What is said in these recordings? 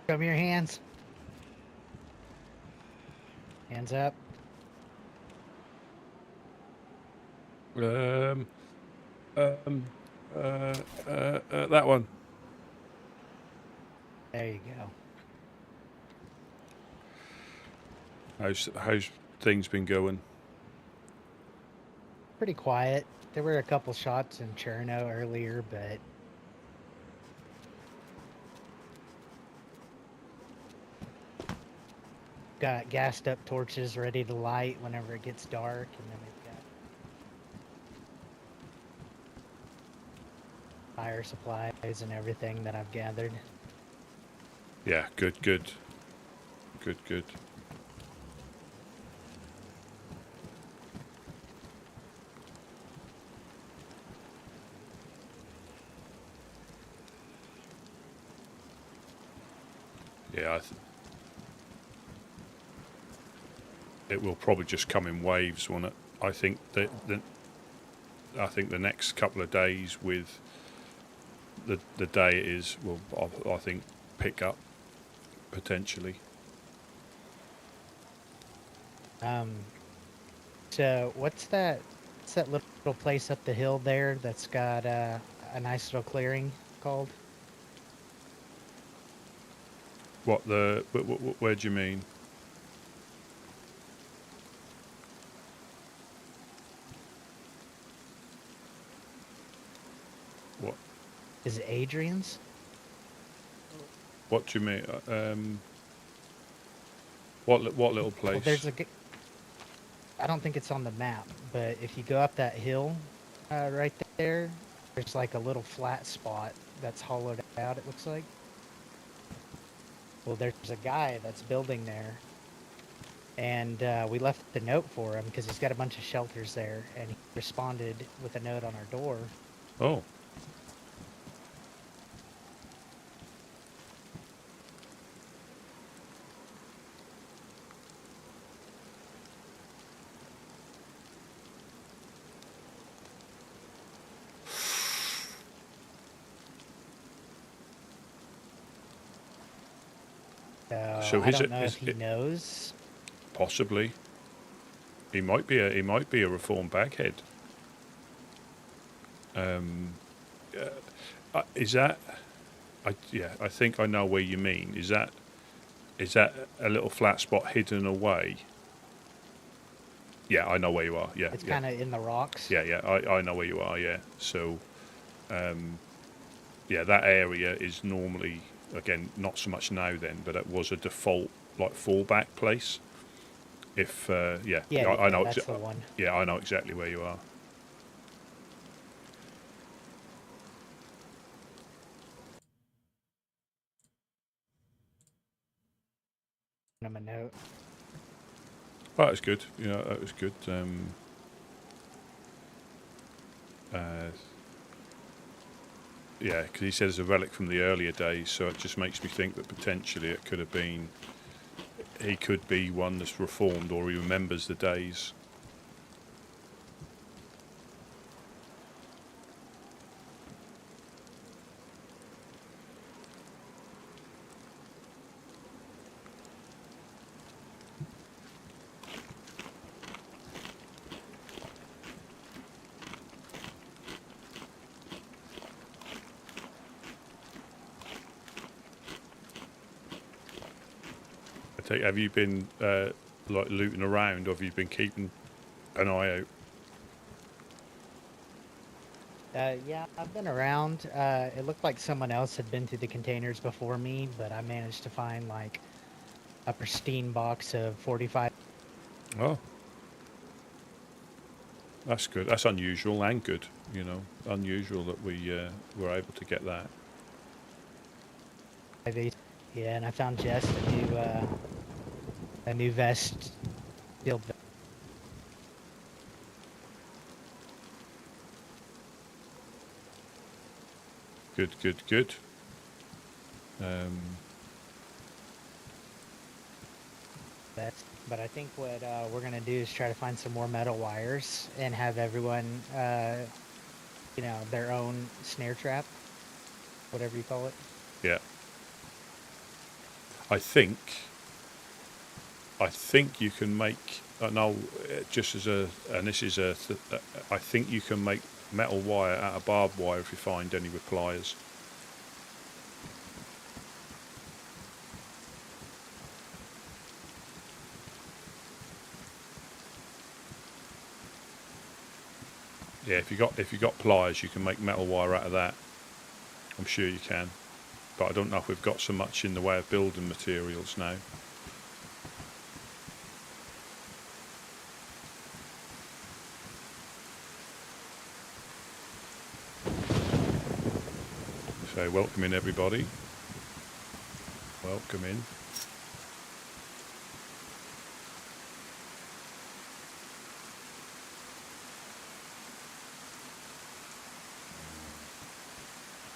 Show me your hands. Hands up. That one. There you go. How's things been going? Pretty quiet. There were a couple shots in Cherno earlier, but got gassed up torches ready to light whenever it gets dark, and then we've got fire supplies and everything that I've gathered. Yeah, good. Yeah, it will probably just come in waves, won't it? I think that the next couple of days with the day it is will, I think, pick up potentially. So what's that? What's that little place up the hill there that's got a nice little clearing called? Where do you mean? What? Is it Adrian's? What do you mean? What little place? Well, there's I don't think it's on the map, but if you go up that hill right there, there's like a little flat spot that's hollowed out, it looks like. Well, there's a guy that's building there, and we left the note for him because he's got a bunch of shelters there, and he responded with a note on our door. Oh. So I don't know if he knows. Possibly. He might be a reformed baghead. Is that? I think I know where you mean. Is that a little flat spot hidden away? Yeah, I know where you are. Yeah, It's kind of in the rocks. Yeah, I know where you are. Yeah, so, yeah, that area is normally, again, not so much now then, but it was a default like fallback place. If I know that's the one. Yeah, I know exactly where you are. Him a note. Oh, that was good. Yeah, that was good. Yeah, because he says a relic from the earlier days, so it just makes me think that potentially it could have been. He could be one that's reformed, or he remembers the days. Have you been like looting around, or have you been keeping an eye out? Yeah, I've been around. It looked like someone else had been through the containers before me, but I managed to find like a pristine box of 45. Oh, that's good. That's unusual and good. Unusual that we were able to get that. Yeah, and I found Jess a new vest. Steel vest. Good. But I think what we're gonna do is try to find some more metal wires and have everyone, their own snare trap, whatever you call it. Yeah. I think you can make. No, just as a, and this is a. I think you can make metal wire out of barbed wire if you find any with pliers. Yeah, if you got pliers, you can make metal wire out of that. I'm sure you can, but I don't know if we've got so much in the way of building materials now. So welcome in everybody. Welcome in.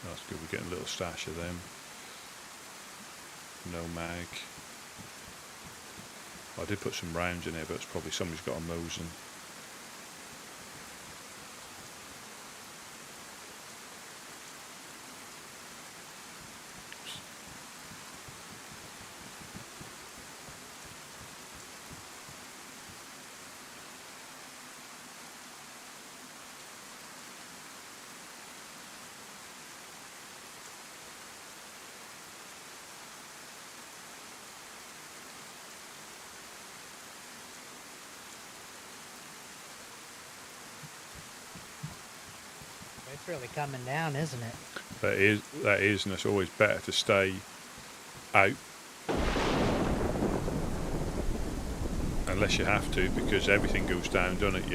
That's good, we're getting a little stash of them. No mag. I did put some rounds in there, but it's probably somebody's got a Mosin. It's really coming down, isn't it? That is, and it's always better to stay out unless you have to, because everything goes down, doesn't it?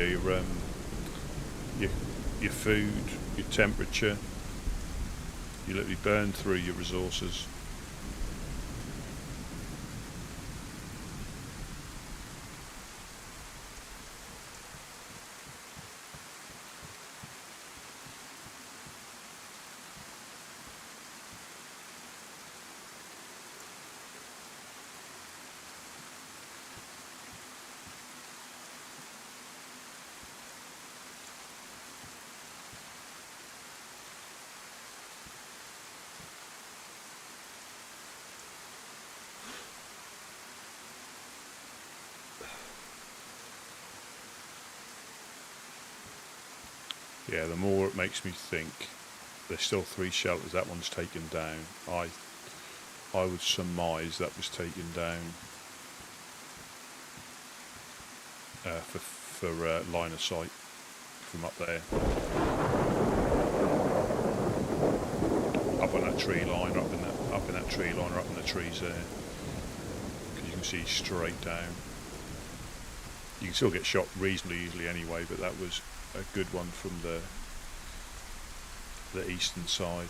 Your food, your temperature, you literally burn through your resources. Yeah, the more it makes me think there's still 3 shelters. That one's taken down. I would surmise that was taken down for line of sight from up there, up on that tree line, or up in that tree line, or up in the trees there, because you can see straight down. You can still get shot reasonably easily anyway, but that was a good one from the eastern side.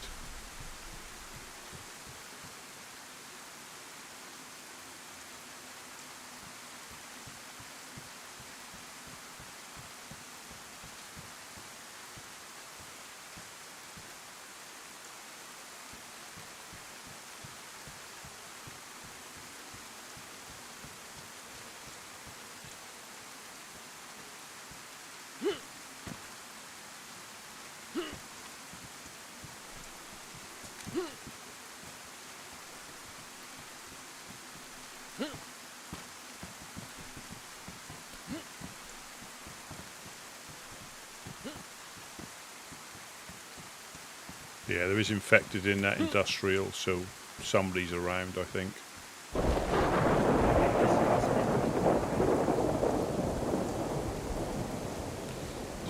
Yeah, there is infected in that industrial, so somebody's around, I think.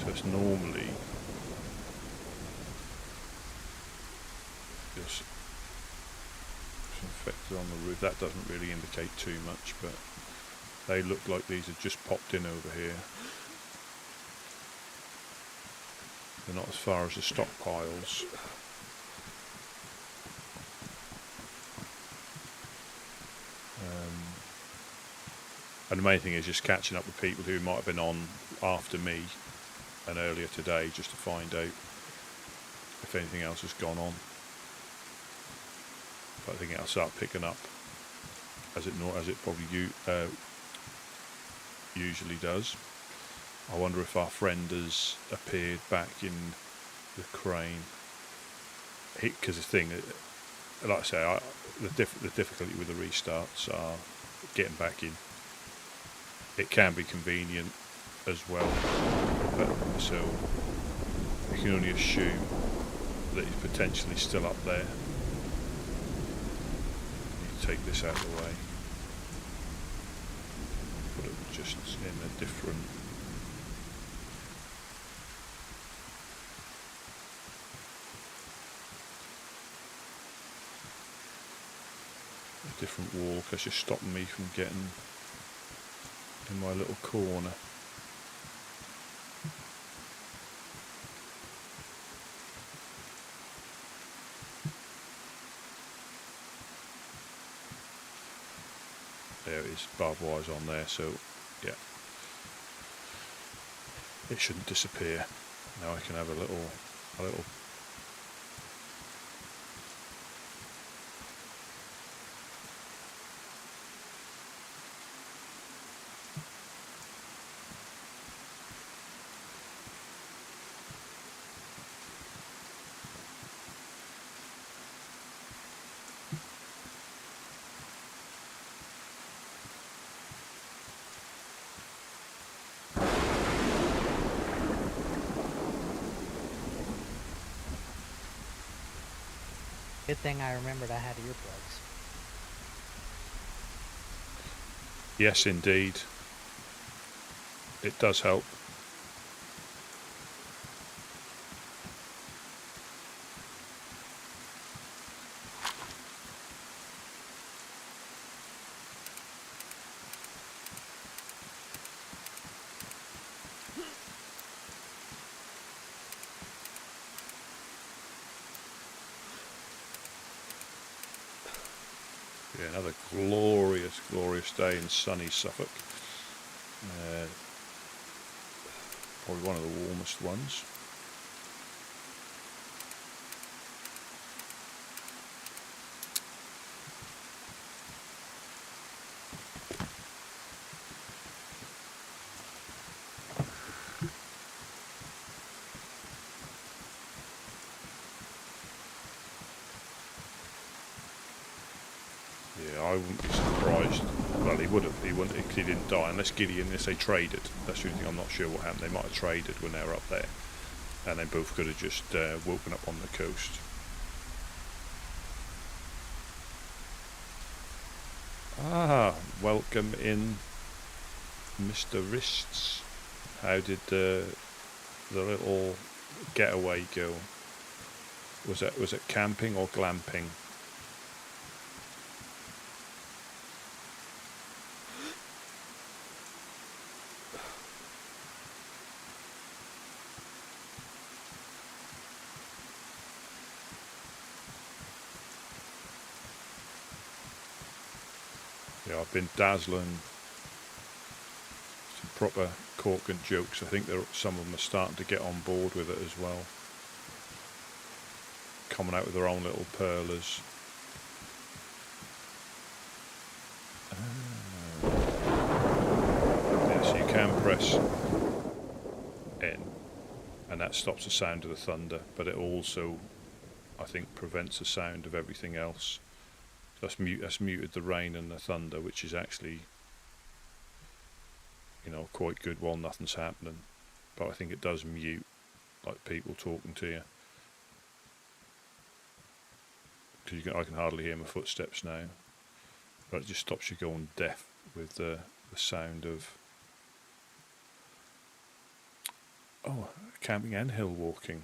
So it's normally just infected on the roof. That doesn't really indicate too much, but they look like these have just popped in over here. They're not as far as the stockpiles. And the main thing is just catching up with people who might have been on after me and earlier today, just to find out if anything else has gone on. But I think it'll start picking up as it probably usually does. I wonder if our friend has appeared back in the crane. Because the thing, like I say, the difficulty with the restarts are getting back in. It can be convenient as well, but so you can only assume that he's potentially still up there. You take this out of the way, put it just in a different. Different wall because you're stopping me from getting in my little corner. There it is, barbed wire's on there, so yeah, it shouldn't disappear. Now I can have a little Good thing I remembered I had earplugs. yes, indeed, it does help. Yeah, another glorious, glorious day in sunny Suffolk. Probably one of the warmest ones. Yeah, I wouldn't be surprised. Well, he would have. He wouldn't. He didn't die unless unless they traded. That's the only thing. I'm not sure what happened. They might have traded when they were up there, and they both could have just woken up on the coast. Ah, welcome in, Mr. Wrists. How did the little getaway go? Was it camping or glamping? Yeah, I've been dazzling some proper cork and jokes. I think some of them are starting to get on board with it as well. Coming out with their own little perlers. Yes, you can press in, and that stops the sound of the thunder, but it also, I think, prevents the sound of everything else. That's muted the rain and the thunder, which is actually, quite good while nothing's happening. But I think it does mute, like people talking to you. Because I can hardly hear my footsteps now. But it just stops you going deaf with the sound of camping and hill walking.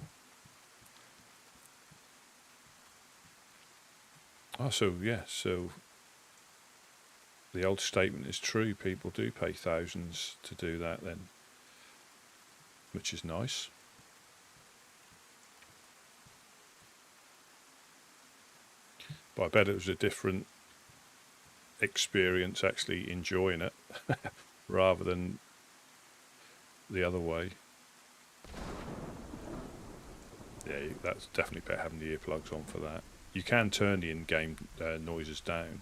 Oh, so the old statement is true. People do pay thousands to do that then, which is nice. But I bet it was a different experience actually enjoying it rather than the other way. Yeah, that's definitely better having the earplugs on for that. You can turn the in-game noises down.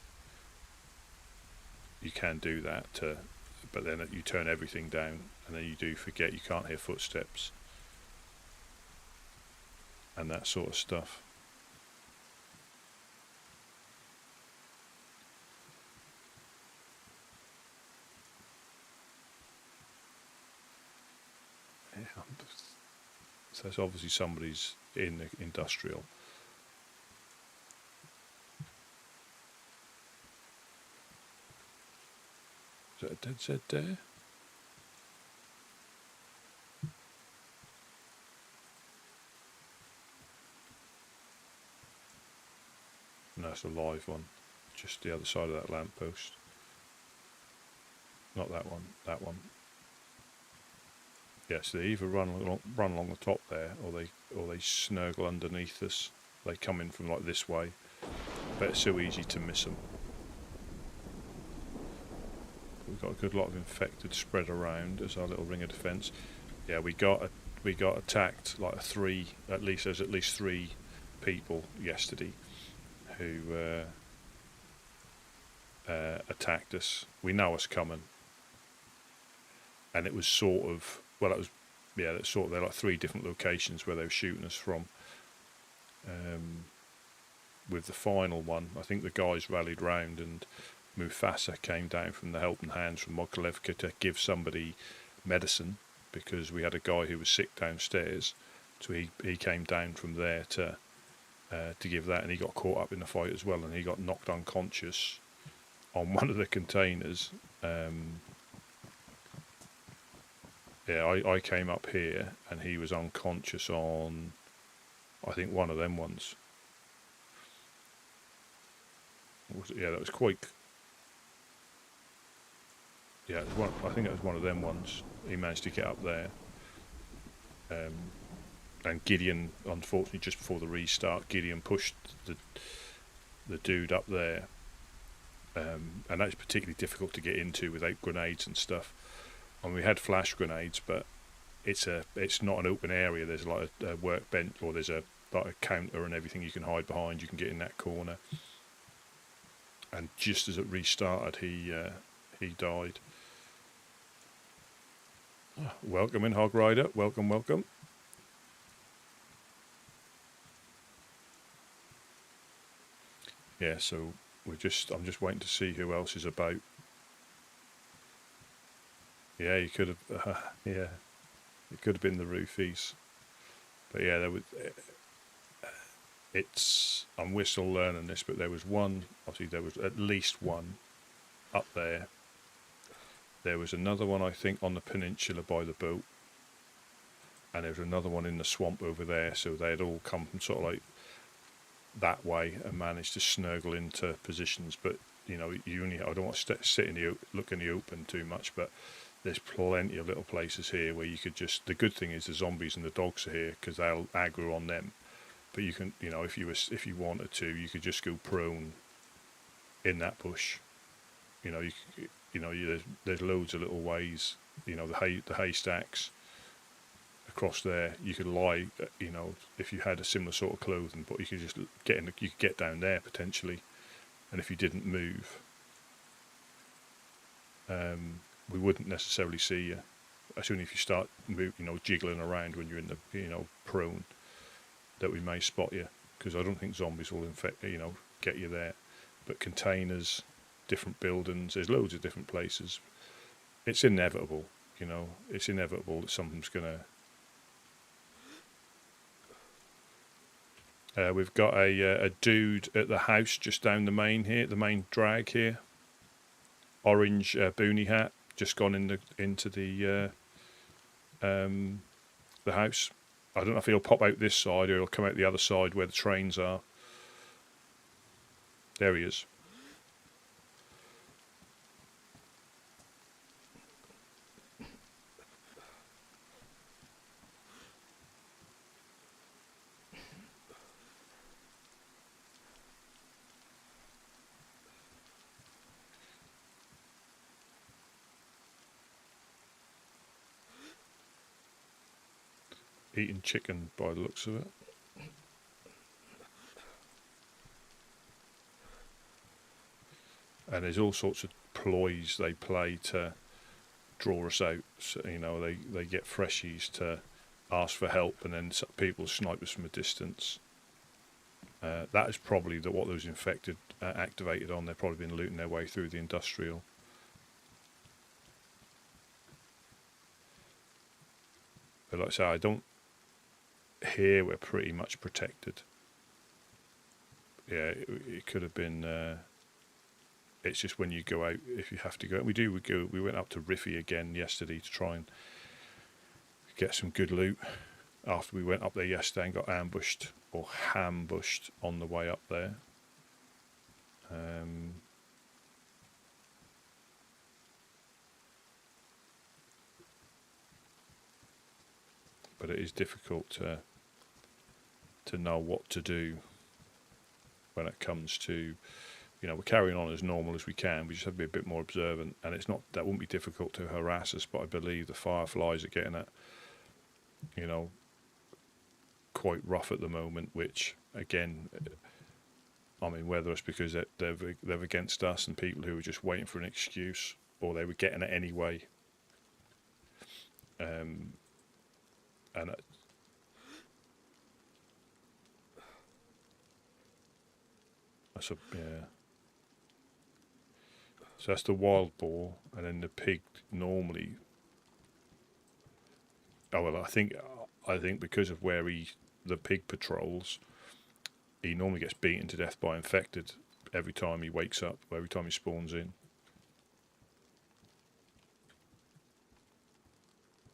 You can do that, but then you turn everything down, and then you do forget you can't hear footsteps and that sort of stuff. So it's obviously somebody's in the industrial. Is that a DayZ there? No, it's a live one. Just the other side of that lamppost. Not that one. That one. Yes, they either run along the top there, or they snuggle underneath us. They come in from like this way, but it's so easy to miss them. We've got a good lot of infected spread around as our little ring of defence. Yeah, we got attacked like there's at least 3 people yesterday who attacked us. We know us coming, and it was sort of they're like 3 different locations where they were shooting us from. With the final one, I think the guys rallied round, and Mufasa came down from the helping hands from Mokolevka to give somebody medicine, because we had a guy who was sick downstairs, so he came down from there to give that, and he got caught up in the fight as well, and he got knocked unconscious on one of the containers. I came up here and he was unconscious on, I think, one of them ones. Yeah, that was quite. Yeah, it was one, I think it was one of them ones. He managed to get up there. And Gideon, unfortunately, just before the restart, Gideon pushed the dude up there. And that's particularly difficult to get into without grenades and stuff. And we had flash grenades, but it's not an open area. There's like a workbench, or there's like a counter and everything you can hide behind. You can get in that corner. And just as it restarted, he died. Oh, welcome in, Hog Rider. Welcome, welcome. Yeah, so I'm just waiting to see who else is about. Yeah, you could have. Yeah, it could have been the roofies. But yeah, there was. And we're still learning this, but there was one. Obviously, there was at least one up there. There was another one, I think, on the peninsula by the boat, and there was another one in the swamp over there. So they had all come from sort of like that way and managed to snuggle into positions. But you know, I don't want to sit in look in the open too much, but there's plenty of little places here where you could just. The good thing is the zombies and the dogs are here because they'll aggro on them. But you can, if you wanted to, you could just go prone in that bush. There's loads of little ways. The haystacks across there. You could lie. If you had a similar sort of clothing, but you could just you could get down there potentially, and if you didn't move, we wouldn't necessarily see you. As soon as you start jiggling around when you're in the prone, that we may spot you, because I don't think zombies will get you there. But containers, different buildings, there's loads of different places. It's inevitable, it's inevitable that something's gonna. We've got a dude at the house just down the main drag here. Orange boonie hat, just gone into the house. I don't know if he'll pop out this side or he'll come out the other side where the trains are. There he is. Eating chicken by the looks of it. And there's all sorts of ploys they play to draw us out. So, they get freshies to ask for help, and then people snipe us from a distance. That is probably what those infected activated on. They've probably been looting their way through the industrial. But like I say, I don't here we're pretty much protected. Yeah, it could have been. It's just when you go out, if you have to go. We went up to Riffy again yesterday to try and get some good loot. After we went up there yesterday and got ambushed or hambushed on the way up there. But it is difficult to know what to do when it comes to, we're carrying on as normal as we can. We just have to be a bit more observant, and that won't be difficult to harass us. But I believe the Fireflies are getting it, quite rough at the moment. Which again, I mean, whether it's because they're against us and people who are just waiting for an excuse, or they were getting it anyway. And so that's the wild boar, and then the pig normally. Oh well, I think because of where the pig patrols, he normally gets beaten to death by infected every time he wakes up, or every time he spawns in.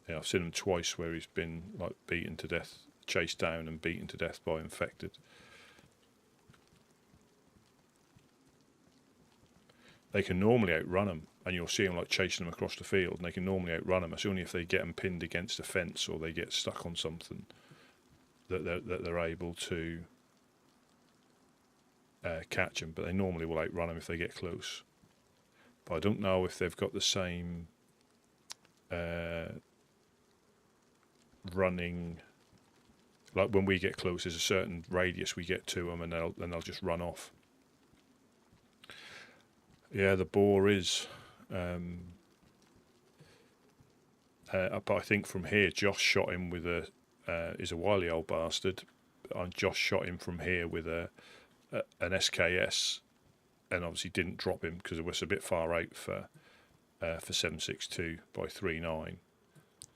Yeah, I've seen him twice where he's been like beaten to death, chased down and beaten to death by infected. They can normally outrun them, and you'll see them like chasing them across the field, and they can normally outrun them. It's only if they get them pinned against a fence or they get stuck on something that they're able to catch them. But they normally will outrun them if they get close. But I don't know if they've got the same running. Like when we get close, there's a certain radius we get to them, and they'll just run off. Yeah, the boar is. But I think from here, Josh shot him with is a wily old bastard. And Josh shot him from here with an SKS, and obviously didn't drop him because it was a bit far out for 7.62 by 3.9.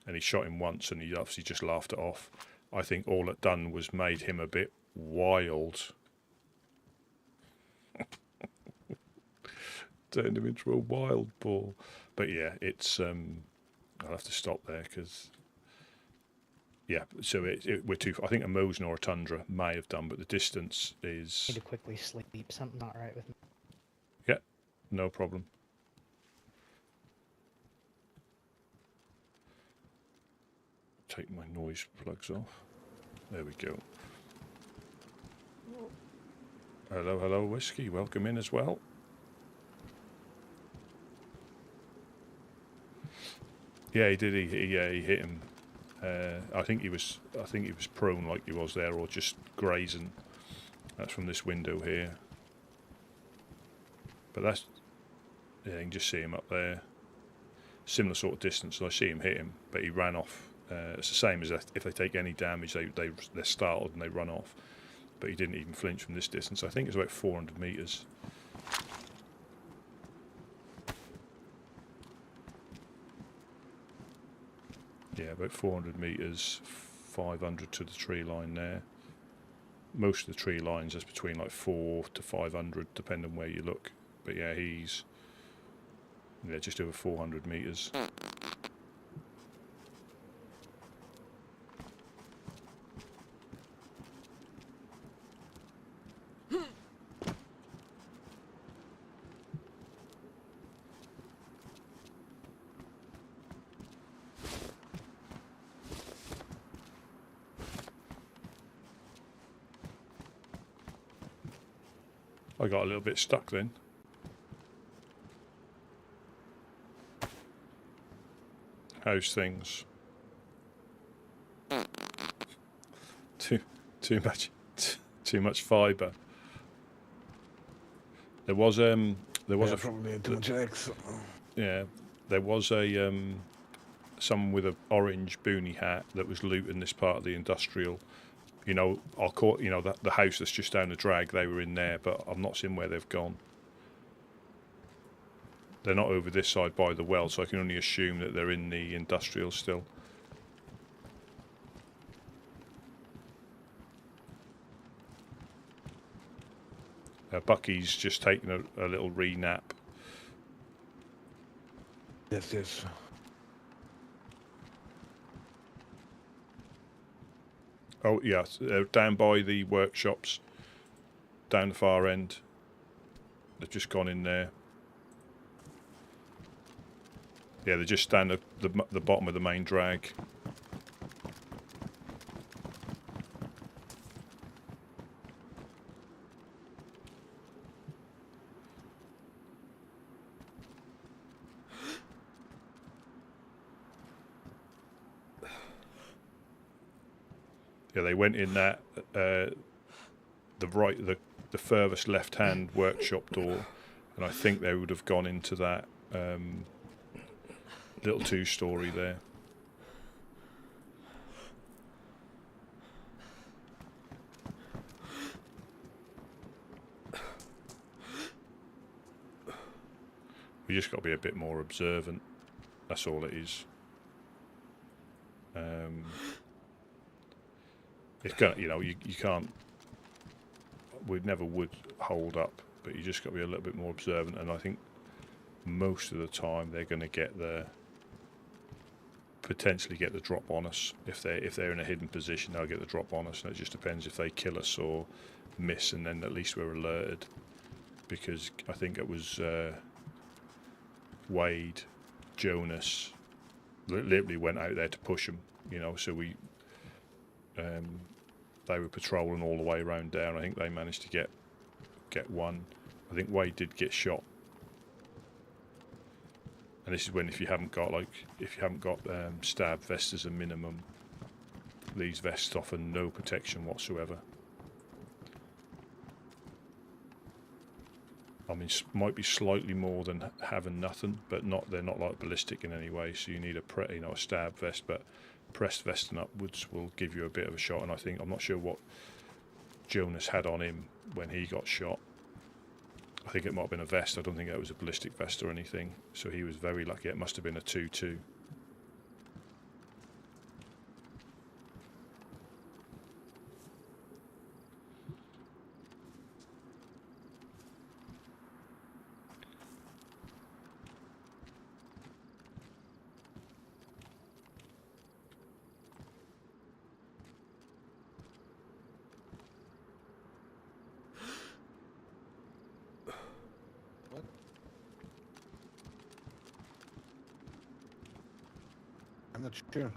And he shot him once, and he obviously just laughed it off. I think all it done was made him a bit wild. Turned him into a wild boar. But yeah, it's I'll have to stop there because so we're too. I think a Mosin or a Tundra may have done, but the distance is. Need to quickly sleep. Something not right with me. Yeah, no problem. Take my noise plugs off. There we go. Hello, Whiskey. Welcome in as well. Yeah, he did. He hit him. I think he was prone like he was there, or just grazing. That's from this window here. But that's, yeah, you can just see him up there. Similar sort of distance. So I see him hit him, but he ran off. It's the same as if they take any damage, they're startled and they run off. But he didn't even flinch from this distance. I think it's about 400 meters. Yeah, about 400 meters, 500 to the tree line there. Most of the tree lines is between like 4 to 500, depending on where you look. But yeah, he's just over 400 meters. I got a little bit stuck then. How's things? Too much fibre. There was probably too much eggs. Yeah, there was a someone with an orange boonie hat that was looting this part of the industrial. I'll call the house that's just down the drag. They were in there, but I've not seen where they've gone. They're not over this side by the well, so I can only assume that they're in the industrial still. Bucky's just taking a little re-nap. Yes. Oh, yeah, down by the workshops, down the far end. They've just gone in there. Yeah, they're just down the bottom of the main drag. Yeah, they went in that the furthest left-hand workshop door, and I think they would have gone into that little two-story there. We just got to be a bit more observant. That's all it is. It's gonna, you can't. We never would hold up, but you just got to be a little bit more observant. And I think most of the time they're going to potentially get the drop on us. If they're in a hidden position, they'll get the drop on us, and it just depends if they kill us or miss, and then at least we're alerted. Because I think it was Wade, Jonas, literally went out there to push them. So we. They were patrolling all the way around down. I think they managed to get one. I think Wade did get shot. And this is when if you haven't got stab vests as a minimum, these vests offer no protection whatsoever. I mean, might be slightly more than having nothing, but they're not like ballistic in any way. So you need a stab vest, but pressed vest and upwards will give you a bit of a shot. And I'm not sure what Jonas had on him when he got shot. I think it might have been a vest. I don't think it was a ballistic vest or anything. So he was very lucky. It must have been a 2-2. I'm not sure.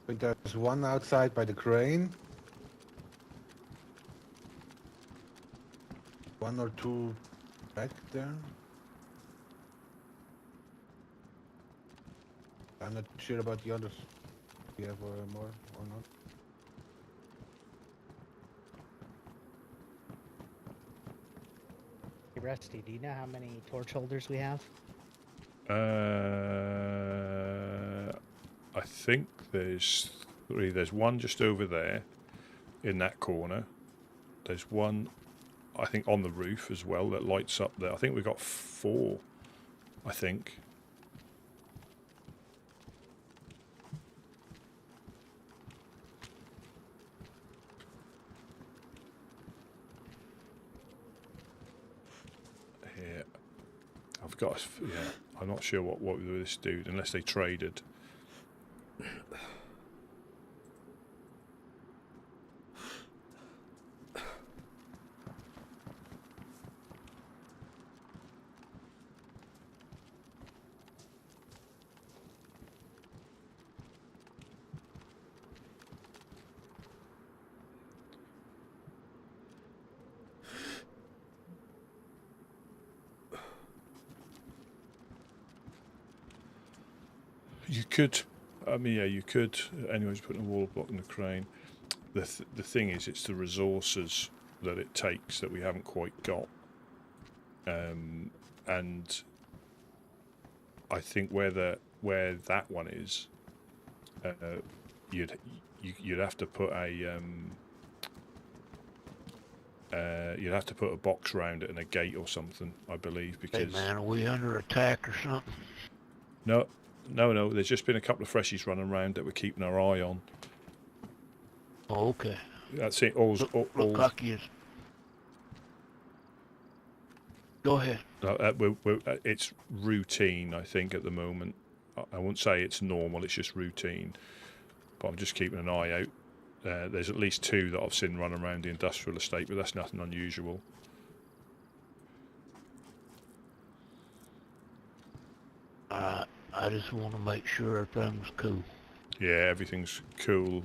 But there's one outside by the crane. One or two back there. I'm not sure about the others. Do you have more or not? Hey, Rusty, do you know how many torch holders we have? I think there's 3. There's one just over there in that corner. There's one, I think, on the roof as well that lights up there. I think we've got 4, I think. Here. I've got, yeah, I'm not sure what with this dude, unless they traded. You could, I mean, yeah, you could. Anyone's putting a wall blocking the crane. The thing is, it's the resources that it takes that we haven't quite got. And I think where that one is, you'd have to put a box round it and a gate or something, I believe, because. Hey man, are we under attack or something? No. There's just been a couple of freshies running around that we're keeping our eye on. Oh, okay. That's it. Look like he is. Go ahead. It's routine, I think, at the moment. I won't say it's normal, it's just routine. But I'm just keeping an eye out. There's at least 2 that I've seen run around the industrial estate, but that's nothing unusual. I just want to make sure everything's cool. Yeah, everything's cool.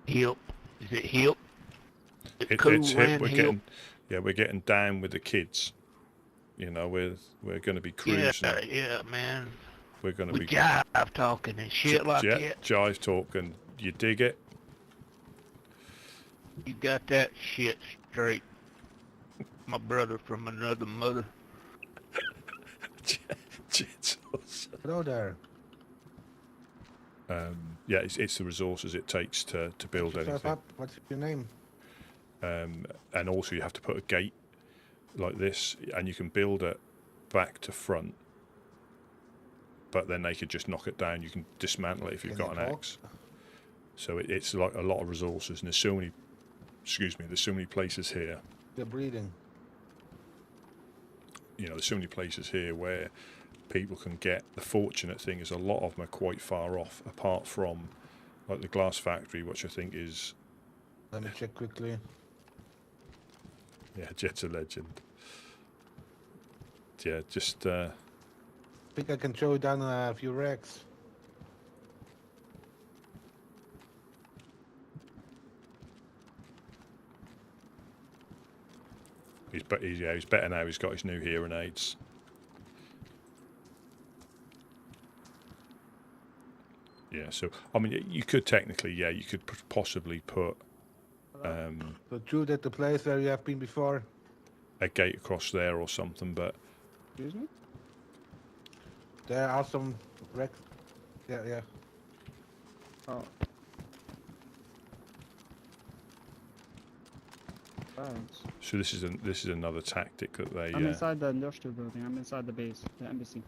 Hip. Is it hip? It's hip. Hip? We're getting down with the kids. You know, we're going to be cruising. Yeah, man. We're going to We be jive talking and shit like that. jive talking. You dig it? You got that shit straight. My brother from another mother. Hello there. Yeah, it's the resources it takes to build Yourself anything. up. What's your name? And also you have to put a gate like this, and you can build it back to front. But then they could just knock it down. You can dismantle it if you've got an axe. So it's like a lot of resources, and there's so many. Excuse me. There's so many places here. You're breathing. You know, there's so many places here where people can get. The fortunate thing is a lot of them are quite far off, apart from like the glass factory, which I think is. Let me check quickly. Yeah, Jet's a legend. Yeah, just. I think I can show you down a few racks. He's better now. He's got his new hearing aids. Yeah, so I mean, you could technically, you could possibly put So true that the place where you have been before. a gate across there or something, but Excuse me? There are some racks. Yeah. Oh. Thanks. so this is another tactic that they. I'm inside the industrial building. I'm inside the base, the embassy.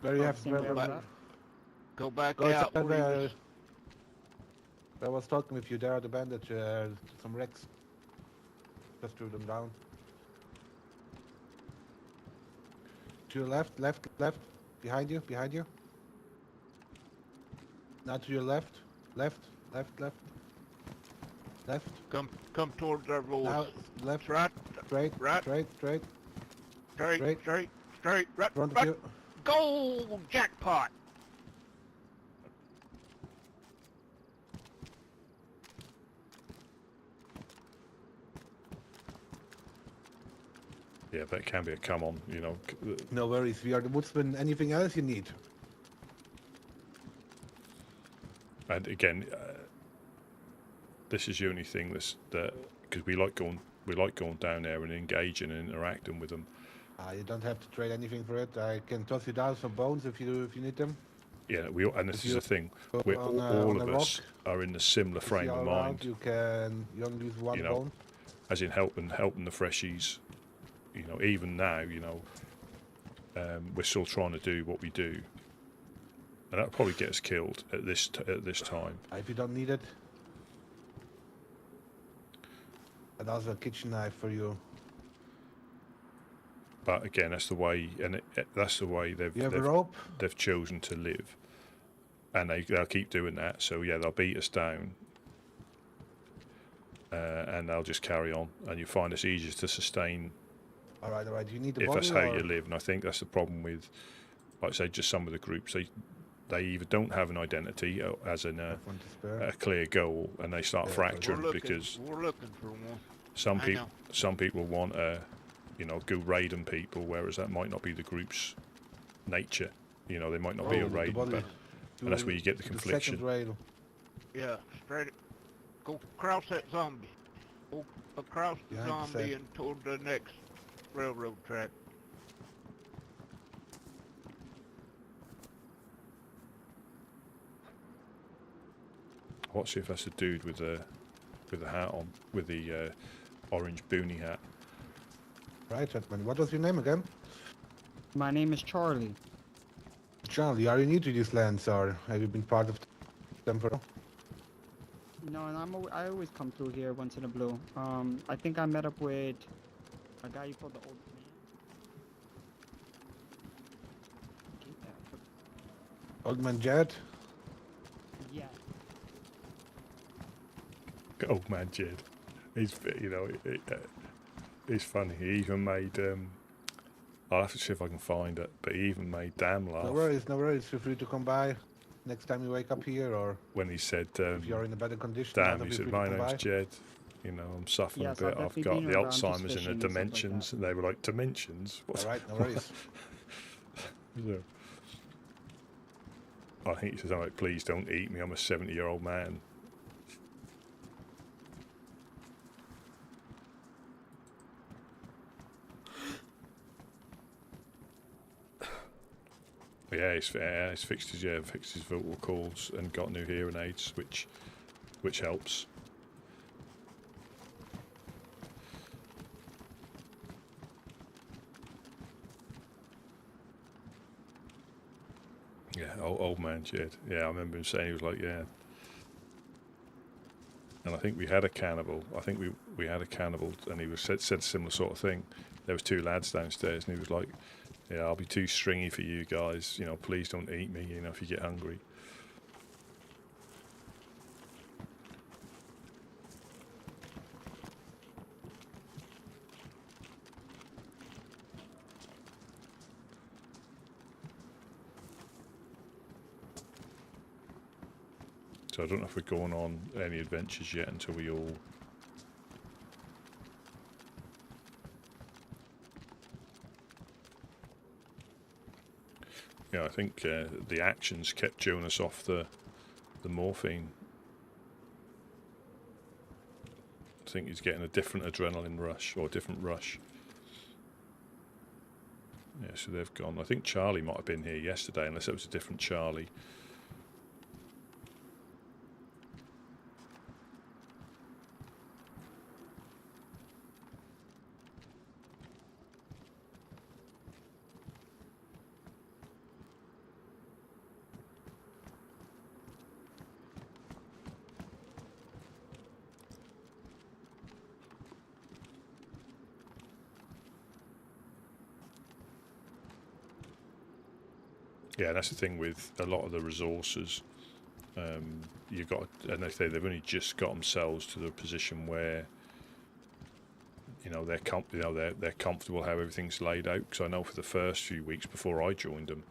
Where you have Same way I was at. Go back Go out. outside where where you I was talking with you there at the bandage, some wrecks. Just threw them down. To your left, left. Behind you. Now to your left. Left. Come towards our voice. Now left. Right. Straight. Right. Straight. Straight. Right. Front of right. you. Go jackpot. Yeah, but it can be a come on, you know. No worries. We are the woodsmen. Anything else you need? And again, this is the only thing that because we like going down there and engaging and interacting with them. You don't have to trade anything for it. I can toss you down some bones if you need them. Yeah, and this If is the you thing. go We're on all a of rock, us are in the similar If frame you of are mind. around, you only lose one You know, bone. as in helping the freshies. You know, even now, we're still trying to do what we do, and that'll probably get us killed at this time. If you don't need it, and also a kitchen knife for you. But again, that's the way, and that's the way You have a rope? they've chosen to live, and they'll keep doing that. So yeah, they'll beat us down, and they'll just carry on, and you find it's easier to sustain. All right. You need the If body that's how or- you live, and I think that's the problem with, like I say, just some of the groups. They either don't have an identity as in Have one to spare. a clear goal, and they start Yeah, fracturing because We're looking for one. some people want to, go raiding people, whereas that might not be the group's nature. You know, they might not be a the raid, body but and that's where you get the to confliction. second rail. Yeah, straight. Go across that zombie. Go across the Behind the zombie sack. and toward the next railroad track. Let's see if that's a dude with the hat on, with the orange boonie hat. Right, gentlemen. What was your name again? My name is Charlie. Charlie, are you new to these lands, or have you been part of them for? No, and I always come through here once in a blue. I think I met up with a guy you called the old man. Old man Jed. Yeah. Old man Jed. He's, he's funny. He even made. I'll have to see if I can find it, but he even made Dan laugh No worries, no worries. Feel free to come by next time you wake up here, or when he said, if you're in a better condition. Dan, also he feel said, free to my come name's by. Jed. You know, I'm suffering Yes, a I'll bit. I've definitely got be the around, just Alzheimer's and the fishing and stuff like dimensions. And they were like, dimensions? What's All right, no worries. So, I think he says, I'm like, please don't eat me. I'm a 70-year-old man. Yeah, he's fixed his vocal cords and got new hearing aids, which helps. Yeah, old man Jed. Yeah, I remember him saying, he was like, yeah. And I think we had a cannibal. I think we had a cannibal, and he said a similar sort of thing. There was two lads downstairs, and he was like, yeah, I'll be too stringy for you guys. You know, please don't eat me, you know, if you get hungry. So I don't know if we're going on any adventures yet until we all... Yeah, I think the actions kept Jonas off the morphine. I think he's getting a different adrenaline rush, or a different rush. Yeah, so they've gone. I think Charlie might have been here yesterday, unless it was a different Charlie. Yeah, that's the thing with a lot of the resources. You've got, and they've only just got themselves to the position where, you know, they're comfortable how everything's laid out. Because I know for the first few weeks before I joined them,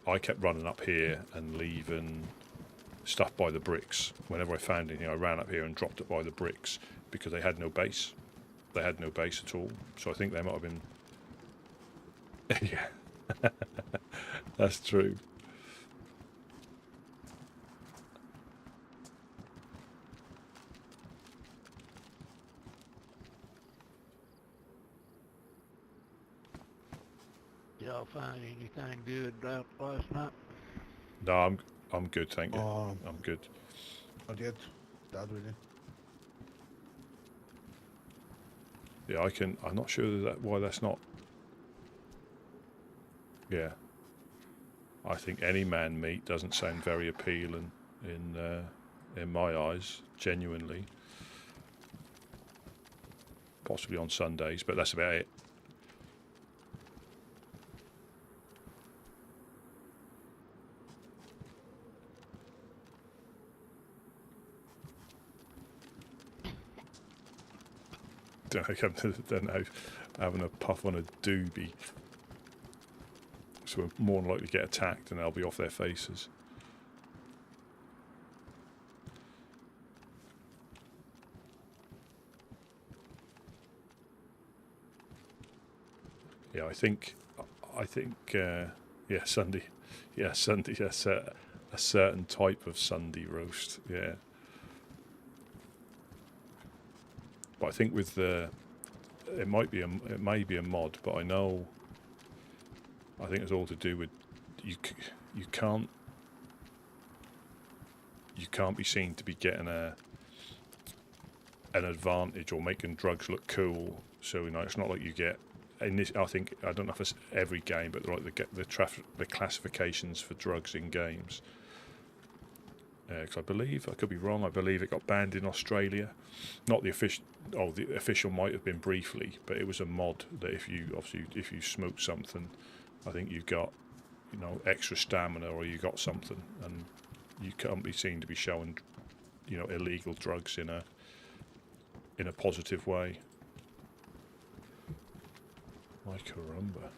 I kept running up here and leaving stuff by the bricks. Whenever I found anything, I ran up here and dropped it by the bricks because they had no base. They had no base at all. So I think they might have been. Yeah. That's true. Y'all find anything good out last night? No, I'm good, thank you. Oh, I'm good. not yet. That really. Yeah, I'm not sure why that's not. Yeah. I think any man meat doesn't sound very appealing in my eyes, genuinely. Possibly on Sundays, but that's about it. Don't know, having a puff on a doobie. So we're more than likely to get attacked and they'll be off their faces. Yeah, I think, yeah, Sunday, yes, a certain type of Sunday roast, yeah. But I think with it may be a mod, but I think it's all to do with you can't be seen to be getting an advantage or making drugs look cool. So it's not like you get in this. I don't know if it's every game, but like the classifications for drugs in games. Because I believe, I could be wrong, I believe it got banned in Australia. Not the official, oh, the official might have been briefly, but it was a mod that if you smoked something, I think you got, extra stamina or you got something, and you can't be seen to be showing, illegal drugs in a positive way. My caramba.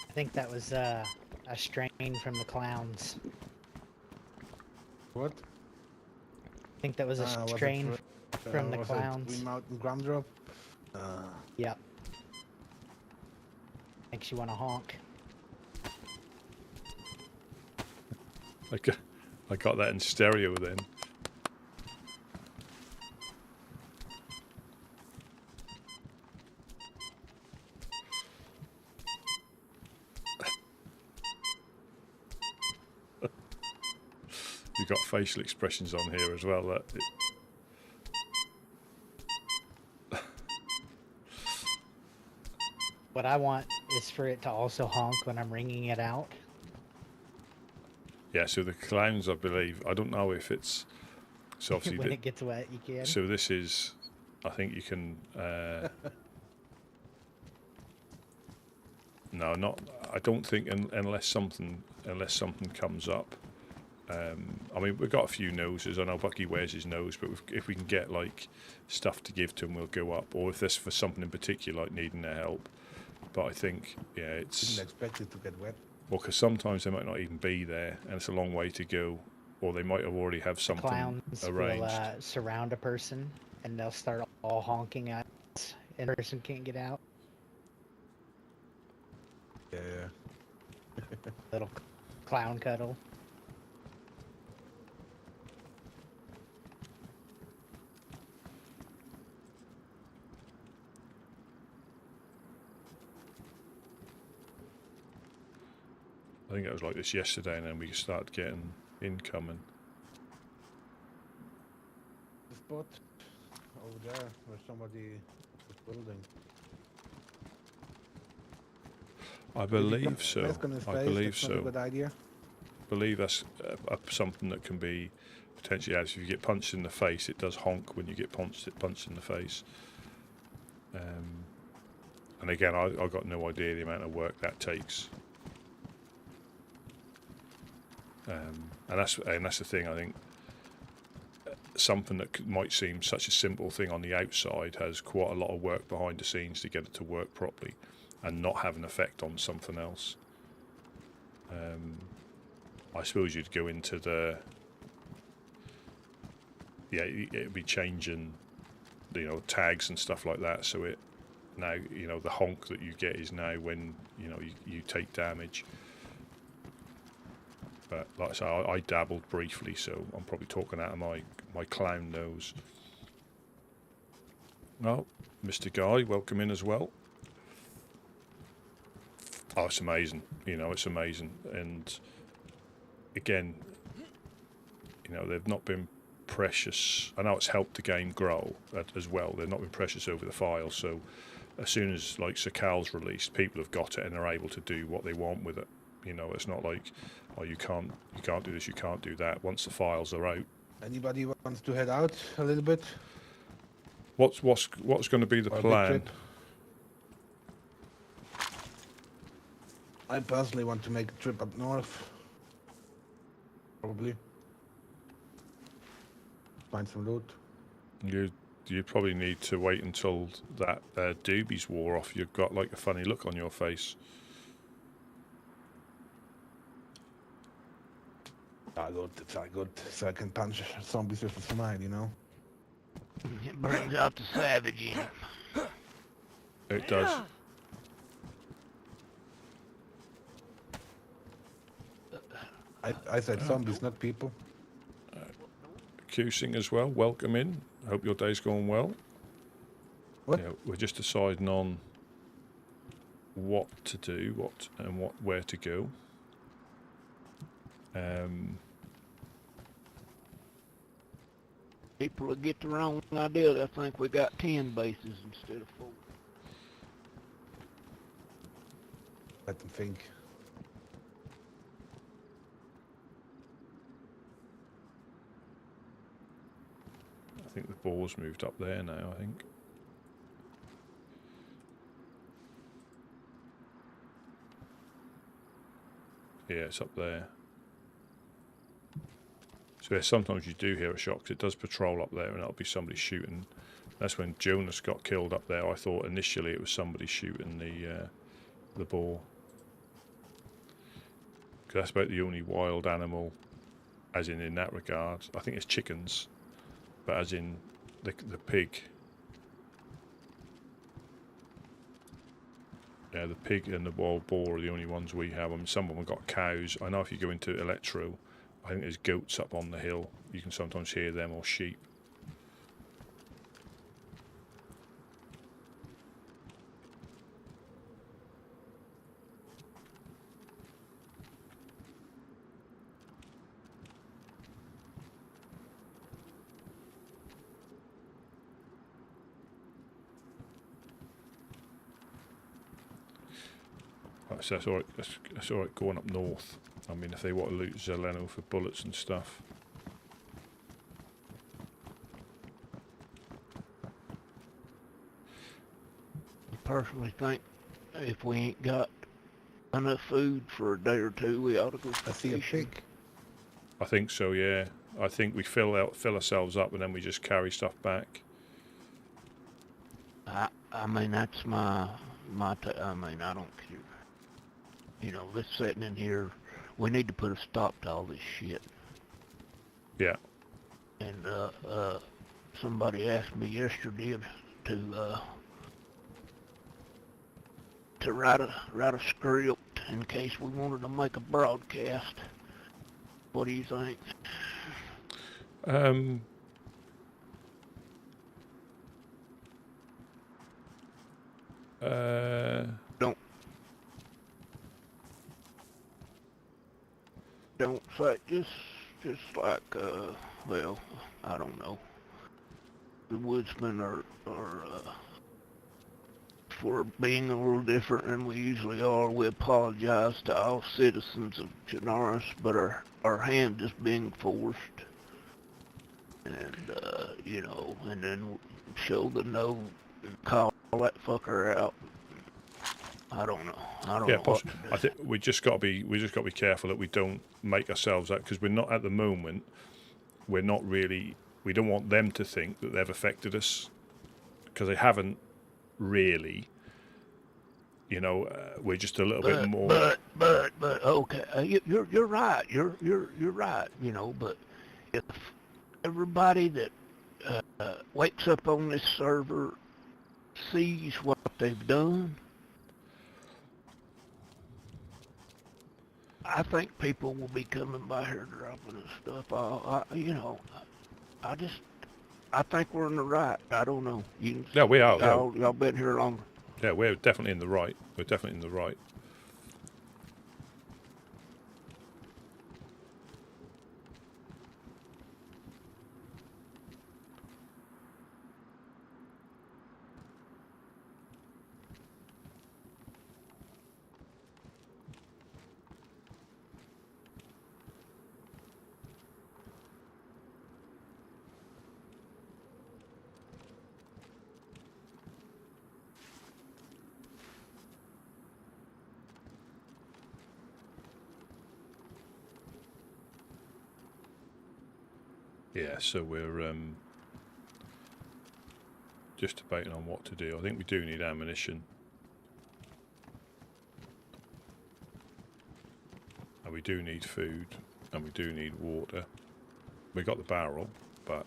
I think that was a strain from the clowns. What? I think that was a Was it strain from the was clowns. It Green Mountain Gram Drop? Yep. Makes you want to honk. I got that in stereo then. You've got facial expressions on here as well. What I want is for it to also honk when I'm ringing it out. Yeah, so the clowns, I believe, I don't know if it's... So obviously When it gets wet, you can. So this is... I think you can... no, not... I don't think unless something comes up. I mean, we've got a few noses. I know Bucky wears his nose, but if we can get, like, stuff to give to him, we'll go up. Or if there's for something in particular, like needing their help. But I think, yeah, it's... Didn't expect it to get wet. Well, because sometimes they might not even be there, and it's a long way to go. Or they might have already have something Clowns arranged. will surround a person, and they'll start all honking at us, and the person can't get out. Yeah. Little clown cuddle. I think it was like this yesterday, and then we started getting incoming. The spot over there where somebody was building. I believe so. I believe That's not a so. good idea. I believe that's something that can be potentially added. If you get punched in the face, it does honk when you get punched in the face. And again, I've got no idea the amount of work that takes. And that's the thing. I think something that might seem such a simple thing on the outside has quite a lot of work behind the scenes to get it to work properly, and not have an effect on something else. I suppose you'd go into the... Yeah, it'd be changing, tags and stuff like that. So it now, the honk that you get is now when, you take damage. But like I say, I dabbled briefly, so I'm probably talking out of my clown nose. Well, Mr. Guy, welcome in as well. Oh, it's amazing. It's amazing. And again, they've not been precious. I know it's helped the game grow as well. They've not been precious over the file. So as soon as, like, Sir Cal's released, people have got it and are able to do what they want with it. It's not like, oh, you can't do this, you can't do that. Once the files are out. Anybody wants to head out a little bit? What's going to be the Or a big plan? trip? I personally want to make a trip up north. Probably. Find some loot. You probably need to wait until that doobies wore off. You've got, like, a funny look on your face. It's all good. So I can punch zombies with a smile, It brings out the savage in him. It does. I said zombies, not people. Qsing as well. Welcome in. Hope your day's going well. What? Yeah, we're just deciding on what to do, where to go. People will get the wrong idea. They think we got 10 bases instead of 4. Let them think. I think the boar's moved up there now, I think. Yeah, it's up there. So yeah, sometimes you do hear a shot because it does patrol up there and that'll be somebody shooting. That's when Jonas got killed up there. I thought initially it was somebody shooting the boar. Because that's about the only wild animal, as in that regard. I think it's chickens, but as in the pig. Yeah, the pig and the wild boar are the only ones we have. I mean, some of them got cows. I know if you go into Electro, I think there's goats up on the hill. You can sometimes hear them, or sheep. So that's all right. That's all right going up north. I mean, if they want to loot Zeleno for bullets and stuff. I personally think if we ain't got enough food for a day or two, we ought to go I see a fishing. pig. I think so. Yeah, I think we fill ourselves up and then we just carry stuff back. I mean, that's my I mean, I don't care. You know, this sitting in here, we need to put a stop to all this shit. Yeah. And somebody asked me yesterday to write a script in case we wanted to make a broadcast. What do you think? Don't say just like well, I don't know. The woodsmen are for being a little different than we usually are. We apologize to all citizens of Chernarus, but our hand is being forced. And you know, and then show the note and call that fucker out. I don't know. I don't know what to do. I think we just got to be careful that we don't make ourselves out, because we're not at the moment. We're not really. We don't want them to think that they've affected us, because they haven't really. You know, we're just a little bit more. But okay, you're right. You're right. You know, but if everybody that wakes up on this server sees what they've done, I think people will be coming by here dropping us stuff. You know, I think we're in the right. I don't know. Yeah, we are. Y'all been here longer. Yeah, we're definitely in the right. We're definitely in the right. Yeah, so we're just debating on what to do. I think we do need ammunition. And we do need food. And we do need water. We got the barrel, but...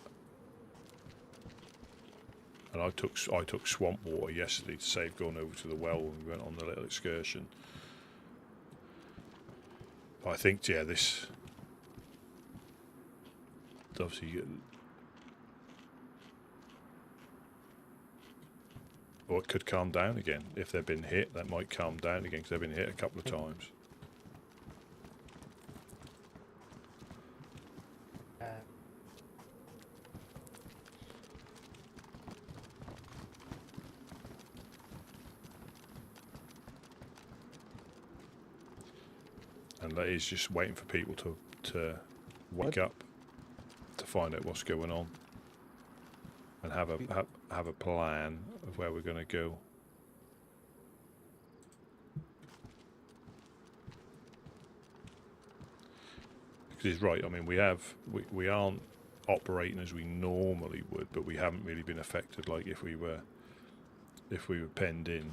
And I took swamp water yesterday to save going over to the well when we went on the little excursion. But I think, yeah, this... Obviously, Or it could calm down again. If they've been hit, that might calm down again because they've been hit a couple of times. Uh, And that is just waiting for people to wake up, to find out what's going on, and have a plan of where we're going to go. Because he's right. I mean, we aren't operating as we normally would, but we haven't really been affected like if we were penned in.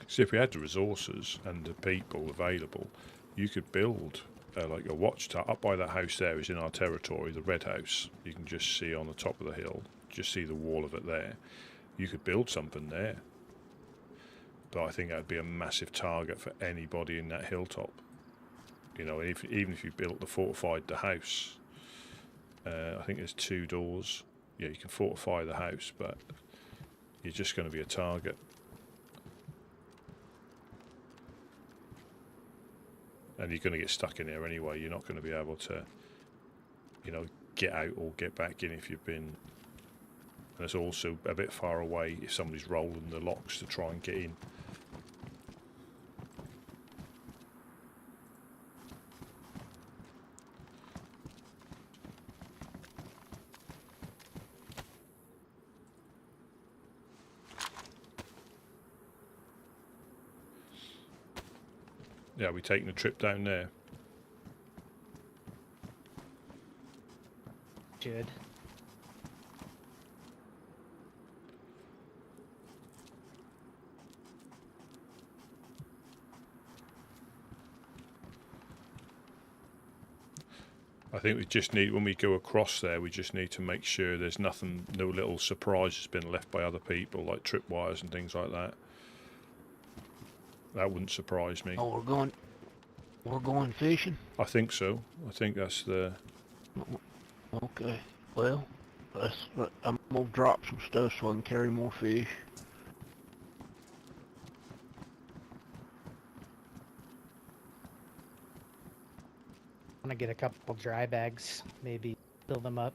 So if we had the resources and the people available, you could build like a watchtower. Up by that house there is in our territory, the red house. You can just see on the top of the hill, just see the wall of it there. You could build something there. But I think that would be a massive target for anybody in that hilltop. You know, even if you built the house, I think there's 2 doors. Yeah, you can fortify the house, but you're just going to be a target. And you're going to get stuck in there anyway. You're not going to be able to, you know, get out or get back in if you've been. And it's also a bit far away if somebody's rolling the locks to try and get in. Yeah, we're taking a trip down there. should. I think we just need, when we go across there, we just need to make sure there's nothing, no little surprises been left by other people, like tripwires and things like that. That wouldn't surprise me. Oh, we're going fishing? I think so. I think that's the... Okay. Well, I'm gonna drop some stuff so I can carry more fish. I'm gonna get a couple dry bags, maybe fill them up.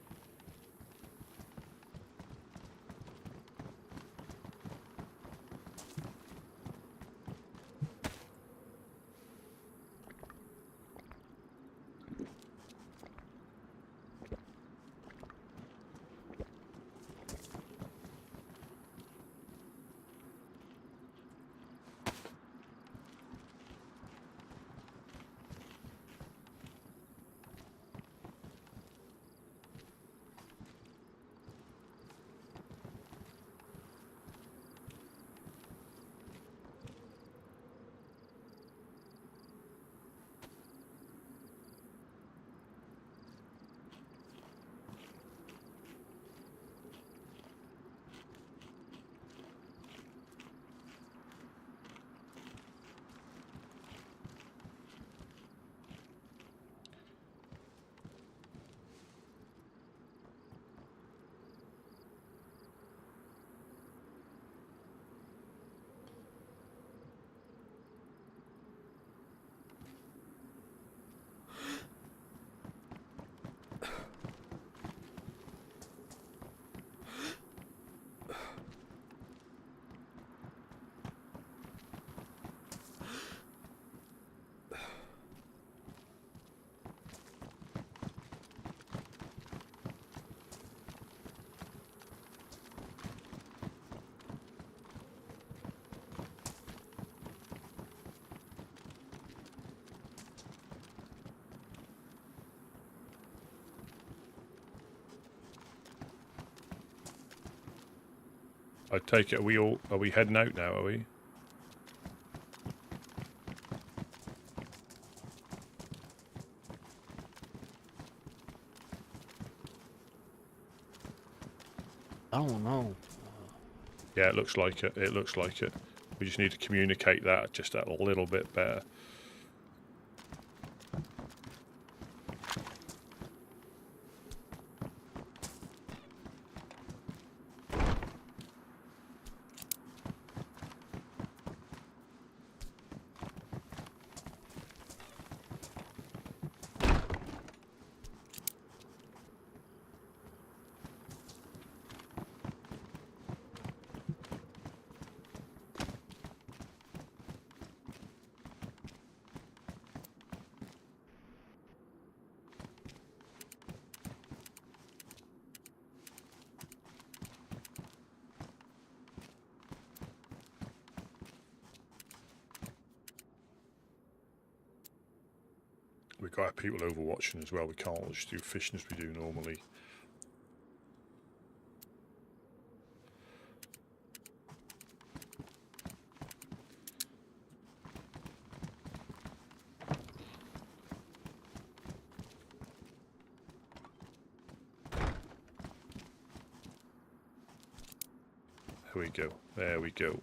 I take it, are we heading out now, are we? don't know. Yeah, it looks like it. It looks like it. We just need to communicate that just a little bit better. We've got people overwatching as well. We can't all just do fishing as we do normally. There we go. There we go.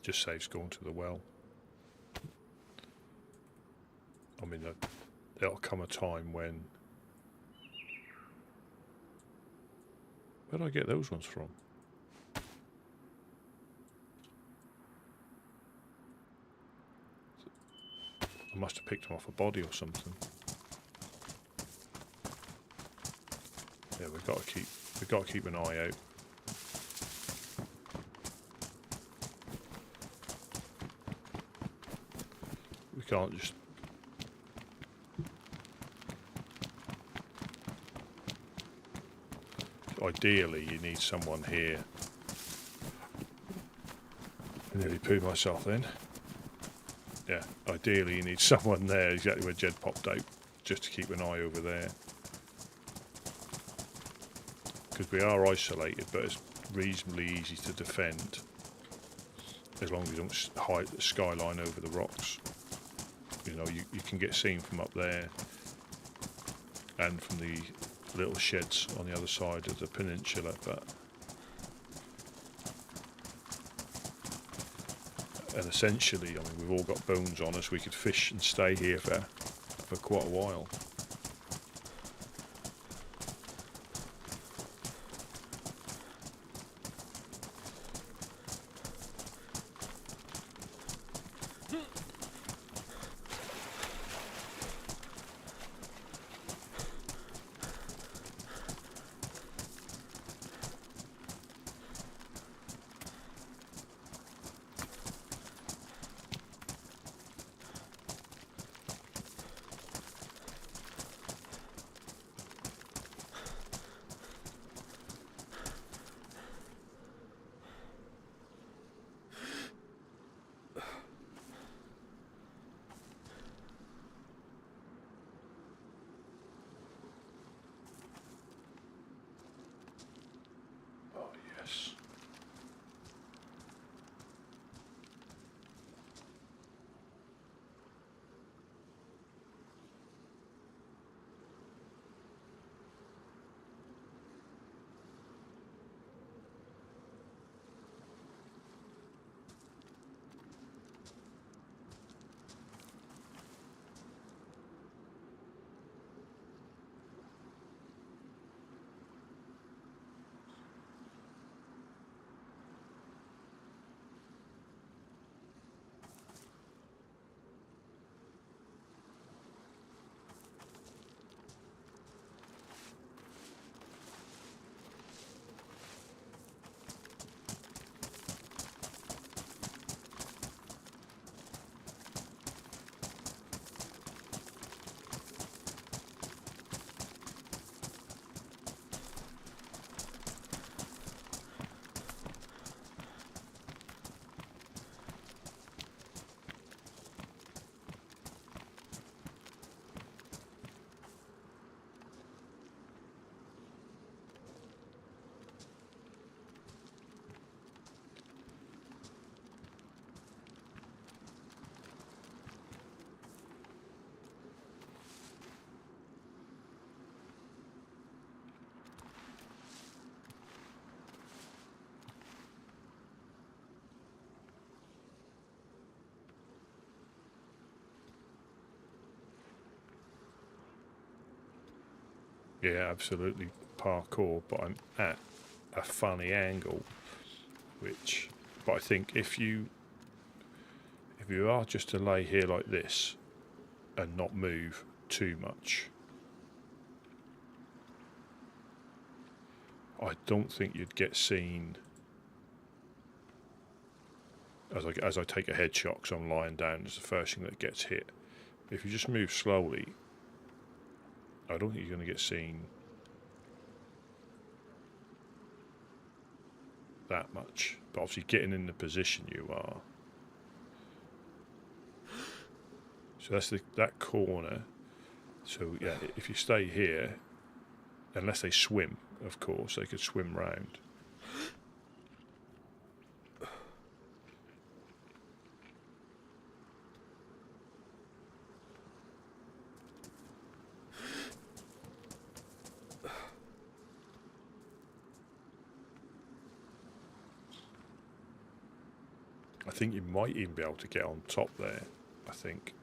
Just saves going to the well. I mean, there'll come a time when... Where did I get those ones from? I must have picked them off a body or something. Yeah, we've got to keep an eye out. We can't just... Ideally, you need someone here. I nearly pooed myself then. Yeah, ideally you need someone there, exactly where Jed popped out, just to keep an eye over there. Because we are isolated, but it's reasonably easy to defend. As long as you don't hide the skyline over the rocks. You know, you can get seen from up there and from the little sheds on the other side of the peninsula, but and essentially, I mean, we've all got bones on us. We could fish and stay here for quite a while. Yeah, absolutely parkour, but I'm at a funny angle, which, but I think if you are just to lay here like this and not move too much, I don't think you'd get seen as I take a headshot because I'm lying down as the first thing that gets hit. If you just move slowly, I don't think you're going to get seen that much. But obviously getting in the position you are. So that's that corner. So yeah, if you stay here, unless they swim, of course, they could swim round. I think you might even be able to get on top there, I think.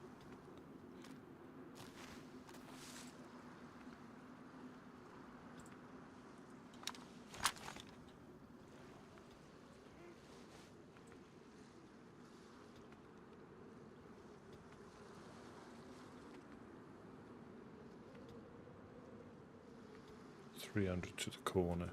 $300 to the corner.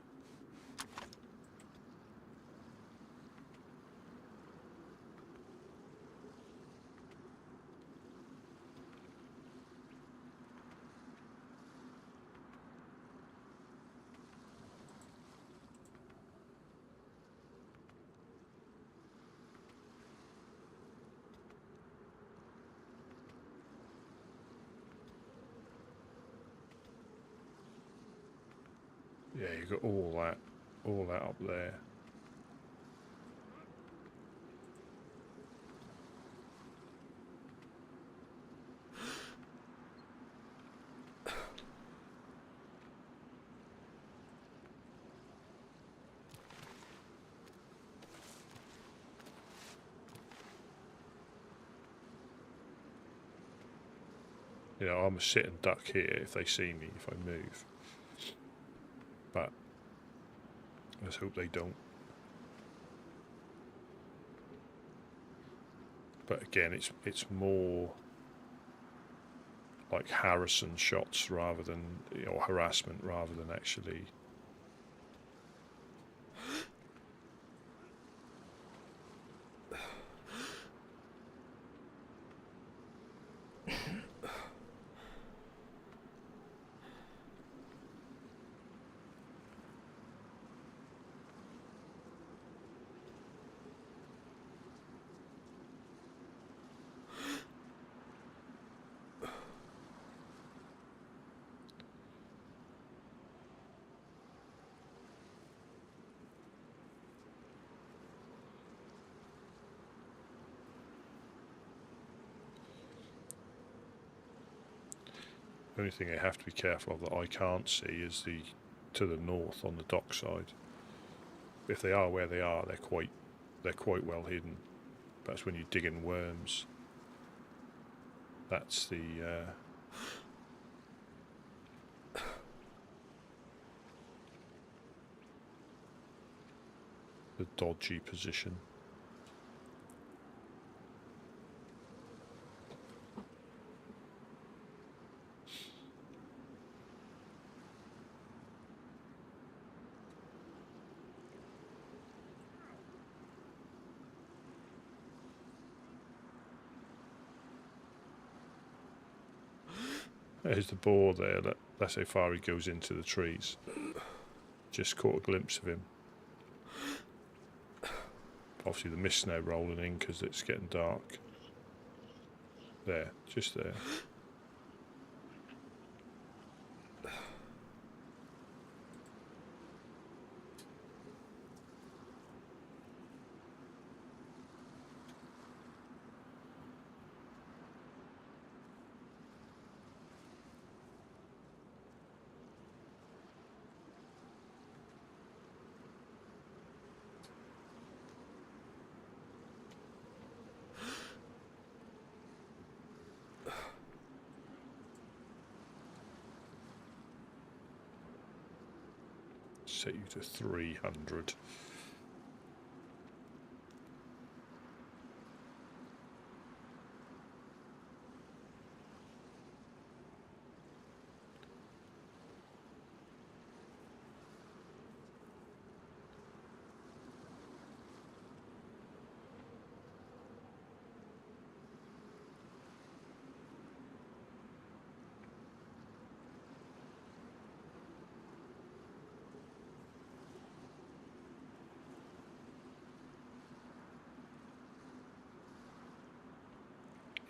Yeah, you've got all that up there. You know, I'm a sit and duck here if they see me, if I move. But let's hope they don't. But again, it's more like Harrison shots rather than, or harassment rather than actually. The only thing I have to be careful of that I can't see is the to the north on the dock side. If they are where they are, they're quite well hidden. That's when you dig in worms. That's the dodgy position. There's the boar there. That's how far he goes into the trees. Just caught a glimpse of him. Obviously the mist's now rolling in because it's getting dark. There, just there. set you to 300.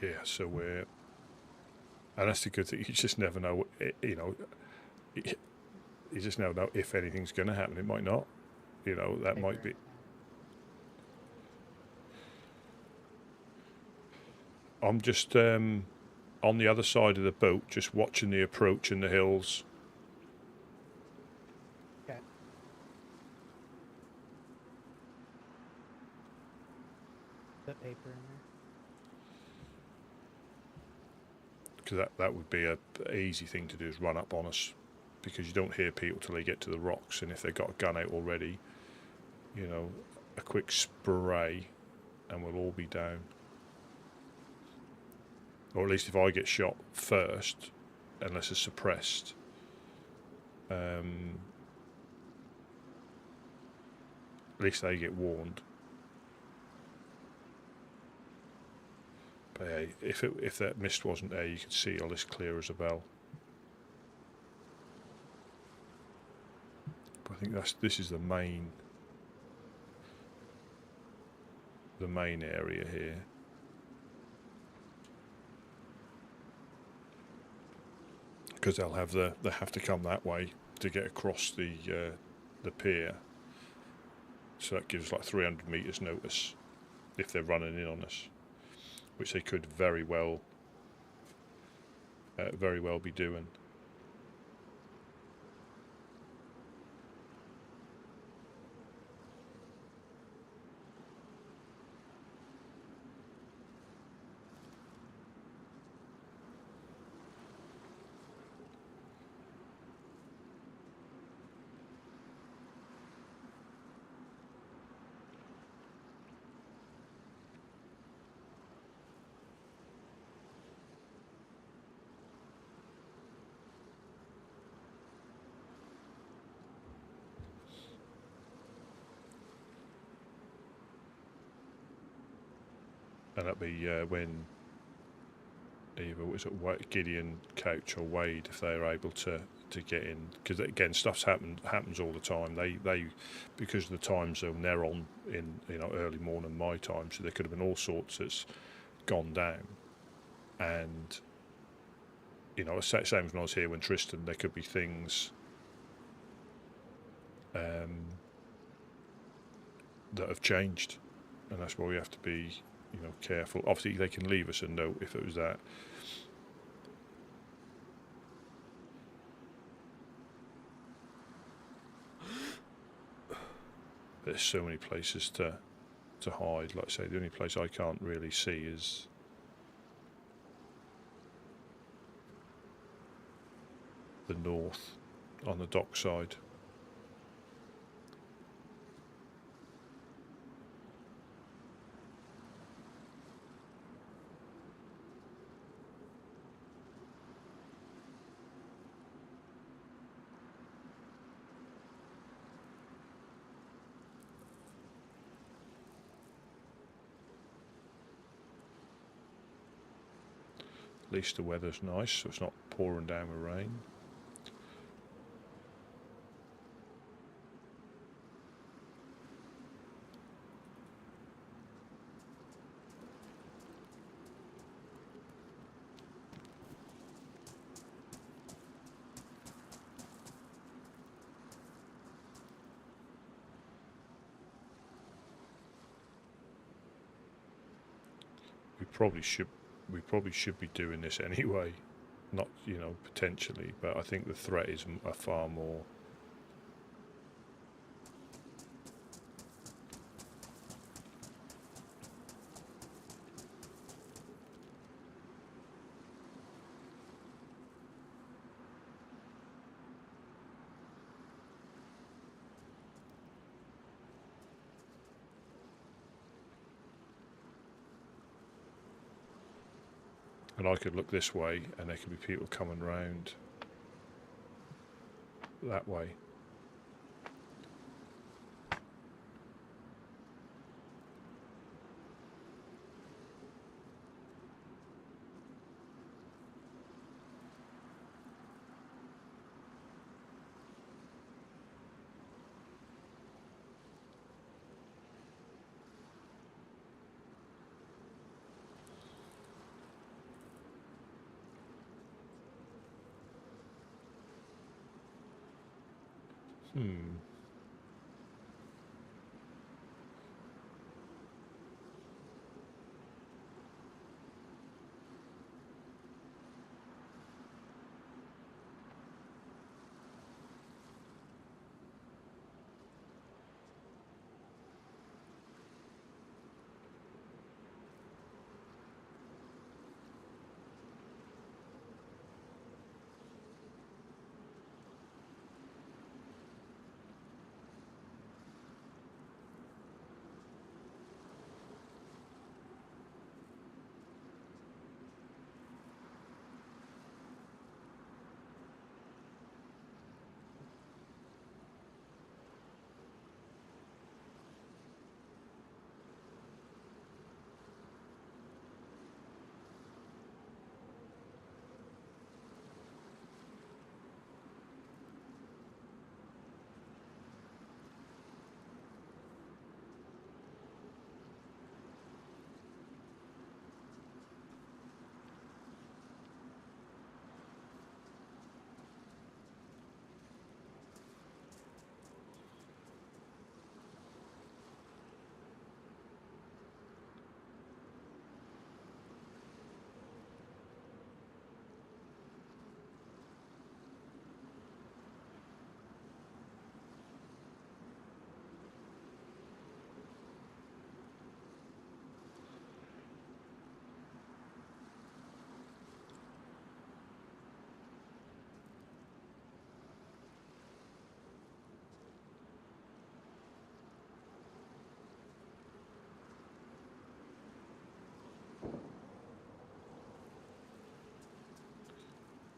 Yeah, so we're, and that's the good thing. You just never know. You know, you just never know if anything's going to happen. It might not. You know, that might be. I'm just on the other side of the boat, just watching the approach in the hills. Okay. Put paper in there. Because that would be a easy thing to do, is run up on us, because you don't hear people till they get to the rocks, and if they've got a gun out already, you know, a quick spray and we'll all be down. Or at least if I get shot first, unless it's suppressed, at least they get warned. But hey, if that mist wasn't there, you could see all this clear as a bell. But I think this is the main area here. Because they have to come that way to get across the pier. So that gives like 300 meters notice if they're running in on us, which they could very well be doing. And that'd be when either was it Gideon, Couch, or Wade, if they're able to get in, because again, stuff's happens all the time. They because of the time zone they're on in, you know, early morning my time, so there could have been all sorts that's gone down, and you know, same as when I was here when Tristan, there could be things that have changed, and that's why we have to be, you know, careful. Obviously they can leave us a note if it was that. There's so many places to hide. Like I say, the only place I can't really see is the north on the dock side. At least the weather's nice, so it's not pouring down with rain. We probably should be doing this anyway, not, you know, potentially, but I think the threat is a far more. And I could look this way, and there could be people coming round that way.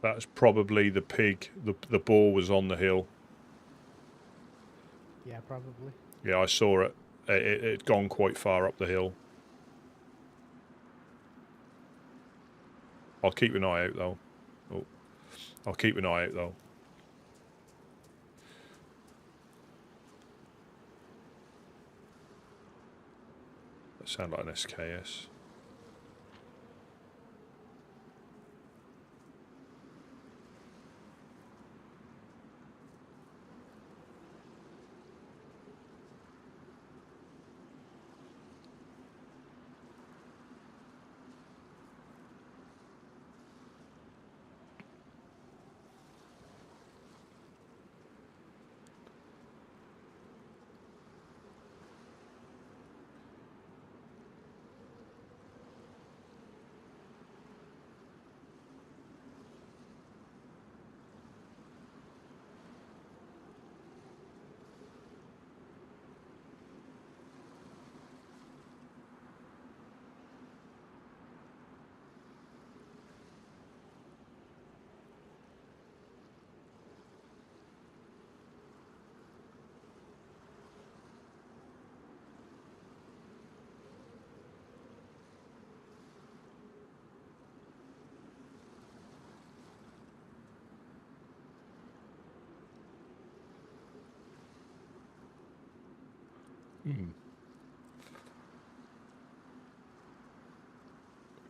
That's probably the pig. The boar was on the hill. Yeah, probably. Yeah, I saw it. It'd gone quite far up the hill. I'll keep an eye out though. Oh, I'll keep an eye out though. That sounds like an SKS.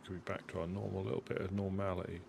Could be back to our normal, little bit of normality.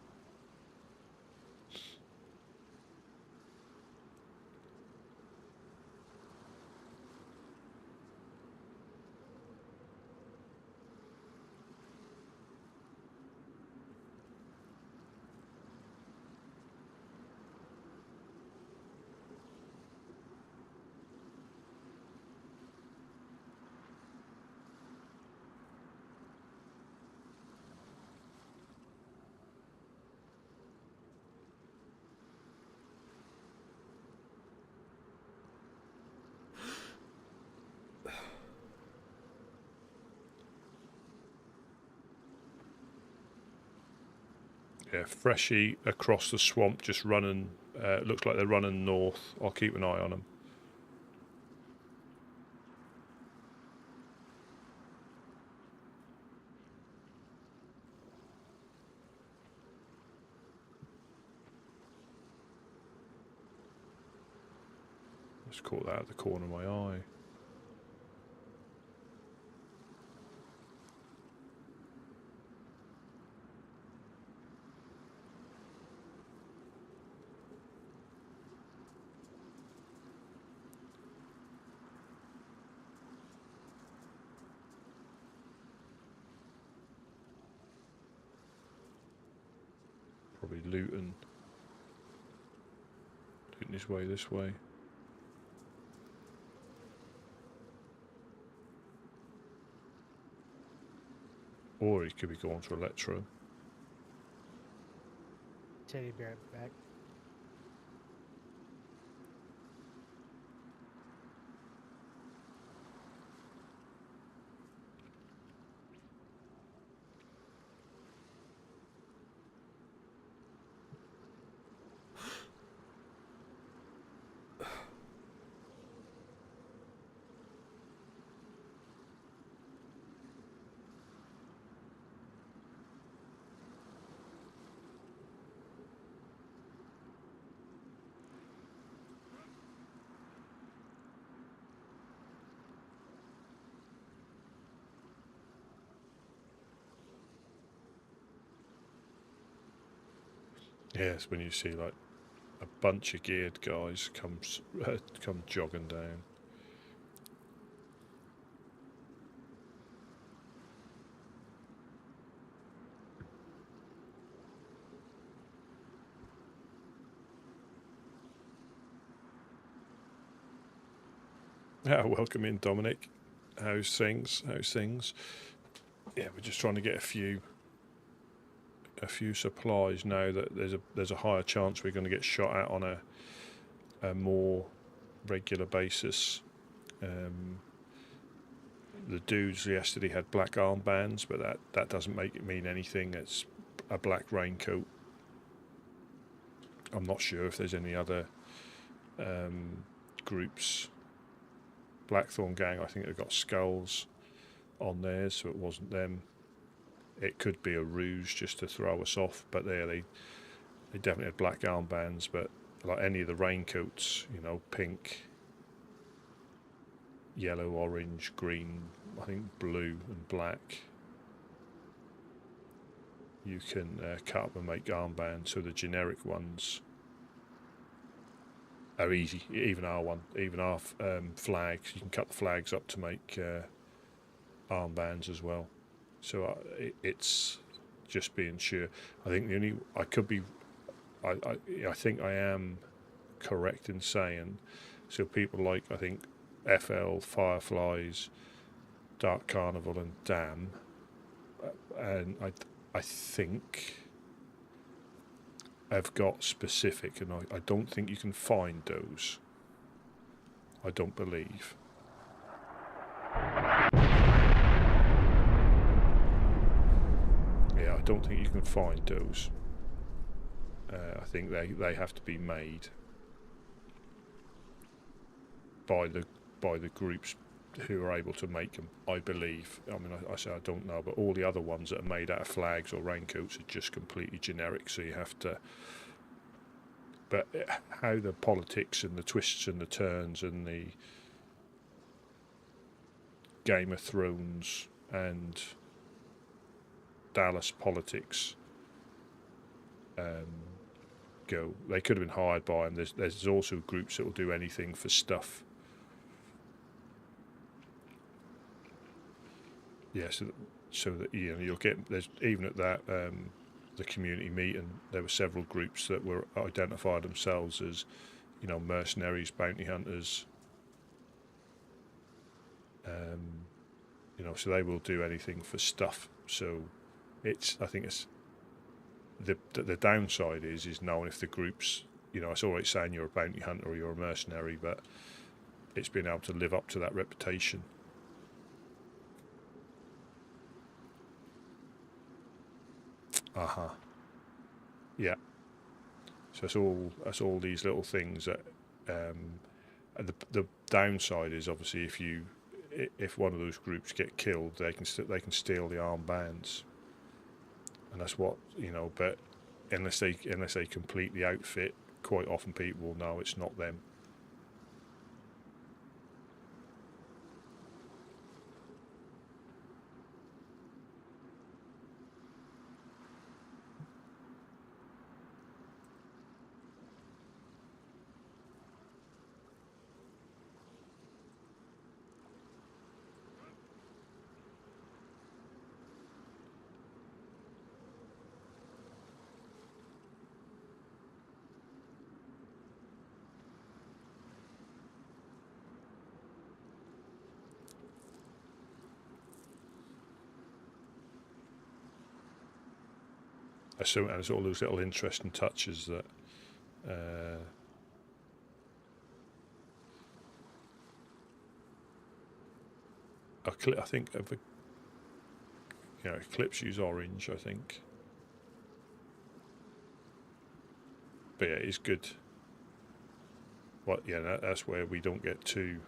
Yeah, Freshy across the swamp, just running. Looks like they're running north. I'll keep an eye on them. Just caught that out the corner of my eye. Probably looting his way this way. Or he could be going to Electro. Teddy bear back. Yes, when you see like a bunch of geared guys come jogging down. Yeah, welcome in, Dominic. How's things? Yeah, we're just trying to get a few supplies now that there's a higher chance we're going to get shot at on a more regular basis. The dudes yesterday had black armbands, but that doesn't make it mean anything. It's a black raincoat. I'm not sure if there's any other groups. Blackthorn Gang, I think they've got skulls on theirs, so it wasn't them. It could be a ruse just to throw us off, but they definitely had black armbands. But like any of the raincoats, you know, pink, yellow, orange, green, I think blue and black, you can cut up and make armbands. So the generic ones are easy. Even our flags, you can cut the flags up to make armbands as well. So it's just being sure. I think I think I am correct in saying, so people like, I think, FL, Fireflies, Dark Carnival and Damn, and I think have got specific, and I don't think you can find those. I don't believe. Yeah, I don't think you can find those. I think they have to be made by the groups who are able to make them, I believe. I mean, I say I don't know, but all the other ones that are made out of flags or raincoats are just completely generic, so you have to... But how the politics and the twists and the turns and the Game of Thrones and Dallas politics go, they could have been hired by them. There's also groups that will do anything for stuff. Yeah, so that you know, you'll get, there's even at that the community meeting, there were several groups that were identified themselves as, you know, mercenaries, bounty hunters. You know, so they will do anything for stuff. So I think it's the downside is knowing if the groups, you know, it's all right saying you're a bounty hunter or you're a mercenary, but it's being able to live up to that reputation. Yeah. So that's all these little things that. And the downside is obviously if one of those groups get killed, they can steal the armbands, and that's what But unless they complete the outfit, quite often people will know it's not them. So, and it's all those little interesting touches that I think Eclipse use orange, I think. But yeah, it's good. That's where we don't get too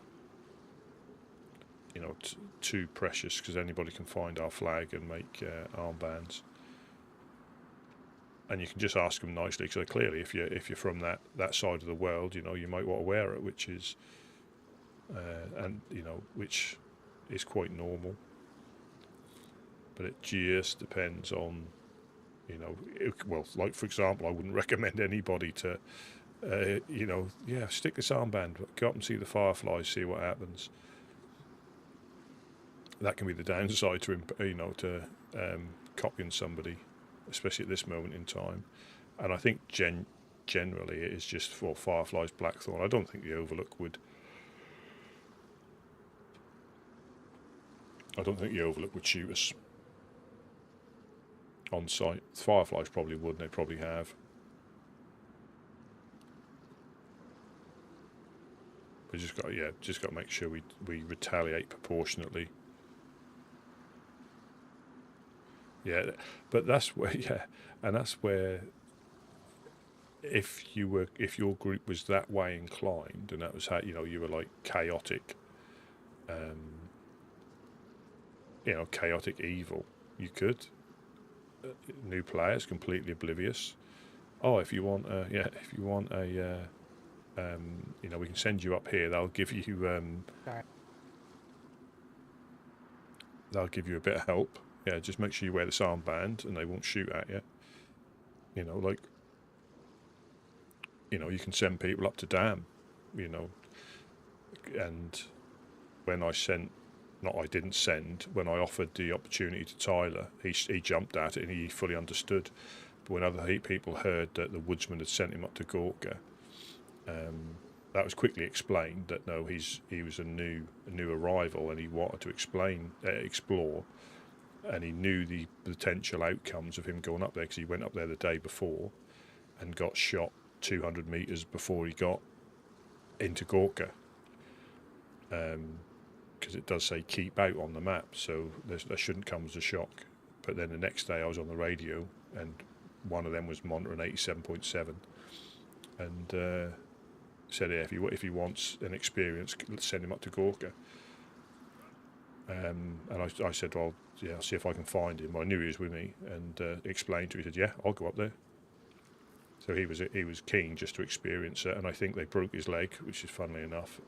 too precious, because anybody can find our flag and make armbands. And you can just ask them nicely, because clearly, if you're from that side of the world, you might want to wear it, which is, which is quite normal. But it just depends on, like for example, I wouldn't recommend anybody to, stick this armband, go up and see the fireflies, see what happens. That can be the downside to copying somebody, especially at this moment in time. And I think generally it is just for Firefly's Blackthorn. I don't think the Overlook would. I don't think the Overlook would shoot us on sight. Fireflies probably would, and they probably have. We just got to make sure we retaliate proportionately. Yeah, but that's where and that's where if your group was that way inclined, and that was how you were like chaotic, chaotic evil, you could new players completely oblivious. Oh, if you want we can send you up here. They'll give you they'll give you a bit of help. Yeah, just make sure you wear this armband and they won't shoot at you. You can send people up to Dam, and when I offered the opportunity to Tyler, he jumped at it and he fully understood. But when other people heard that the woodsman had sent him up to Gorka, that was quickly explained that no, he was a new arrival and he wanted to explore. And he knew the potential outcomes of him going up there, because he went up there the day before and got shot 200 metres before he got into Gorka. Because it does say keep out on the map, so that shouldn't come as a shock. But then the next day I was on the radio and one of them was monitoring 87.7 and said, yeah, if he wants an experience, let's send him up to Gorka. And I said, well, yeah, I'll see if I can find him. I knew he was with me, and explained to him. He said, yeah, I'll go up there. So he was keen just to experience it, and I think they broke his leg, which is funnily enough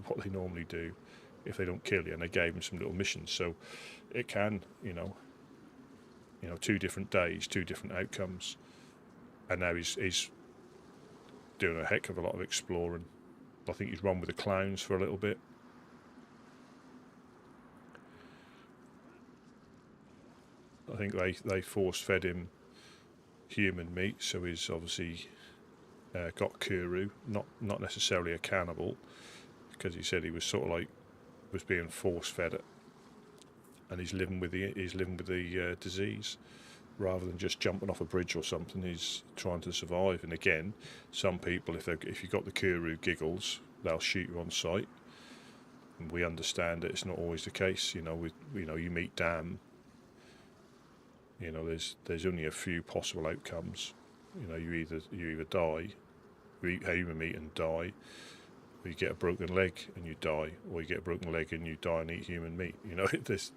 what they normally do if they don't kill you, and they gave him some little missions. So it can, 2 different days, 2 different outcomes, and now he's doing a heck of a lot of exploring. I think he's run with the clowns for a little bit. I think they force-fed him human meat, so he's obviously got Kuru, not necessarily a cannibal, because he said he was sort of was being force-fed it, and he's living with the disease rather than just jumping off a bridge or something. He's trying to survive. And again, some people, if you've got the Kuru giggles, they'll shoot you on sight. And we understand that it's not always the case. You meet Dam. There's only a few possible outcomes, You know, you either die, you eat human meat and die, or you get a broken leg and you die, or you get a broken leg and you die and eat human meat. You know, there's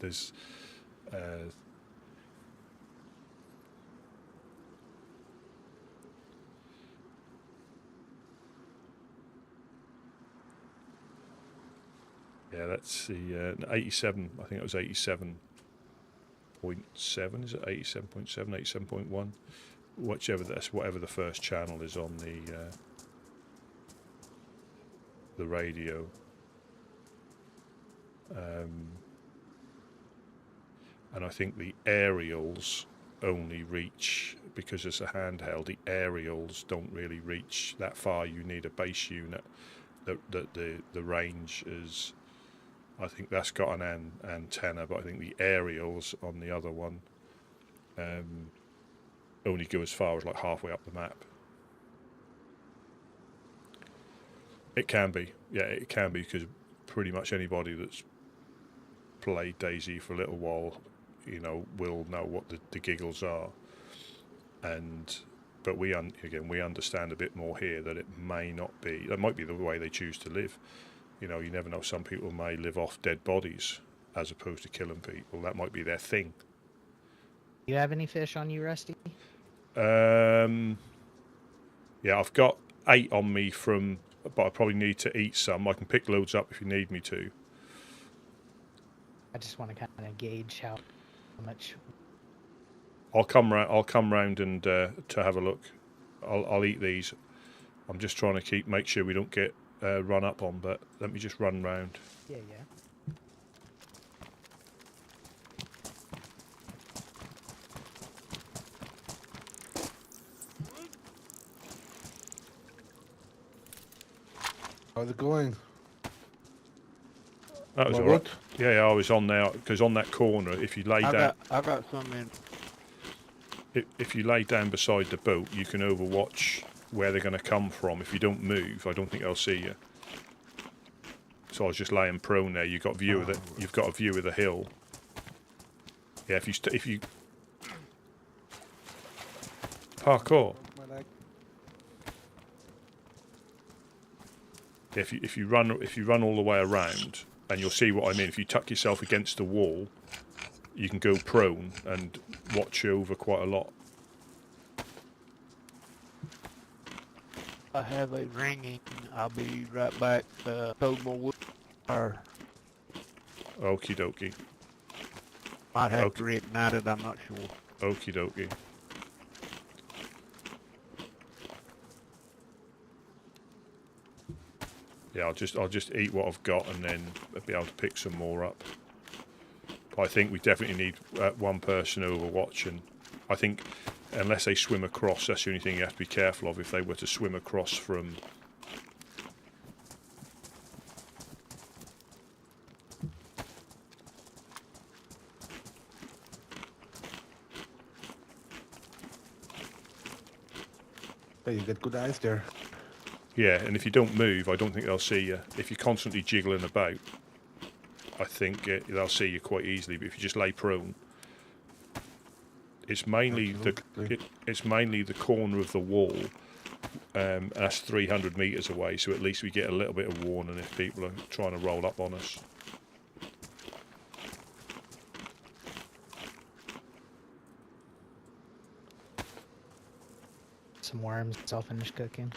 yeah, that's the 87. I think it was 87.7. Is it 87.7, 87.1? Whatever the first channel is on the radio. And I think the aerials only reach, because it's a handheld, the aerials don't really reach that far. You need a base unit. The range is, I think that's got an antenna, but I think the aerials on the other one only go as far as like halfway up the map. It can be, yeah, it can be, because pretty much anybody that's played DayZ for a little while, you know, will know what the giggles are. But we understand a bit more here that it may not be. That might be the way they choose to live. You know, you never know. Some people may live off dead bodies as opposed to killing people. That might be their thing. You have any fish on you, Rusty? Yeah, I've got 8 on me but I probably need to eat some. I can pick loads up if you need me to. I just want to kind of gauge how much. I'll come round and to have a look. I'll eat these. I'm just trying to make sure we don't get run up on. But let me just run round. Yeah. How's it going? That was all right. Yeah, I was on there because on that corner, if you lay down, I got some in. If you lay down beside the boat, you can overwatch where they're going to come from. If you don't move, I don't think they'll see you. So I was just laying prone there. You've got a view of the hill. Yeah, if you parkour. If you run all the way around, and you'll see what I mean. If you tuck yourself against the wall, you can go prone and watch over quite a lot. I have a ringing. I'll be right back. Told more wood. Or Okie dokie. might have to reignite it. I'm not sure. Okie dokie. Yeah, I'll just eat what I've got and then I'll be able to pick some more up. But I think we definitely need one person overwatching. I think unless they swim across, that's the only thing you have to be careful of. If they were to swim across from... Hey, you get good eyes there. Yeah, and if you don't move, I don't think they'll see you. If you're constantly jiggling about, I think they'll see you quite easily. But if you just lay prone, it's mainly the corner of the wall, and that's 300 meters away. So at least we get a little bit of warning if people are trying to roll up on us. Some worms. I'll finish cooking.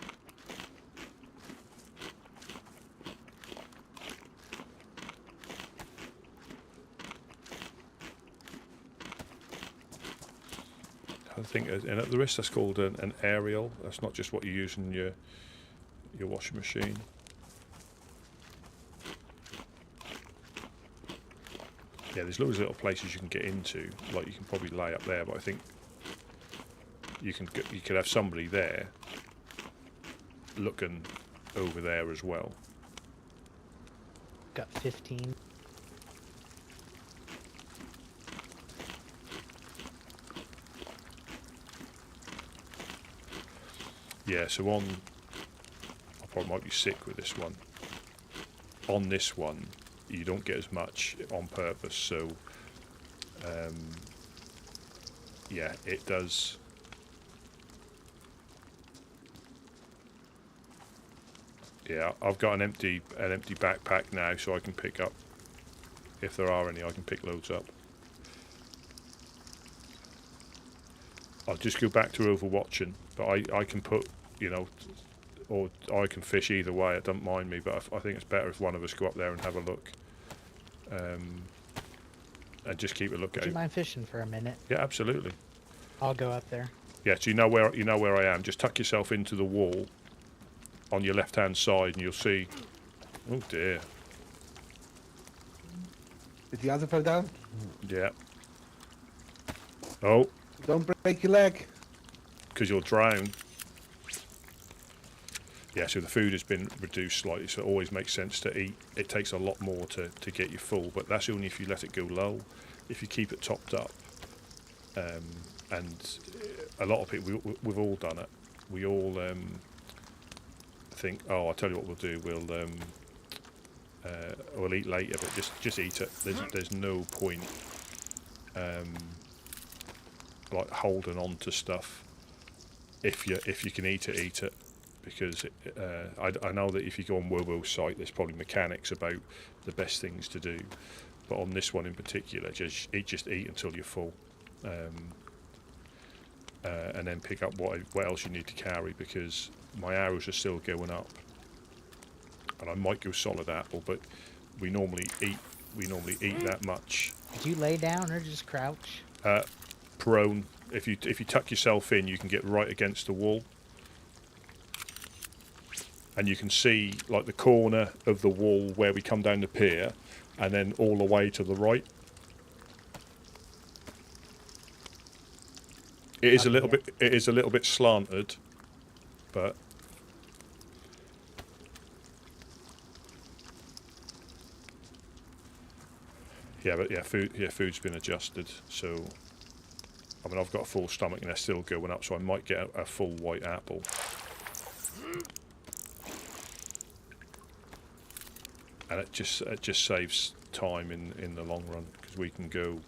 I think, and at the rest, that's called an aerial. That's not just what you use in your washing machine. Yeah, there's loads of little places you can get into. Like you can probably lay up there, but I think you could have somebody there looking over there as well. Got 15. Yeah, so I probably might be sick with this one. On this one, you don't get as much on purpose, so yeah, it does. Yeah, I've got an empty backpack now, so I can pick up, if there are any, I can pick loads up. I'll just go back to overwatching, but I can put, you know, or I can fish either way. It doesn't mind me, but I think it's better if one of us go up there and have a look, and just keep a look Would out. you mind fishing for a minute? Yeah, absolutely. I'll go up there. Yeah, so you know where I am. Just tuck yourself into the wall on your left-hand side, and you'll see. Oh dear. Did the other fell down? Yeah. Oh, Don't break your leg. because you'll drown. Yeah, so the food has been reduced slightly, so it always makes sense to eat. It takes a lot more to get you full, but that's only if you let it go low. If you keep it topped up, and a lot of people, we've all done it. We all think, oh, I'll tell you what we'll do. We'll eat later, but just eat it. There's no point like holding on to stuff. If you can eat it, because I know that if you go on Wobo's site, there's probably mechanics about the best things to do, but on this one in particular, just eat until you're full, and then pick up what else you need to carry, because my arrows are still going up, and I might go solid apple, but we normally eat that much. Did you lay down or just crouch? Prone. If you tuck yourself in, you can get right against the wall, and you can see like the corner of the wall where we come down the pier, and then all the way to the right. It is a little bit. It is a little bit slanted, but food's been adjusted. So, I mean, I've got a full stomach and they're still going up, so I might get a full white apple. And it just saves time in the long run, because we can go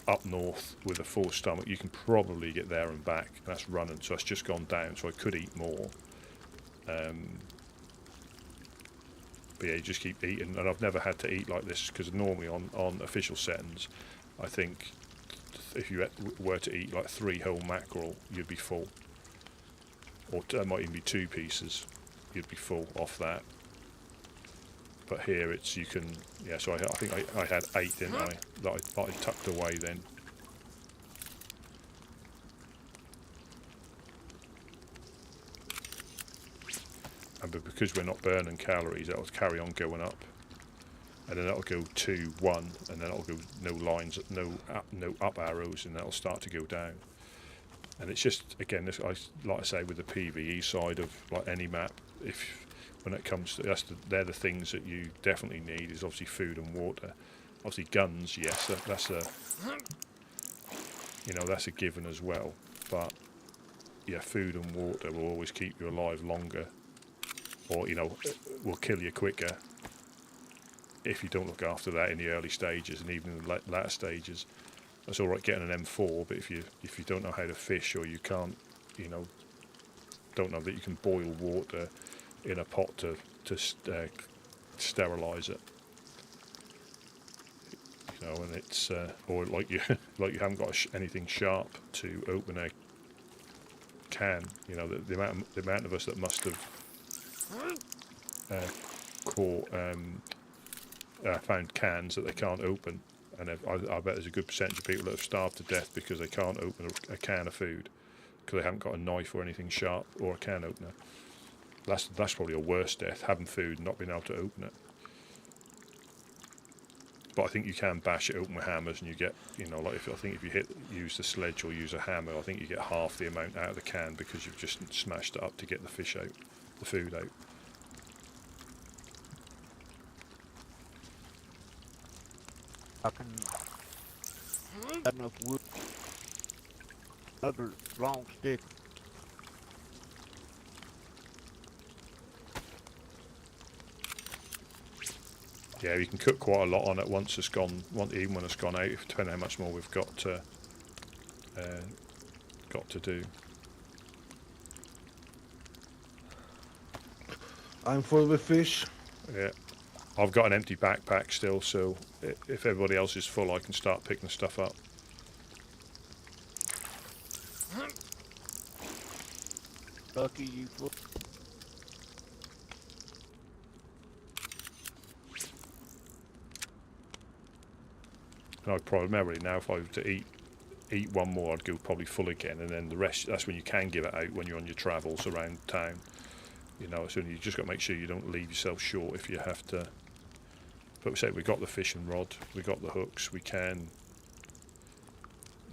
up north with a full stomach. You can probably get there and back, and that's running, so it's just gone down, so I could eat more. But yeah, you just keep eating, and I've never had to eat like this, because normally on official settings, I think if you were to eat like 3 whole mackerel, you'd be full, or it might even be 2 pieces, you'd be full off that. But here it's, you can, yeah, so I think I had 8, didn't I, that I tucked away then. And but because we're not burning calories, that'll carry on going up. And then that'll go 2, 1, and then it'll go no lines, no up arrows, and that'll start to go down. And it's just, again, this, like I say, with the PvE side of like any map, when it comes to they're the things that you definitely need, is obviously food and water. Obviously guns, yes, that's a given as well. But yeah, food and water will always keep you alive longer, or will kill you quicker if you don't look after that in the early stages, and even in the latter stages. It's all right getting an M4, but if you don't know how to fish, or you can't, don't know that you can boil water in a pot to sterilise it, and it's or like you haven't got anything sharp to open a can. The amount of us that must have found cans that they can't open, and I bet there's a good percentage of people that have starved to death because they can't open a can of food because they haven't got a knife or anything sharp or a can opener. That's probably a worse death, having food and not being able to open it. But I think you can bash it open with hammers, and you get, like if you use the sledge or use a hammer, I think you get half the amount out of the can because you've just smashed it up to get the fish out, the food out. I can have enough wood, another long stick. Yeah, you can cook quite a lot on it once it's gone. Even when it's gone out, depending how much more we've got to do. I'm full with fish. Yeah. I've got an empty backpack still, so if everybody else is full, I can start picking stuff up. Lucky you full. And I'd primarily now, if I were to eat one more, I'd go probably full again, and then the rest, that's when you can give it out, when you're on your travels around town. You know, so you just got to make sure you don't leave yourself short if you have to. But we say we've got the fishing rod, we've got the hooks, we can,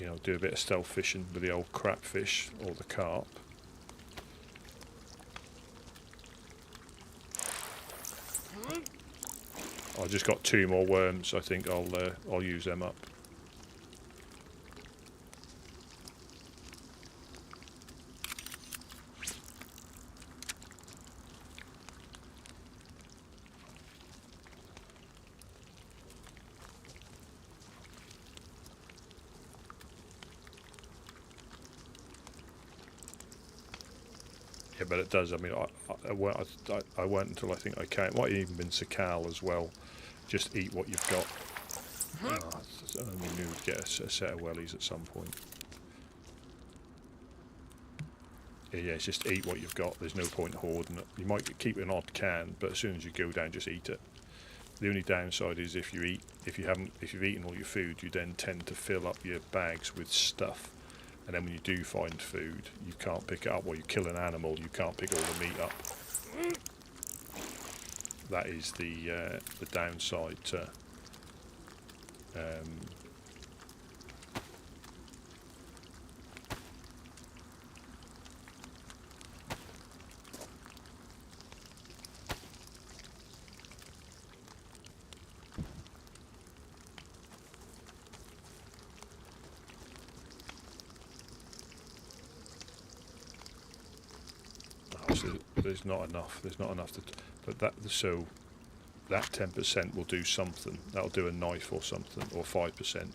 you know, do a bit of stealth fishing with the old crap fish or the carp. I just got 2 more worms. I think I'll use them up. Yeah, but it does. I mean, I went until I think I can. It might have even been Sakal as well. Just eat what you've got. We knew we'd get a set of wellies at some point. Yeah, it's just eat what you've got. There's no point hoarding it. You might keep an odd can, but as soon as you go down, just eat it. The only downside is if you've eaten all your food, you then tend to fill up your bags with stuff. And then when you do find food, you can't pick it up, or you kill an animal, you can't pick all the meat up. That is the downside to so there's not enough. There's not enough to. But that 10% will do something. That'll do a knife or something, or 5%.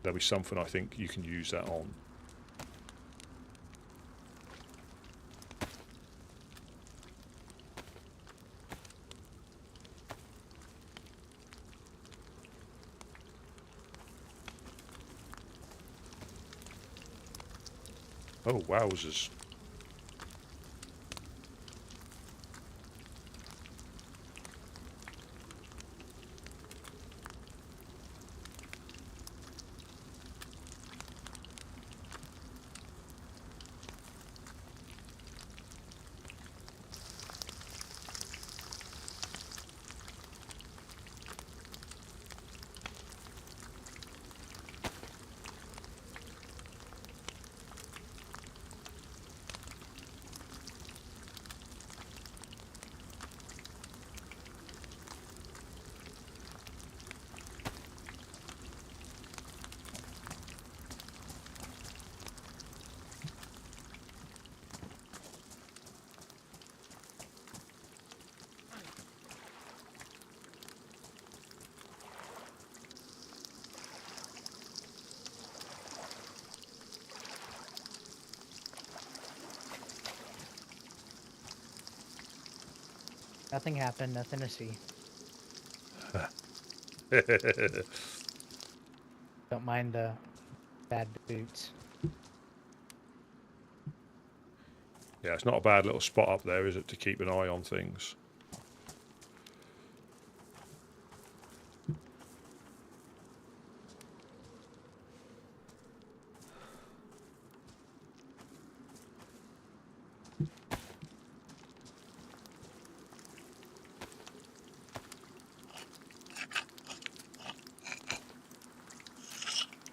There'll be something I think you can use that on. Oh, wowzers. Nothing happened, nothing to see. Don't mind the bad boots. Yeah, it's not a bad little spot up there, is it, to keep an eye on things?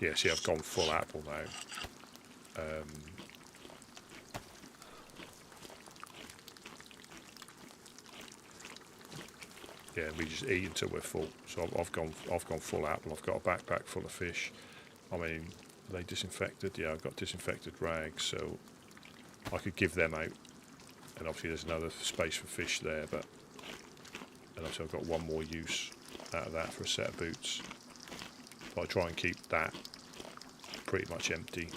Yeah, see, I've gone full apple now. Yeah, we just eat until we're full. So I've gone full apple. I've got a backpack full of fish. I mean, are they disinfected? Yeah, I've got disinfected rags, so I could give them out. And obviously there's another space for fish there, but and obviously I've got one more use out of that for a set of boots. But I try and keep that pretty much empty.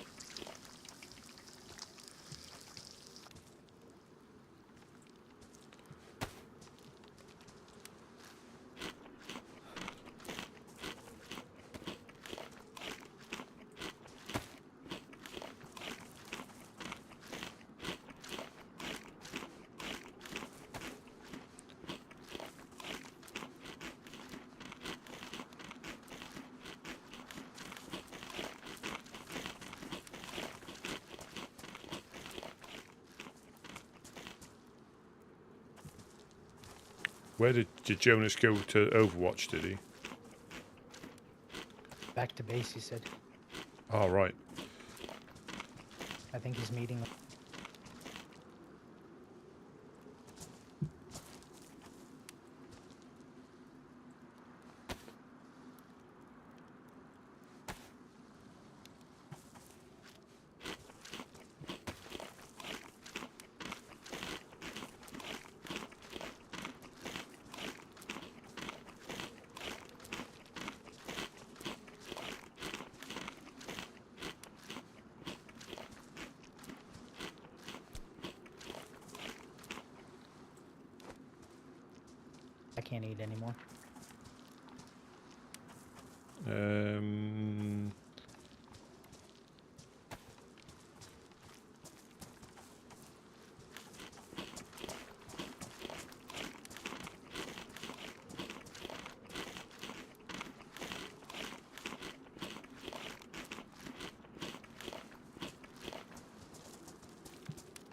Where did Jonas go to Overwatch, did he? Back to base, he said. Oh, right. I think he's meeting. I can't eat anymore.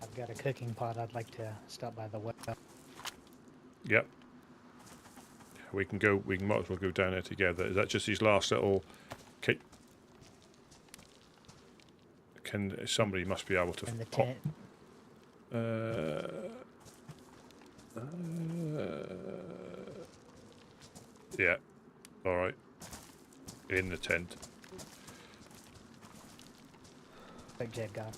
I've got a cooking pot. I'd like to stop by the well. Yep. We can go. We might as well go down there together. Is that just his last little? Can somebody must be able to In the pop? tent. Yeah. All right. In the tent. Like Jed got.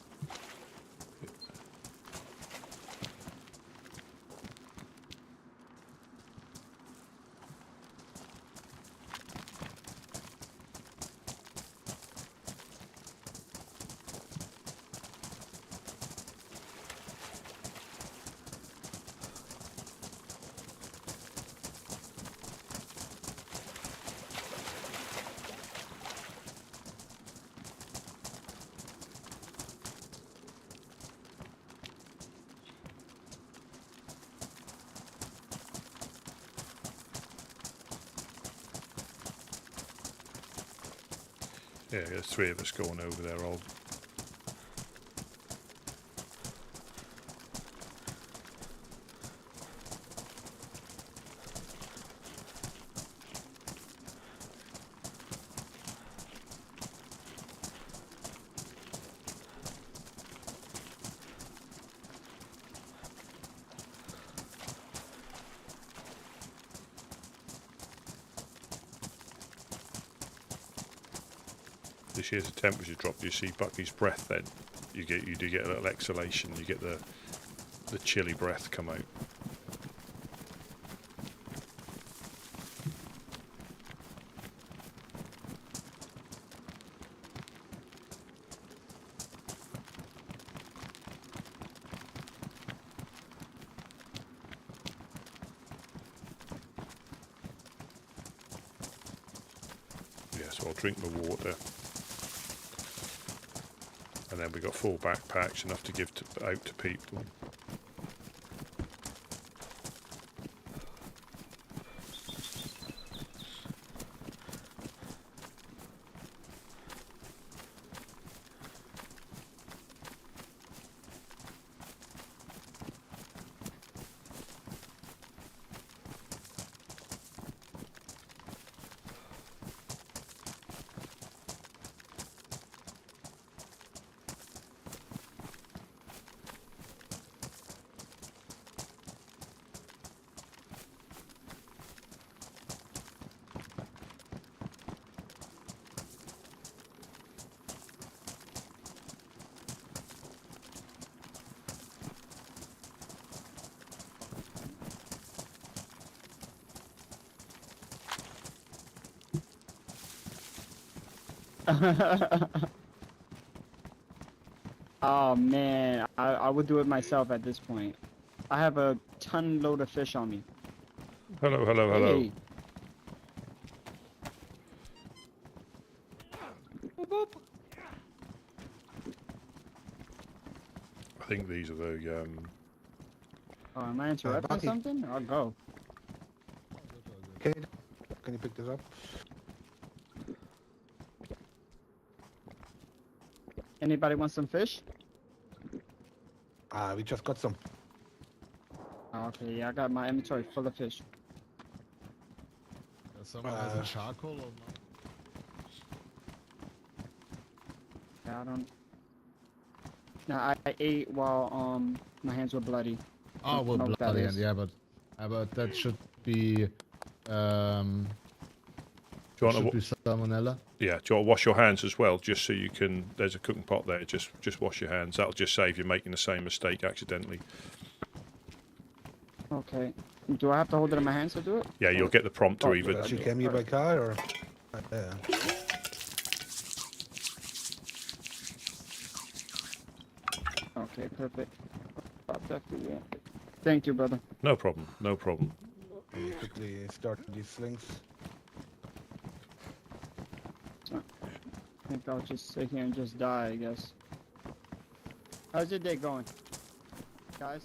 Yeah, there's 3 of us going over there. Old. This here's a temperature drop. You see Bucky's breath. Then you do get a little exhalation. You get the chilly breath come out. Yeah, so I'll drink the water. And then we got 4 backpacks, enough to give out to people. Oh man, I would do it myself at this point. I have a ton load of fish on me. Hello, hello, hello. Hey. Boop, boop. I think these are the Oh, am I interrupting Bucky. something? I'll go. Can you pick this up? Anybody want some fish? We just got some. Okay, yeah, I got my inventory full of fish. Someone has a charcoal or not? Yeah, I don't. No, I ate while my hands were bloody. Oh, well, know what that bloody is. end. Yeah, but that should be Do you should want be to, salmonella. yeah, do you want to wash your hands as well, just so you can? There's a cooking pot there. Just wash your hands. That'll just save you making the same mistake accidentally. Okay. Do I have to hold it in my hands to do it? Yeah, you'll get the prompt to Oh, either. She came here by car or? Okay, perfect. Definitely. Thank you, brother. No problem. No problem. You quickly start these slings. I think I'll just sit here and just die, I guess. How's your day going, guys?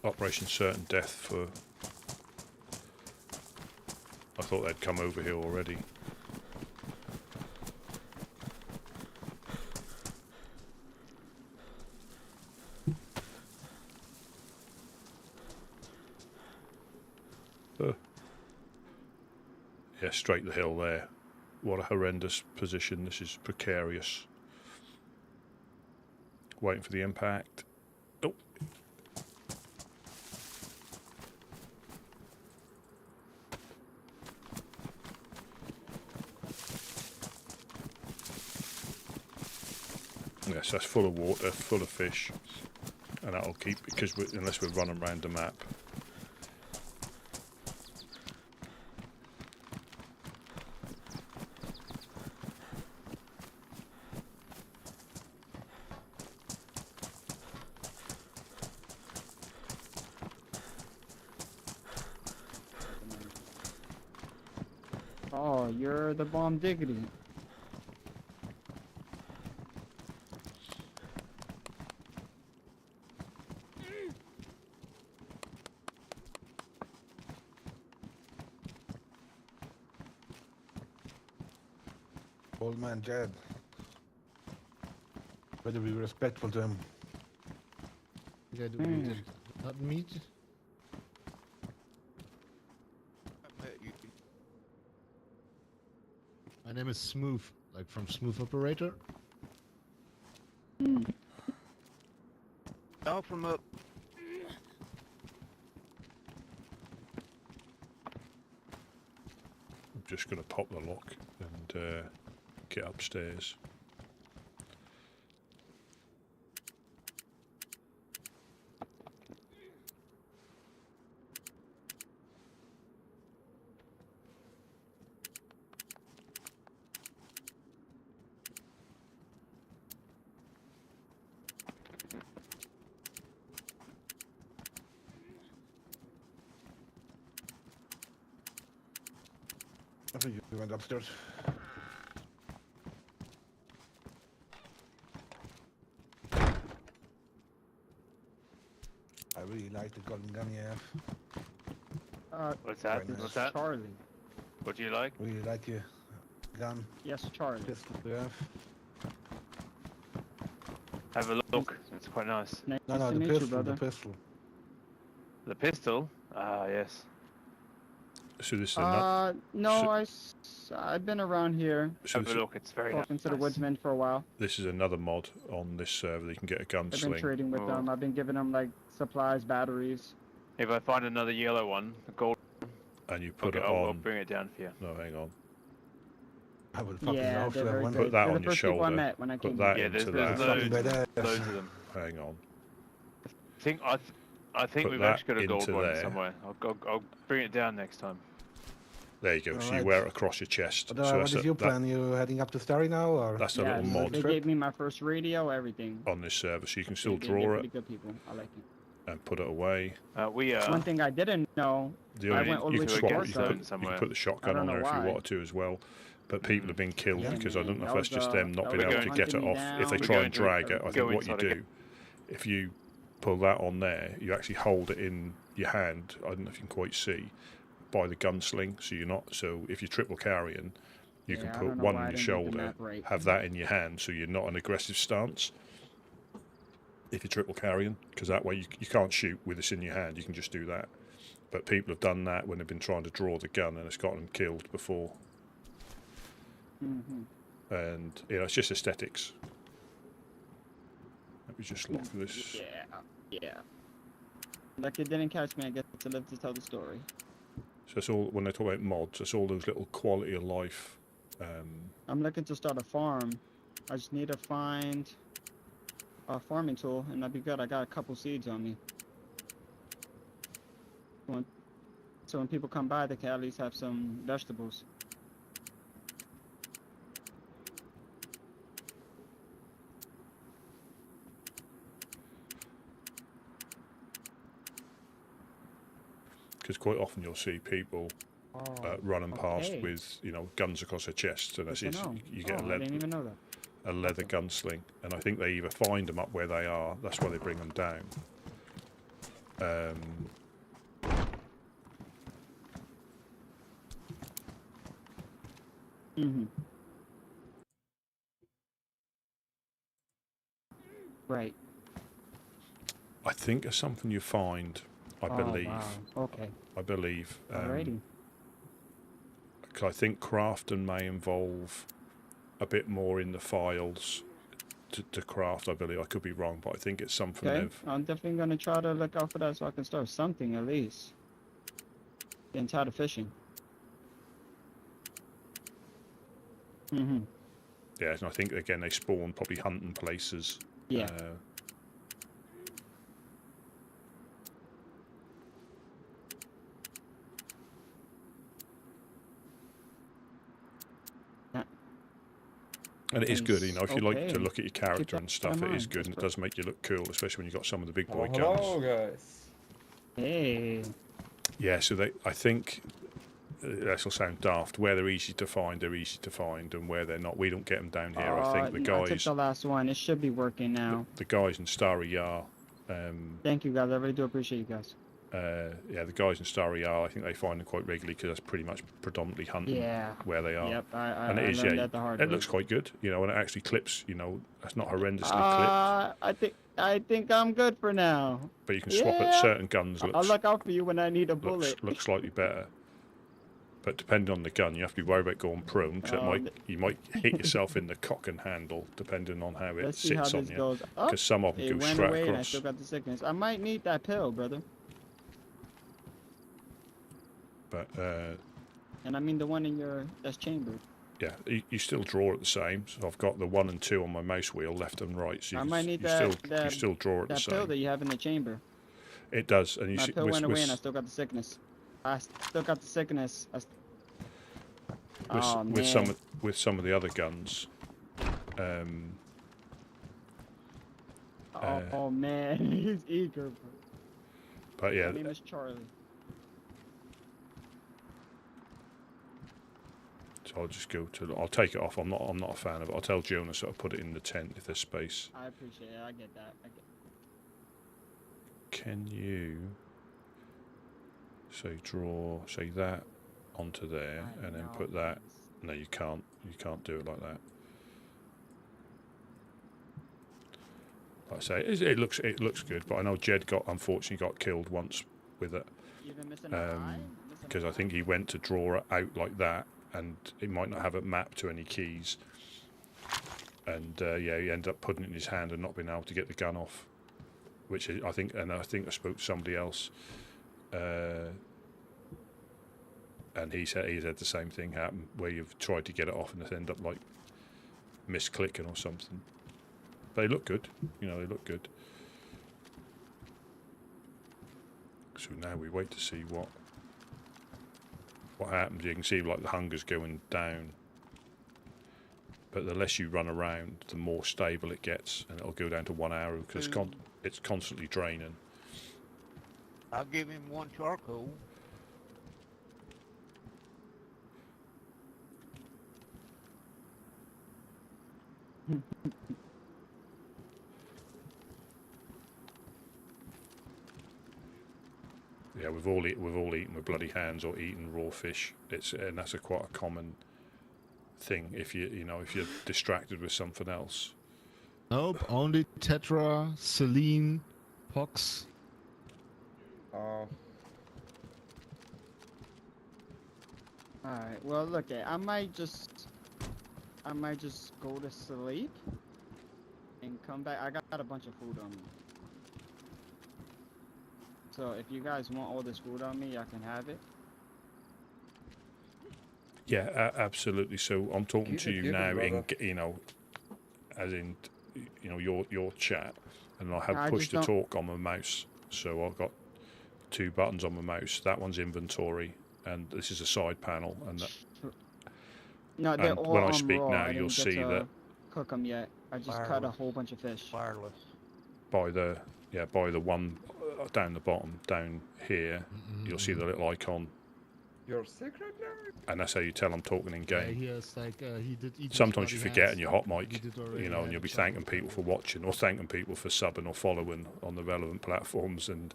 Operation Certain Death for... I thought they'd come over here already. Yeah, straight the hill there. What a horrendous position. This is precarious. Waiting for the impact. Oh. Yes, that's full of water, full of fish, and that'll keep, because unless we're running around the map. Oh, you're the bomb diggity. Old man Jed. Better be respectful to him. Yeah, do we did not meet? My name is Smooth, like from Smooth Operator. Y'all from up. I'm just going to pop the lock and get upstairs. I think you went upstairs. I really like the golden gun you have. What's that? Very nice. What's that? Charlie. What do you like? Really like your gun, Yes, Charlie. pistol you have. Have a look. It's quite nice. Nice No, to the meet you, pistol, brother. the pistol. The pistol? Ah, yes. So this is another. No, I've been around here So Have this, a look. It's very talking to the nice. woodsmen for a while. this is another mod on this server. That you can get a I've been gunsling, trading with Oh. them. I've been giving them like supplies, batteries. If I find another yellow one, a gold, and you put okay, it I'll on. bring it down for you. No, hang on. I would fucking Yeah, love they're to have very one. great. Put that They're on the your first people I shoulder. met when I Put came that here. Yeah, there's into loads, that. Fucking loads badass. of them. Hang on. I think Put we've that actually got a gold into one there. somewhere. I'll bring it down next time. There you go. So you Alright. wear it across your chest. But, So what that's is your that, plan? You heading up to Starry now, or? that's a Yeah, little so mod they trip? gave me my first radio, everything. on this server, so you can still They're draw pretty it good people. I like it. and put it away. One thing I didn't know, The I only, went all the you way can to swap Dark it. You Zone can, put, you somewhere. can put the shotgun I don't on there know if you why. wanted to as well. But people have been killed Yeah, because I don't know man, if that that's was, just them not that being was able to get it hunting me off. If they down. try We're and going drag to it, I go think what you inside again. do, if you pull that on there, you actually hold it in your hand. I don't know if you can quite see, by the gun sling, so you're not. So if you're triple carrying, you can Yeah, I put don't know one why on I your didn't read the shoulder, map right. have that in your hand, so you're not an aggressive stance. If you're triple carrying, because that way you can't shoot with this in your hand. You can just do that. But people have done that when they've been trying to draw the gun, and it's gotten them killed before. And it's just aesthetics. Let me just lock this. Yeah. Like it didn't catch me, I get to live to tell the story. So it's all, when they talk about mods, it's all those little quality of life. I'm looking to start a farm. I just need to find a farming tool, and that'd be good. I got a couple seeds on me. So when people come by, they can at least have some vegetables. Because quite often you'll see people running past okay. with guns across their chest, and that's Good to it. know. You get I didn't even know that. a leather gunsling, and I think they either find them up where they are. That's why they bring them down. Right. I think it's something you find. I believe. Wow. Okay. I believe. Alrighty. Because I think crafting may involve a bit more in the files to craft. I believe. I could be wrong, but I think it's something. Okay. I'm definitely gonna try to look out for that so I can start something at least. Getting tired of fishing. Yeah, and I think again they spawn probably hunting places. Yeah. And it is good, if you like to Okay. look at your character that and stuff, in it is mind. good, and it does make you look cool, especially when you've got some of the big boy Hello, guns. guys. Hey. Yeah, so I think, this will sound daft, where they're easy to find, and where they're not, we don't get them down here. I think the I took guys, the last one. It should be working now. the guys in Starry Yar, Thank you guys. I really do appreciate you guys. the guys in Starry Yar, I think they find them quite regularly because that's pretty much predominantly hunting where they are. Yep. And it is, learned that the hard way. it looks quite good, and it actually clips, it's not horrendously clipped. I think I'm good for now. But you can swap it. Certain guns I'll look out for you when I need a bullet. looks slightly better. But depending on the gun, you have to be worried about going prone, because you might hit yourself in the cock and handle, depending on how it Let's see how sits on this you. goes. Because some of them It go went straight away and I across. still got the sickness. I might need that pill, brother. But And I mean the one in that's chambered. yeah, you still draw it the same. So I've got the 1 and 2 on my mouse wheel, left and right. So I you, might need you still draw it the that pill same. that you have in the chamber. It does, and you My see, pill went away and I still got the sickness. with some of the other guns. Oh man, he's eager. But yeah, My name is Charlie. so I'll just go to. I'll take it off. I'm not a fan of it. I'll tell Jonas that I'll put it in the tent if there's space. I appreciate it. I get that. Can you say that onto there and then put that? No, you can't. You can't do it like that. Like I say, it looks good, but I know Jed unfortunately got killed once with it. Even missing an eye? Because I think he went to draw it out like that, and he might not have it mapped to any keys. And he ended up putting it in his hand and not being able to get the gun off. Which I think I spoke to somebody else, and he said the same thing happened, where you've tried to get it off and it's ended up like misclicking or something. They look good, they look good. So now we wait to see what happens. You can see like the hunger's going down, but the less you run around, the more stable it gets, and it'll go down to 1 hour because it's constantly draining. I'll give him 1 charcoal. yeah, we've all eaten with bloody hands or eaten raw fish. And that's quite a common thing if if you're distracted with something else. Nope, only tetra, saline, pox. Oh, Alright, well look, I might just go to sleep and come back. I got a bunch of food on me. So if you guys want all this food on me, I can have it. Yeah, absolutely. So I'm talking to you now in as in your chat, and I have I push just to don't- talk on my mouse. So I've got 2 buttons on my mouse. That one's inventory, and this is a side panel. And No, they're And all when I speak raw. now, I you'll didn't get see to that cook them yet. I just cut a Wireless. whole bunch of fish. Wireless. by the one down the bottom down here, you'll see the little icon, Your secret now? and that's how you tell I'm talking in Yeah, game. he has like he did eat his Sometimes you bloody forget hands. in your hot He mic, did already and have you'll a be chat thanking with people him. for watching or thanking people for subbing or following on the relevant platforms. And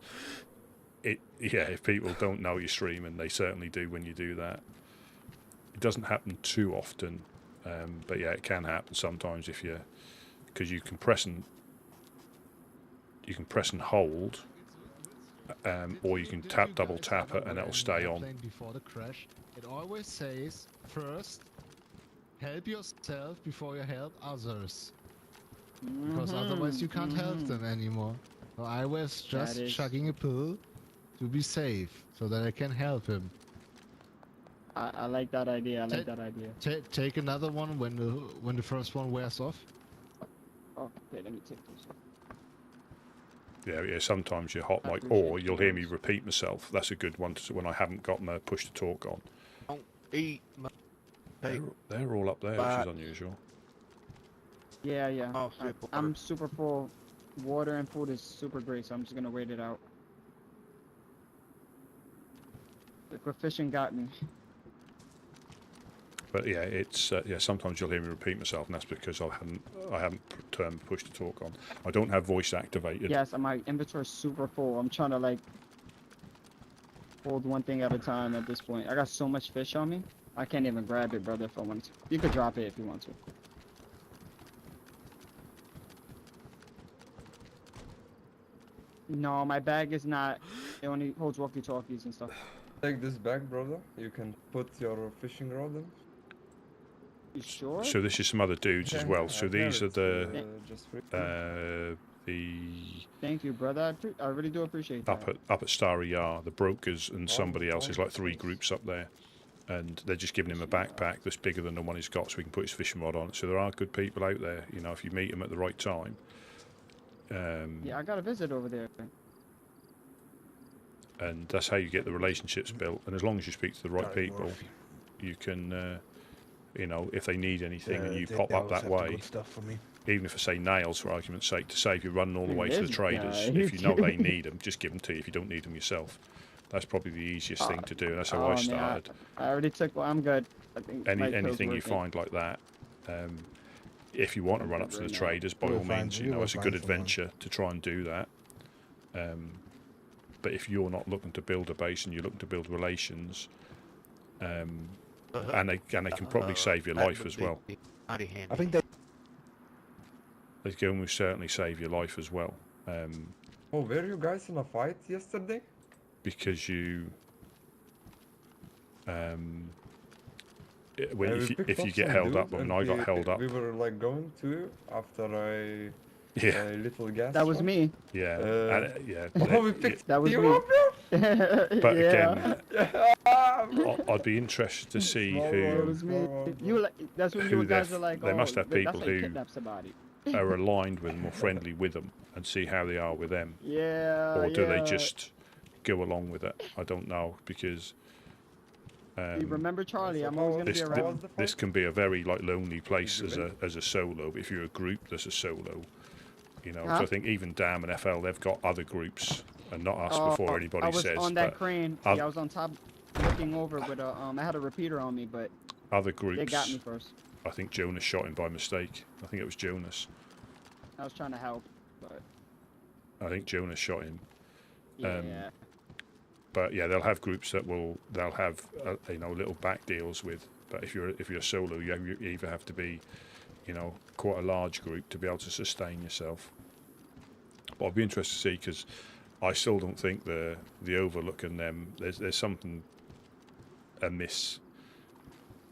if people don't know you're streaming, they certainly do when you do that. It doesn't happen too often, but yeah, it can happen sometimes because you can press and hold, or you can double tap it and it'll stay on. Before the crash, it always says first help yourself before you help others, because otherwise you can't help them anymore. So I was just is- chugging a pill to be safe, so that I can help him. I like that idea. I like that idea. Take another one when the first one wears off. Okay, let me take this. Yeah. Sometimes your hot I mic, appreciate or you'll hear me those. repeat myself. That's a good one when I haven't got my push to talk on. Don't eat my They're all up there, which But- is unusual. Yeah. Oh, sip I'm water. super full. Water and food is super great, so I'm just gonna wait it out. The fishing got me. But yeah, it's sometimes you'll hear me repeat myself, and that's because I haven't turned push to talk on. I don't have voice activated. Yes, and my inventory is super full. I'm trying to like hold one thing at a time at this point. I got so much fish on me. I can't even grab it, brother, if I want to. You could drop it if you want to. No, my bag is not. It only holds walkie-talkies and stuff. Take this bag, brother. You can put your fishing rod in. You sure? So this is some other dudes as Yeah, well. yeah, So I these hear are it's, the just free. the Thank you, brother. I really do appreciate that. up at Starry Yar, the brokers and somebody else. oh, There's like 3 nice. groups up there, and they're just giving him a backpack that's bigger than the one he's got, so he can put his fishing rod on. So there are good people out there, if you meet them at the right time. Yeah, I got a visit over there. And that's how you get the relationships built. And as long as you speak to the right Sorry, people, Murphy. you can, if they need anything and you They pop up always that have the way, good stuff for me. even if I say nails for argument's sake, to save you running all the way to the This traders. guy. If you know they need them, just give them to you. If you don't need them yourself, that's probably the easiest thing to do. And that's how I man, started. I already took one. I'm good. I think my pill's Anything you working. find like that, if you want to run up to the Right now. traders, by We'll all find- means, we will it's a find good someone. adventure to try and do that. But if you're not looking to build a base and you're looking to build relations, and they can probably save your that life would as be well. mighty handy. I think they They can almost certainly save your life as well, Oh, were you guys in a fight yesterday? because you. When We if picked you up get some held dude up, when I got held up, We were like going to after a yeah, little gas. That was shop. me. yeah, Oh, yeah. we picked That was you me. up, bro. But yeah. again, I'd be interested to see Small That who was me. Small You were like, that's when who you guys they're were like, they oh, must have that's people how you who- kidnap somebody. are aligned with them or friendly with them, and see how they are with them. Yeah. Or do they yeah. just go along with it? I don't know, because You remember Charlie? So I'm how always was gonna this be How around. was the this fight? can be a very lonely place Did you as a solo. But if you're a group that's a solo, so Huh? I think even DAM and FL, they've got other groups, and not us Oh, before anybody I was says. on that But crane. oth- Yeah, I was on top, looking over with a. I had a repeater on me, but other they groups, got me first. I think Jonas shot him by mistake. I think it was Jonas. I was trying to help, but I think Jonas shot him. yeah. But yeah, they'll have groups that they'll have you know, little back deals with. But if you're solo, you either have to be, you know, quite a large group to be able to sustain yourself. But I'd be interested to see, because I still don't think the Overlook and them, there's something amiss.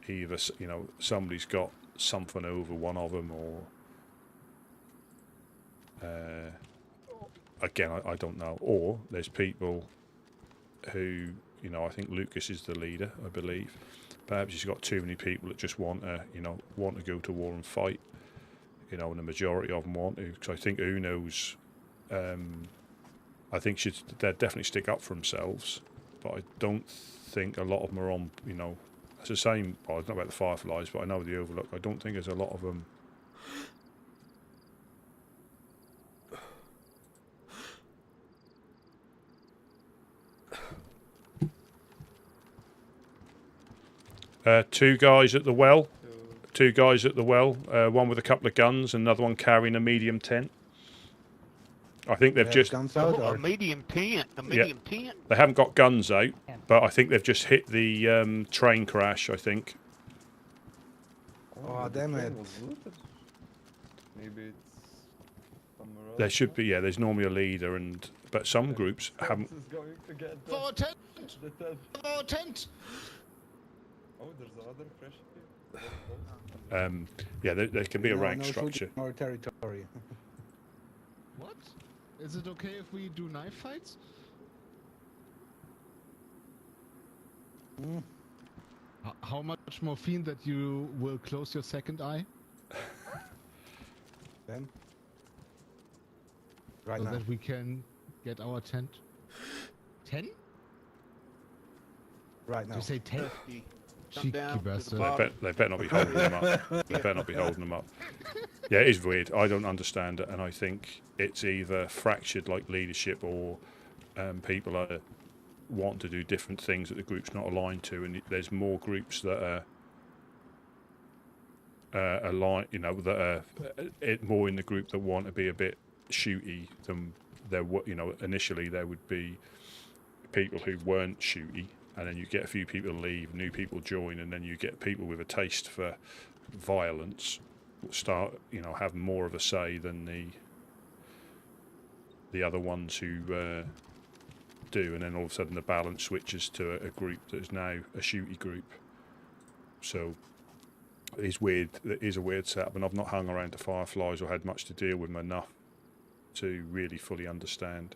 Either, you know, somebody's got something over one of them, or again, I don't know. Or there's people who, you know, I think Lucas is the leader, I believe. Perhaps he's got too many people that just want to, you know, want to go to war and fight. You know, and the majority of them want to. Because I think Uno's, I think they'd definitely stick up for themselves. But I don't think a lot of them are on, you know, it's the same. Well, it's not about the Fireflies, but I know the Overlook. I don't think there's a lot of them. Two guys at the well. Two guys at the well. One with a couple of guns, another one carrying a medium tent. I think they've just guns out, a or? medium tent. A medium tent. they haven't got guns out, but I think they've just hit the train crash. I think. Oh, the damn train it. was looted. Maybe it's somewhere else. There should be, yeah. There's normally a leader, but some groups Fence haven't. is going to get For a tent! the tent. For a tent! Oh, there's another crash here. Yeah, there can be a No, rank no structure. shooting our territory. What? Is it okay if we do knife fights? Mm. How much morphine that you will close your second eye? Then? Right So now. that we can get our tent? 10? Right now. You say 10? Come Cheeky down to the bastard. bottom. They better not be holding them up. They better not be holding them up. Yeah, it is weird. I don't understand it, and I think it's either fractured like leadership, or people are wanting to do different things that the group's not aligned to, and there's more groups that are aligned, you know, that are more in the group that want to be a bit shooty than there were. You know, initially there would be people who weren't shooty, and then you get a few people leave, new people join, and then you get people with a taste for violence start, you know, have more of a say than the other ones who do, and then all of a sudden the balance switches to a group that is now a shooty group. So it is weird. It is a weird setup, and I've not hung around the Fireflies or had much to deal with them enough to really fully understand.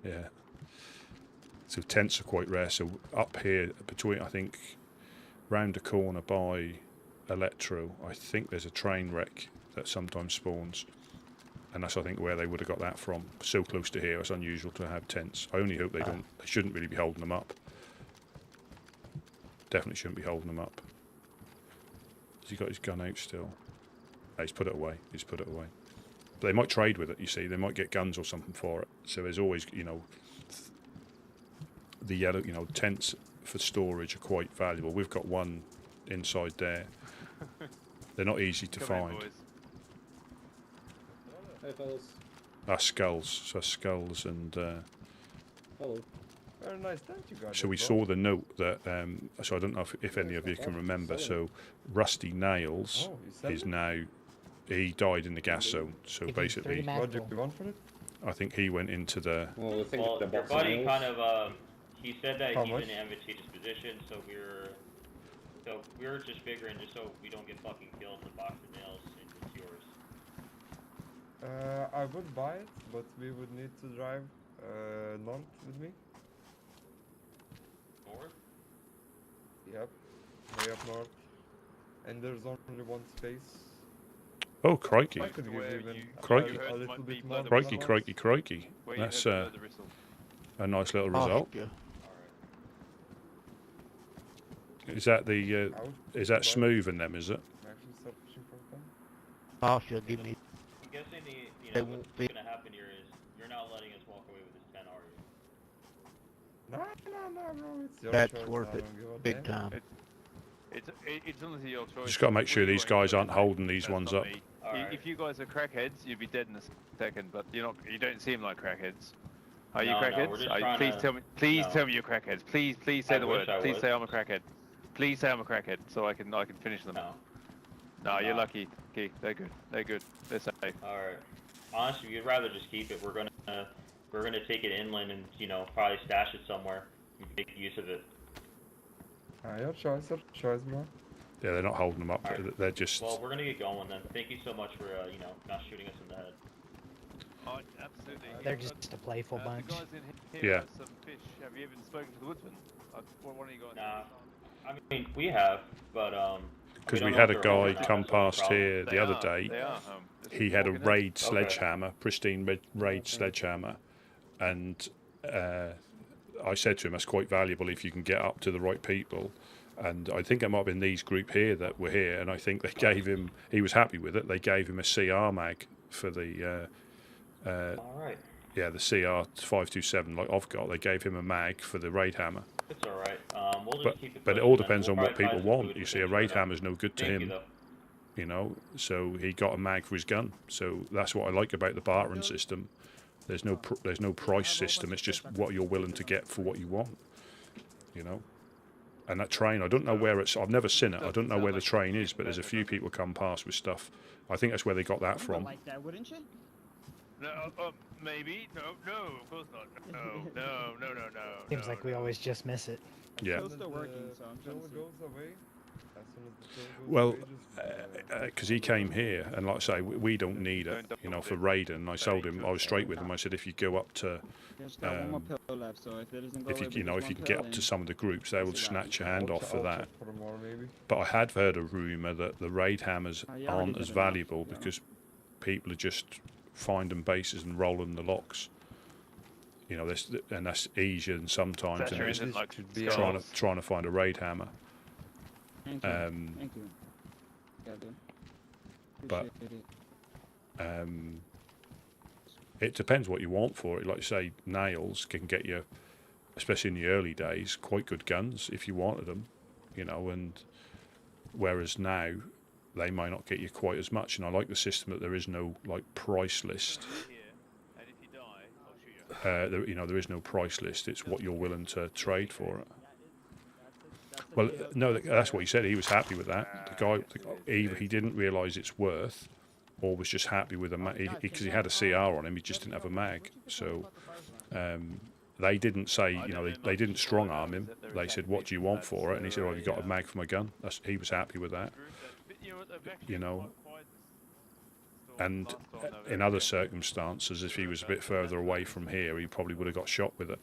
Yeah. So tents are quite rare. So up here, between, I think, round the corner by Electro, I think there's a train wreck that sometimes spawns. And that's, I think, where they would have got that from. So close to here, it's unusual to have tents. I only hope they don't. They shouldn't really be holding them up. Definitely shouldn't be holding them up. Has he got his gun out still? No, he's put it away. He's put it away. But they might trade with it, you see. They might get guns or something for it. So there's always, you know, the yellow, you know, tents for storage are quite valuable. We've got one inside there. They're not easy to Come in, find. boys. Hey fellas. Skulls. So skulls and... Hello. Very nice tent you got. So we there, saw the note that... so I don't know if any of you can remember. So Rusty Nails Oh, you sell is it? now... He died in the gas zone. So Give him basically, 3 What do magpul. you want for it? I think he went into the... Well, I think Well, the your box of buddy nails- kind of, he said that How he's much? in an advantageous position, so we're just figuring just so we don't get fucking killed, the box of nails, it's yours. I would buy it, but we would need to drive north with me. North? Yep, way up north. And there's only one space. Oh, crikey. I could give Where even you- Crikey. a little Might be bit more. blood Crikey, than crikey, crikey. Where you That's heard the whistle. a nice little Oh, result. yeah. Is that the... I would is that buy it. smooth in them, is it? Actually start fishing for them. Oh, she'll give me. I'm guessing They what's won't be- gonna happen here is you're not letting us walk away with this 10, are you? No, bro. It's your That's choice. worth I it. don't give a Big damn. time. It's honestly your choice. Just got to make sure these guys aren't holding these That's ones not up. me. Alright. if you guys are crackheads, you'd be dead in a second. But you're not. You don't seem like crackheads. Are you No, crackheads? we're just Are you, trying please to- tell me. Please no. tell me you're crackheads. Please say I the wish word. I Please was. say I'm a crackhead. Please say I'm a crackhead, so I can finish them. No. No, you're No. lucky. Okay, they're good. They're good. They're safe. All right. Honestly, we'd rather just keep it. We're gonna take it inland and probably stash it somewhere and make use of it. Your choice, bro. Yeah, they're not holding them up. Alright. They're just. Well, we're gonna get going then. Thank you so much for not shooting us in the head. Oh, absolutely. They're just a playful The bunch. guys in here Yeah. have some fish. Have you even spoken to the woodsman? One of you guys? Nah. I mean, we have, but Because don't we know had if a they're open or guy not, come that's the only past problem. here the other day. They are. Just He had a walking in. raid sledgehammer, pristine raid sledgehammer, and I said to him, "That's quite valuable if you can get up to the right people." And I think it might have been these group here that were here, and I think they gave him. He was happy with it. They gave him a CR mag for the. All right. Yeah, the CR 527 like I've got. They gave him a mag for the raid hammer. It's all right. We'll just keep it. But it pushing all then. depends We'll on what probably people find some want. food You if see, they a raid turn up. hammer's no good to Thank you, him. though. So he got a mag for his gun. So that's what I like about the bartering system. There's no price system. It's just what you're willing to get for what you want. And that train, I don't know where it's. I've never seen it. I don't know where the train is, but there's a few people come past with stuff. I think that's where they got that You would from. like that, wouldn't you? No, maybe. No, of course not. No. Seems like we always just miss it. Yeah. It's still working, so I'm trying to see. goes away. As soon as the pill goes Well, away, just because he came here, and like I say, we don't need it, for raiding. And I told him, I was straight with him. I said, if you go up to, There's got one more pill left, so if it doesn't go if away you, with if this you one can get pill, up to then some of the groups, they will snatch your hand off for I'll that. check for more, maybe. But I had heard a rumour that the raid hammers Oh, you already aren't did as enough, valuable yeah. because people are just finding bases and rolling the locks. And that's easier than sometimes That than sure it is isn't like trying to find a raid hammer. Thank you. Thank you. Yeah, dude. But- Appreciate it. It depends what you want for it. Like you say, nails can get you, especially in the early days, quite good guns if you wanted them, and whereas now they may not get you quite as much. And I like the system that there is no price list. And if you die, I'll shoot you. There is no price list. It's what you're willing to trade for it. Well, no, that's what he said. He was happy with that. The guy either he didn't realise its worth, or was just happy with a mag because he had a CR on him. He just didn't have a mag. So they didn't say, they didn't strong arm him. They said, "What do you want for it?" And he said, "Oh, have you got a mag for my gun?" He was happy with that. And in other circumstances, if he was a bit further away from here, he probably would have got shot with it.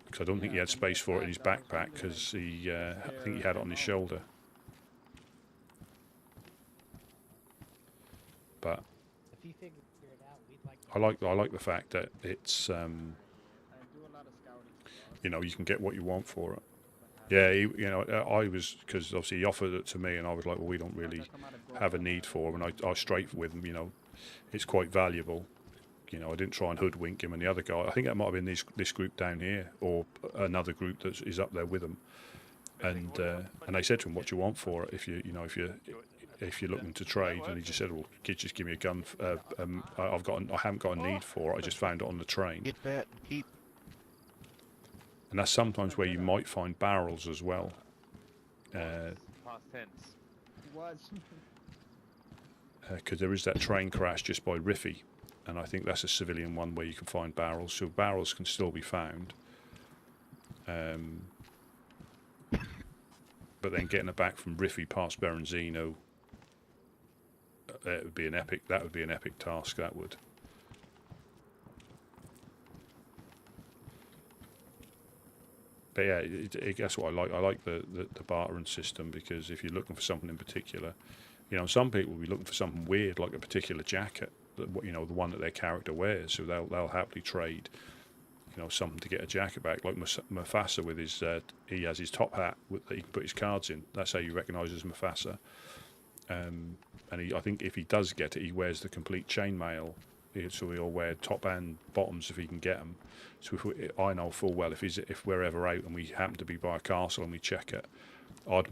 Because I don't think he had space for it in his backpack, because I think he had it on his shoulder. But If you figure it out, we'd like I like the fact that it's I do a lot of scouting. you can get what you want for it. Yeah, I was, because obviously he offered it to me, and I was like, well, we don't really have a need for him, and I was straight with him. It's quite valuable. I didn't try and hoodwink him and the other guy. I think that might have been this group down here, or another group that is up there with them. And they said to him, "What do you want for it? If you're looking to trade?" And he just said, "Well, just give me a gun. I haven't got a need for it. I just found it on the train." Get that and keep. And that's sometimes where you might find barrels as well. Past tense. Was. Because there is that train crash just by Riffy, and I think that's a civilian one where you can find barrels. So barrels can still be found. But then getting it back from Riffy past Berenzino, that would be an epic task. That would. But yeah, that's what I like. I like the bartering system, because if you're looking for something in particular, some people will be looking for something weird, like a particular jacket, the one that their character wears. So they'll happily trade, something to get a jacket back. Like Mufasa with his, he has his top hat that he can put his cards in. That's how you recognise as Mufasa. And I think if he does get it, he wears the complete chainmail. So he'll wear top and bottoms if he can get them. So I know full well if we're ever out and we happen to be by a castle and we check it, I'd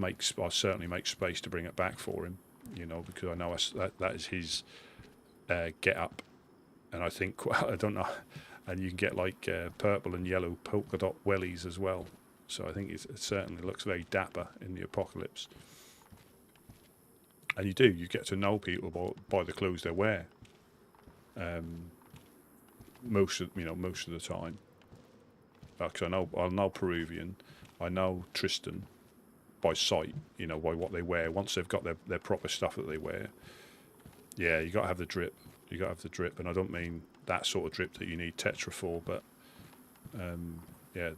certainly make space to bring it back for him. you know, because I know that is his get up, and I think I don't know, and you can get like purple and yellow polka dot wellies as well. So I think it certainly looks very dapper in the apocalypse. And you get to know people by the clothes they wear. Most of the time. Because I know Peruvian, I know Tristan by sight, you know, by what they wear. Once they've got their proper stuff that they wear, yeah, you got to have the drip. You got to have the drip, and I don't mean that sort of drip that you need Tetra for, but yeah,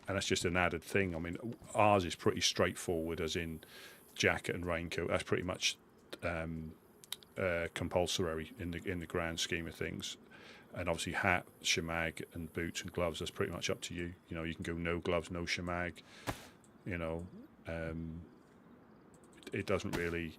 and that's just an added thing. I mean, ours is pretty straightforward, as in jacket and raincoat. That's pretty much compulsory in the grand scheme of things. And obviously hat, shemag, and boots and gloves, that's pretty much up to you. You know, you can go no gloves, no shemag. You know, it doesn't really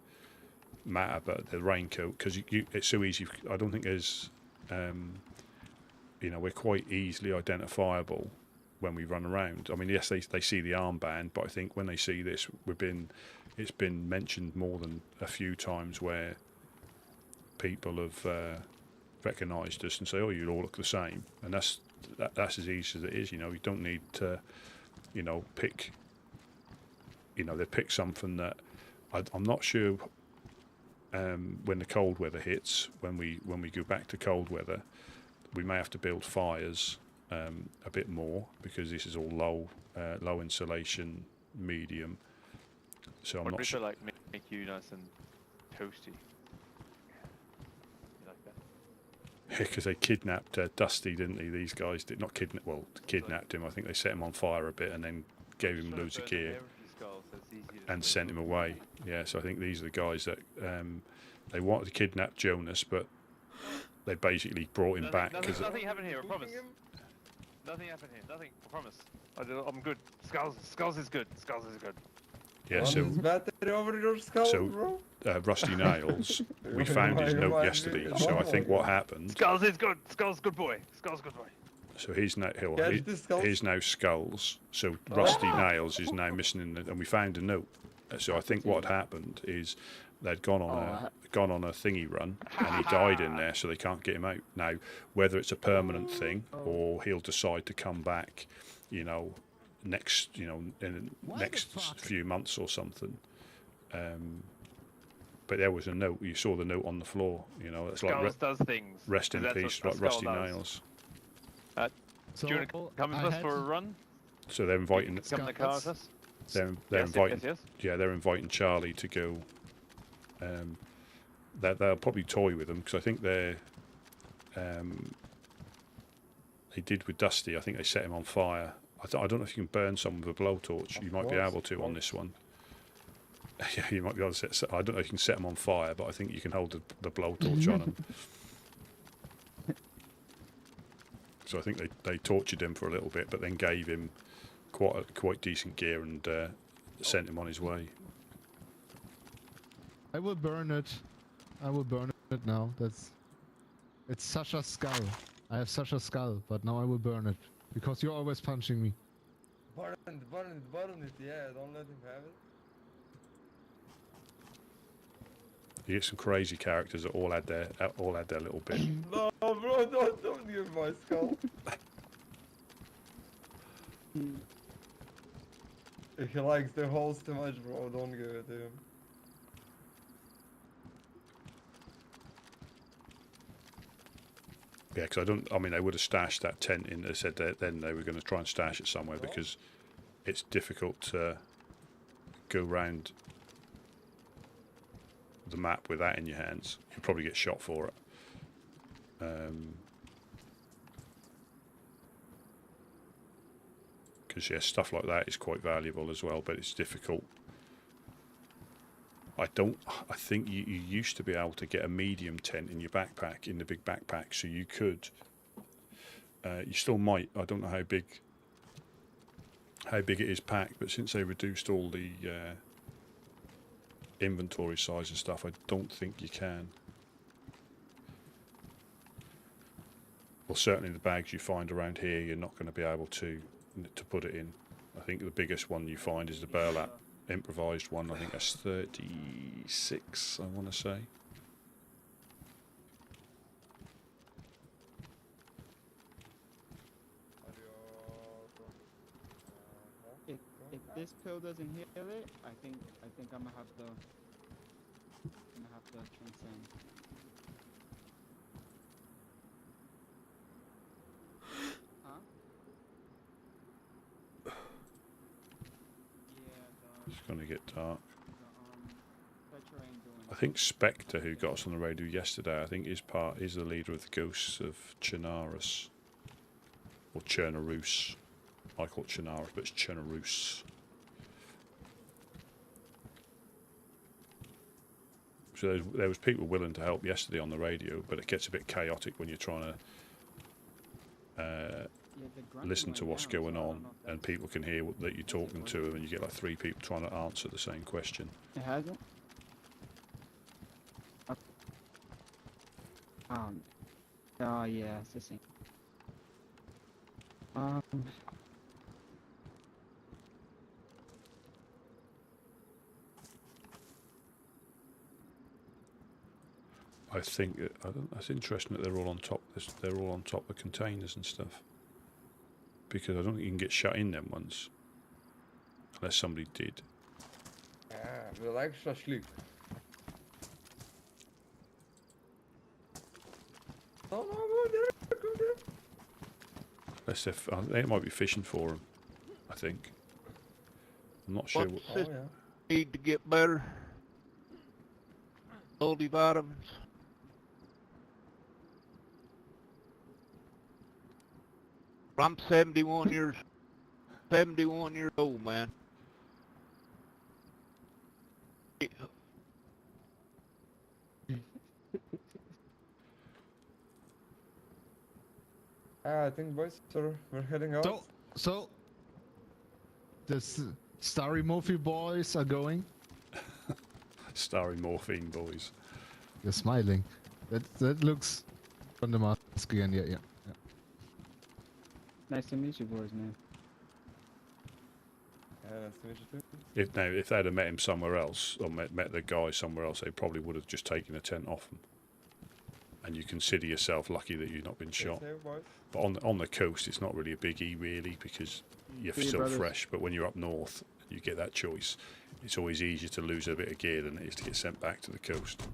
matter. But the raincoat, because it's so easy. I don't think there's, you know, we're quite easily identifiable when we run around. I mean, yes, they see the armband, but I think when they see this, it's been mentioned more than a few times where people have recognised us and say, "Oh, you all look the same," and that's as easy as it is. You know, you don't need to, you know, pick. You know, they pick something that I'm not sure. When the cold weather hits, when we go back to cold weather, we may have to build fires a bit more, because this is all low insulation, medium. So I'm not sure. Like make you nice and toasty. Because they kidnapped Dusty, didn't they? These guys did not kidnapped him. I think they set him on fire a bit and then gave him loads of gear and sent him away. Yeah, so I think these are the guys that they wanted to kidnap Jonas, but they basically brought him back. Nothing happened here, I promise. Nothing happened here, nothing, I promise. I'm good. Skulls is good. Skulls is good. Yeah, so over your skull, bro. Rusty Nails, we found his note yesterday, so I think what happened... Skulls is good. Skulls good boy. Skulls good boy. So he's now Skulls, so Rusty Nails is now missing and we found a note. So I think what had happened is they'd gone on a thingy run and he died in there, so they can't get him out. Now, whether it's a permanent thing or he'll decide to come back, you know, in the next few months or something. But there was a note. You saw the note on the floor. You know, it's Skulls does things. Rest in peace, like Rusty Nails. Do you want to come with us for a run? So they're inviting. Come in the car with us. They're inviting. Yes. Yeah, they're inviting Charlie to go. They'll probably toy with them, because I think they did with Dusty. I think they set him on fire. I don't know if you can burn someone with a blowtorch. You might be able to on this one. Yeah, you might be able to set. I don't know if you can set them on fire, but I think you can hold the blowtorch on them. So I think they tortured him for a little bit, but then gave him quite decent gear and sent him on his way. I will burn it. I will burn it now. It's such a skull. I have such a skull, but now I will burn it. Because you're always punching me. Burn it, yeah, don't let him have it. You get some crazy characters that all had their little bit. No, bro, don't give my skull. If he likes the holes too much, bro, don't give it to him. Yeah, because I mean, they would have stashed that tent in. They said that then they were going to try and stash it somewhere, because it's difficult to go round the map with that in your hands. You'll probably get shot for it. Because yeah, stuff like that is quite valuable as well, but it's difficult. I think you used to be able to get a medium tent in your backpack, in the big backpack, so you could. You still might. I don't know how big it is packed, but since they reduced all the inventory size and stuff, I don't think you can. Well, certainly the bags you find around here, you're not going to be able to put it in. I think the biggest one you find is the burlap improvised one. I think that's 36, I want to say. If this pill doesn't heal it, I think I'm gonna have to transcend. Huh? Yeah, It's going to get dark. Petra ain't doing I think Spectre, who got us on the radio yesterday, I think is the leader of the Ghosts of Chernarus. Or Chernarus. I call it Chernarus, but it's Chernarus. So there was people willing to help yesterday on the radio, but it gets a bit chaotic when you're trying to listen to what's going on, and people can hear that you're talking to them, and you get like 3 people trying to answer the same question. It hasn't? Oh yeah, it's the same. I think that's interesting that they're all on top. They're all on top of containers and stuff. Because I don't think you can get shut in them once, unless somebody did. Yeah, we like shashlik. Oh no, go there, go there. Unless they might be fishing for them. I think. I'm not sure. What's this need to get better? Multivitamins. I'm 71 years old, man. I think, boys, sir, we're heading out. So the Starry Morphe boys are going. Starry Morphine boys. You're smiling. That looks from the mask again. Yeah. Nice to meet you, boys, man. Yeah, nice to meet you too. If they'd have met him somewhere else, or met the guy somewhere else, they probably would have just taken the tent off him. And you consider yourself lucky that you've not been shot. But on the coast, it's not really a biggie, really, because you're still fresh. But when you're up north, you get that choice. It's always easier to lose a bit of gear than it is to get sent back to the coast.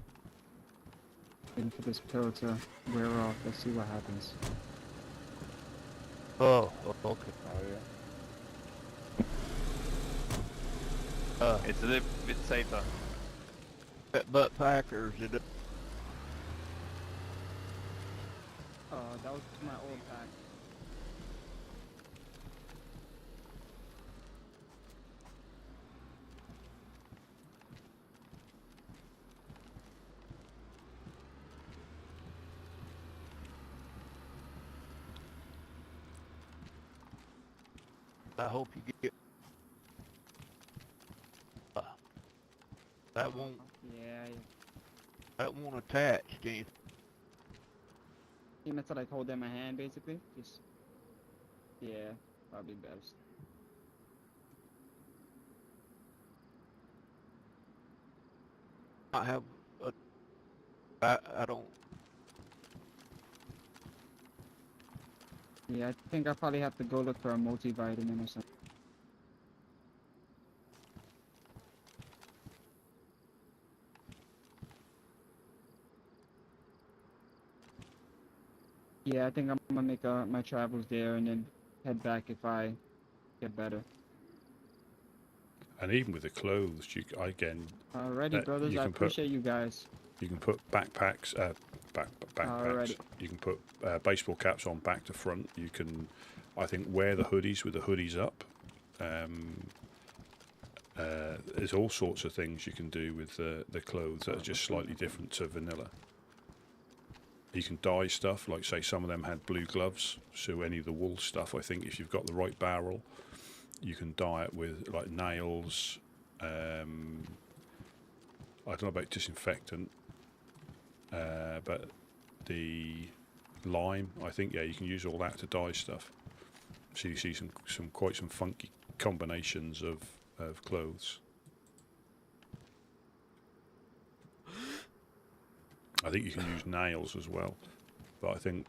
Waiting for this pill to wear off. Let's see what happens. Oh, okay. Oh yeah. It's a little bit safer. Butt packers, it. That was my old pack. I hope you get. That won't. Yeah. That won't attach to anything. You meant to like hold them in my hand, basically. Just. Yeah, probably best. I have. I don't. Yeah, I think I probably have to go look for a multivitamin or something. Yeah, I think I'm gonna make my travels there and then head back if I get better. And even with the clothes, Alrighty, brothers, I appreciate you guys. You can put backpacks, backpacks. Alrighty. You can put baseball caps on back to front. You can, I think, wear the hoodies with the hoodies up. There's all sorts of things you can do with the clothes that are just slightly different to vanilla. You can dye stuff, like say some of them had blue gloves, so any of the wool stuff, I think if you've got the right barrel, you can dye it with like nails. I don't know about disinfectant, but the lime, I think, yeah, you can use all that to dye stuff. So you see some funky combinations of clothes. I think you can use nails as well, but I think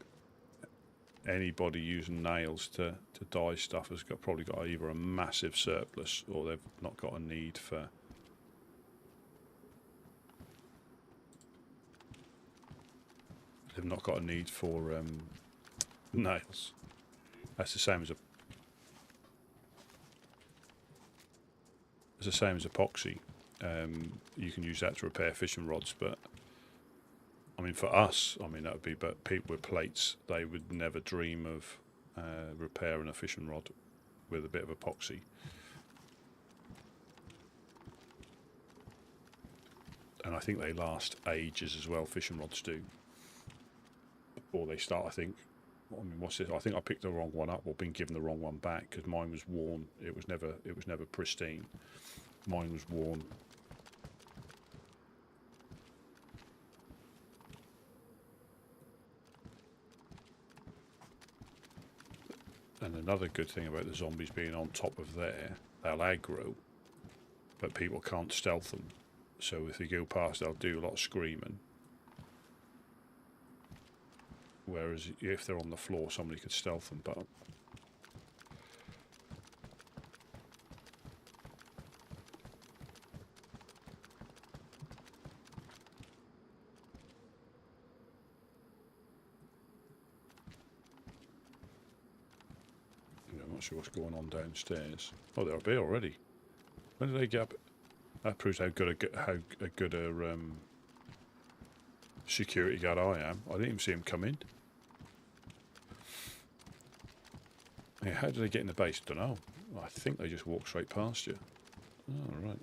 anybody using nails to dye stuff has probably got either a massive surplus or they've not got a need for. They've not got a need for nails. That's the same as epoxy. You can use that to repair fishing rods, but I mean, for us, I mean that would be. But people with plates, they would never dream of repairing a fishing rod with a bit of epoxy. And I think they last ages as well. Fishing rods do. Before they start, I think. I mean, what's this? I think I picked the wrong one up, or been given the wrong one back because mine was worn. It was never pristine. Mine was worn. And another good thing about the zombies being on top of there, they'll aggro, but people can't stealth them. So if they go past, they'll do a lot of screaming. Whereas if they're on the floor, somebody could stealth them, but I'm not sure what's going on downstairs. Oh, they're up here already. When did they get up? That proves how good a security guard I am. I didn't even see him come in. Yeah, how did they get in the base? Don't know. I think they just walked straight past you. Oh, right.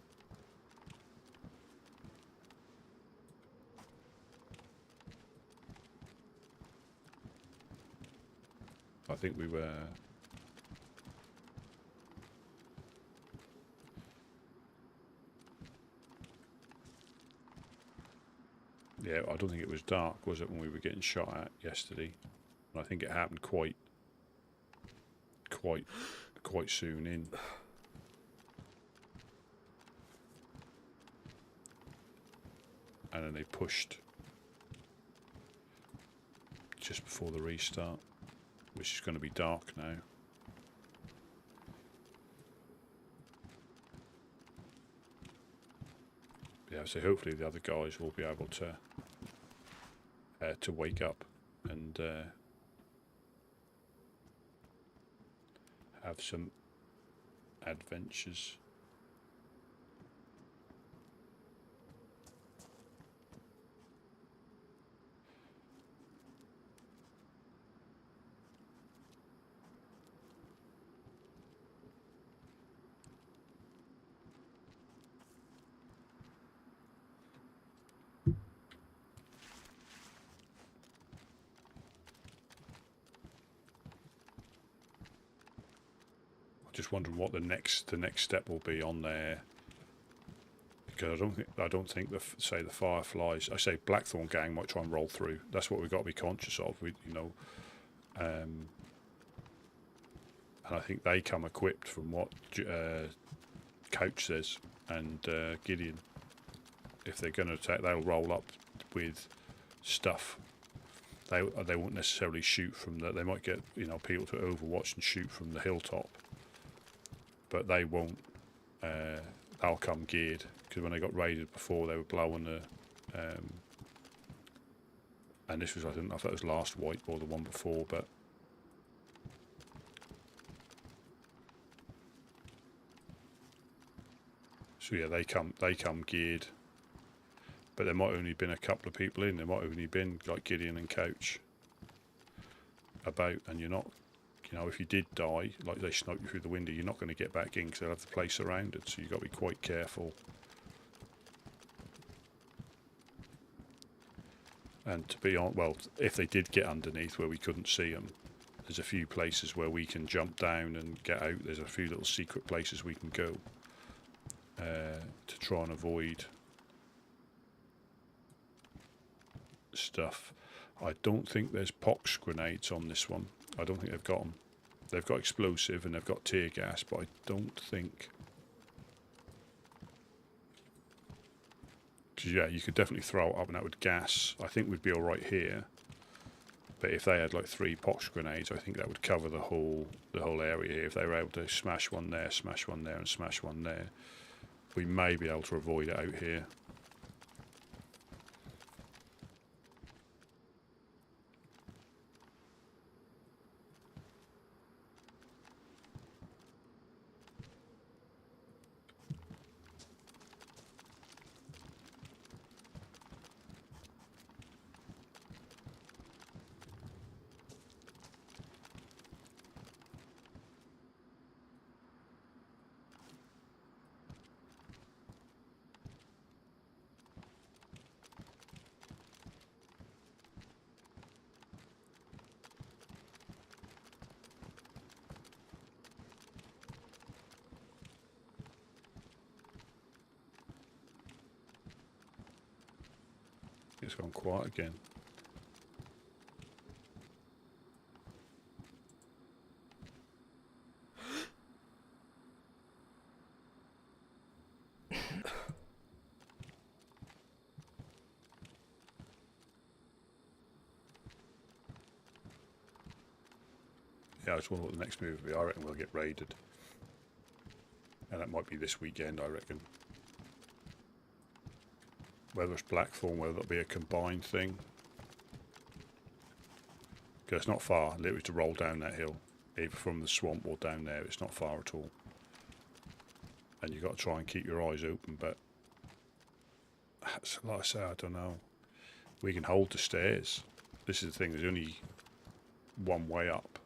I think we were. Yeah, I don't think it was dark, was it, when we were getting shot at yesterday? I think it happened quite soon in. And then they pushed just before the restart, which is going to be dark now. Yeah, so hopefully the other guys will be able to wake up and have some adventures. Just wondering what the next step will be on there, because I don't think the Fireflies. I say Blackthorn gang might try and roll through. That's what we've got to be conscious of. And I think they come equipped from what Couch says and Gideon. If they're going to attack, they'll roll up with stuff. They won't necessarily shoot from the. They might get people to overwatch and shoot from the hilltop. But they won't. They'll come geared, because when they got raided before, they were blowing the. And this was, I don't know if that was last wipe or the one before, but. So yeah, they come geared. But there might only been a couple of people in. There might only been like Gideon and Couch about, and you're not. If you did die, like they snipe you through the window, you're not going to get back in because they'll have the place surrounded. So you've got to be quite careful. And to be on, well, if they did get underneath where we couldn't see them, there's a few places where we can jump down and get out. There's a few little secret places we can go to try and avoid stuff. I don't think there's pox grenades on this one. I don't think they've got them. They've got explosive and they've got tear gas, but I don't think. Because Because yeah, you could definitely throw it up and that would gas. I think we'd be all right here. But if they had like 3 pox grenades, I think that would cover the whole area here. If they were able to smash one there, and smash one there, we may be able to avoid it out here. It's gone quiet again. Yeah, I just wonder what the next move will be. I reckon we'll get raided. And that might be this weekend, I reckon. Whether it's Blackthorn, whether it'll be a combined thing. Because it's not far, literally to roll down that hill. Either from the swamp or down there, it's not far at all. And you've got to try and keep your eyes open, but... like I say, I don't know. We can hold the stairs. This is the thing, there's only one way up.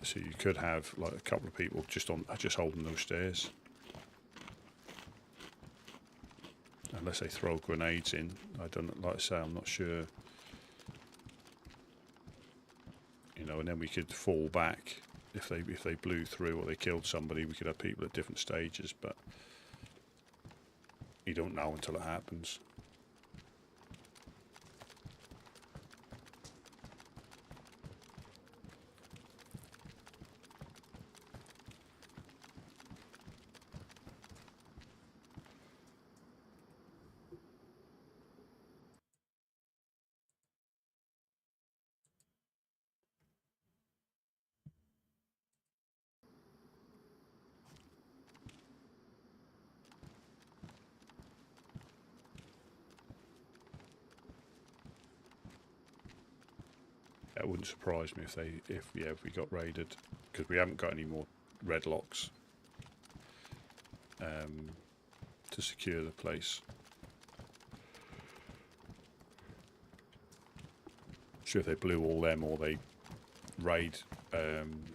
So you could have like a couple of people just holding those stairs. Unless they throw grenades in. I don't, like I say, I'm not sure. You know, and then we could fall back if they blew through or they killed somebody. We could have people at different stages, but you don't know until it happens. It wouldn't surprise me if we got raided, because we haven't got any more red locks to secure the place. Sure, if they blew all them or they raid ham.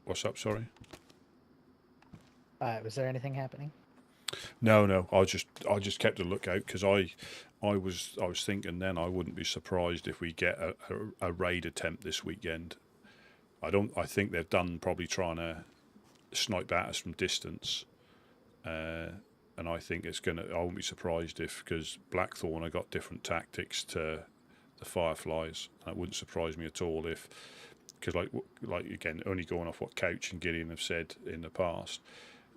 What's up? Sorry. Was there anything happening? No. I just kept a lookout because I was thinking then I wouldn't be surprised if we get a raid attempt this weekend. I think they've done probably trying to snipe at us from distance, and I think it's gonna. I wouldn't be surprised if, because Blackthorn have got different tactics to the Fireflies. And it wouldn't surprise me at all if, because like again, only going off what Couch and Gideon have said in the past.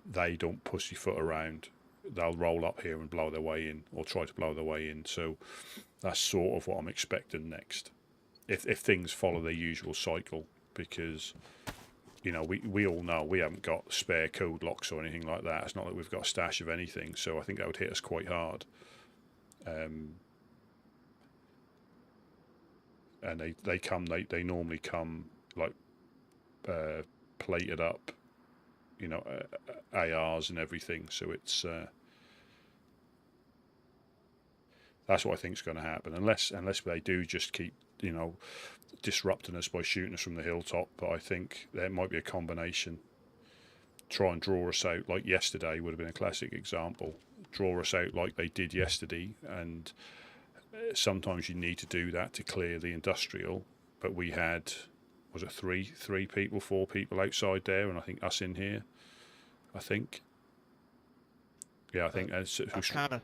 They don't pussyfoot around. They'll roll up here and blow their way in, or try to blow their way in. So that's sort of what I'm expecting next, if things follow their usual cycle. Because, you know, we all know we haven't got spare code locks or anything like that. It's not like we've got a stash of anything. So I think that would hit us quite hard. And they normally come like plated up. You know, ARs and everything, so it's that's what I think is going to happen, unless they do just keep, you know, disrupting us by shooting us from the hilltop. But I think there might be a combination. Try and draw us out like yesterday would have been a classic example. Draw us out like they did yesterday, and sometimes you need to do that to clear the industrial. But we had, was it three people, 4 people outside there, and I think us in here. I think. Yeah, I think. I kind of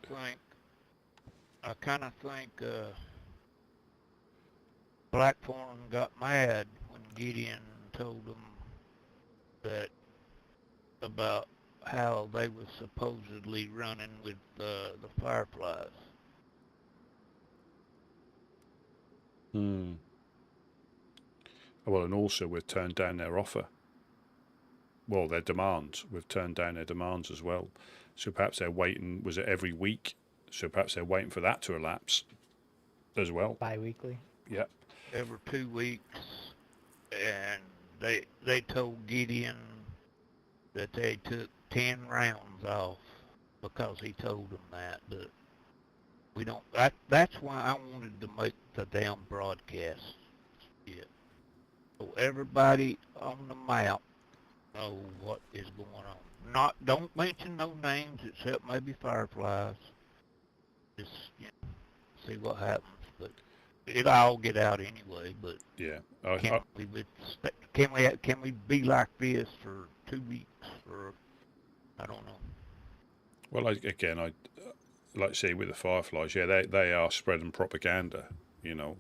think. Blackthorn got mad when Gideon told them that about how they was supposedly running with the fireflies. Hmm. Well, and also we've turned down their offer. Well, their demands. We've turned down their demands as well. So perhaps they're waiting. Was it every week? So perhaps they're waiting for that to elapse as well. Bi-weekly. Yeah. Every 2 weeks, and they told Gideon that they took 10 rounds off because he told them that. But we don't. That's why I wanted to make the damn broadcast. Yeah. So everybody on the map know what is going on. Don't mention no names except maybe fireflies. Just see what happens. But it'll all get out anyway. But Yeah. can we be like this for 2 weeks or I don't know. Well, again, I like to say with the fireflies, yeah, they are spreading propaganda, and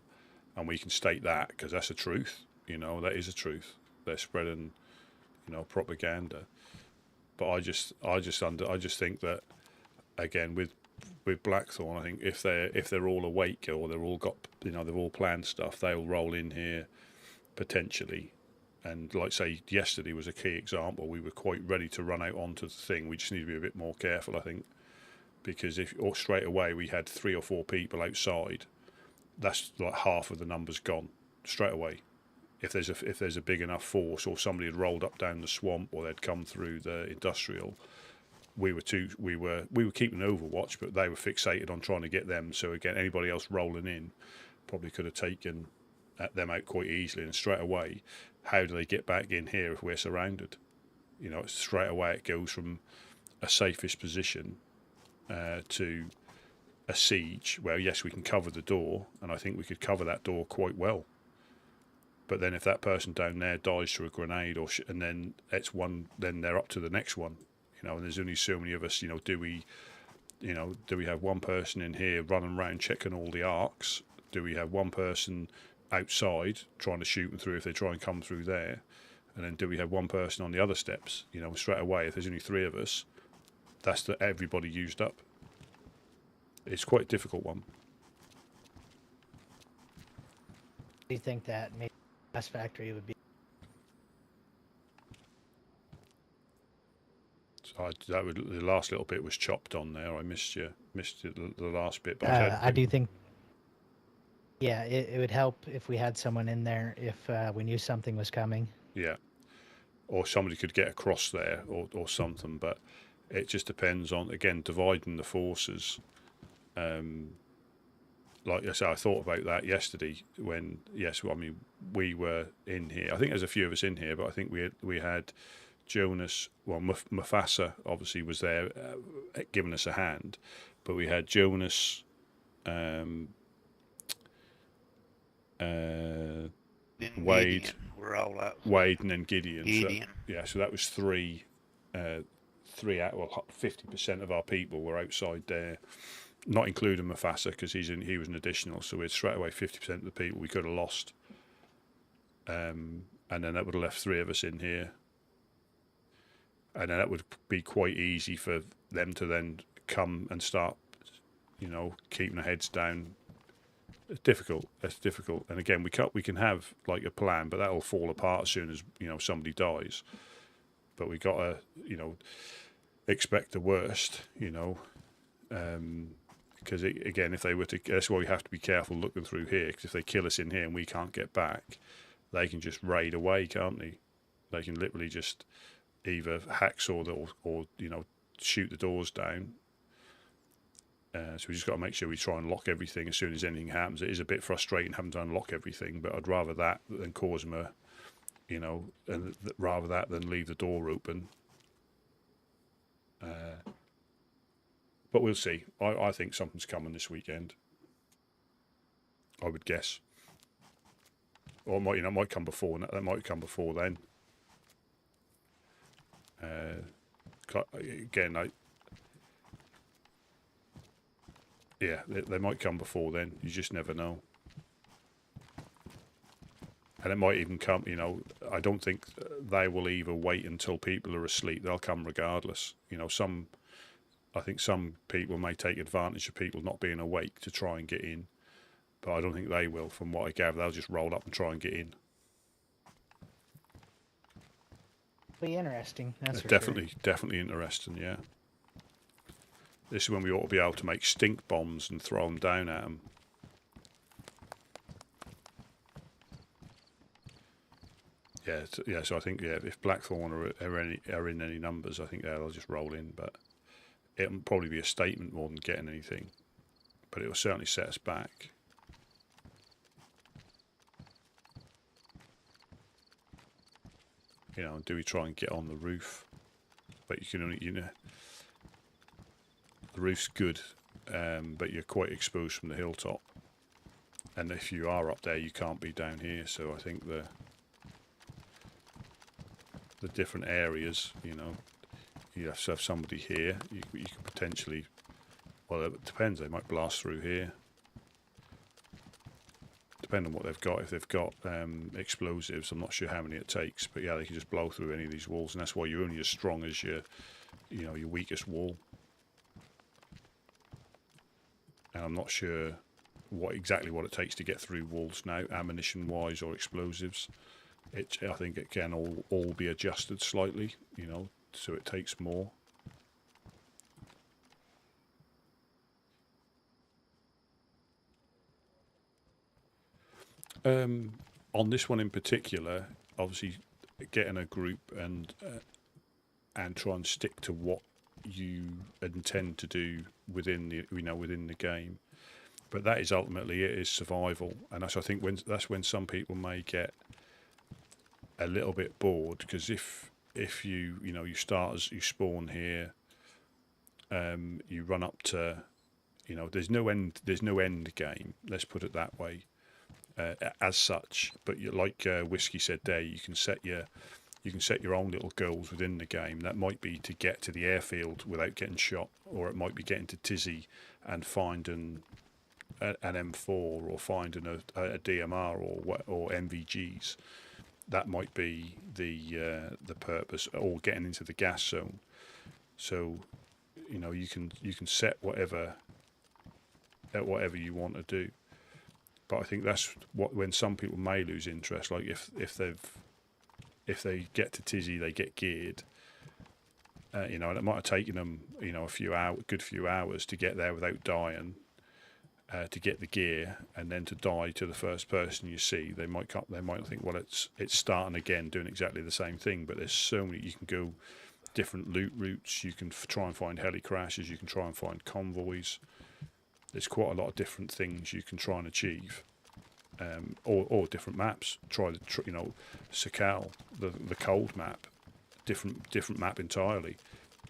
we can state that because that's the truth. That is the truth. They're spreading, propaganda. But I just think that again with Blackthorn, I think if they're all awake or they're all got they've all planned stuff, they'll roll in here potentially. And like say yesterday was a key example. We were quite ready to run out onto the thing. We just need to be a bit more careful, I think, because if straight away we had 3 or 4 people outside, that's like half of the numbers gone straight away. If there's a big enough force, or somebody had rolled up down the swamp, or they'd come through the industrial, we were keeping Overwatch, but they were fixated on trying to get them. So again, anybody else rolling in probably could have taken them out quite easily. And straight away, how do they get back in here if we're surrounded? Straight away it goes from a safest position to a siege where yes, we can cover the door, and I think we could cover that door quite well. But then if that person down there dies through a grenade and then then they're up to the next one, and there's only so many of us. Do we have one person in here running around checking all the arcs? Do we have one person outside trying to shoot them through if they try and come through there? And then do we have one person on the other steps? Straight away, if there's only 3 of us, that's everybody used up. It's quite a difficult one. Do you think that maybe Glass Factory would be? So the last little bit was chopped on there. I missed the last bit. But I do think, yeah, it would help if we had someone in there if we knew something was coming. Yeah, or somebody could get across there or something. But it just depends on, again, dividing the forces. Like I said, I thought about that yesterday when, yes, well, I mean, we were in here. I think there's a few of us in here, but I think we had Jonas, well, Mufasa obviously was there giving us a hand, but we had Jonas, Wade, we're all out. Wade, and then Gideon. Gideon. So that was 3 out. Well, 50% of our people were outside there, not including Mufasa because he was an additional. So we're straight away 50% of the people we could have lost, and then that would have left 3 of us in here. And then that would be quite easy for them to then come and start, keeping their heads down. It's difficult. And again, we can have like a plan, but that'll fall apart as soon as somebody dies. But we got to expect the worst. Because again, if they were to, that's why we have to be careful looking through here. Because if they kill us in here and we can't get back, they can just raid away, can't they? They can literally just either hacksaw or shoot the doors down. So we just got to make sure we try and lock everything as soon as anything happens. It is a bit frustrating having to unlock everything, but I'd rather that than cause them and rather that than leave the door open. But we'll see. I think something's coming this weekend. I would guess, or it might come before. That might come before then. Again, they might come before then. You just never know. And it might even come, you know, I don't think they will either wait until people are asleep. They'll come regardless. You know, I think some people may take advantage of people not being awake to try and get in, but I don't think they will. From what I gather, they'll just roll up and try and get in. Be interesting. That's for Definitely, sure. definitely interesting. Yeah. This is when we ought to be able to make stink bombs and throw them down at them. Yeah, yeah. So I think if Blackthorn are in any numbers, I think they'll just roll in. But it'll probably be a statement more than getting anything. But it will certainly set us back. You know, do we try and get on the roof? But you can only, you know, the roof's good, but you're quite exposed from the hilltop. And if you are up there, you can't be down here. So I think the different areas, you know, you have to have somebody here. You could potentially, well, it depends. They might blast through here. Depending on what they've got. If they've got explosives, I'm not sure how many it takes, but yeah, they can just blow through any of these walls, and that's why you're only as strong as your weakest wall. And I'm not sure exactly what it takes to get through walls now, ammunition-wise or explosives. I think it can all be adjusted slightly, you know, so it takes more. On this one in particular, obviously, getting a group and try and stick to what you intend to do within the game. But that is ultimately it, is survival, and I think that's when some people may get a little bit bored, because if you spawn here, you run up to, you know, there's no end game. Let's put it that way. As such, but like Whiskey said there, you can set your own little goals within the game. That might be to get to the airfield without getting shot, or it might be getting to Tizzy and finding an M4 or finding a DMR or MVGs. That might be the purpose, or getting into the gas zone. So, you know, you can set whatever you want to do. But I think that's when some people may lose interest. Like if they get to Tizzy, they get geared. You know, and it might have taken them, you know, a good few hours to get there without dying, to get the gear, and then to die to the first person you see. They might think, well, it's starting again, doing exactly the same thing. But there's so many. You can go different loot routes. You can try and find heli crashes. You can try and find convoys. There's quite a lot of different things you can try and achieve, or different maps. Try Sakal, the cold map, different map entirely.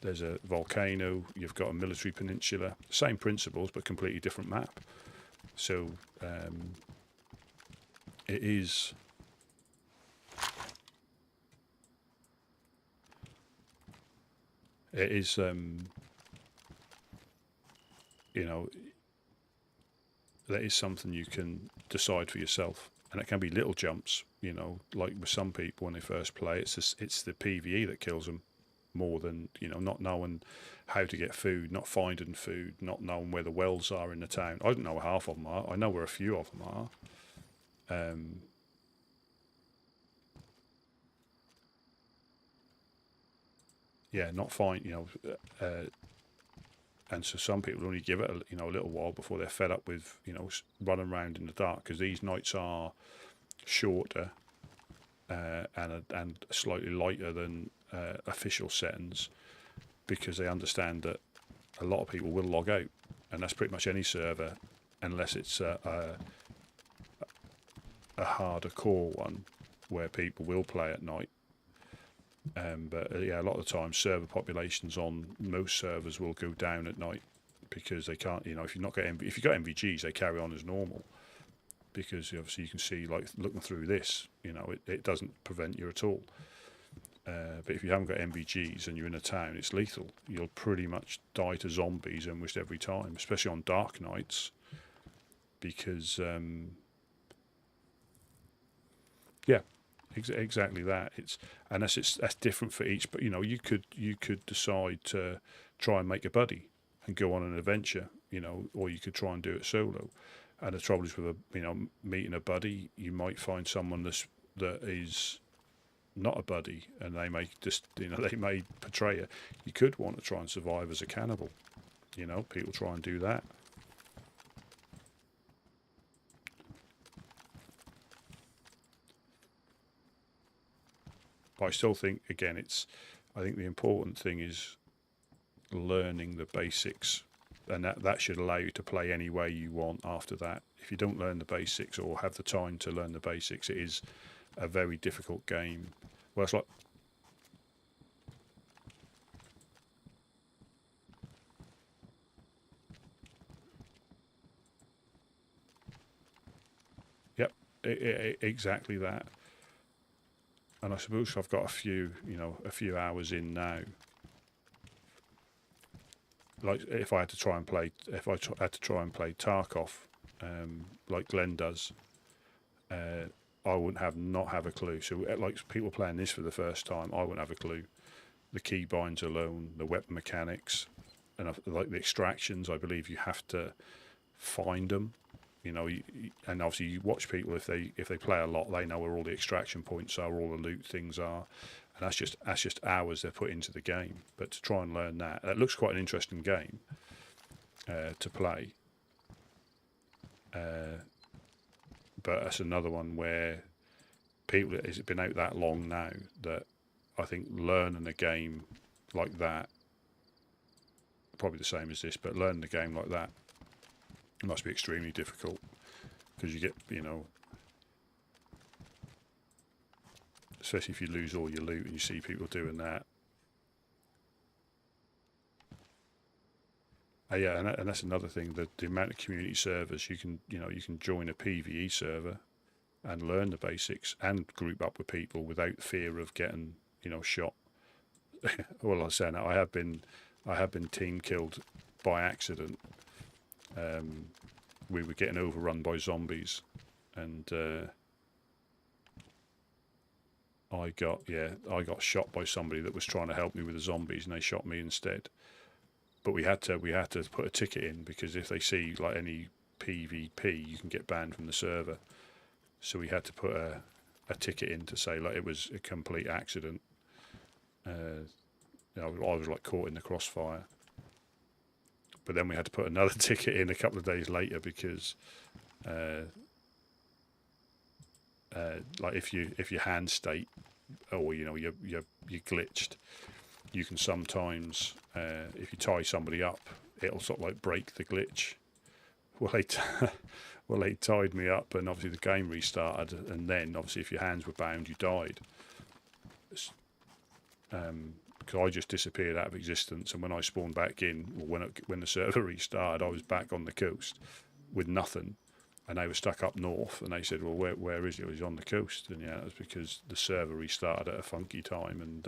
There's a volcano. You've got a military peninsula. Same principles, but completely different map. So it is. It is. You know. That is something you can decide for yourself, and it can be little jumps. You know, like with some people when they first play, it's the PvE that kills them more than, you know, not knowing how to get food, not finding food, not knowing where the wells are in the town. I don't know where half of them are. I know where a few of them are. Yeah, not find, you know. And so some people only give it a little while before they're fed up with, you know, running around in the dark, because these nights are shorter and slightly lighter than official settings, because they understand that a lot of people will log out, and that's pretty much any server, unless it's a harder core one where people will play at night. But yeah, a lot of the time server populations on most servers will go down at night, because they can't, you know, if you've got MVGs, they carry on as normal, because obviously you can see, like looking through this, you know, it doesn't prevent you at all. But if you haven't got MVGs and you're in a town, it's lethal. You'll pretty much die to zombies almost every time, especially on dark nights, because Yeah, exactly that. And that's different for each. But you could decide to try and make a buddy and go on an adventure, or you could try and do it solo. And the trouble is with meeting a buddy, you might find someone that is not a buddy, and they may they may betray you. You could want to try and survive as a cannibal. People try and do that. But I still think, again, I think the important thing is learning the basics, and that should allow you to play any way you want after that. If you don't learn the basics or have the time to learn the basics, it is a very difficult game. Well, it's like... Yep, exactly that. And I suppose I've got a few hours in now. Like if I had to try and play Tarkov, like Glenn does, I wouldn't not have a clue. So like people playing this for the first time, I wouldn't have a clue. The keybinds alone, the weapon mechanics, and like the extractions, I believe you have to find them. And obviously you watch people, if they play a lot, they know where all the extraction points are, all the loot things are, and that's just hours they're put into the game. But to try and learn that looks quite an interesting game to play. But that's another one where people, it's been out that long now that I think learning a game like that, probably the same as this, but learning a game like that, it must be extremely difficult, because you get, especially if you lose all your loot and you see people doing that. Yeah, and that's another thing, the amount of community servers you can join a PvE server and learn the basics and group up with people without fear of getting shot. Well, I say now, I have been team killed by accident. We were getting overrun by zombies, and I got shot by somebody that was trying to help me with the zombies, and they shot me instead. But we had to put a ticket in, because if they see like any PvP, you can get banned from the server. So we had to put a ticket in to say like it was a complete accident. I was like caught in the crossfire. But then we had to put another ticket in a couple of days later, because like if your hand state, or you're glitched, you can sometimes if you tie somebody up, it'll sort of like break the glitch. Well, they tied me up, and obviously the game restarted, and then obviously if your hands were bound, you died. Because I just disappeared out of existence, and when I spawned back in, when the server restarted, I was back on the coast with nothing, and they were stuck up north, and they said, well, where is he? Well, he's on the coast. And yeah, that was because the server restarted at a funky time, and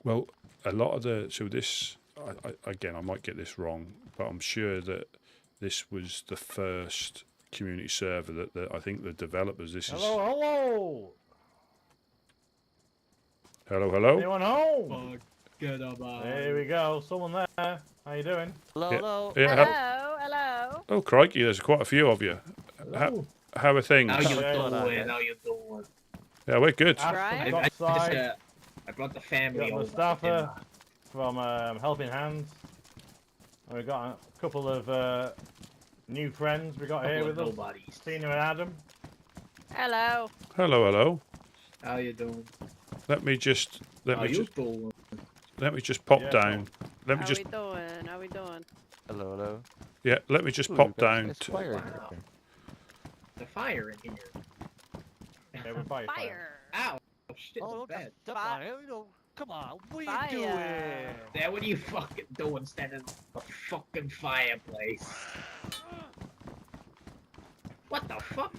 well, a lot of this, again, I might get this wrong, but I'm sure that this was the first community server that I think the developers. Hello. Hello. Anyone home? Oh, good about. There we go. Someone there. How you doing? Hello. Hello. Oh, crikey! There's quite a few of you. How are things? How you doing? Yeah, we're good. I brought the family over. Mustafa from Helping Hands. And we've got a couple of new friends we got here with us. Tina and Adam. Hello. Hello. How you doing? Let me just pop down. How we doing? Hello. Yeah, let me just pop down. The fire in here. Yeah, we're fire. Ow! Shit, bad. Come on, what are you doing? Dad, what are you fucking doing standing in the fucking fireplace? What the fuck?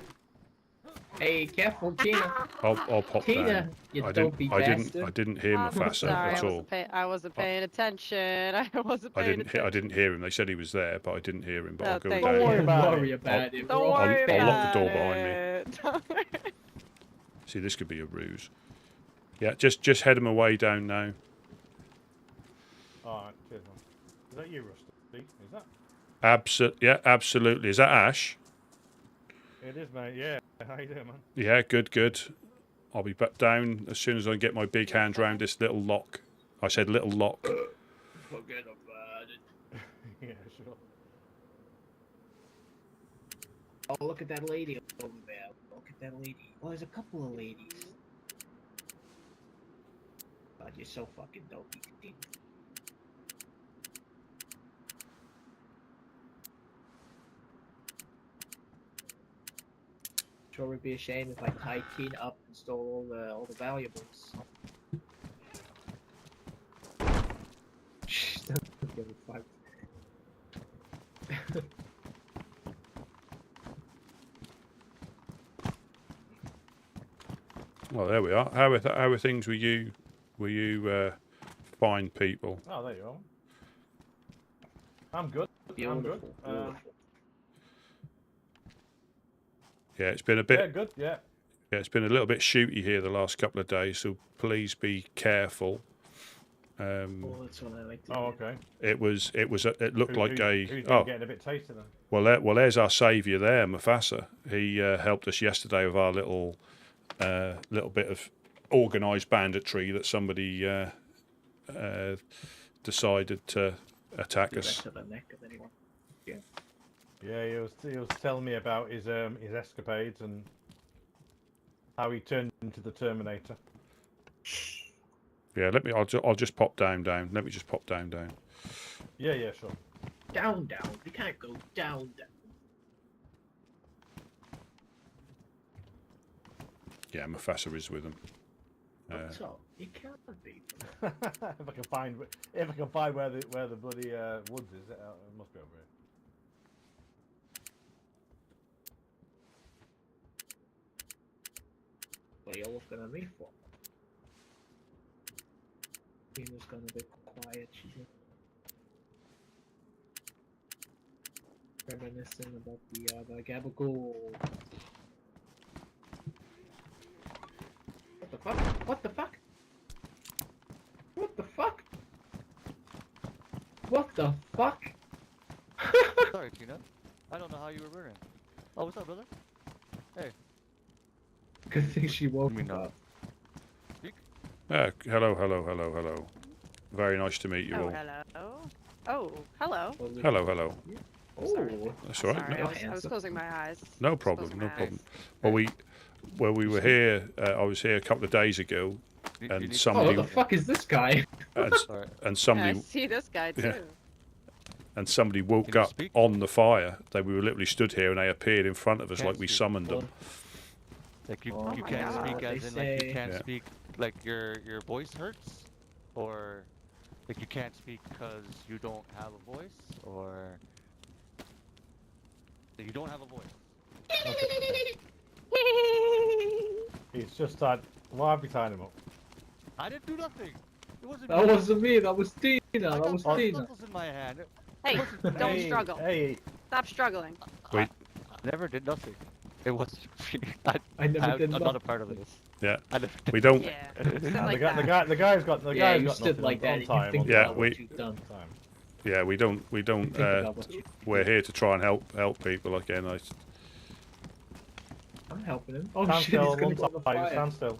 Hey, careful, Tina. I'll pop Tina, down. you I dopey didn't bastard. hear I'm Mufasa sorry, at all. I wasn't paying attention. I wasn't paying attention. I didn't hear him. They said he was there, but I didn't hear him. But Oh, I'll go thank down. you. Don't worry I'll- about it. Don't worry I'll lock the about door behind me. it. Don't worry. See, this could be a ruse. Yeah, just head him away down now. Alright, cheers, man. Is that you, Rusty? Is that? Yeah, absolutely. Is that Ash? It is, mate. Yeah. How you doing, man? Yeah, good. I'll be back down as soon as I get my big hand round this little lock. I said little lock. Forget about it. Yeah, sure. Oh, look at that lady over there. Look at that lady. Oh, there's a couple of ladies. God, you're so fucking dopey. Sure would be a shame if I tied Tina up and stole all the valuables. Shh, don't give a fuck. Well, there we are. How are things with you? Were you fine people? Oh, there you are. I'm good. I'm good. Yeah, it's been a bit. Yeah, good. Yeah. Yeah, it's been a little bit shooty here the last couple of days, so please be careful. Oh, that's what I like to Oh, do. okay. It looked like who's getting a bit tasty then? Well, there's our saviour there, Mufasa. He helped us yesterday with our little bit of organised banditry that somebody decided to attack us. To the neck of anyone. Yeah. Yeah, he was telling me about his escapades and how he turned into the Terminator. Yeah, I'll just pop down. Let me just pop down. Yeah, sure. Down. We can't go down. Yeah, Mufasa is with him. What's up? You can't be. if I can find where the bloody woods is, it must be over here. What are you looking at me for? Tina's gonna be quiet. She's reminiscing about the gabagool. What the fuck? What the fuck? What the fuck? What the fuck? Sorry, Tina. I don't know how you were running. Oh, what's up, brother? Hey. Good thing she woke me up. Hello. Very nice to meet you all. Hello. Oh, hello. Hello. Oh, that's all right. Sorry, I was closing my eyes. No problem. Well, we were here. I was here a couple of days ago, and somebody. Oh, what the fuck is this guy? And somebody. Yeah, I see this guy too. Yeah. And somebody woke up on the fire. We were literally stood here, and they appeared in front of us like we summoned them. Like you can't speak as in like you can't speak like your voice hurts, or like you can't speak because you don't have a voice, or you don't have a voice. Okay. He's just tied. Why have you tied him up? I didn't do nothing. It wasn't. That wasn't me. That was Tina. I That was got Tina. knuckles in my hand. Hey, don't struggle. Hey. Stop struggling. Wait. I never did nothing. It was. I never did I'm not a part of this. Yeah. I never We don't. Yeah. The guy's got Yeah, you got stood nothing like that. on You time. think Yeah, about what you've done. Yeah, we don't. about what you- We're here to try and help people again. I'm helping him. Oh Stand shit, he's still, gonna one go on the time, fire. stand still.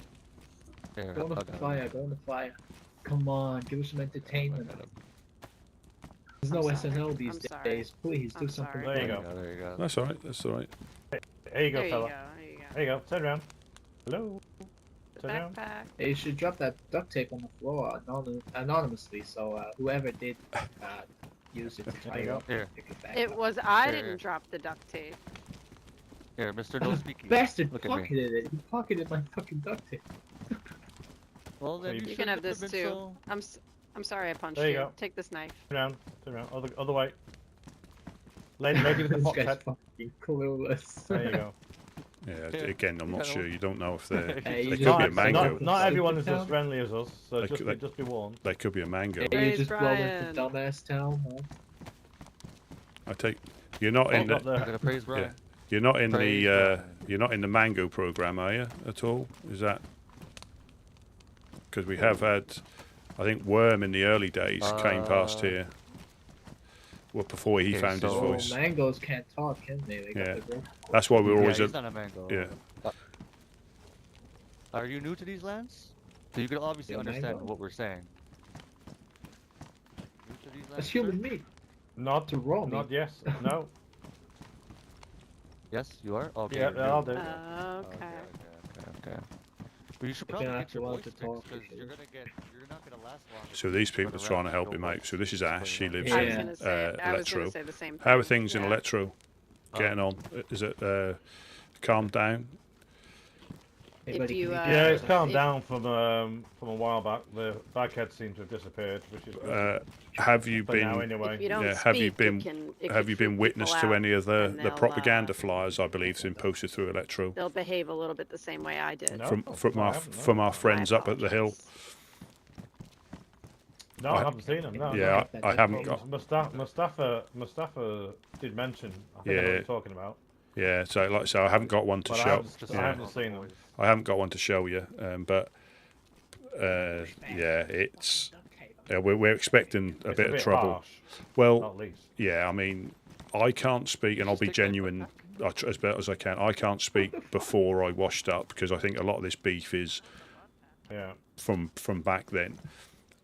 Here, Go on the fire. Go on the fire. Come on, give us some entertainment. There's no SNL these days. Please do something. There you go. There you go. That's all right. That's all right. There you go, There you fella. go. There you go. There you go. Turn around. Hello. Turn around. Backpack. Hey, you should drop that duct tape on the floor anonymously, so whoever did use it to tie you you go. up, Here. pick it back It up. was I Here. didn't drop the duct tape. Here, Mr. No Speaking. Bastard Look at me. pocketed it. He pocketed my fucking duct tape. Well, then You can have this shouldn't too. have been so- I'm sorry I punched There you you. go. Take this knife. Turn around. Turn around. Other way. Lady with the This fox guy's head. fucking clueless. There you go. Yeah, again, I'm not sure. You don't know if they're. Hey, They you could be a just- mango. Not everyone is Town? as friendly as us, so They could- just be warned. They could be a mango. Hey, you just roll Brian. into dumbass town, huh? I take. You're not in Not the. the- Gotta praise Brian. Yeah. You're not in Praise the. Brian. You're not in the mango program, are you? At all? Is that? Because we have had, I think Worm in the early days came past here. Well, before he Okay, found his so- voice. Mangoes can't talk, can they? They got Yeah. the growth. That's why we're always he's at. not a mango. Yeah. Are you new to these lands? So you can obviously Yeah, understand mango. what we're saying. New to these lands, That's sir? human meat. Not To raw Not meat. yes. No. Yes, you are? Okay. Yeah, you're I'll new. do. Okay. Okay. But you should You're probably gonna get have to your learn voice to fixed talk, because you you're not gonna last long. So these people are Running trying around to help with him no out. voice. So this is Ash. She lives Yeah. I was in gonna say. I was Electro. gonna say the same thing. How are things in yeah. Electro? Getting on? Is it calmed down? Hey, If buddy, you, can Yeah, it's if- calmed down from a while back. The baghead seems to have disappeared, which is good. Have you For now, been? anyway. If you don't Yeah, speak, have you been? it Have can you been freak witness people to out, any of the and they'll, propaganda flyers? I believe has been posted through Electro They'll behave a little bit the same way I did. No, from I haven't, no. from our friends up at the hill. No, I haven't seen him. No, Yeah, no. I haven't got. Mustafa did mention. I think I know what Yeah. you're talking about. Yeah, so I haven't got one to But I show. haven't, I Yeah, haven't seen them. I haven't got one to show you. But yeah, it's we're expecting a It's bit of trouble. harsh, Well, at least. yeah, I mean, I can't speak, and I'll be genuine as best as I can. I can't speak before I washed up because I think a lot of this beef is Yeah. from back then.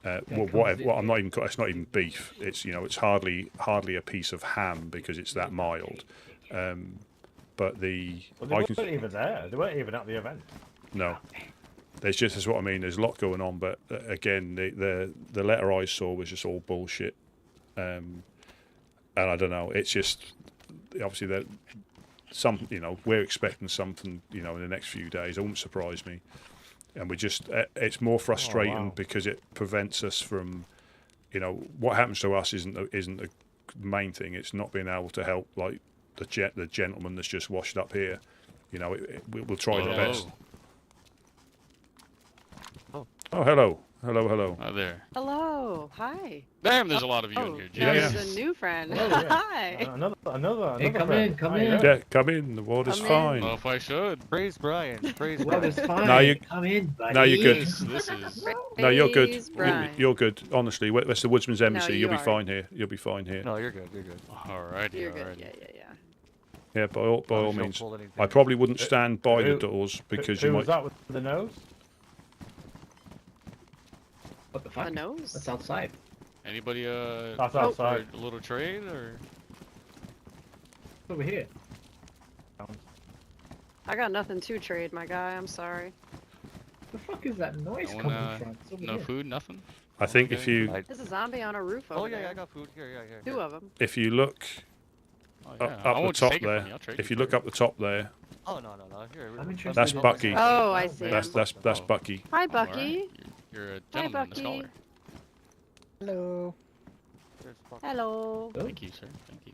Well, comes whatever. in Well, I'm not even. It's not even beef. It's it's hardly a piece of ham because it's that mild. But the Well, they I weren't can even there. They weren't even at the event. no. There's just that's what I mean. There's a lot going on, but again, the letter I saw was just all bullshit. And I don't know. It's just obviously that some we're expecting something in the next few days. It won't surprise me. And we just it's more frustrating wow. because it prevents us from what happens to us isn't the main thing. It's not being able to help like the gentleman that's just washed up here. We'll try the best. Oh, hello. Hi there. Hello. Hi. Damn, there's a lot of you in Oh, here. there's Jesus. a new friend. Oh, yeah. Hi. Another. Hey, come friend. in, come Hi, in. yeah. Yeah, come in. The water's Come in. fine. Well, if I should. Praise Brian. Praise Well, Brian. it's fine. No, you- Come in, buddy. No, you're good. This is. No, you're good. Praise Brian. You're good. Honestly, that's the Woodsman's Embassy. you You'll be are. fine here. You'll be fine here. No, you're good. You're good. Alrighty, You're good. alrighty. Yeah. Yeah, by all Don't means. pull anything. I probably wouldn't stand by the Who- doors because Who you was might. that with the nose? What the fuck? The nose. That's outside. Anybody That's for outside. a little trade or? It's over here. I got nothing to trade, my guy. I'm sorry. The fuck is that noise No one, coming from? It's over no here. food, nothing. I think if Okay. you I- There's a zombie on a roof over Oh yeah, there. I got food here. Yeah. Two of them. if you look Oh, yeah. up I the won't top take it from there, you, I'll trade if you you for look it. up the top there, Oh no. Here. I'm interested That's in Bucky. Oh, I see that's him. that's Oh. Bucky. Hi, Alright. Bucky. You're a Hi, gentleman, a Bucky. scholar. Hello. There's Bucky. Hello. Oh, Thank you, sir. Thank you.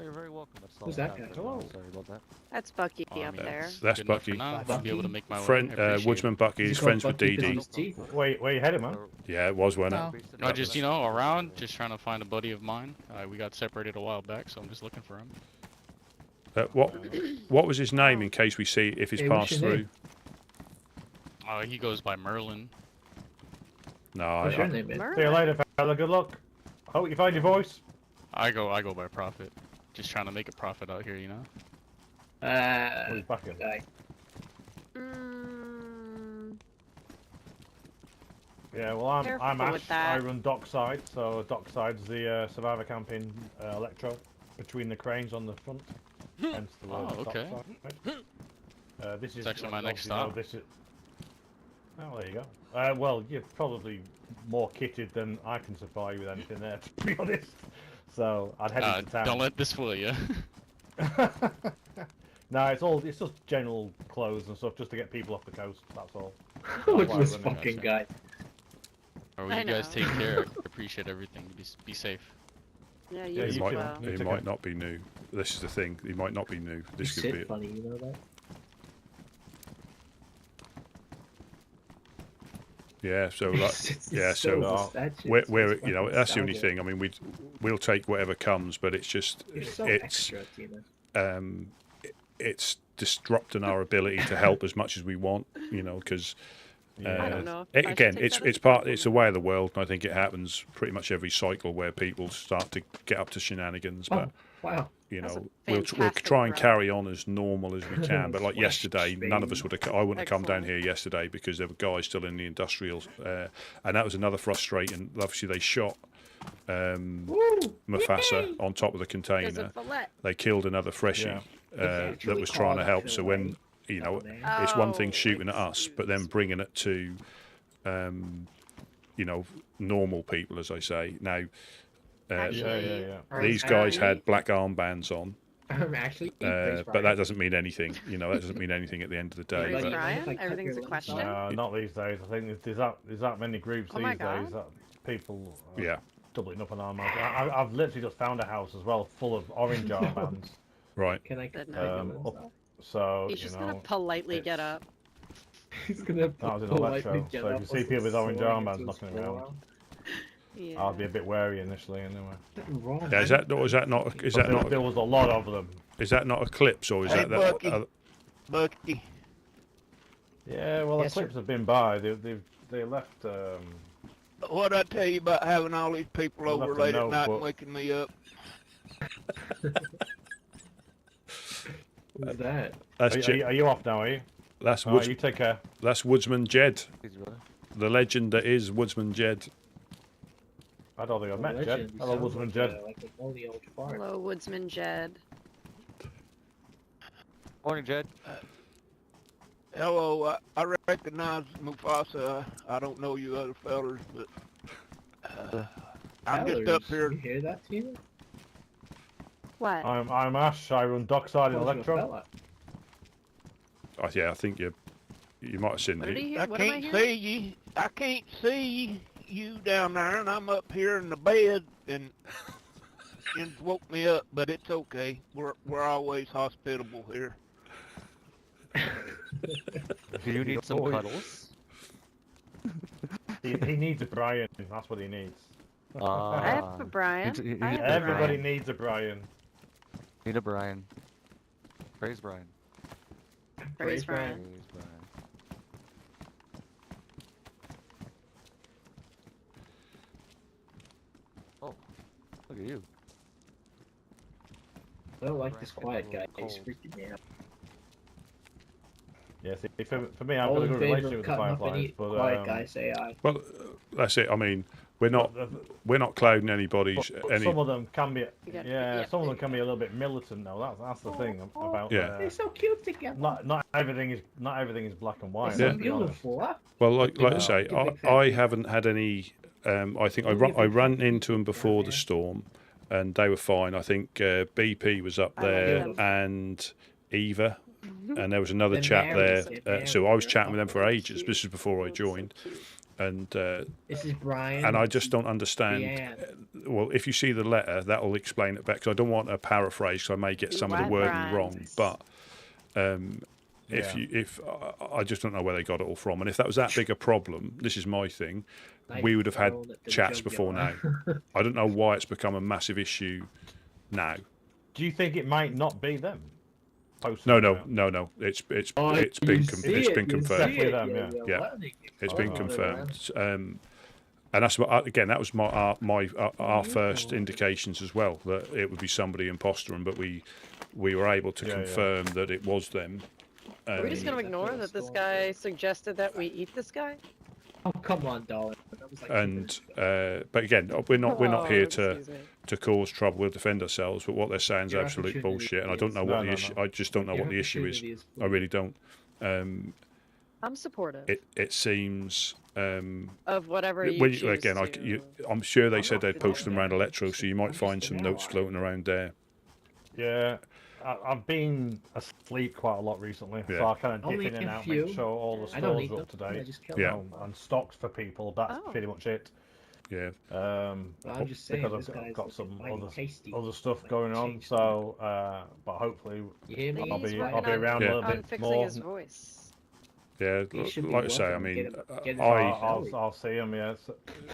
You're very welcome. That's all Who's I that have guy? for now. Hello. Sorry about that. That's Bucky Oh, I up mean, there. That's Good enough for Bucky. now. I'll Bucky. be able to make my Friend, way. I appreciate Woodsman Bucky. Is He's he friends called with Bucky 'cause DD. of his teeth? Where you headed, man? Yeah, it was, wasn't No. it? it. No, just around, just trying to find a buddy of mine. We got separated a while back, so I'm just looking for him. What was his name in case we see if he's Hey, what's passed your through? name? He goes by Merlin. No, What's your name, man? See you later, fella. Good luck. Hope you find your voice. I go by profit. Just trying to make a profit out here, you know. Where's Bucky? Guy. Yeah, well, I'm Careful Ash. with that. I run Dockside, so Dockside's the survivor camp in Electro, between the cranes on the front. Hence the word Oh, okay. Dockside. This is It's actually my next obviously, stop. Oh, there you go. Well, you're probably more kitted than I can supply you with anything there, to be honest. So I'd head into town. Don't let this fool you. No, it's just general clothes and stuff, just to get people off the coast. That's all. Look why at this I run it. fucking guy. Or I you guys know. take care. I appreciate everything. Be safe. Yeah, Yeah, you as you He too. well. might, he might not be new. This is the thing. He might not be new. You This could sit be. funny, you know that? Yeah, so like, yeah, so so nostalgic. we're It's you know fucking that's the only nostalgic. thing. I mean, we'll take whatever comes, but it's just You're so it's extra, Tina. it's disrupting our ability to help as much as we want, you know, because I don't know. I should again, take it's that as a it's a way of the world, and I think it happens pretty much every cycle where people start to get up to shenanigans. But Wow. you That's a know, we'll fantastic try and run. carry on as normal as we can. But like Swish, yesterday, none of us baby. would have. I wouldn't have come down Excellent. here yesterday because there were guys still in the industrial, and that was another frustrating. Obviously, they shot Mufasa on top of the There's container. a fillet. They killed another freshie that was trying to help. So when you know, it's one thing shooting at us, but then bringing it to, you know, normal people, as I say. Now, these guys had black armbands on. Actually, but that doesn't mean anything. You know, that doesn't mean anything at the end of the day. Praise But, Brian? Everything's a question? Not these days. I think there's that many groups Oh my these days God. that people yeah, doubling up on armbands. I've literally just found a house as well full of orange armbands. right. Can I? So He's you just know, gonna politely get up. He's gonna. that was in politely electro. get So if up you see with people with some orange sword armbands into his knocking around, forearm. Yeah. I'd be a bit wary initially anyway. Wrong, Yeah, is that not There was a lot of them. is that not Eclipse or is Hey, that Bucky. Bucky. Yeah, well, Yes, the clips have been by. They left. What'd I tell you about having all these people I over left a late at note, night but- and waking me up? Who's that? that's Are you off now? Are you? that's All right, you take care. that's Woodsman Jed, the legend that is Woodsman Jed. I don't think I've met Legend. Jed. He Hello, sounds Woodsman like Jed. like a moldy old fart. Hello, Woodsman Jed. Morning, Jed. Hello, I recognize Mufasa. I don't know you other fellers, but I'm just up here. You hear that, Tina? What? I'm Ash. I run Dockside in Close your Electro. fella. Yeah, I think you might have seen What did he it. hear? I What am I can't hearing? see you. I can't see you down there, and I'm up here in the bed, and you woke me up. But it's okay. We're always hospitable here. Do you need some Boy. cuddles? He needs a Brian. That's what he needs. I have a Brian. I have a Everybody Brian. needs a Brian. Need a Brian. Praise Brian. Praise Brian. Praise Brian. Oh, look at you. I don't like this quiet guy. Cold. He's freaking me out. Yeah, see, for me, I've All got a in good favor relationship of with the cutting up Fireflies, any but quiet guy, say aye. Well, that's it. I mean, we're not clouding anybody's but any. some of them can be, yeah, some of them can be a little bit militant though. That's the thing about. Yeah. They're so cute together. Not everything is black and white. They're Yeah. so beautiful. Huh? Well, like I Yeah. say, You're a big fan. I haven't had any. I think I ran into them before the storm, and they were fine. I think BP was up I like there them. and Eva, and there was another They're chap married, there. they're So I was chatting with them for They're ages. cute. This was before I They're so joined, cute. and This is Brian. I just don't understand. Deanne. Well, if you see the letter, that'll explain it better. Because I don't want to paraphrase, because I may get some of the Like wording Brian. wrong. But if I just don't know where they got it all from, and if that was that big a problem, this is my thing. Like We would have had thrown at the chats before now. I don't know why it's become a massive issue now. Do you think it might not be them? No. It's Oh, it's you been see it's it, been you confirmed. see it, them, you're Yeah. learning it. It's been Oh, confirmed. And that's what again. That was our first indications as well, that it would be somebody imposter, but we were able to confirm that it was them. Are we just gonna ignore that this guy suggested that we eat this guy? Oh, come on, darling. That was like 2 And minutes ago. but again, we're not Oh, here excuse me. to cause trouble. We'll defend ourselves. But what they're saying is Your absolute opportunity bullshit, and I don't know what the issue. I just don't know Your what the issue is. opportunity is I really don't. I'm supportive It seems. of whatever you When choose again, to. I'm sure they said they'd post them around Electro, so you might find some notes floating around there. Yeah, I've been asleep quite a lot recently, so Yeah. I kind of dip Only in and a out, few. make sure all the I don't stores need are up to them. I date. just kill Yeah. them. And stocks for people. That's Oh. pretty much it. Yeah. I'm just saying, because this I've guy's got some like other tasty. stuff Like going on. tasty. So, but hopefully You hear me? I'll He's be working around a Yeah. little on bit fixing more. his voice. Yeah, You should be like I say, I welcome to mean, get him I'll see him. Yeah.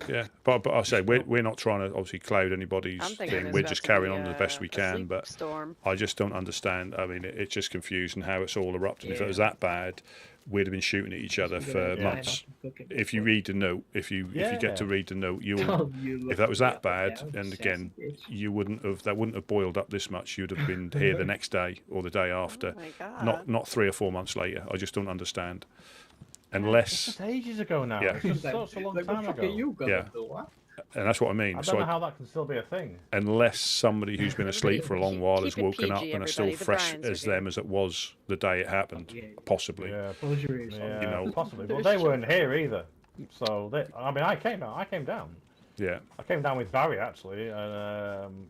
Yeah, but I say we're not trying to obviously cloud anybody's I'm thinking thing. it's We're about just to carrying be, on the best we a can. sleep But storm. I just don't understand. I mean, it's just confusing how it's all erupted. If it was Yeah. that bad, we'd have been shooting at each other You're for gonna die months. not cooking If you before. read the note, if you get to Yeah. read the note, you'll. Tom, you If look that was me that up and bad, down, and you again, sassy bitch. you wouldn't have. That wouldn't have boiled up this much. You'd have been here the next day or the day after. Oh my god. Not 3 or 4 months later. I just don't understand. It's Unless, just ages ago now. Yeah. It's just such a long Like, what time the fuck ago. are you gonna Yeah. do? What? and that's what I mean. I So don't know how that can still be a thing. unless somebody who's been asleep for a long while has Keep it woken up PG, and are still everybody. The fresh Bryans are as here. them as it was the day it happened, Yeah. possibly. Yeah, Close your ears. yeah, You know. possibly. But they weren't here either. So they, I mean, I came down. Yeah. I came down with Barry actually, and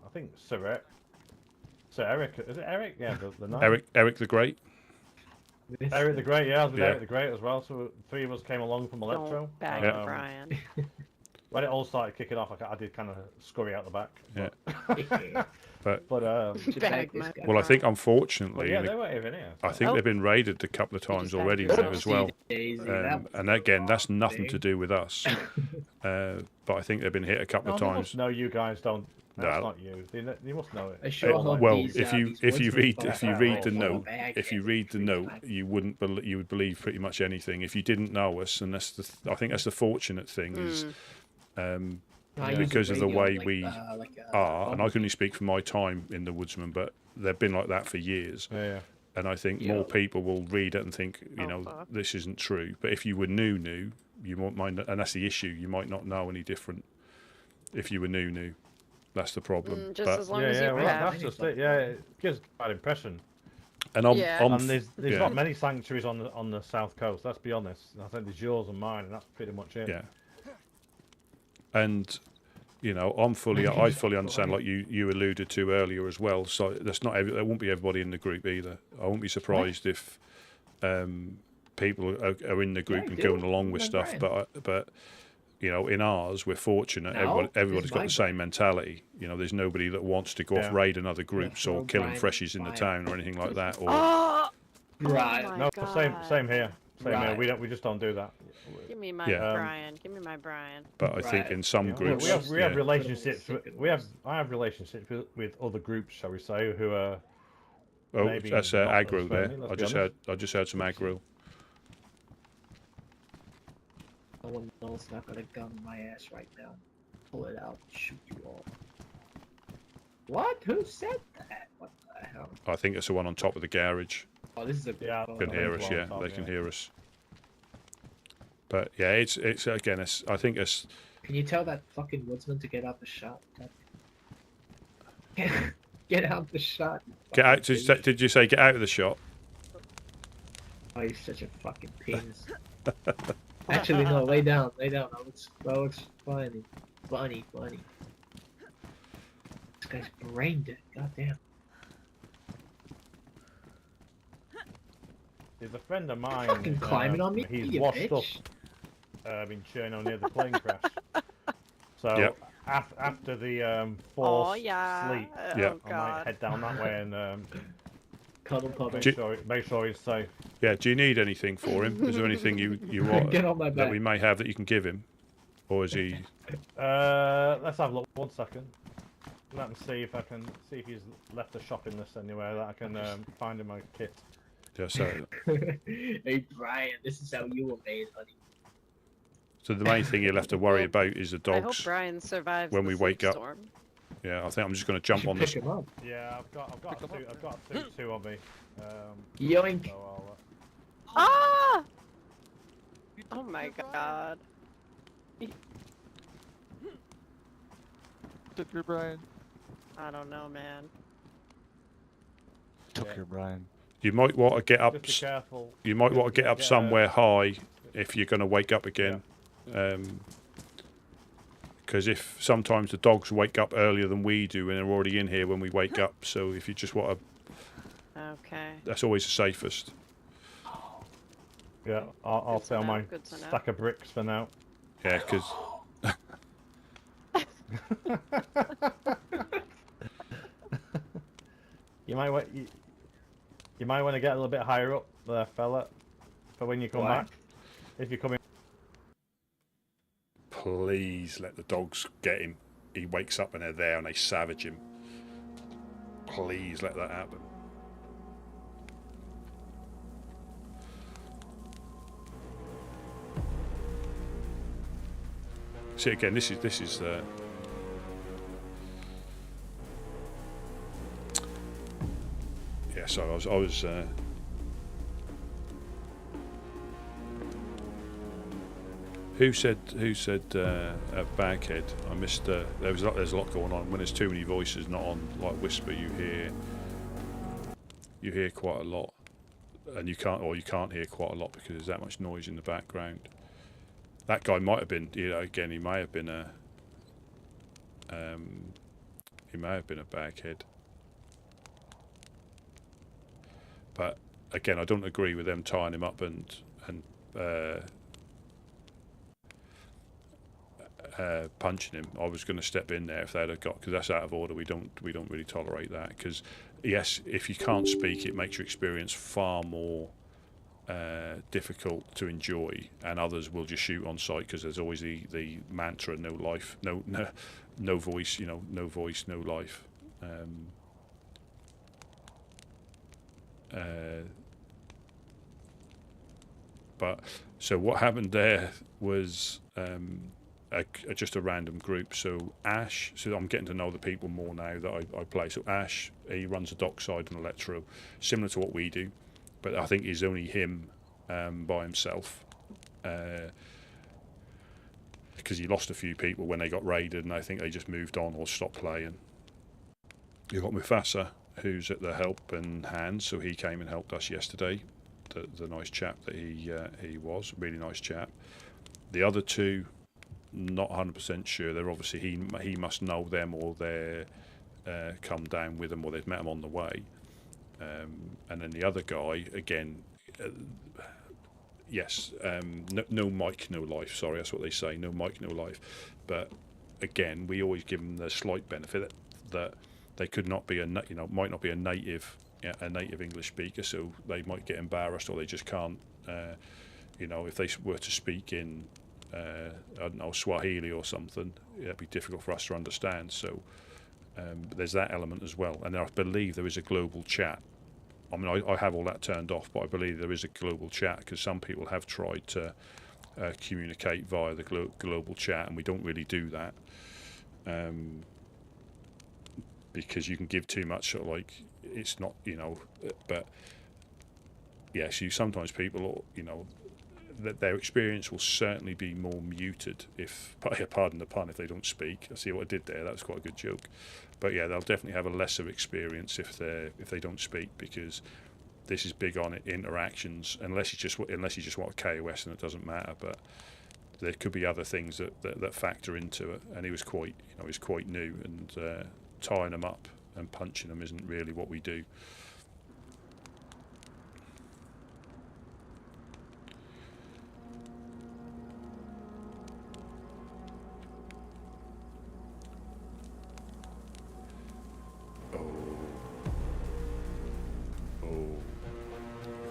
I think Sir Eric. Is it Eric? Yeah, the knight. Eric the Great. Eric the Great, yeah, I was with Yeah. Eric the Great as well. So 3 of us came along from Electro. Don't bag Yeah. Brian. When it all started kicking off, I did kind of scurry out the back. Yeah. But Bag my well, I think Well, unfortunately, yeah, they weren't even here. I think they've been raided a couple of times already now as well. And again, that's nothing to do with us. But I think they've been hit a couple of No, they times. must know you guys don't. No, it's No. not you. They must know it. I sure hope Well, these, if you these read woodsmen if you fuck read around the and note, bag if you every read the free note, time. you would believe pretty much anything. If you didn't know us, and that's I think that's the fortunate thing is, I use because a of the radio, way like, we like a are, and I bumble. can only speak for my time in the Woodsman, but they've been like that for years. Yeah. And I think Yeah. more people will read it and think, you know, fuck. this isn't true. But if you were new, you might not, and that's the issue. You might not know any different if you were new. That's the problem. Just but, as long Yeah, as yeah, you well, have. that's just it. Yeah, it gives a bad impression. and I'm, Yeah. I'm And there's yeah. not many sanctuaries on the south coast. Let's be honest. I think there's yours and mine, and that's pretty much it. Yeah. And you know, I fully understand, like you alluded to earlier as well. So that's not there won't be everybody in the group either. I won't be surprised if people are in the group and going along with stuff. But you know, in ours, we're fortunate. No, Everybody's got the this is same mentality. You know, there's nobody that wants to go off Yeah. raiding other groups or no, killing Brian, freshies in the Brian. town or anything like that. Or Oh, Right. my No, God. same here. Same here. Right. We just don't do that. Give me my Yeah. Brian. Give me my Brian. but I think Right. in some We groups, we have yeah. relationships. I have relationships with other groups, shall we say, who are. Oh, maybe that's not as aggro friendly, there. let's I be just honest. heard some aggro. No one knows not gonna gun my ass right now. Pull it out, shoot you all. What? Who said that? What the hell? I think it's the one on top of the garage. Oh, this is a Yeah, Can hear us, yeah. They can hear us. But yeah, it's again. I think it's. Can you tell that fucking woodsman to get out the shot? Get out the shot. you Get out. fucking bitch. Did you say get out of the shot? Oh, you're such a fucking penis. Actually, no. Lay down. Lay down. That looks funny. Funny. This guy's brain dead. Goddamn. There's a friend of mine. Fucking climbing on me, He's you washed bitch. up in Cherno near the plane crash. So Yep. after the Oh forced yeah. sleep, Oh Yeah. I might God. head down that way and Cuddle puppy. make sure he's safe. Yeah. Do you need anything for him? Is there anything you want Get on my that back. we may have that you can give him, or is he? Let's have a look. 1 second. Let me see if he's left a shopping list anywhere that I can find in my kit. Yeah. So Hey Brian, this is how you were made, honey. the main thing you'll have to worry about is the I hope dogs. Brian survives when the we sleep wake up. storm. Yeah. I think I'm just going to jump on this. Pick him up. Yeah, I've got two on me. Yoink. So I'll, Ah! Oh my God. Took your Brian. I don't know, man. Took your Brian. You might want to get up. just be careful. You might want to get up Get a- somewhere high if you're going to wake up again. Because if sometimes the dogs wake up earlier than we do and they're already in here when we wake up. So if you just want to, Okay. that's always the safest. Yeah, I'll to sell know, my good to know. stack of bricks for now. Yeah, because You might want to get a little bit higher up there, fella. for when you come Why? back. If you're coming. Please let the dogs get him. He wakes up and they're there and they savage him. Please let that happen. See again, this is yeah. So I was who said a baghead? I missed. There's a lot going on. When there's too many voices, not on like whisper, you hear quite a lot, and you can't hear quite a lot because there's that much noise in the background. That guy might have been, again, he may have been a baghead. But again, I don't agree with them tying him up and punching him. I was going to step in there if they'd have got, because that's out of order. We don't really tolerate that, because yes, if you can't speak, it makes your experience far more difficult to enjoy, and others will just shoot on sight because there's always the mantra, no life, no voice, no voice, no life. But so what happened there was just a random group. So Ash, so I'm getting to know the people more now that I play. So Ash, he runs a dockside and electro, similar to what we do, but I think it's only him by himself, because he lost a few people when they got raided, and I think they just moved on or stopped playing. You've got Mufasa, who's at the helping hand, so he came and helped us yesterday. The nice chap that he was, really nice chap. The other two, not 100% sure. They're obviously he must know them, or they're come down with them, or they've met them on the way. And then the other guy, again, yes, no mic, no life. Sorry, that's what they say. No mic, no life. But again, we always give them the slight benefit that they could not be might not be a native English speaker, so they might get embarrassed, or they just can't. If they were to speak in I don't know, Swahili or something, it'd be difficult for us to understand. So there's that element as well. And I believe there is a global chat. I mean, I have all that turned off, but I believe there is a global chat, because some people have tried to communicate via the global chat, and we don't really do that, because you can give too much, sort of like, it's not, but yes, sometimes people, that their experience will certainly be more muted, if, pardon the pun, if they don't speak. I see what I did there. That was quite a good joke. But yeah, they'll definitely have a lesser experience if they don't speak, because this is big on interactions. Unless you just want a KOS, and it doesn't matter. But there could be other things that factor into it. And he was quite new, and tying them up and punching them isn't really what we do.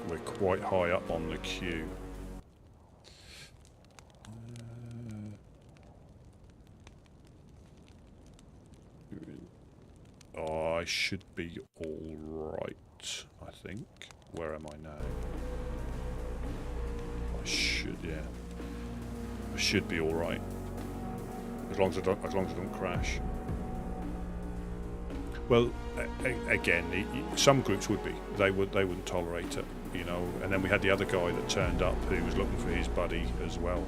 We're quite high up on the queue. I should be all right, I think. Where am I now? I should be all right, as long as I don't crash. Well, again, some groups would be. They wouldn't tolerate it, And then we had the other guy that turned up, who was looking for his buddy as well.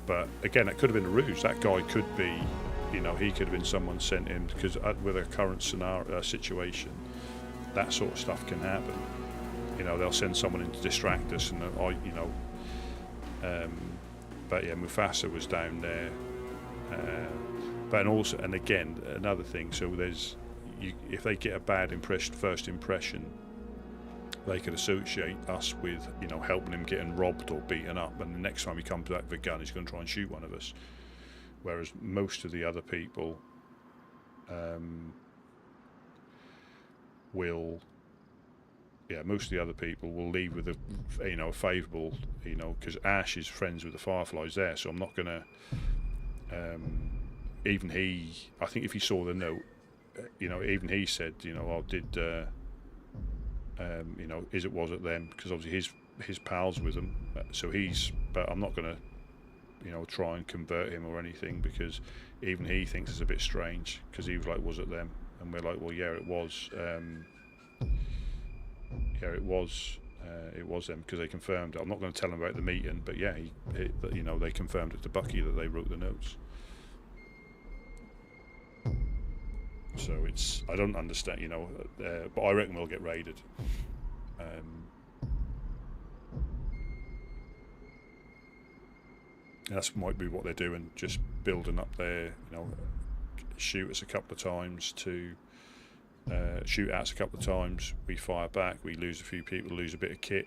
But again, it could have been a ruse. That guy could be, he could have been someone sent in, because with a current situation, that sort of stuff can happen. They'll send someone in to distract us, and but yeah, Mufasa was down there. And again, another thing. So if they get a bad first impression, they could associate us with, helping him getting robbed or beaten up, and the next time he comes back with a gun, he's going to try and shoot one of us. Whereas most of the other people will yeah, most of the other people will leave with a, you know, a favourable, you know, because Ash is friends with the Fireflies there, so I'm not gonna. Even he, I think if he saw the note, you know, even he said, you know, oh, did, you know, is it was it them? Because obviously his pals with them, so he's. But I'm not gonna, you know, try and convert him or anything, because even he thinks it's a bit strange, because he was like, was it them? And we're like, well, yeah, it was. Yeah, it was them, because they confirmed it. I'm not going to tell him about the meeting, but yeah, you know, they confirmed it to Bucky that they wrote the notes. So it's, I don't understand, you know, but I reckon we'll get raided. That might be what they're doing, just building up their, you know, shoot us a couple of times to shoot at us a couple of times, we fire back, we lose a few people, lose a bit of kit,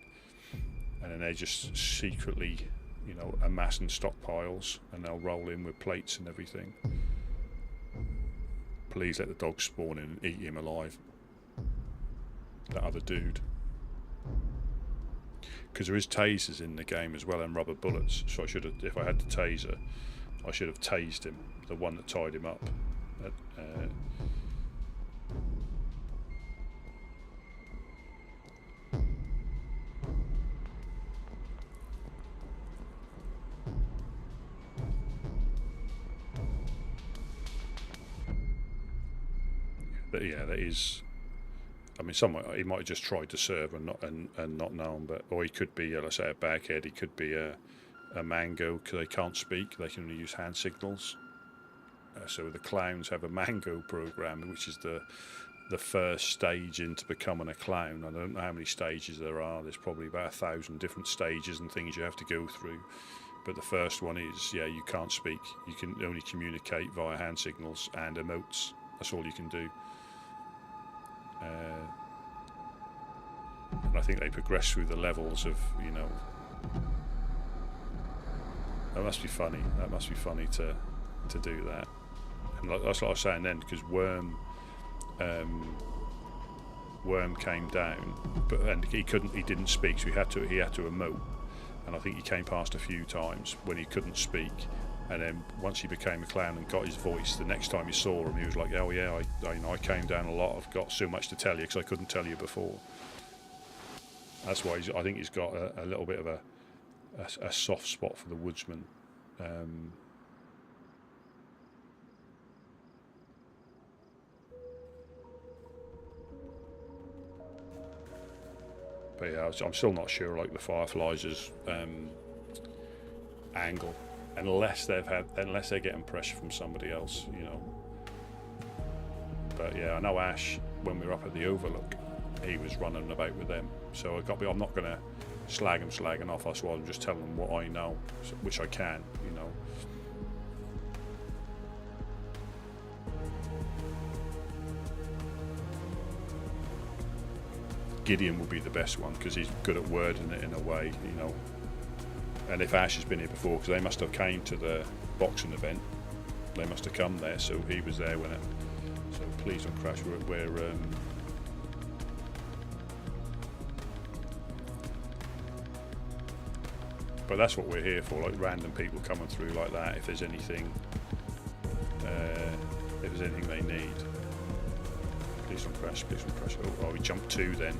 and then they just secretly, you know, amassing stockpiles, and they'll roll in with plates and everything. Please let the dog spawn in and eat him alive, that other dude, because there is tasers in the game as well, and rubber bullets, so I should have, if I had the taser, I should have tased him, the one that tied him up. But yeah, that is. I mean, he might have just tried to serve and not known, but or he could be, let's say, a baghead. He could be a mango, because they can't speak; they can only use hand signals. So the clowns have a mango program, which is the first stage into becoming a clown. I don't know how many stages there are. There's probably about 1,000 different stages and things you have to go through. But the first one is, yeah, you can't speak. You can only communicate via hand signals and emotes. That's all you can do. And I think they progress through the levels of, you know. That must be funny. That must be funny to do that. And that's what I was saying then, because Worm came down, and he didn't speak, so he had to emote. And I think he came past a few times when he couldn't speak. And then once he became a clown and got his voice, the next time you saw him, he was like, "Oh yeah, I came down a lot. I've got so much to tell you because I couldn't tell you before." That's why I think he's got a little bit of a soft spot for the woodsman. But yeah, I'm still not sure, like, the Fireflies' angle. Unless they're getting pressure from somebody else, you know. But yeah, I know Ash, when we were up at the Overlook, he was running about with them. So I'm not going to slag him slagging off. That's why I'm just telling them what I know, which I can, you know. Gideon will be the best one, because he's good at wording it in a way, you know. And if Ash has been here before, because they must have came to the boxing event, they must have come there, so he was there when it. So please don't crash. But that's what we're here for, like random people coming through like that. If there's anything, they need. Please don't crash. Please don't crash. Oh, we jumped 2 then.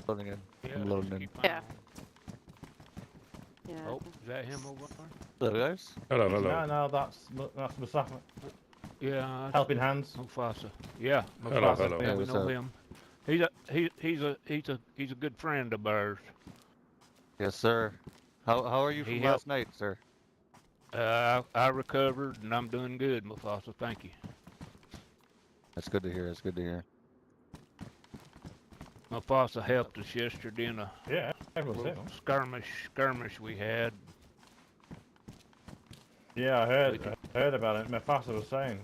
Loading in. Yeah, I'm loading in. Yeah. Yeah. Oh, is that him over there? Hello, guys. Hello. No, that's Mustafa. Yeah. Helping Hands. Mufasa. Yeah. Hello. Yeah, we What's know up? him. He's a good friend of ours. Yes, sir. How are you from last night, sir? I recovered and I'm doing good, Mufasa. Thank you. That's good to hear. That's good to hear. Mufasa helped us yesterday in a Yeah, everyone's little here. skirmish we had. Yeah, I heard about it. Mufasa was saying.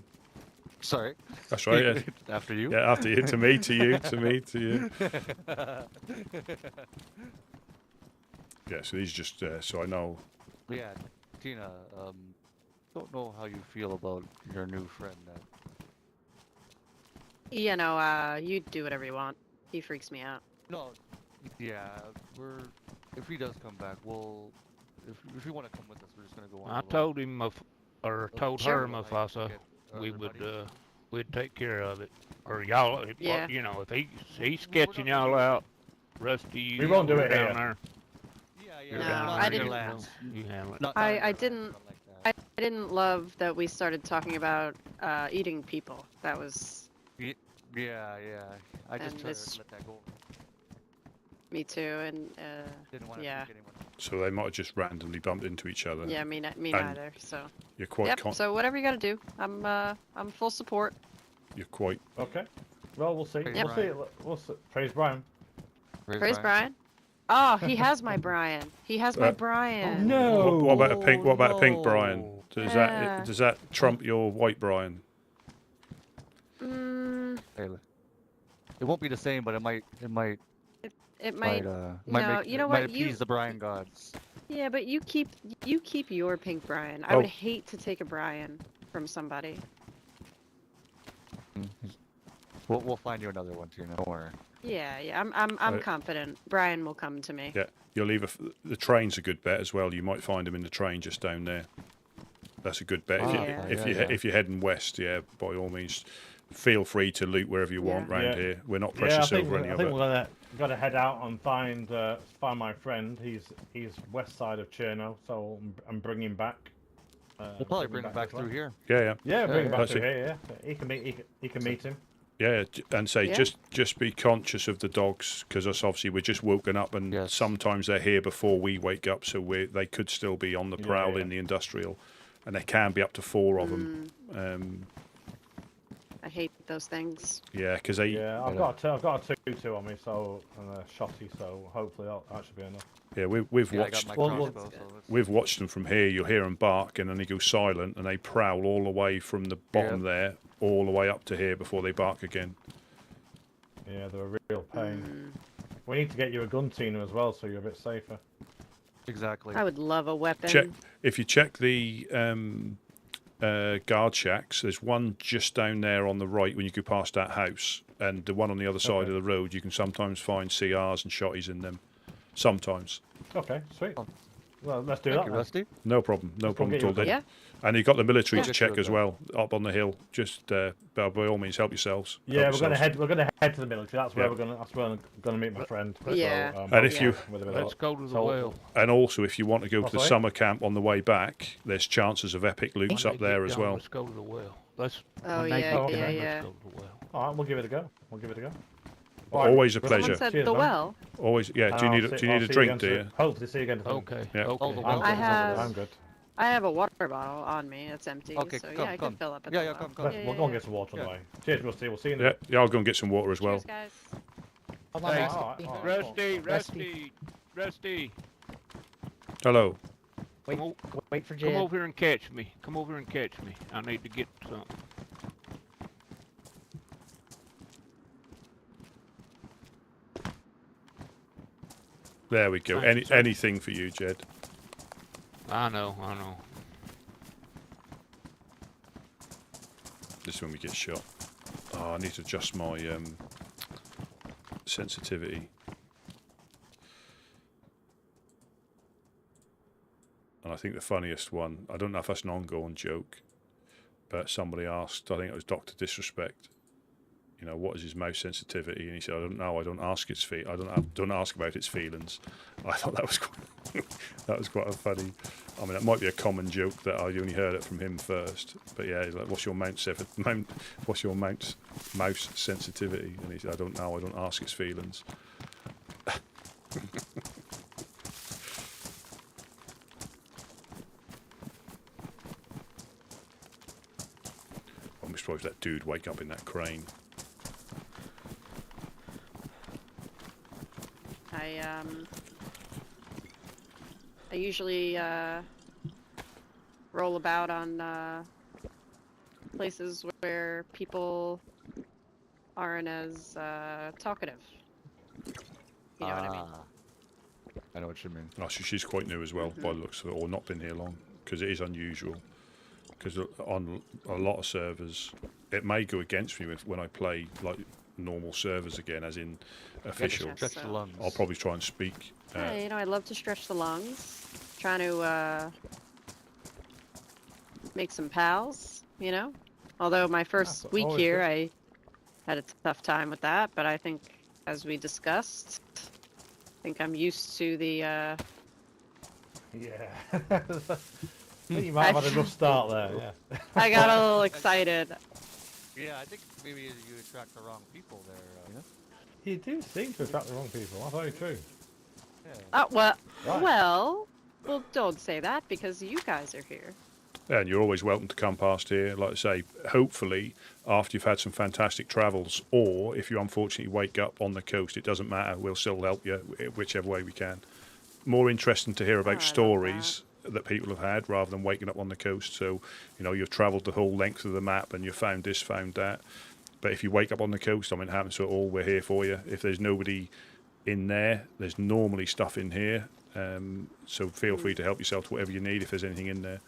Sorry. That's right. Yeah. After you. Yeah, after you. To me, to you, to me, to you. Yeah. So these just so I know. Yeah, Tina. Don't know how you feel about your new friend. You know, you do whatever you want. He freaks me out. No. Yeah, if he does come back, if you want to come with us, we're just gonna go on. I told him, told her, Sure. Mufasa, we everybody. would, we'd take care of it. Or y'all, Yeah. you know, if he's sketching y'all out, Rusty, We won't do you're it down here. there. Yeah, No, not I in your didn't- lands. You handle it. Not I in your didn't- lands, not like that. I didn't love that we started talking about eating people. That was Yeah. I just And tried this- to let that go. me too, and Didn't want to yeah, pick anyone. So they might have just randomly bumped into each other. yeah, me And neither. So You're quite. yep. So whatever you got to do, I'm full support. You're quite. Okay. Well, we'll see. Praise We'll Brian. see. We'll see. Praise Brian. Praise Brian. Oh, he has my Brian. He has my Brian. No. What about a pink? What about a pink Brian? Does Yeah. that trump your white Brian? Taylor. It won't be the same, but it might. It might. Might No, make, you know might what? appease the Brian gods. Yeah, but you keep your pink Brian. I Oh. would hate to take a Brian from somebody. We'll find you another one, Tina. Don't worry. Yeah. I'm confident. Brian will come to me. Yeah, you'll either. The train's a good bet as well. You might find him in the train just down there. That's a good bet. If you're heading west, yeah, by all means, feel free to loot wherever you want round here. We're not precious over any I of think it. we're gonna head out and find my friend. He's west side of Cherno, so I'm bringing him back. We'll probably bring him back this way. through here. Yeah. Yeah, bring him back That's through it. here. Yeah, he can meet him. Yeah, and say Yeah. just be conscious of the dogs because us obviously we're just woken up and sometimes they're here before we wake up, so they could still be on the prowl in the industrial, and there can be up to 4 of them. I hate those things. Yeah, because they. Yeah, I've got a 2-2 on me, so and a shotty, so hopefully that should be enough. Yeah, we've Yeah, I got watched. my crossbow, so it's- We've watched them from here. You'll hear them bark, and then they go silent, and they prowl all the way from the bottom there, all the way up to here before they bark again. Yeah, they're a real pain. We need to get you a gun, Tina, as well, so you're a bit safer. Exactly. I would love a weapon. If you check the guard shacks, there's one just down there on the right when you go past that house, and the one on the other side of the road. You can sometimes find CRs and shotties in them. Sometimes. Okay, sweet. Well, let's do Thank that. you, Rusty. No problem. No problem at all. get you a Then. And you've got the military to Yeah. check as well up on the hill. Just by all means, help yourselves. Yeah, Help we're gonna yourselves. head to the military. That's where Yeah. I'm gonna meet my friend. Yeah. So, And if you- with a bit Let's of- go to the so- well. And also, if you want to go to the sorry? summer camp on the way back, there's chances of epic loots up there as well. Let's go to the well. Let's. Oh, when they yeah, come yeah, back, yeah. Let's go to the well. All right, we'll give it a go. Always a Someone pleasure. Someone said Cheers, the man. well. Always, yeah. Do you need I'll a see you drink, again do soon. you? Hopefully, see you again. soon. Okay. Yeah. Okay. Oh, the I'm well. good. I have- I'm good. I have a water bottle on me. It's empty. Okay, so come, yeah, I come. can fill up at Yeah, the yeah, well. come, come. We'll go and get some water on the way. Cheers, Rusty. We'll see you in a Yeah, bit. yeah. I'll go and get some water as well. Cheers, guys. Hold on, Thanks. Rusty. Rusty. Hello. Wait, Come wait for Come Jed. over here and catch me. Come over here and catch me. I need to get something. There we go. Thanks, sir. Anything for you, Jed. I know. This is when we get shot. Oh, I need to adjust my sensitivity. And I think the funniest one, I don't know if that's an ongoing joke, but somebody asked, I think it was Dr. Disrespect, you know, what is his mouse sensitivity? And he said, I don't know, I don't ask don't ask about its feelings. I thought that was quite, that was quite a funny. I mean, it might be a common joke that I only heard it from him first, but yeah, like, what's your mouse sensitivity? And he said, I don't know, I don't ask its feelings. I'm surprised that dude wake up in that crane. I usually roll about on places where people aren't as talkative. You know what I mean? I know what you mean. Oh, so she's quite new as well, by the looks of it, or not been here long, because it is unusual. Because on a lot of servers, it may go against me when I play like normal servers again, as in official. Stretch the lungs. I'll probably try and speak. Yeah, you know, I love to stretch the lungs, trying to make some pals, you know? Although my first week here, I had a tough time with that, but I think, as we discussed, I think I'm used to the, Yeah. I think you might have had a rough start there, yeah. I got a little excited. Yeah, I think maybe you attract the wrong people there. You do seem to attract the wrong people, that's very true. Oh, well, Right. well, don't say that, because you guys are here. Yeah, and you're always welcome to come past here. Like I say, hopefully after you've had some fantastic travels, or if you unfortunately wake up on the coast, it doesn't matter. We'll still help you whichever way we can. More interesting to hear about stories that people have had rather than waking up on the coast. So, you know, you've travelled the whole length of the map and you've found this, found that. But if you wake up on the coast, I mean, it happens to it all, we're here for you. If there's nobody in there, there's normally stuff in here. So feel free to help yourself to whatever you need if there's anything in there.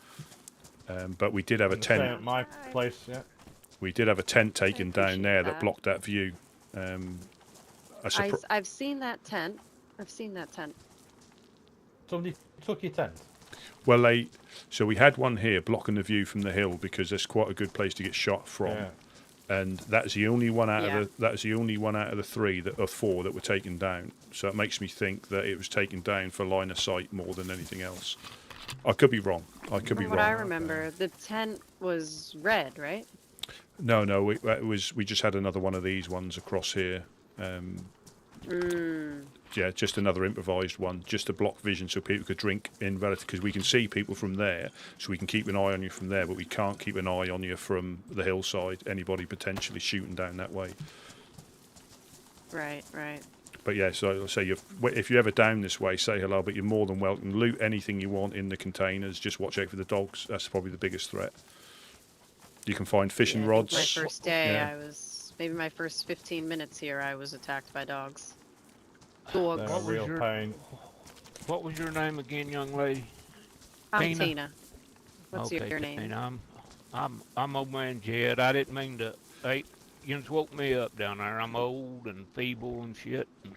But we did have a tent. At my place, yeah. We did have a tent taken down there that blocked that view. I've seen that tent. I've seen that tent. Somebody took your tent? Well, so we had one here blocking the view from the hill because there's quite a good place to get shot from. Yeah. And that's the only one out of the three or four that were taken down. So it makes me think that it was taken down for line of sight more than anything else. I could be wrong. From what I remember, the tent was red, right? No, we just had another one of these ones across here. Yeah, just another improvised one, just to block vision so people could drink in relative, because we can see people from there, so we can keep an eye on you from there, but we can't keep an eye on you from the hillside, anybody potentially shooting down that way. Right. But yeah, so I'll say if you're ever down this way, say hello, but you're more than welcome. Loot anything you want in the containers, just watch out for the dogs, that's probably the biggest threat. You can find fishing rods. My first day, maybe my first 15 minutes here, I was attacked by dogs. Dogs. What was your name again, young lady? I'm Tina. What's your name? Tina. I'm old man Jed. I didn't mean to. Hey, you just woke me up down there. I'm old and feeble and shit. And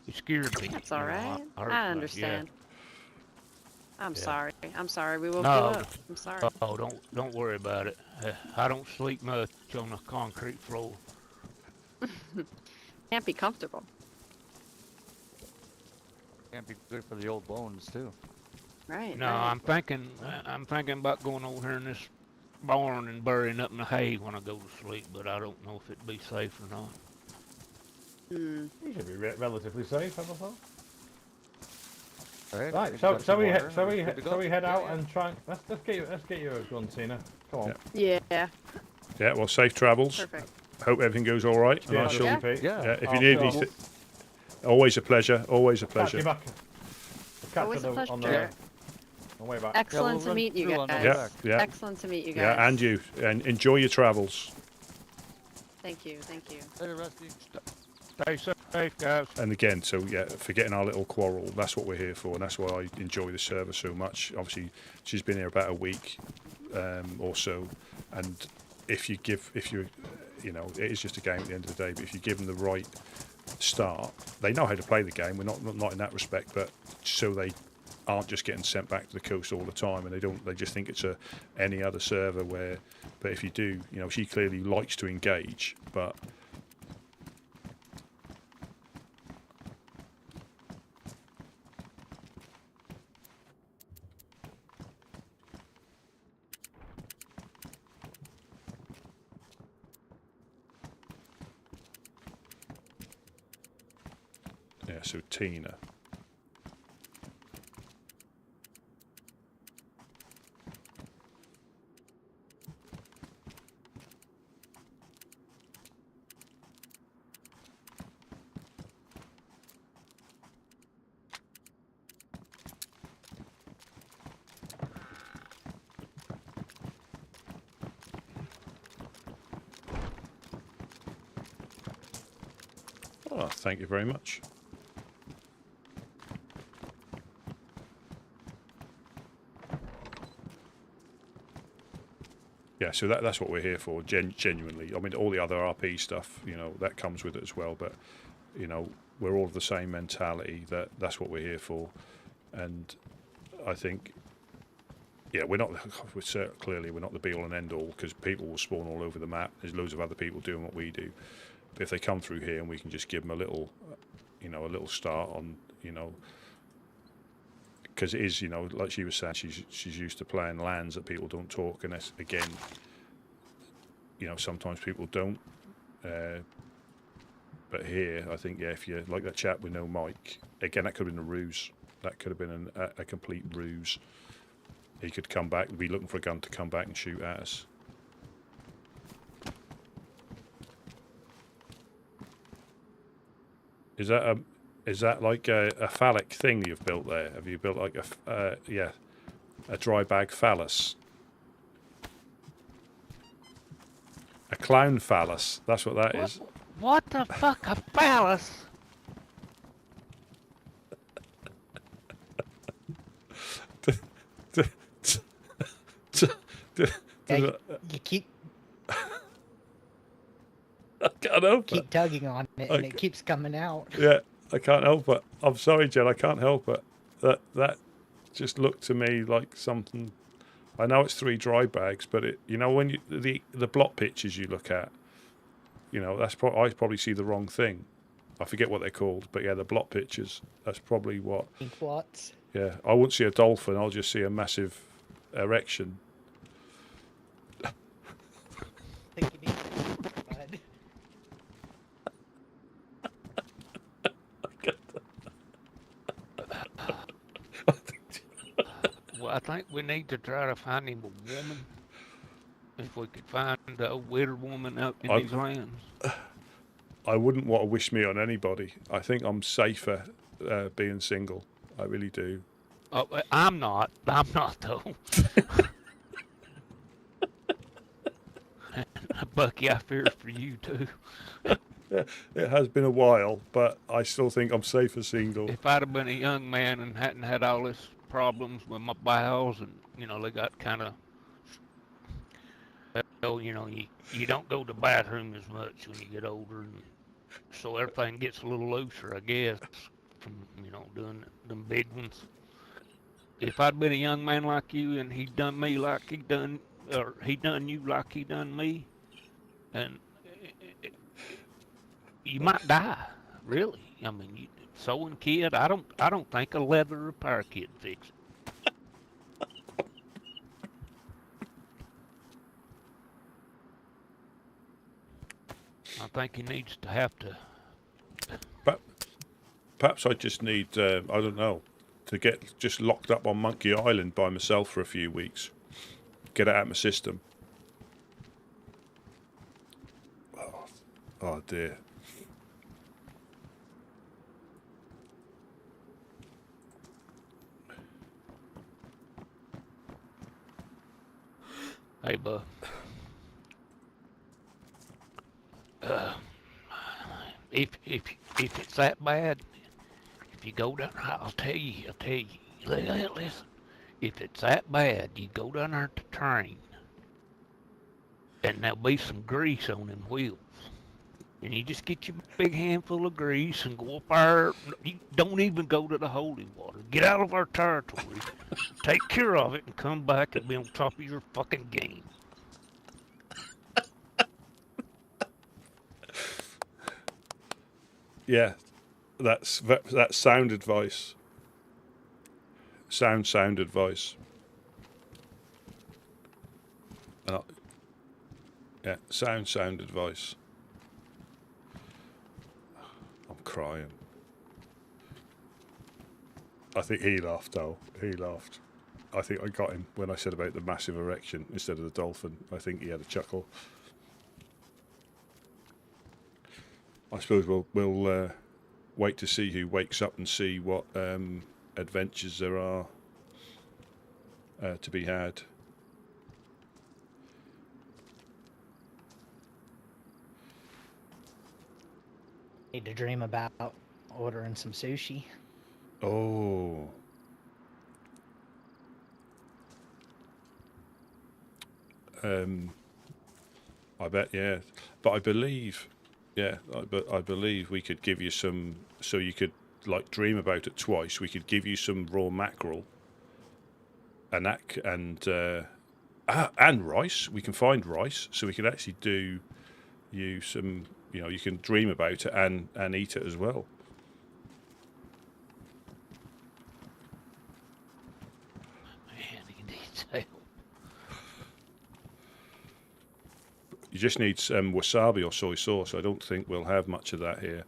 it scared me. That's all right. I understand. I'm sorry. We woke you up. I'm sorry. Oh, don't worry about it. I don't sleep much on the concrete floor. Can't be comfortable. Can't be good for the old bones too. Right. No, I'm thinking about going over here in this barn and burying up in the hay when I go to sleep, but I don't know if it'd be safe or not. You should be relatively safe, I thought. Right. Shall we head out and try? Let's get you a gun, Tina. Come on. Yeah. Yeah. Well, safe travels. Perfect. Hope everything goes all right. Yeah. If you need anything, always a pleasure. Always a pleasure. Catch you back. Always a pleasure. On way back. Excellent to meet you guys. Yeah. Excellent to meet you guys. Yeah, and you. And enjoy your travels. Thank you. Later, Rusty. Stay safe, guys. And again, forgetting our little quarrel, that's what we're here for, and that's why I enjoy the service so much. Obviously, she's been here about a week or so, and if you, it is just a game at the end of the day, but if you give them the right start, they know how to play the game. We're not in that respect, but so they aren't just getting sent back to the coast all the time, and they just think it's any other server where, but if you do, she clearly likes to engage, but so Tina. Oh, thank you very much. Yeah, so that's what we're here for, genuinely. I mean, all the other RP stuff, you know, that comes with it as well. But, you know, we're all of the same mentality. That's what we're here for. And I think, yeah, clearly we're not the be all and end all, because people will spawn all over the map. There's loads of other people doing what we do. But if they come through here and we can just give them a little, you know, a little start on, you know, because it is, you know, like she was saying, she's used to playing lands that people don't talk, and that's, again, you know, sometimes people don't. But here, I think, yeah, if you like that chat with no mic, again, that could have been a ruse. That could have been a complete ruse. He could come back, be looking for a gun to come back and shoot at us. Is that like a phallic thing you've built there? Have you built like a dry bag phallus? A clown phallus. That's what that is. What the fuck, a phallus? You keep. I can't help it. Keep tugging on it, and it keeps coming out. Yeah, I can't help it. I'm sorry, Jen. I can't help it. That just looked to me like something. I know it's 3 dry bags, but it, you know, when you the block pictures you look at, you know, that's I probably see the wrong thing. I forget what they're called, but yeah, the block pictures. That's probably what. Ink blots. Yeah, I won't see a dolphin. I'll just see a massive erection. Well, I think we need to try to find him a woman. If we could find a widow woman out in these lands. I wouldn't want to wish me on anybody. I think I'm safer being single. I really do. Oh, I'm not. I'm not, though. Bucky, I fear for you, too. Yeah, it has been a while, but I still think I'm safer single. If I'd have been a young man and hadn't had all this problems with my bowels, and, you know, they got kind of, well, you know, you don't go to the bathroom as much when you get older, and so everything gets a little looser, I guess, from, you know, doing them big ones. If I'd been a young man like you and he'd done me like he done, or he done you like he done me, and you might die, really. I mean, sewing kid, I don't think a leather repair kit fix it. I think he needs to have to. But perhaps I just need, I don't know, to get just locked up on Monkey Island by myself for a few weeks. Get it out of my system. Oh dear. Hey, bud. If it's that bad, if you go down, I'll tell you. Listen, if it's that bad, you go down there to train, and there'll be some grease on them wheels. And you just get your big handful of grease and go up there. You don't even go to the holy water. Get out of our territory, take care of it, and come back and be on top of your fucking game. Yeah, that's sound advice. Sound advice. Yeah, sound advice. I'm crying. I think he laughed, though. He laughed. I think I got him when I said about the massive erection instead of the dolphin. I think he had a chuckle. I suppose we'll wait to see who wakes up and see what adventures there are to be had. Need to dream about ordering some sushi. Oh. I bet, yeah. But I believe, but I believe we could give you some, so you could like dream about it twice. We could give you some raw mackerel, and and rice. We can find rice, so we could actually do you some. You can dream about it and eat it as well. Man, in detail. You just need some wasabi or soy sauce. I don't think we'll have much of that here.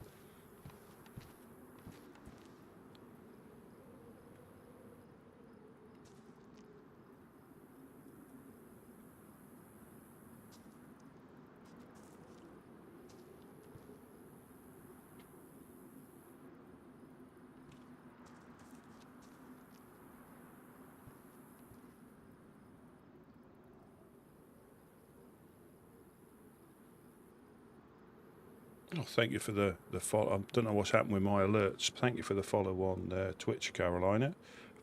Oh, thank you for the follow. I don't know what's happened with my alerts. Thank you for the follow on Twitch, Carolina.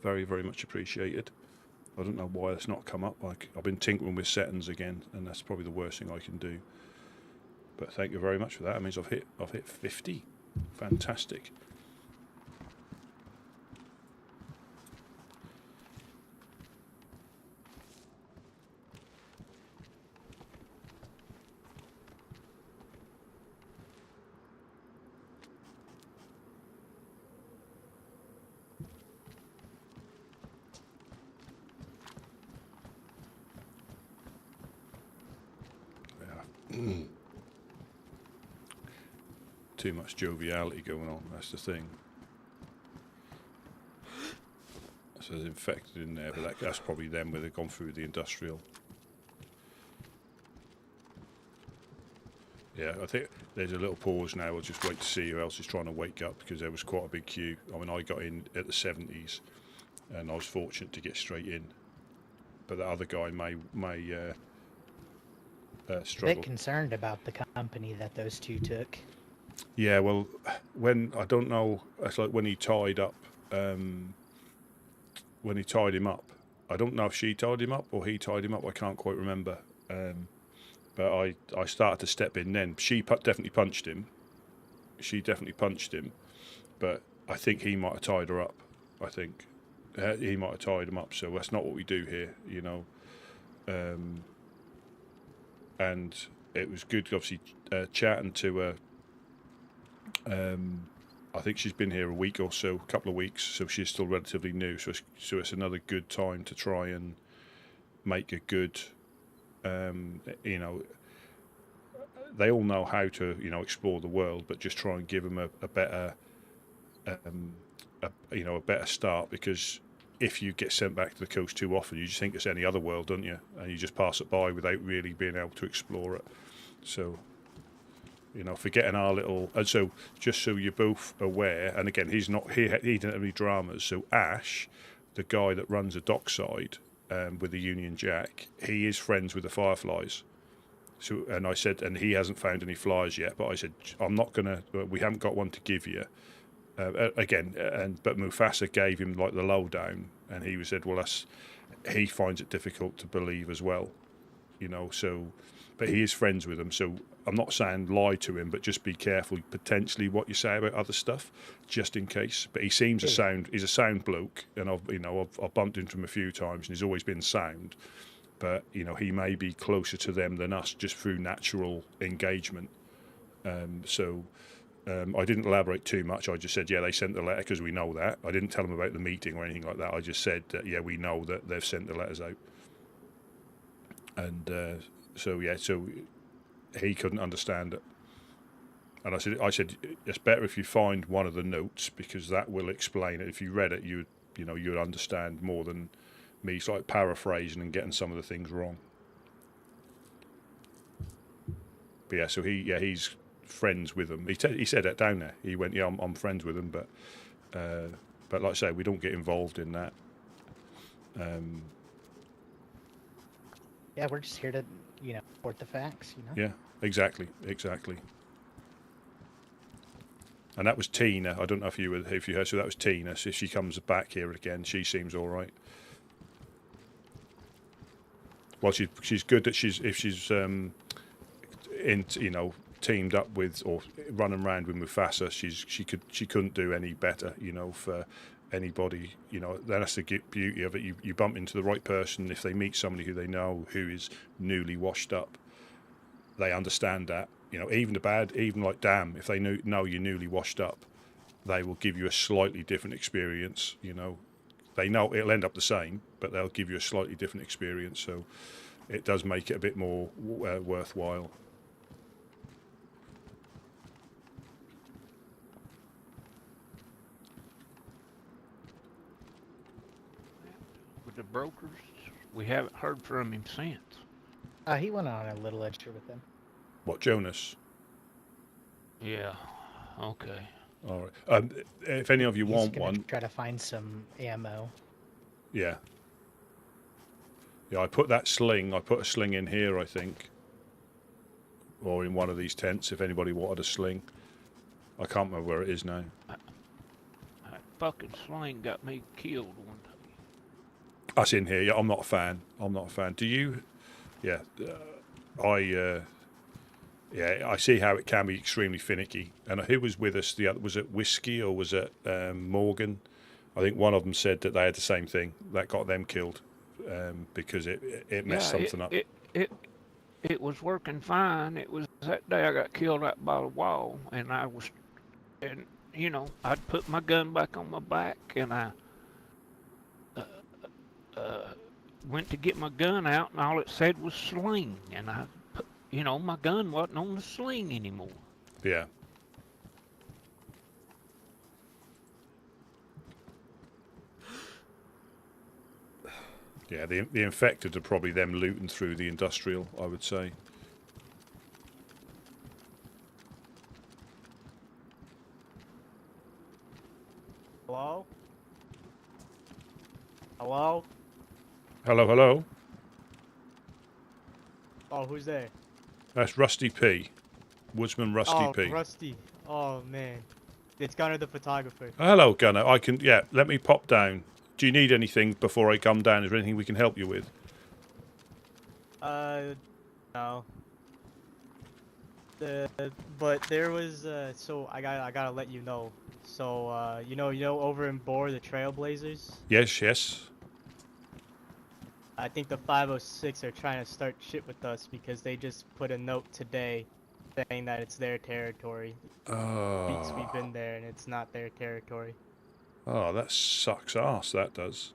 Very, very much appreciated. I don't know why it's not come up. I've been tinkering with settings again, and that's probably the worst thing I can do. But thank you very much for that. That means I've hit 50. Fantastic. Too much joviality going on, that's the thing. So there's infected in there, but that's probably them where they've gone through the industrial. Yeah, I think there's a little pause now. We'll just wait to see who else is trying to wake up, because there was quite a big queue. I mean, I got in at the 70s, and I was fortunate to get straight in. But the other guy may struggle. A bit concerned about the company that those two took. Yeah, well, I don't know, it's like when he tied him up. I don't know if she tied him up or he tied him up. I can't quite remember. But I started to step in then. She definitely punched him. But I think he might have tied her up. I think he might have tied him up. So that's not what we do here, And it was good, obviously, chatting to her. I think she's been here a couple of weeks, so she's still relatively new. So it's another good time to try and make a good, they all know how to, explore the world, but just try and give them a better, a better start. Because if you get sent back to the coast too often, you just think it's any other world, don't you? And you just pass it by without really being able to explore it. So, forgetting our little, and so just so you're both aware, and again, he didn't have any dramas. So Ash, the guy that runs a dockside with the Union Jack, he is friends with the Fireflies. So, and I said, and he hasn't found any flies yet, but I said, we haven't got one to give you. But Mufasa gave him like the lowdown, and he said, well, he finds it difficult to believe as well, so, but he is friends with them. So I'm not saying lie to him, but just be careful potentially what you say about other stuff, just in case. But he seems he's a sound bloke, and I've bumped into him a few times, and he's always been sound. But he may be closer to them than us just through natural engagement. I didn't elaborate too much. I just said, yeah, they sent the letter because we know that. I didn't tell them about the meeting or anything like that. I just said that, yeah, we know that they've sent the letters out. And so he couldn't understand it. And I said, it's better if you find one of the notes, because that will explain it. If you read it, you'd understand more than me. It's like paraphrasing and getting some of the things wrong. But yeah, so he's friends with them. He said that down there. He went, yeah, I'm friends with them, but like I say, we don't get involved in that. Yeah, we're just here to, report the facts, Yeah, exactly. And that was Tina. I don't know if you heard. So that was Tina. So if she comes back here again, she seems all right. Well, she's good that if she's teamed up with or running around with Mufasa, she couldn't do any better, for anybody. That's the beauty of it. You bump into the right person. If they meet somebody who they know who is newly washed up, they understand that. Even like damn, if they know you're newly washed up, they will give you a slightly different experience. They know it'll end up the same, but they'll give you a slightly different experience. So it does make it a bit more worthwhile. With the brokers, we haven't heard from him since. He went on a little extra with them. What, Jonas? Yeah. Okay. All right. If any of you He's want gonna one, try to find some ammo. yeah. Yeah, I put a sling in here, I think. Or in one of these tents, if anybody wanted a sling. I can't remember where it is now. That fucking sling got me killed one time. That's in here. Yeah, I'm not a fan. Do you? Yeah. I see how it can be extremely finicky. And who was with us? Was it Whiskey or was it Morgan? I think one of them said that they had the same thing. That got them killed because it messed something up. It was working fine. It was that day I got killed right by the wall, and I'd put my gun back on my back, and I went to get my gun out, and all it said was sling, and my gun wasn't on the sling anymore. Yeah. Yeah, the infected are probably them looting through the industrial, I would say. Hello? Hello? Hello? Oh, who's there? That's Rusty P. Woodsman Rusty P. Rusty. Oh, man. It's Gunner the photographer. Hello, Gunner. Let me pop down. Do you need anything before I come down? Is there anything we can help you with? No. But there was, so I gotta let you know. So, you know over in Boar, the Trailblazers? Yes. I think the 506 are trying to start shit with us because they just put a note today saying that it's their territory. Weeks we've been there and it's not their territory. Oh, that sucks ass, that does.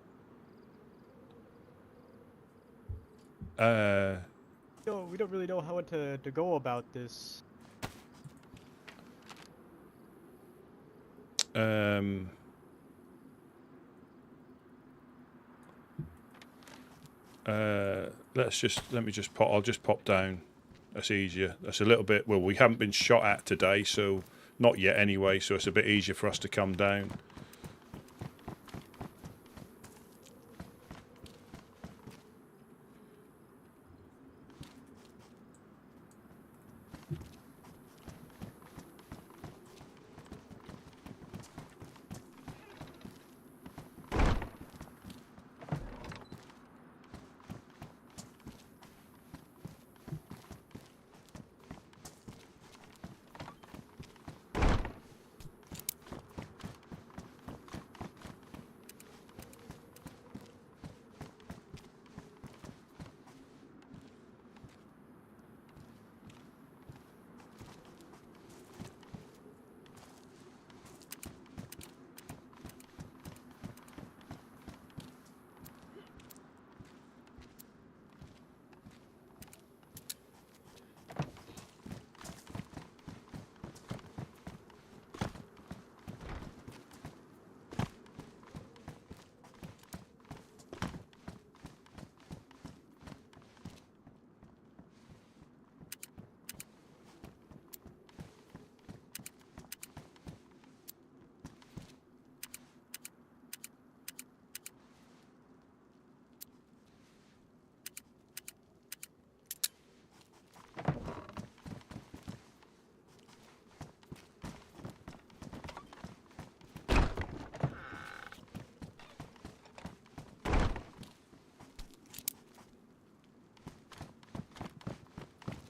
We don't really know how to go about this. Let me just pop. I'll just pop down. That's easier. That's a little bit. Well, we haven't been shot at today, so not yet anyway. So it's a bit easier for us to come down.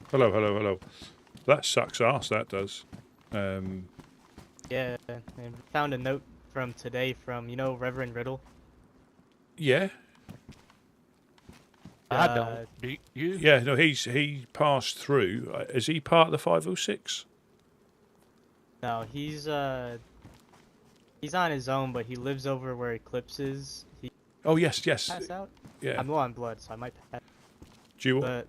Hello, hello, hello. That sucks ass, that does. Yeah, and found a note from today from, you know, Reverend Riddle? Yeah. I don't. Do you? Yeah, no, he passed through. Is he part of the 506? No, he's on his own, but he lives over where Eclipse is. He Oh, yes. pass out? Yeah. I'm low on blood, so I might pass. Do you... But,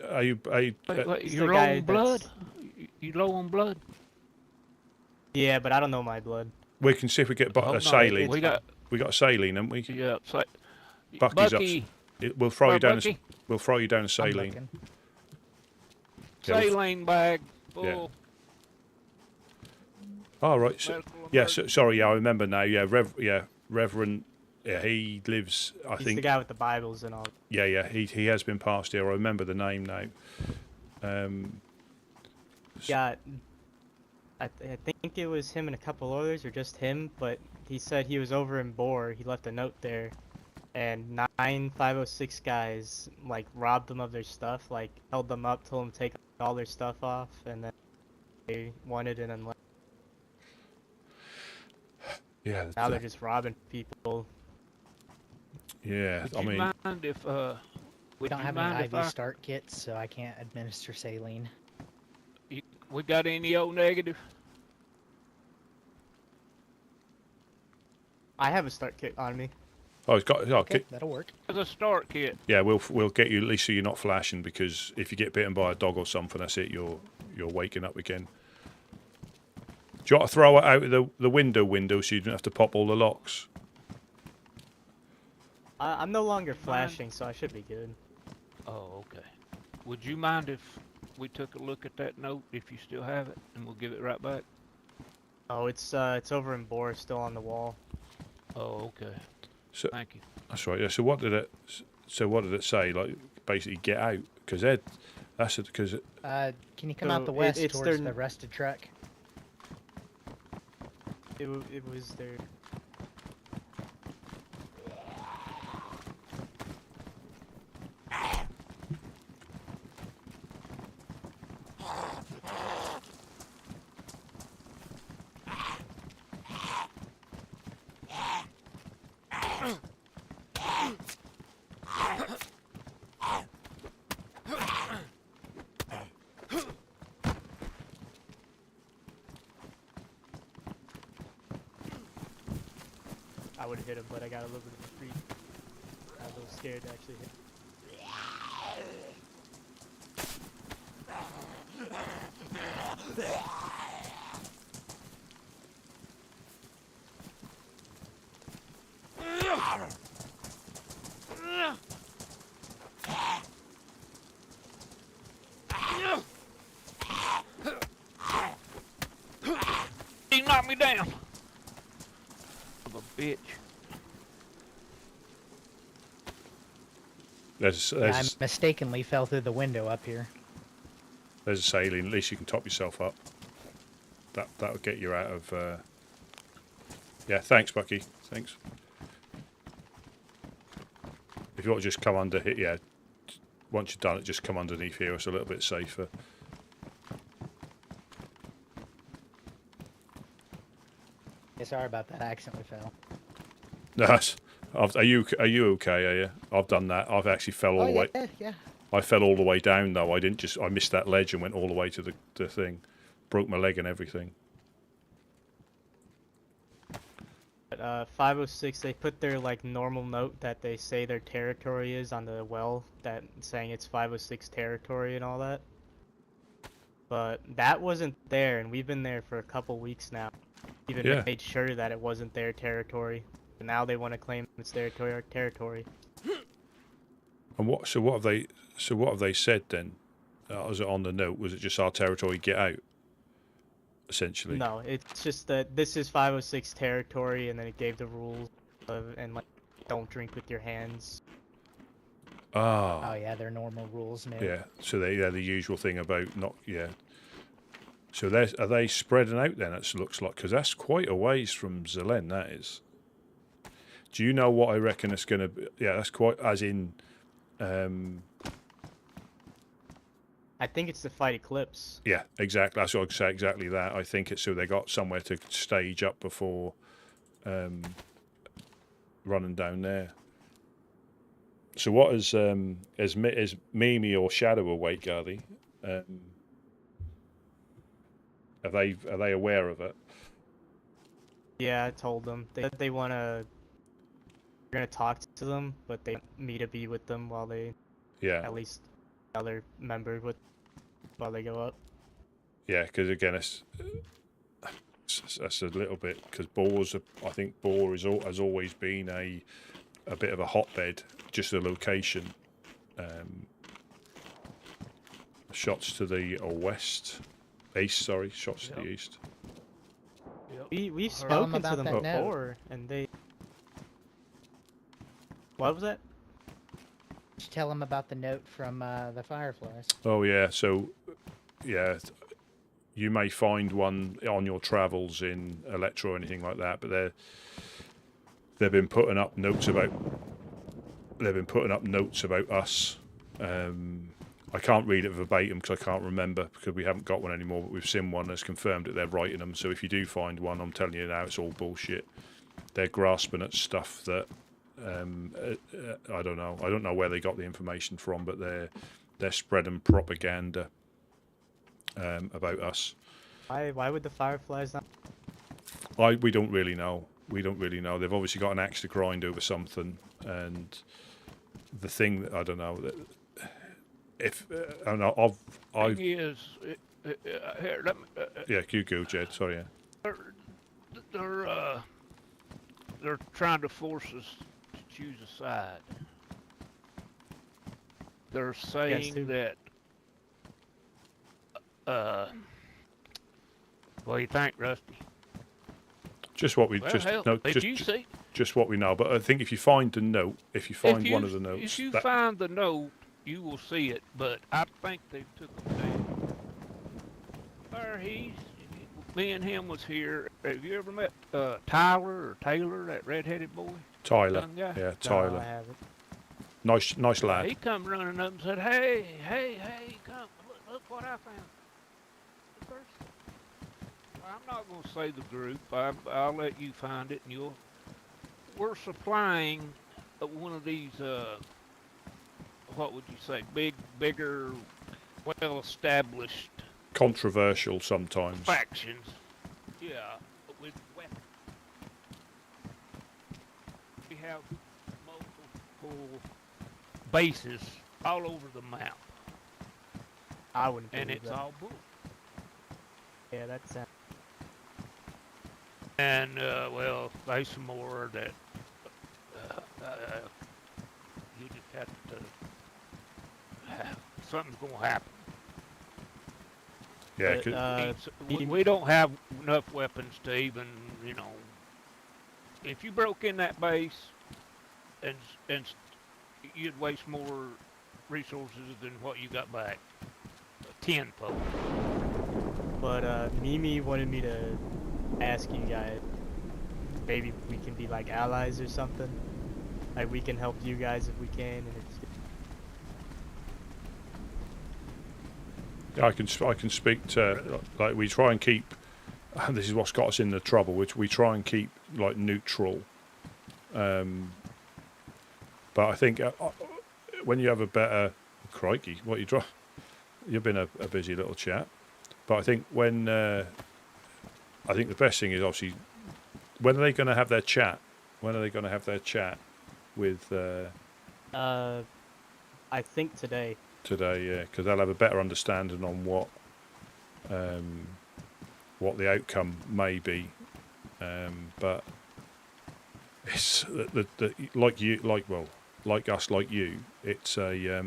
are you... Wait, he's you're the low guy on blood? that's- You low on blood? Yeah, but I don't know my blood. We can see if we get Oh, a saline. We got a saline, haven't we? Yeah. Bucky's Bucky. up. We'll throw you down. Bucky? We'll throw you down a saline. Saline bag full. Yeah. All right. So, yeah. Sorry. Yeah, I remember now. Yeah. Reverend. Yeah, he lives. I He's think the guy with the Bibles and all. Yeah. He has been passed here. I remember the name now. Yeah. I think it was him and a couple others, or just him. But he said he was over in Boar. He left a note there, and 9 506 guys like robbed them of their stuff, like held them up, told them to take all their stuff off, and then they wanted it and left. Yeah. Now they're just robbing people. Yeah. Would you mind if we don't have any IV start kits, so I can't administer saline. We got any O negative? I have a start kit on me. Oh, it's got. Okay, that'll work. There's a start kit. Yeah, we'll get you at least so you're not flashing, because if you get bitten by a dog or something, that's it. You're waking up again. Do you want to throw it out of the window so you don't have to pop all the locks? I'm no longer flashing, so I should be good. Oh, okay. Would you mind if we took a look at that note, if you still have it, and we'll give it right back? Oh, it's over in Boar, still on the wall. Oh, okay. So, thank you. That's right. Yeah. So what did it say? Like basically get out, because that's it. Because can you come out the west towards the rested truck? It was there. I would have hit him, but I got a little bit of a freak. I was a little scared to actually hit. He knocked me down. Of a bitch. I mistakenly fell through the window up here. There's a saline. At least you can top yourself up. That'll get you out of. Yeah. Thanks, Bucky. Thanks. If you want to just come under here, yeah. Once you've done it, just come underneath here. It's a little bit safer. Yeah, sorry about that. I accidentally fell. Are you okay? Are you? I've done that. I've actually fell all the way. Yeah. I fell all the way down though. I didn't just. I missed that ledge and went all the way to the thing. Broke my leg and everything. But 506, they put their like normal note that they say their territory is on the well, that saying it's 506 territory and all that. But that wasn't there, and we've been there for a couple weeks now. Even made sure that it wasn't their territory. And now they want to claim it's their territory. And what? So what have they said then? Was it on the note? Was it just our territory? Get out. Essentially. No, it's just that this is 506 territory, and then it gave the rules and like don't drink with your hands. Oh yeah, they're normal rules now. Yeah, so the usual thing about not So are they spreading out then? It looks like, because that's quite a ways from Zelen. That is. Do you know what I reckon it's going to be? Yeah, that's quite as in. I think it's to fight Eclipse. Yeah, exactly. That's what I'd say. Exactly that. I think it's so they got somewhere to stage up before running down there. So what is Mimi or Shadow awake? Are they? Are they aware of it? Yeah, I told them. They said they wanna. We're gonna talk to them, but they want me to be with them while they. Yeah. At least other member with while they go up. Yeah, because again, it's a little bit because I think Boar has always been a bit of a hotbed, just the location. Shots to the east. Sorry, shots to the east. We've spoken to them before, and they. What was that? Just tell them about the note from the Fireflies. Oh yeah, so yeah, you may find one on your travels in Electro or anything like that, but they've been putting up notes about us. I can't read it verbatim because I can't remember because we haven't got one anymore, but we've seen one that's confirmed that they're writing them. So if you do find one, I'm telling you now, it's all bullshit. They're grasping at stuff that I don't know. I don't know where they got the information from, but they're spreading propaganda about us. Why would the Fireflies not? We don't really know. They've obviously got an axe to grind over something, and the thing that I don't know that if I don't know. I've Here, let me. Yeah, you go, Jed. Sorry. Yeah. They're trying to force us to choose a side. They're saying that. What do you think, Rusty? Just what we Well, just hell, no, if you see, just what we know. But I think if you find the note, one of the notes, if you find the note, you will see it. But I think they took him down. Me and him was here. Have you ever met Tyler or Taylor, that red-headed boy? Tyler. Young guy? Yeah, Tyler. No, I haven't. Nice lad. He come running up and said, "Hey, come look what I found." I'm not going to say the group. I'll let you find it, and we're supplying one of these. What would you say? Bigger, well-established. Controversial sometimes. Factions. Yeah, with weapons. We have multiple bases all over the map. I wouldn't. And it's that. all bull. Yeah, that's. And well, there's some more that you just have to. Something's gonna happen. Yeah, we don't have enough weapons to even, if you broke in that base, and you'd waste more resources than what you got back. Tenfold. But Mimi wanted me to ask you guys, maybe we can be like allies or something. Like we can help you guys if we can, and it's. I can speak to, like, we try and keep, this is what's got us in the trouble, which we try and keep like neutral, but I think when you have a better, crikey, what you draw, you've been a busy little chap, but I think I think the best thing is obviously, when are they going to have their chat? When are they going to have their chat with? I think today. Today, yeah, because they'll have a better understanding on what the outcome may be, but it's like us, like you. It's a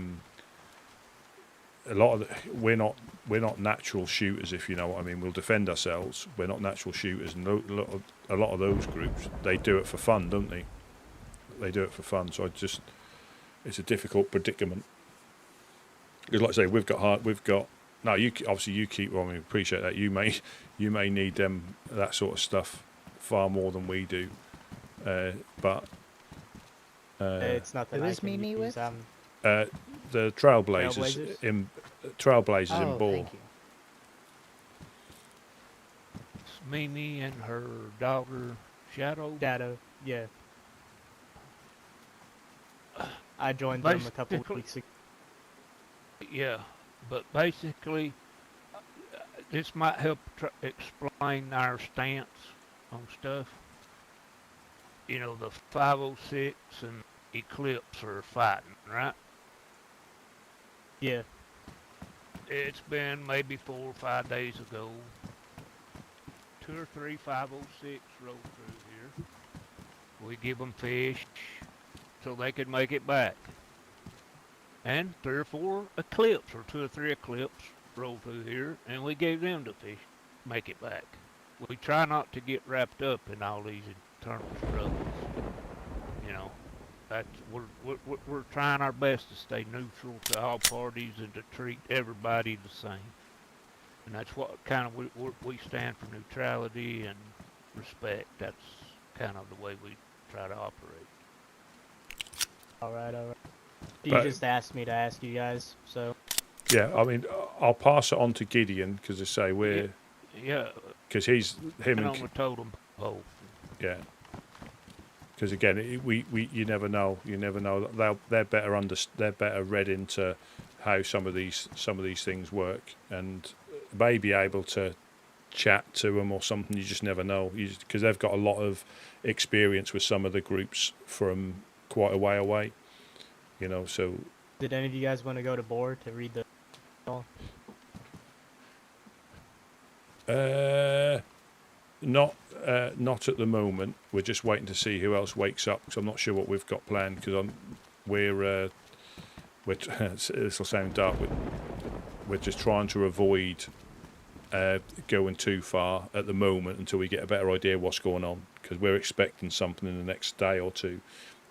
lot of we're not natural shooters, if you know what I mean. We'll defend ourselves. We're not natural shooters, and a lot of those groups, they do it for fun, don't they? They do it for fun. So it's a difficult predicament. Because, like I say, we've got. No, you obviously you keep. Well, we appreciate that. You may need that sort of stuff far more than we do, but it's not that who I is can Mimi use, with? The Trailblazers. Trailblazers in Oh, Ball. thank you. It's Mimi and her daughter, Shadow. Shadow, yeah. I joined them a couple of weeks ago. Yeah, but basically, this might help explain our stance on stuff. You know, the 506 and Eclipse are fighting, right? Yeah. It's been maybe 4 or 5 days ago. 2 or 3 506 rolled through here. We give them fish so they could make it back. And 3 or 4 Eclipse, or 2 or 3 Eclipse rolled through here, and we gave them the fish, make it back. We try not to get wrapped up in all these internal struggles. You know, that's we're trying our best to stay neutral to all parties and to treat everybody the same. And that's what kind of we stand for, neutrality and respect. That's kind of the way we try to operate. All right. You But- just asked me to ask you guys, so. Yeah, I mean, I'll pass it on to Gideon because I say we're. Yeah. Because he's him And and on the totem pole. yeah. Because again, you never know. You never know. They're better read into how some of these things work, and may be able to chat to them or something. You just never know. Because they've got a lot of experience with some of the groups from quite a way away. You know, so. Did any of you guys want to go to board to read the? Not at the moment. We're just waiting to see who else wakes up because I'm not sure what we've got planned. Because we're this will sound dark. We're just trying to avoid going too far at the moment until we get a better idea what's going on. Because we're expecting something in the next day or two.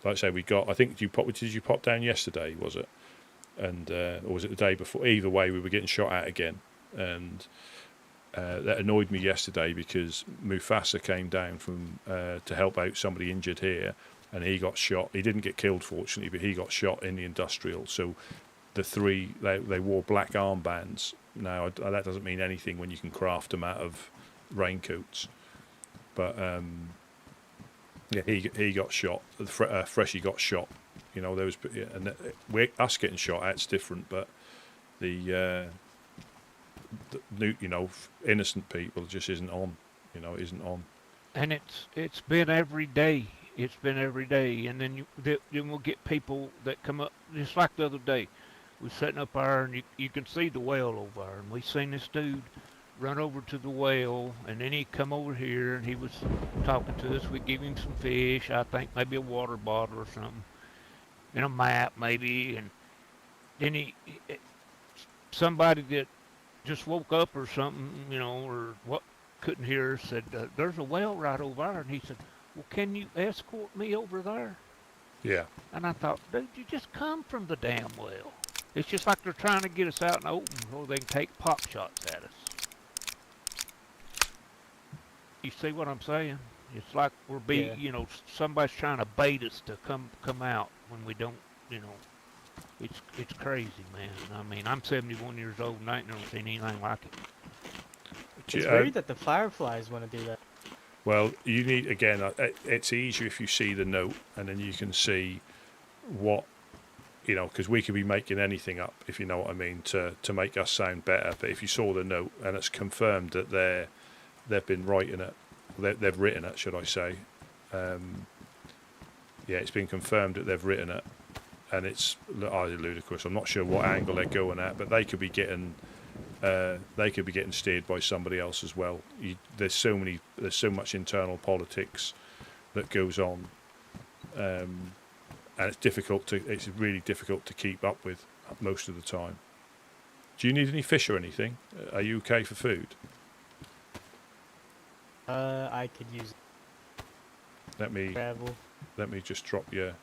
Like I say, we got. I think did you pop down yesterday? Was it? And or was it the day before? Either way, we were getting shot at again, and that annoyed me yesterday because Mufasa came down from to help out somebody injured here, and he got shot. He didn't get killed, fortunately, but he got shot in the industrial. So the three they wore black armbands. Now that doesn't mean anything when you can craft them out of raincoats, but yeah, he got shot. Freshie got shot. You know, there was, and us getting shot at's different, but the innocent people just isn't on. You know, isn't on. And it's been every day. It's been every day, and then then we'll get people that come up just like the other day. We're setting up there, and you can see the well over there, and we seen this dude run over to the well, and then he come over here, and he was talking to us. We give him some fish, I think maybe a water bottle or something, and a map maybe, and then somebody that just woke up or something, you know, or what, couldn't hear us, said, there's a well right over there, and he said, well, can you escort me over there? Yeah. And I thought, dude, you just come from the damn well. It's just like they're trying to get us out in the open so they can take pop shots at us. You see what I'm saying? It's like we're you know, somebody's trying to bait us to come out when we don't, you know. It's crazy, man. I mean, I'm 71 years old and I ain't never seen anything like it. It's weird that the Fireflies want to do that. Well, you need, again, it's easier if you see the note and then you can see what, you know, because we could be making anything up, if you know what I mean, to make us sound better. But if you saw the note and it's confirmed that they've been writing it, they've written it, should I say. Yeah, it's been confirmed that they've written it. And it's ludicrous. I'm not sure what angle they're going at, but they could be getting steered by somebody else as well. There's so much internal politics that goes on, and it's really difficult to keep up with most of the time. Do you need any fish or anything? Are you okay for food? I could use. Let me travel. Let me just drop you.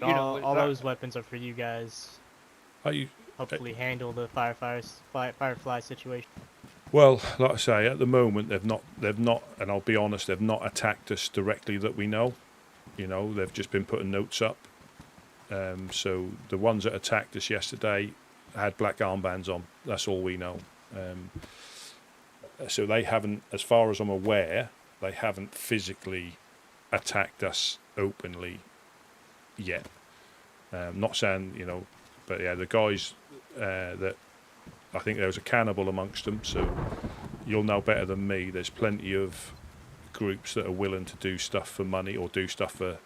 All those weapons are for you guys. Are you hopefully handle the firefly situation? Well, like I say, at the moment they've not, and I'll be honest, they've not attacked us directly that we know. You know, they've just been putting notes up. So the ones that attacked us yesterday had black armbands on. That's all we know. So they haven't, as far as I'm aware, they haven't physically attacked us openly yet. Not saying, you know, but yeah, the guys that, I think there was a cannibal amongst them, so you'll know better than me. There's plenty of groups that are willing to do stuff for money or do stuff for,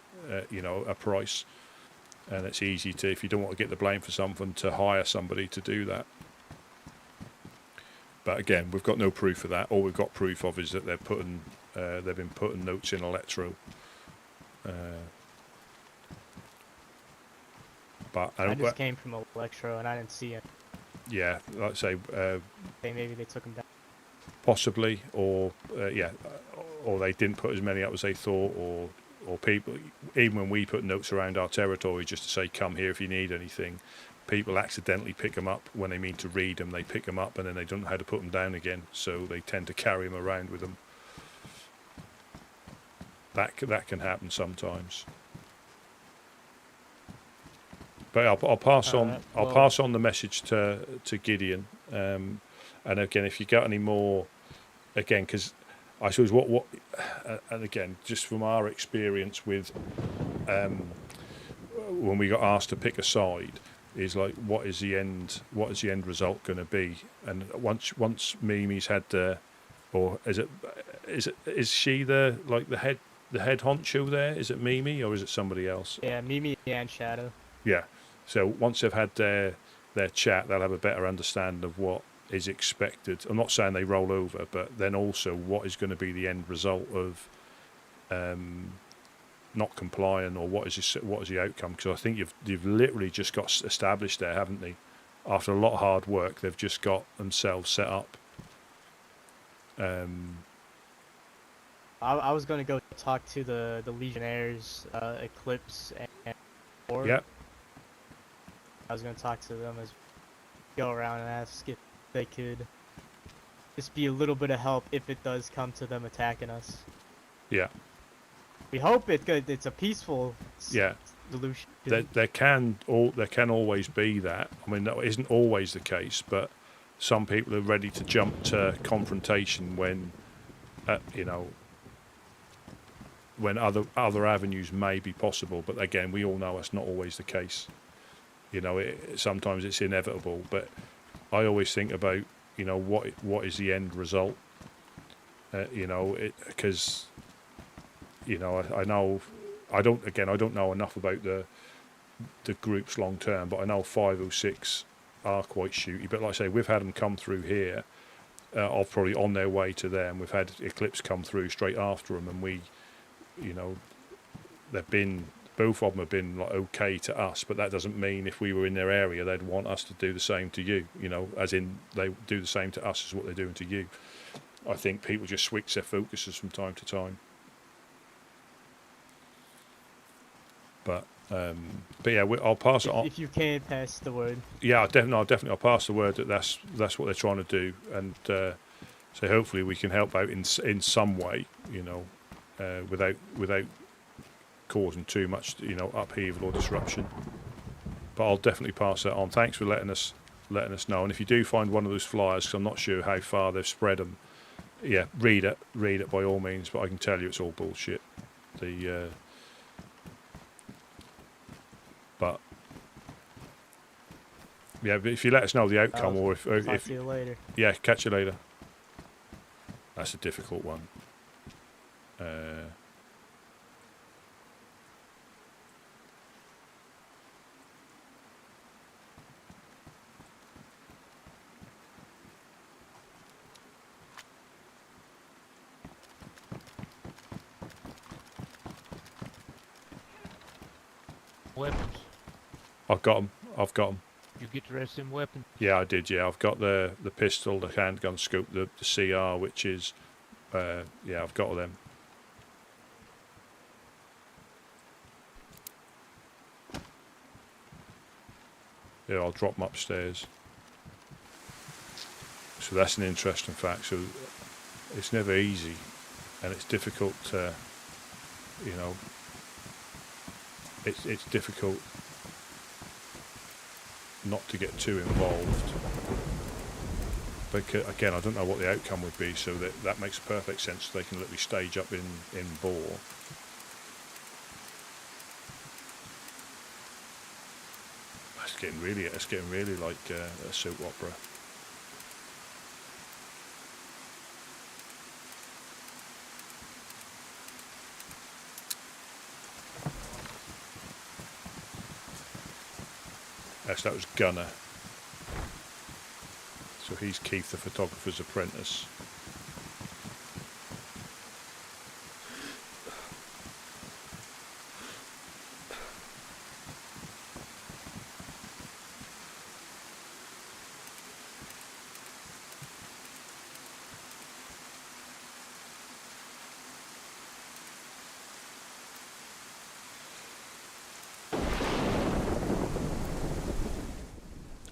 you know, a price. And it's easy to, if you don't want to get the blame for something, to hire somebody to do that. But again, we've got no proof of that. All we've got proof of is that they've been putting notes in Electro. But I just came from Electro and I didn't see it. Yeah, like I say, maybe they took him down. Possibly, or yeah, or they didn't put as many up as they thought, or people, even when we put notes around our territory just to say come here if you need anything, people accidentally pick them up when they mean to read them. They pick them up and then they don't know how to put them down again, so they tend to carry them around with them. That can happen sometimes. But I'll pass on. I'll pass on the message to Gideon. And again, if you got any more, again, because I suppose what, and again, just from our experience with, when we got asked to pick a side, is like, what is the end result going to be? And once Mimi's had the, or is she the head honcho there? Is it Mimi or is it somebody else? Yeah, Mimi and Shadow. Yeah. So once they've had their chat, they'll have a better understanding of what is expected. I'm not saying they roll over, but then also what is going to be the end result of not complying, or what is the outcome? Because I think you've literally just got established there, haven't they? After a lot of hard work, they've just got themselves set up. I was going to go talk to the Legionnaires, Eclipse, and Orb. Yeah. I was going to talk to them as we go around and ask if they could just be a little bit of help if it does come to them attacking us. Yeah. We hope it's a peaceful solution. There can always be that. I mean, that isn't always the case, but some people are ready to jump to confrontation when, you know, when other avenues may be possible. But again, we all know that's not always the case. You know, sometimes it's inevitable. But I always think about, you know, what is the end result? You know, because, you know, I don't know enough about the groups long term, but I know 506 are quite shooty. But like I say, we've had them come through here, probably on their way to them. We've had Eclipse come through straight after them, and we, you know, both of them have been like okay to us, but that doesn't mean if we were in their area they'd want us to do the same to you, you know, as in they do the same to us as what they're doing to you. I think people just switch their focuses from time to time. But yeah, I'll pass it on. If you can pass the word. Yeah, I'll pass the word that that's what they're trying to do, and so hopefully we can help out in some way, you know, without causing too much, you know, upheaval or disruption. But I'll definitely pass that on. Thanks for letting us know. And if you do find one of those flyers, because I'm not sure how far they've spread them, yeah, read it by all means. But I can tell you it's all bullshit. But yeah, if you let us know the outcome, or if talk to you later. Yeah, catch you later. That's a difficult one. Weapons. I've got them. You get the rest of them weapons? Yeah, I did. Yeah, I've got the pistol, the handgun scope, the CR, which is, yeah, I've got them. Yeah, I'll drop them upstairs. So that's an interesting fact. So it's never easy, and it's difficult to, you know, it's difficult not to get too involved. But again, I don't know what the outcome would be, so that makes perfect sense. They can literally stage up in boar. It's getting really like a soap opera. Yes, that was Gunner. So he's Keith the photographer's apprentice.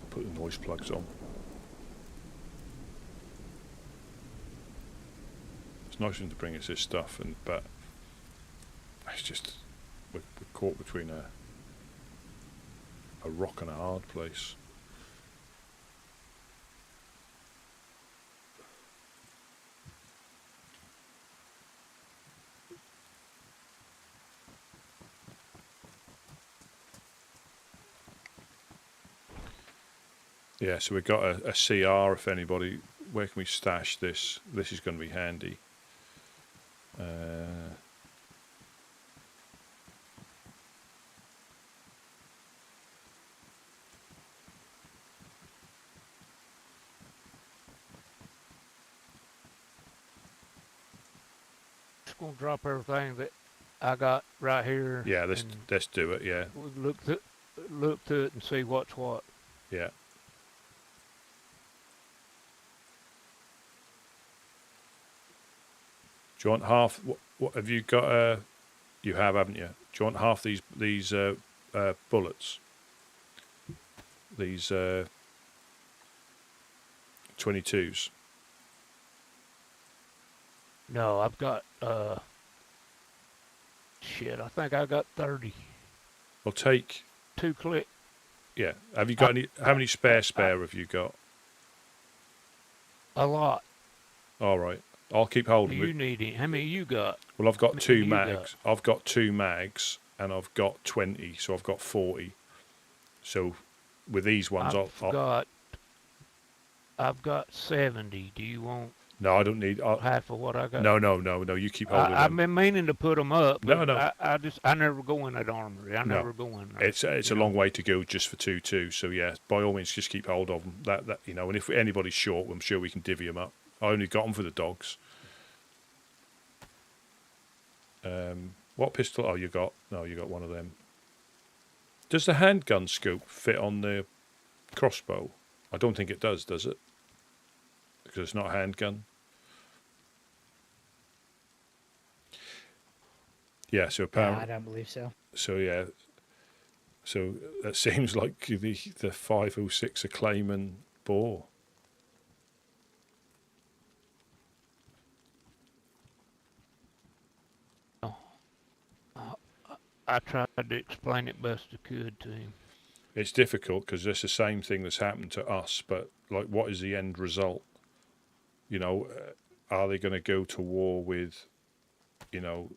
Put the noise plugs on. It's nice of him to bring us his stuff, but it's just we're caught between a rock and a hard place. Yeah, so we've got a CR if anybody. Where can we stash this? This is going to be handy. Just gonna drop everything that I got right here. Yeah, let's do it. Yeah. We'll look through it and see what's what. Yeah. Do you want half? What have you got? You have, haven't you? Do you want half these bullets? These 22s. No, I've got shit. I think I got 30. Well, take 2 clip. Yeah. Have you got any? How many spare have you got? A lot. All right. I'll keep holding. Do you need any? How many you got? Well, I've got 2 mags. I've got 2 mags, and I've got 20, so I've got 40. So, with these ones, I've got 70. Do you want? No, I don't need half of what I got. No. You keep holding them. I've been meaning to put them up. But No. I never go in that armory. I never go in there. It's a long way to go just for 2. So yeah, by all means, just keep hold of them. That you know, and if anybody's short, I'm sure we can divvy them up. I only got them for the dogs. What pistol? Oh, you got one of them. Does the handgun scope fit on the crossbow? I don't think it does it? Because it's not a handgun. Yeah, so apparently. I don't believe so. So yeah, so that seems like the 506 Acclaimant bore. I tried to explain it best I could to him. It's difficult because it's the same thing that's happened to us, but like, what is the end result? You know, are they going to go to war with, you know,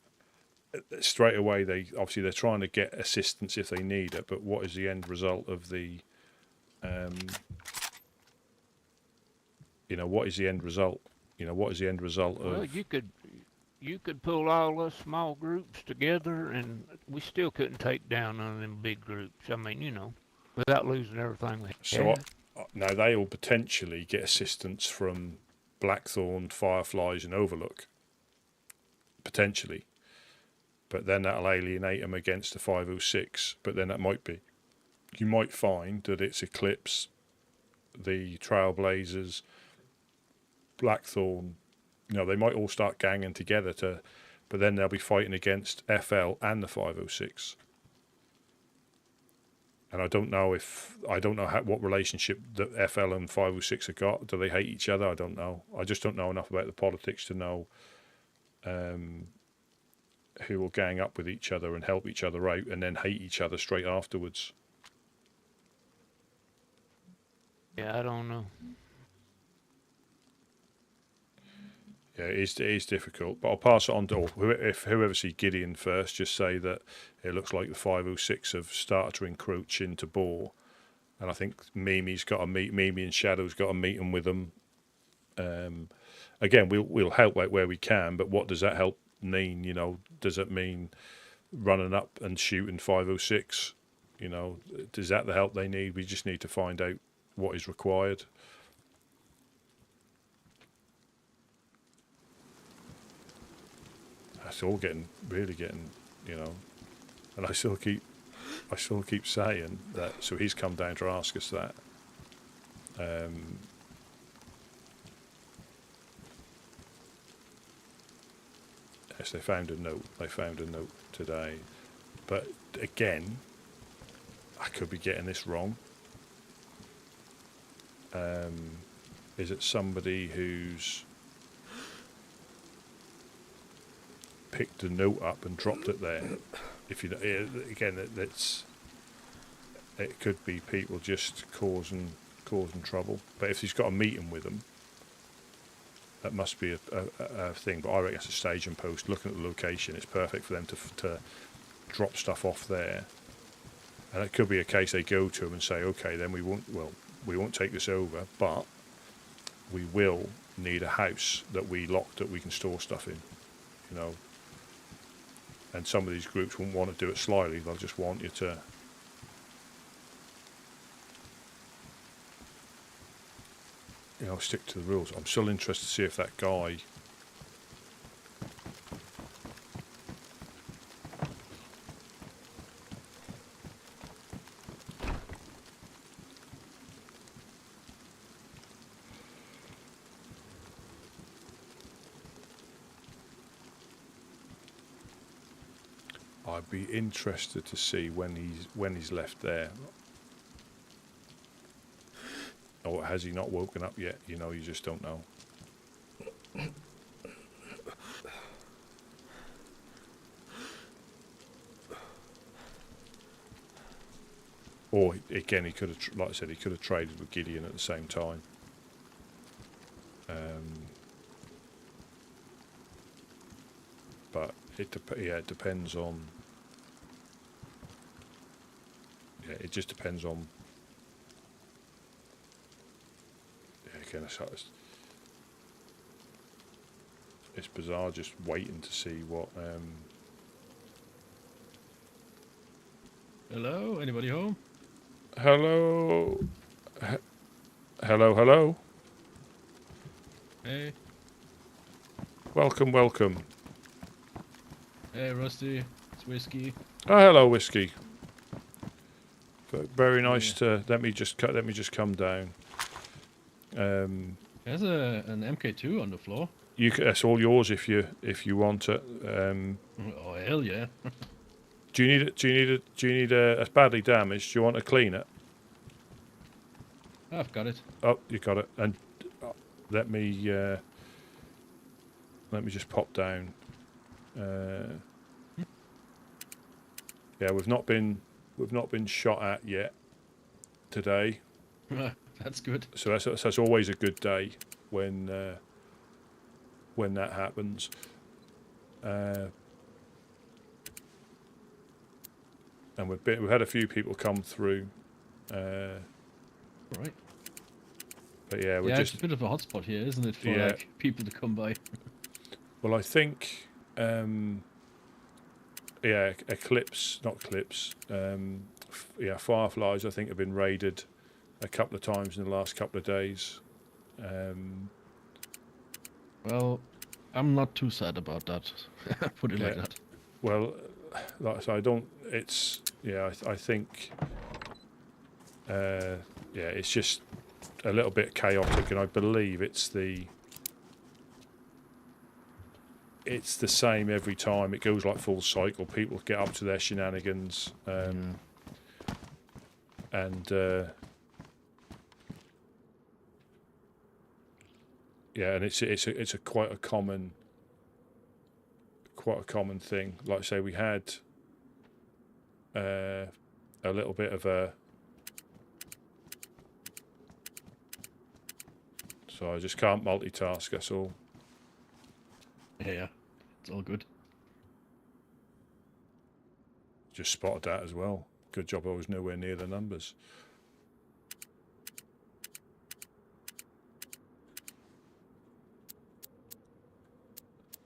straight away they're trying to get assistance if they need it, but what is the end result of the, you know, what is the end result? You know, what is the end result of? Well, you could pull all those small groups together, and we still couldn't take down none of them big groups. I mean, you know, without losing everything we had. So now they will potentially get assistance from Blackthorn, Fireflies, and Overlook. Potentially. But then that'll alienate them against the 506. But then you might find that it's Eclipse, the Trailblazers, Blackthorn. You know, they might all start ganging together but then they'll be fighting against FL and the 506. And I don't know what relationship that FL and 506 have got. Do they hate each other? I don't know. I just don't know enough about the politics to know who will gang up with each other and help each other out, and then hate each other straight afterwards. Yeah, I don't know. Yeah, it is difficult, but I'll pass it on to whoever see Gideon first. Just say that it looks like the 506 have started to encroach into Boar, and I think Mimi and Shadow's got a meeting with them. Again, we'll help out where we can, but what does that help mean? You know, does it mean running up and shooting 506? You know, is that the help they need? We just need to find out what is required. It's all really getting, you know, and I still keep saying that. So he's come down to ask us that. Yes, they found a note. They found a note today, but again, I could be getting this wrong. Is it somebody who's picked the note up and dropped it there? If you again, it could be people just causing trouble. But if he's got a meeting with them, that must be a thing. But I reckon it's a staging post. Looking at the location, it's perfect for them to drop stuff off there. And it could be a case they go to them and say, okay, then we won't take this over, but we will need a house that we lock that we can store stuff in, you know. And some of these groups won't want to do it slyly. They'll just want you to, you know, stick to the rules. I'm still interested to see if that guy I'd be interested to see when he's left there. Or has he not woken up yet? You know, you just don't know. Or again, he could have, like I said, he could have traded with Gideon at the same time. But it depends on. Yeah, it just depends on. Yeah, again, it's bizarre just waiting to see what. Hello, anybody home? Hello. Hello. Hey. Welcome. Hey, Rusty. It's Whiskey. Oh, hello, Whiskey. Very nice to let me just come down. There's an MK2 on the floor. That's all yours if you want it. Oh hell yeah! Do you need it? It's badly damaged. Do you want to clean it? I've got it. Oh, you got it. And let me just pop down. Yeah, we've not been shot at yet today. That's good. So that's always a good day when that happens. And we've had a few people come through. Right. But yeah, it's a bit of a hotspot here, isn't it, for like people to come by? Well, I think Fireflies I think have been raided a couple of times in the last couple of days. Well, I'm not too sad about that. Put it like that. Well, like I say, I don't. It's I think it's just a little bit chaotic, and I believe it's the same every time. It goes like full cycle. People get up to their shenanigans. and yeah, and it's a quite a common thing. Like I say, we had a little bit of a. So I just can't multitask. That's all. Yeah, it's all good. Just spotted that as well. Good job. I was nowhere near the numbers.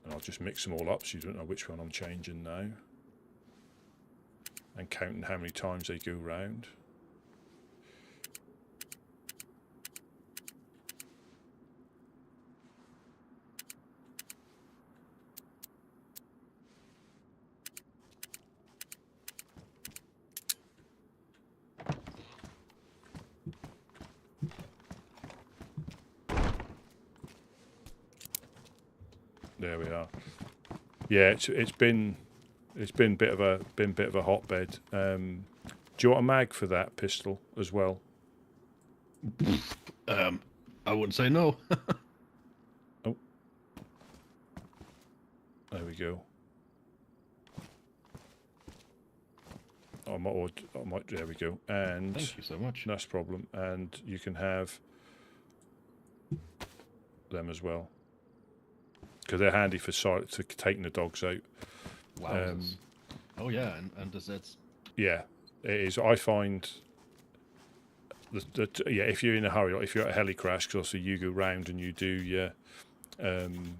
And I'll just mix them all up so you don't know which one I'm changing now. And counting how many times they go round. There we are. Yeah, it's been a bit of a hotbed. Do you want a mag for that pistol as well? I wouldn't say no. Oh, there we go. I might. There we go. And thank you so much. That's a problem. And you can have them as well. Because they're handy for taking the dogs out. Wow. Oh yeah, and that's. Yeah, it is. I find yeah, if you're in a hurry, like if you're at a heli crash, because also you go round and you do and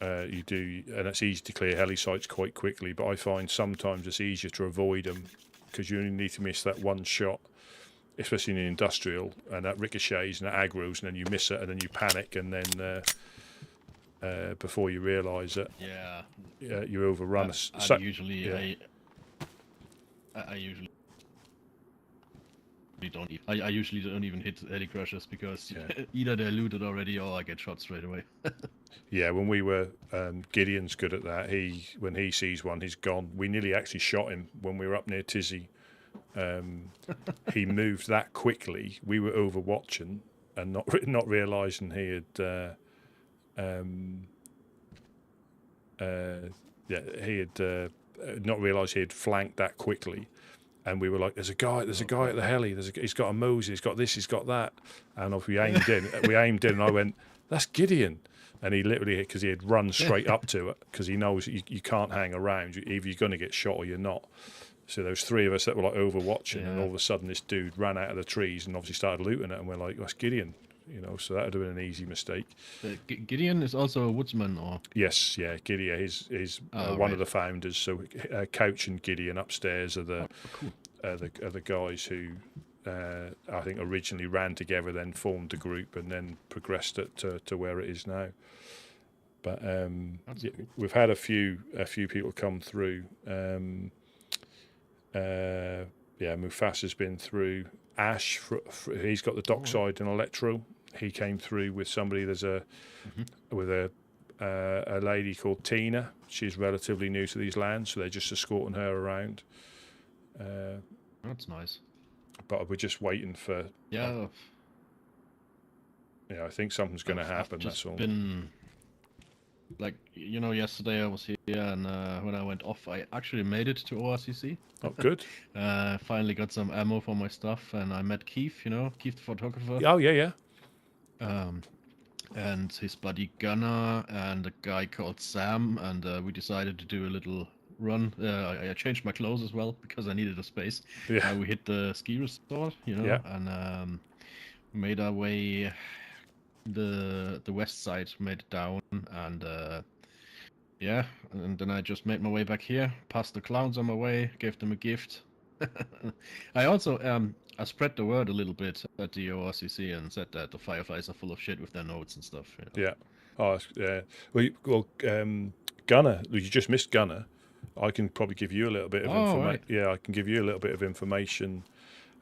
it's easy to clear heli sites quite quickly. But I find sometimes it's easier to avoid them because you only need to miss that one shot, especially in an industrial, and that ricochets and that aggroes, and then you miss it, and then you panic, and then. Before you realise it, you overrun. I usually don't even hit heli crashes because either they're looted already or I get shot straight away. Yeah, when we were Gideon's good at that. When he sees one, he's gone. We nearly actually shot him when we were up near Tizzy. He moved that quickly. We were overwatching and not realising he had. He had not realised he had flanked that quickly, and we were like, "There's a guy at the heli. He's got a Mosey. He's got this. He's got that." And if we aimed in, and I went, "That's Gideon," and he literally, because he had run straight up to it, because he knows you can't hang around. Either you're going to get shot or you're not. So those three of us that were like overwatching, and all of a sudden this dude ran out of the trees and obviously started looting it, and we're like, "That's Gideon." So that would have been an easy mistake. Gideon is also a woodsman, or? Yes, yeah, Gideon is one of the founders. So Couch and Gideon upstairs are the guys who I think originally ran together, then formed a group, and then progressed it to where it is now. But cool. We've had a few people come through. Mufasa's been through. Ash, he's got the dockside and electro. He came through with somebody. There's with a lady called Tina. She's relatively new to these lands, so they're just escorting her around. That's nice. But we're just waiting for. Yeah. I think something's going to happen. That's all. Yesterday I was here, and when I went off, I actually made it to ORCC. Oh, good. Finally got some ammo for my stuff, and I met Keith. Keith the photographer. Oh yeah. And his buddy Gunnar and a guy called Sam, and we decided to do a little run. I changed my clothes as well because I needed a space. Yeah. We hit the ski resort, and made our way the west side, made it down, and and then I just made my way back here, past the clowns on my way, gave them a gift. I also I spread the word a little bit at the ORCC and said that the Fireflies are full of shit with their notes and stuff. Yeah. Oh, yeah. Well, Gunnar, you just missed Gunnar. I can probably give you a little bit of information. Right. Yeah, I can give you a little bit of information.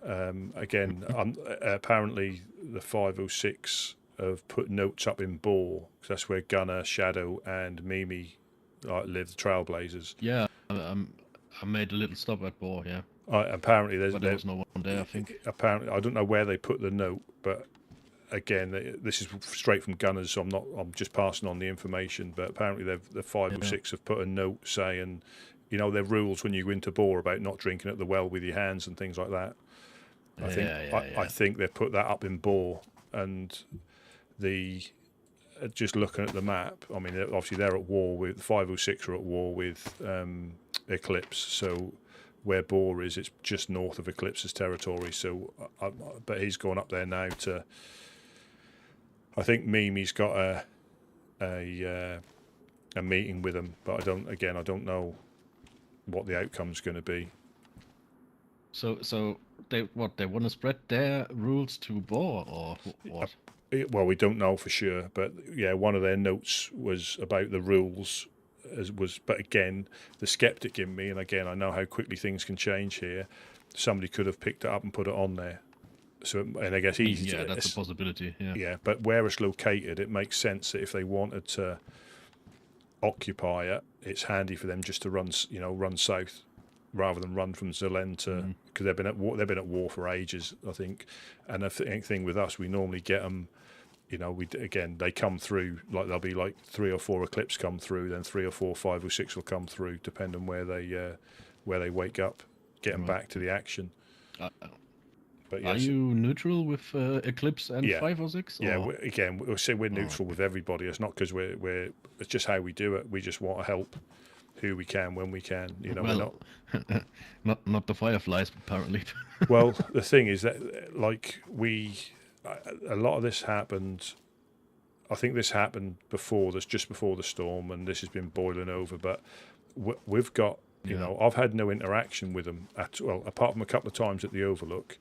Again, apparently the 506 have put notes up in Boar, because that's where Gunnar, Shadow, and Mimi live, the Trailblazers. Yeah, I made a little stop at Boar, yeah. Apparently, but there was no one there. I think. Apparently, I don't know where they put the note, but again, this is straight from Gunners, so I'm just passing on the information. But apparently, the 506 have put a note saying, you know, their rules when you go into bore about not drinking at the well with your hands and things like that. I think they've put that up in bore, and just looking at the map, I mean, obviously they're at war with 506 are at war with Eclipse, so where Boar is, it's just north of Eclipse's territory. So, but he's gone up there now to. I think Mimi's got a meeting with him, but I don't know what the outcome's going to be. So they want to spread their rules to Boar or what? Well, we don't know for sure, but yeah, one of their notes was about the rules. But again, the skeptic in me, and again, I know how quickly things can change here. Somebody could have picked it up and put it on there. So, and I guess easy. Yeah, that's a possibility. Yeah. Yeah, but where it's located, it makes sense that if they wanted to occupy it, it's handy for them just to run south, rather than run from Zelen to, because they've been at war for ages, I think. And the thing with us, we normally get them. You know, they come through, like there'll be like 3 or 4 Eclipse come through, then 3 or 4 506 will come through, depending on where they wake up, get them back to the action. But are you neutral with Eclipse and 506? Yeah, we'll say we're neutral with everybody. It's not because it's just how we do it. We just want to help who we can when we can. You know, well, we're not the Fireflies apparently. Well, the thing is that a lot of this happened. I think this happened just before the storm, and this has been boiling over. But we've got, you know, I've had no interaction with them apart from a couple of times at the Overlook.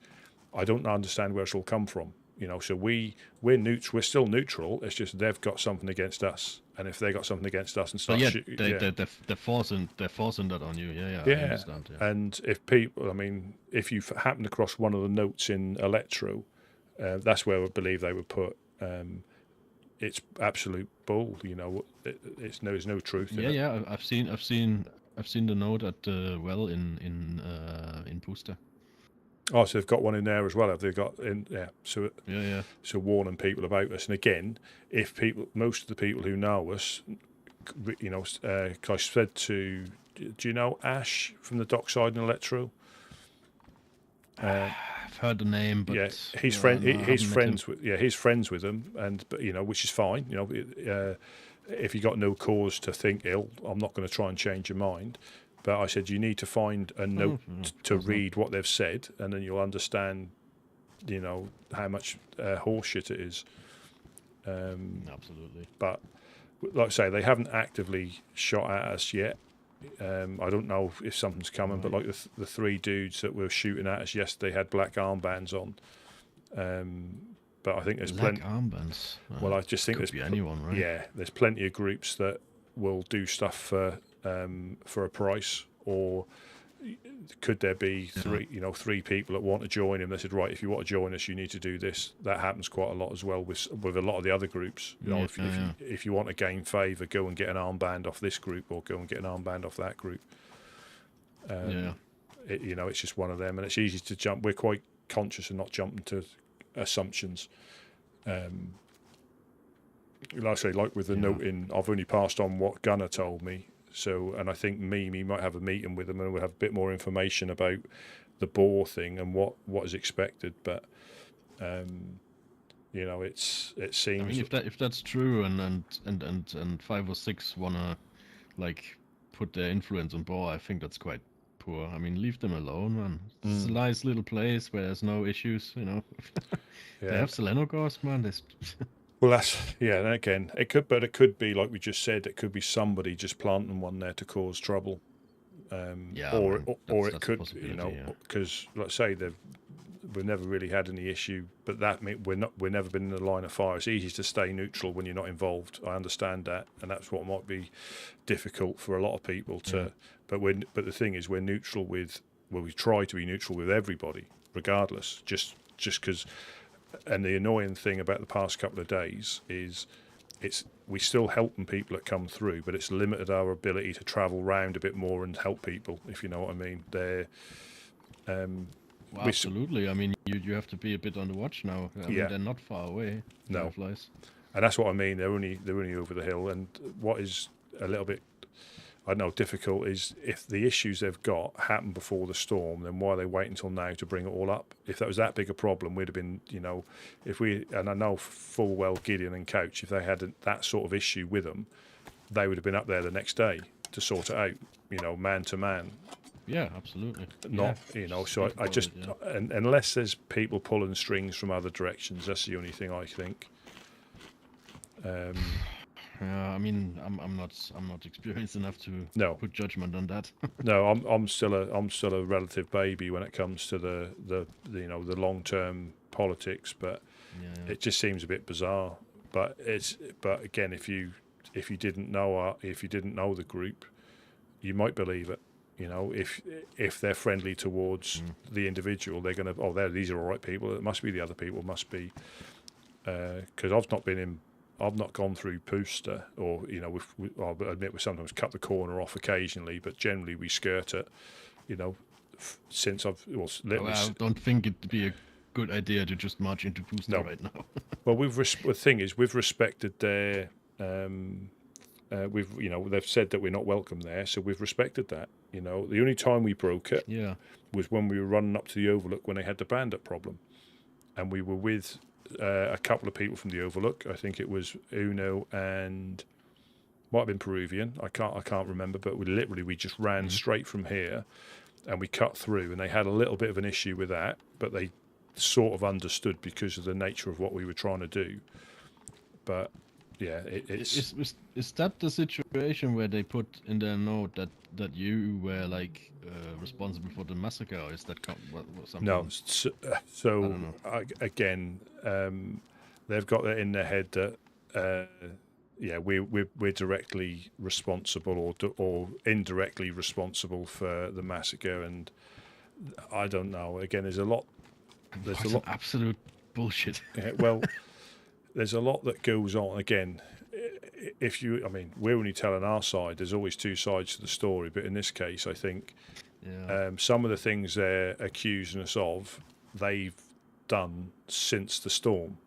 I don't understand where it's all come from. You know, so we're neutral. We're still neutral. It's just they've got something against us, and if they got something against us and start they're forcing that on you. Yeah. I understand, yeah. And if you happen across one of the notes in Electro. That's where I believe they would put. It's absolute bull. You know, there's no truth in it. Yeah. I've seen the note at well in Booster. Oh, so they've got one in there as well. Have they got in? Yeah. So So warning people about us. And again, most of the people who know us, you know, I said to, do you know Ash from the Dockside in Electro? I've heard the name, but he's friends with them, but you know, which is fine. You know, if you got no cause to think ill, I'm not going to try and change your mind. But I said you need to find a note to read what they've said, and then you'll understand, you know, how much horseshit it is. Absolutely. But like I say, they haven't actively shot at us yet. I don't know if something's coming, but like the 3 dudes that were shooting at us yesterday had black armbands on. But I think there's plenty armbands. Well, I just think there's anyone, right? Yeah, there's plenty of groups that will do stuff for a price, or could there be 3 people that want to join him? They said, right, if you want to join us, you need to do this. That happens quite a lot as well with a lot of the other groups. You know, if you want to gain favour, go and get an armband off this group, or go and get an armband off that group. You know, it's just one of them, and it's easy to jump. We're quite conscious of not jumping to assumptions. Like I say, like with the note in, I've only passed on what Gunner told me. So, and I think Mimi might have a meeting with them, and we'll have a bit more information about the Boar thing and what is expected. But you know, it seems. I mean, if that's true, and 506 wanna like put their influence on Boar, I think that's quite poor. I mean, leave them alone, man. It's a nice little place where there's no issues. You know, they have Selenogors, man. Well, and again, it could be like we just said. It could be somebody just planting one there to cause trouble, or it could, you know, because let's say we've never really had any issue, but that we're never been in the line of fire. It's easy to stay neutral when you're not involved. I understand that, and that's what might be difficult for a lot of people to. But the thing is, we're neutral we try to be neutral with everybody, regardless. Just because. And the annoying thing about the past couple of days is we still helping people that come through, but it's limited our ability to travel round a bit more and help people, if you know what I mean. Well, absolutely. I mean, you have to be a bit on the watch now. I mean, they're not far away. No, Fireflies. And that's what I mean. They're only over the hill. And what is a little bit, I don't know, difficult is if the issues they've got happen before the storm, then why are they wait until now to bring it all up? If that was that big a problem, we'd have been, if we, and I know full well Gideon and Couch, if they had that sort of issue with them, they would have been up there the next day to sort it out, man to man. Yeah, absolutely. Not, so I just, and unless there's people pulling strings from other directions, that's the only thing I think. I mean, I'm not experienced enough to put judgment on that. No, I'm still a relative baby when it comes to the long term politics, but it just seems a bit bizarre. But again, if you didn't know the group, you might believe it. If they're friendly towards the individual, they're going to these are all right people. It must be the other people. Must be because I've not gone through Pooster, or I'll admit we sometimes cut the corner off occasionally, but generally we skirt it. Since I've I don't think it'd be a good idea to just march into Pooster right now. Well, the thing is, we've respected their. They've said that we're not welcome there, so we've respected that. The only time we broke it was when we were running up to the Overlook when they had the bandit problem, and we were with a couple of people from the Overlook. I think it was Uno and might have been Peruvian. I can't remember, but we just ran straight from here, and we cut through, and they had a little bit of an issue with that, but they sort of understood because of the nature of what we were trying to do. But yeah, it's is that the situation where they put in their note that you were responsible for the massacre, or is that something? No, so again, they've got that in their head that we're directly responsible or indirectly responsible for the massacre, and I don't know. Again, there's a lot. There's a lot absolute bullshit. Well. There's a lot that goes on. Again, we're only telling our side. There's always two sides to the story. But in this case, I think some of the things they're accusing us of, they've done since the storm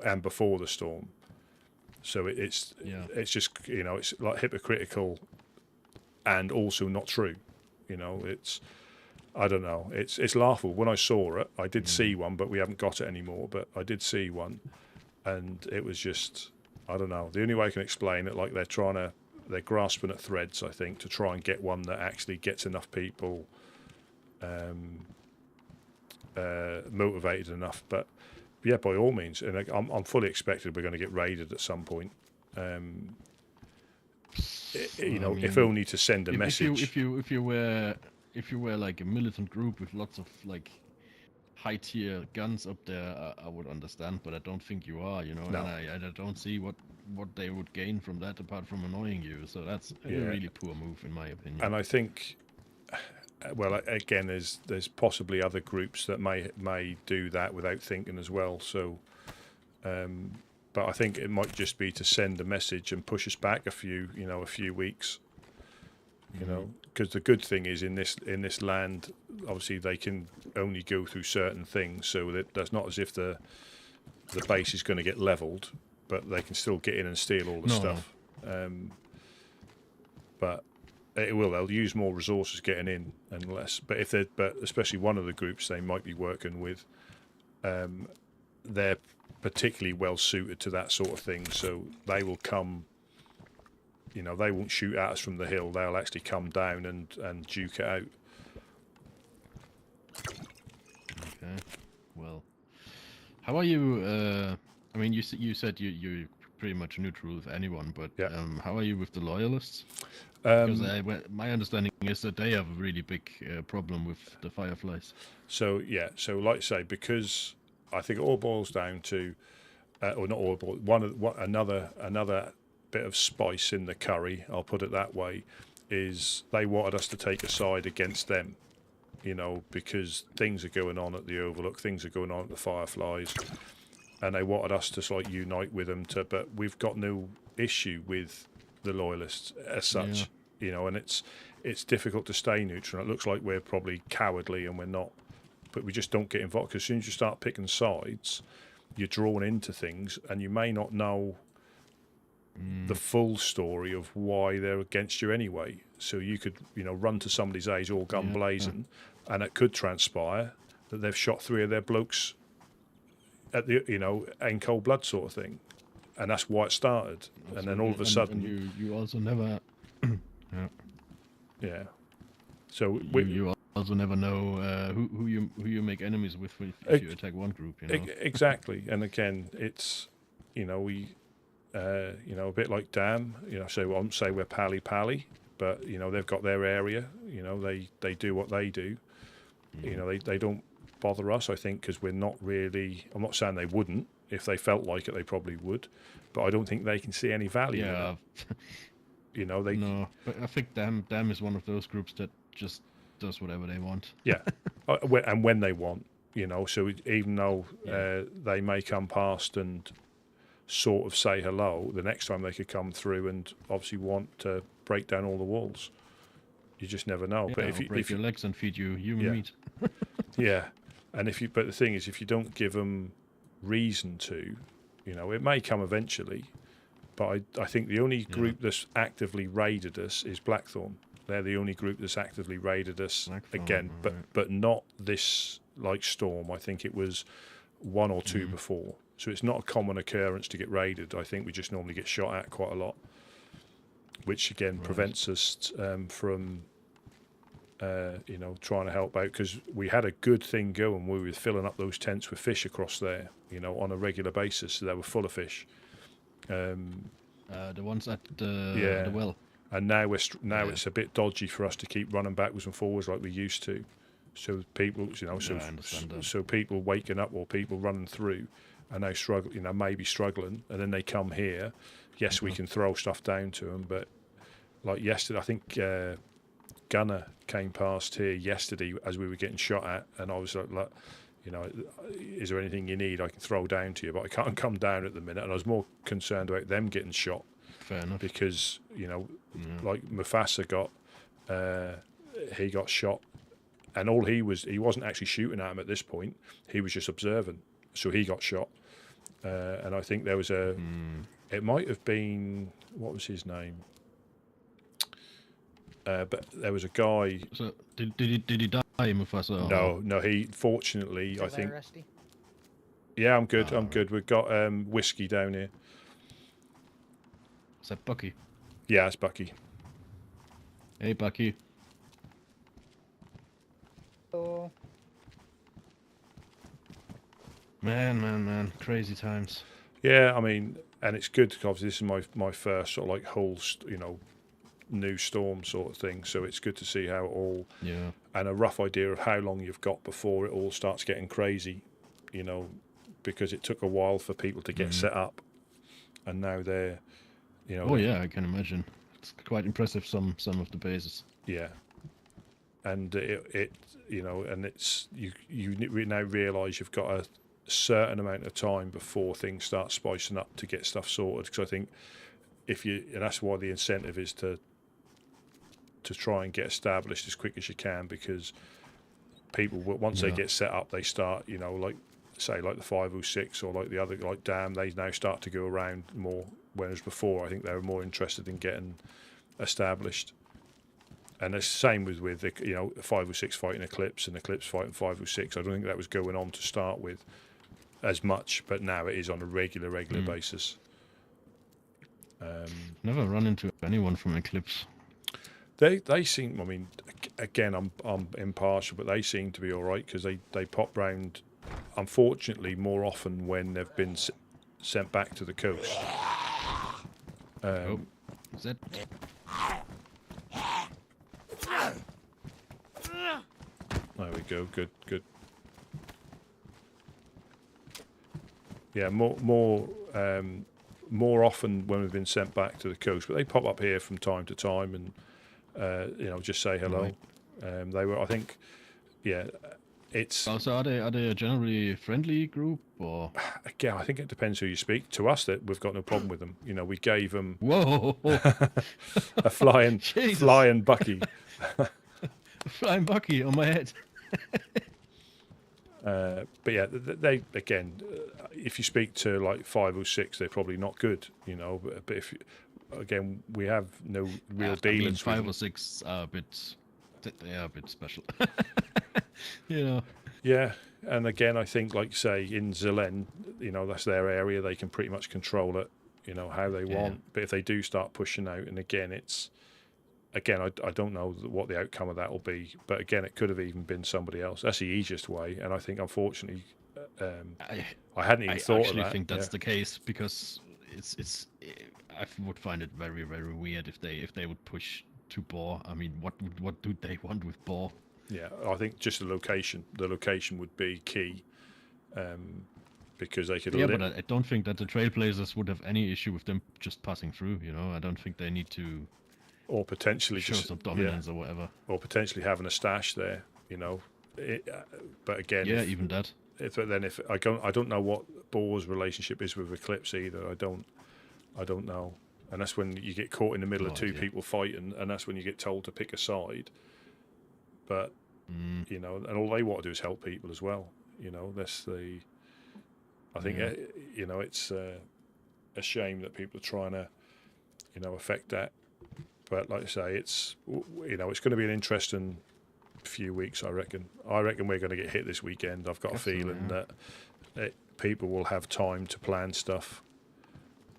and before the storm. So it's just, it's like hypocritical and also not true. It's, I don't know. It's laughable. When I saw it, I did see one, but we haven't got it anymore. But I did see one. And it was just, I don't know. The only way I can explain it, they're grasping at threads, I think, to try and get one that actually gets enough people motivated enough. But yeah, by all means, and I'm fully expected we're going to get raided at some point. If only to send a message. If you were like a militant group with lots of high tier guns up there, I would understand, but I don't think you are, No. And I don't see what they would gain from that apart from annoying you. So that's a really poor move, in my opinion. And I think, well, again, there's possibly other groups that may do that without thinking as well. So, but I think it might just be to send a message and push us back a few weeks. Because the good thing is in this land, obviously they can only go through certain things, so that's not as if the base is going to get leveled, but they can still get in and steal all the stuff. But they'll use more resources getting in and less. But especially one of the groups they might be working with, they're particularly well suited to that sort of thing, so they will come. They won't shoot at us from the hill. They'll actually come down and duke it out. Okay. Well, how are you? I mean, you said you're pretty much neutral with anyone, but how are you with the loyalists? Because my understanding is that they have a really big problem with the Fireflies. So like I say, because I think it all boils down to, or not all, but another bit of spice in the curry, I'll put it that way, is they wanted us to take a side against them, because things are going on at the Overlook, things are going on at the Fireflies, and they wanted us to unite with them. But we've got no issue with the loyalists as such, and it's difficult to stay neutral. It looks like we're probably cowardly, and we're not. but we just don't get involved. Because as soon as you start picking sides, you're drawn into things, and you may not know the full story of why they're against you anyway. So you could, run to somebody's age all gun blazing, and it could transpire that they've shot 3 of their blokes at the, in cold blood sort of thing, and that's why it started. And then all of a sudden, you also never, yeah. So you also never know who you make enemies with if you attack one group. Exactly, and again, it's we. A bit like Dam, so I won't say we're pally, but they've got their area. They do what they do. They don't bother us. I think because we're not really. I'm not saying they wouldn't. If they felt like it, they probably would, but I don't think they can see any value. Yeah. In it. They. No, but I think Dam is one of those groups that just does whatever they want. Yeah, and when they want, So even though they may come past and sort of say hello, the next time they could come through and obviously want to break down all the walls. You just never know. Yeah, but if you break your legs and feed you human meat. Yeah, and but the thing is, if you don't give them reason to, it may come eventually. But I think the only group that's actively raided us is Blackthorn. They're the only group that's actively raided us again, but not this storm. I think it was 1 or 2 before. So it's not a common occurrence to get raided. I think we just normally get shot at quite a lot, which again prevents us from, trying to help out, because we had a good thing going. We were filling up those tents with fish across there, on a regular basis. So they were full of fish. The ones at the well. And now it's a bit dodgy for us to keep running backwards and forwards like we used to. So people, so people waking up or people running through. And they struggle, maybe struggling, and then they come here. Yes, we can throw stuff down to them, but like yesterday, I think Gunner came past here yesterday as we were getting shot at, and I was like, is there anything you need I can throw down to you? But I can't come down at the minute, and I was more concerned about them getting shot. Fair enough. Because like Mufasa he got shot, and he wasn't actually shooting at him at this point. He was just observing. So he got shot, and I think there was it might have been, what was his name? But there was a guy. So did he die, Mufasa? No. He fortunately, Still I think. there, Rusty? Yeah, I'm good. I'm good. We've got whiskey down here. Is that Bucky? Yeah, it's Bucky. Hey, Bucky. Oh. Man, crazy times. Yeah, I mean, and it's good because obviously this is my first sort of like whole, new storm sort of thing. So it's good to see how it all, and a rough idea of how long you've got before it all starts getting crazy, because it took a while for people to get set up, and now they're, Oh yeah, I can imagine. It's quite impressive. Some of the bases. Yeah, and it and it's you now realise you've got a certain amount of time before things start spicing up to get stuff sorted, because I think and that's why the incentive is to try and get established as quick as you can, because people once they get set up, they start like the 506 or like the other like Dam, they now start to go around more, whereas before I think they were more interested in getting established. And it's the same with 506 fighting Eclipse and Eclipse fighting 506. I don't think that was going on to start with as much, but now it is on a regular basis. Never run into anyone from Eclipse. They seem. I mean, again, I'm impartial, but they seem to be all right, because they pop round. Unfortunately, more often when they've been sent back to the coast. Is that? There we go. Good. Yeah, more often when we've been sent back to the coast, but they pop up here from time to time and just say hello. Right. They were, I think, it's. Also, are they a generally friendly group, or? Again, I think it depends who you speak to. Us, that we've got no problem with them. We gave them. Whoa! a flying Bucky. Flying Bucky on my head. But yeah, they again, if you speak to like 506, they're probably not good, you know. But if again, we have no real dealings. 506 are a bit, they are a bit special, you know. Yeah, and again, I think, like say in Zelen, you know, that's their area. They can pretty much control it, you know, how they want. But if they do start pushing out, and again, I don't know what the outcome of that will be. But again, it could have even been somebody else. That's the easiest way, and I think unfortunately, I hadn't even thought of that. I actually think that's the case, because I would find it very, very weird if they would push to Boar. I mean, what do they want with Boar? Yeah, I think just the location. The location would be key, because they could. Yeah, but I don't think that the Trailblazers would have any issue with them just passing through. You know, I don't think they need to. Or potentially show some dominance or whatever. Or potentially having a stash there. You know, but again. Yeah, even that. If I don't know what Boar's relationship is with Eclipse either. I don't know, and that's when you get caught in the middle of two people fighting, and that's when you get told to pick a side. But you know, and all they want to do is help people as well. You know, that's the. I think you know, it's a shame that people are trying to, you know, affect that. But like I say, it's, you know, it's going to be an interesting few weeks. I reckon we're going to get hit this weekend. I've got a feeling that people will have time to plan stuff.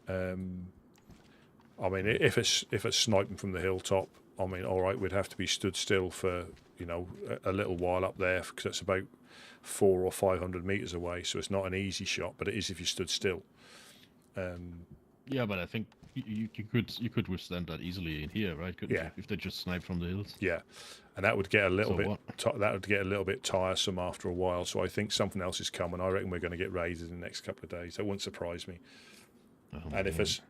I mean, if it's sniping from the hilltop, I mean, all right, we'd have to be stood still for, you know, a little while up there, because it's about 400 or 500 meters away. So it's not an easy shot, but it is if you stood still. Yeah, but I think you could withstand that easily in here, right? Couldn't you? If they just snipe from the hills. Yeah, and that would get a little bit tiresome after a while. So I think something else is coming. I reckon we're going to get raided in the next couple of days. That wouldn't surprise me.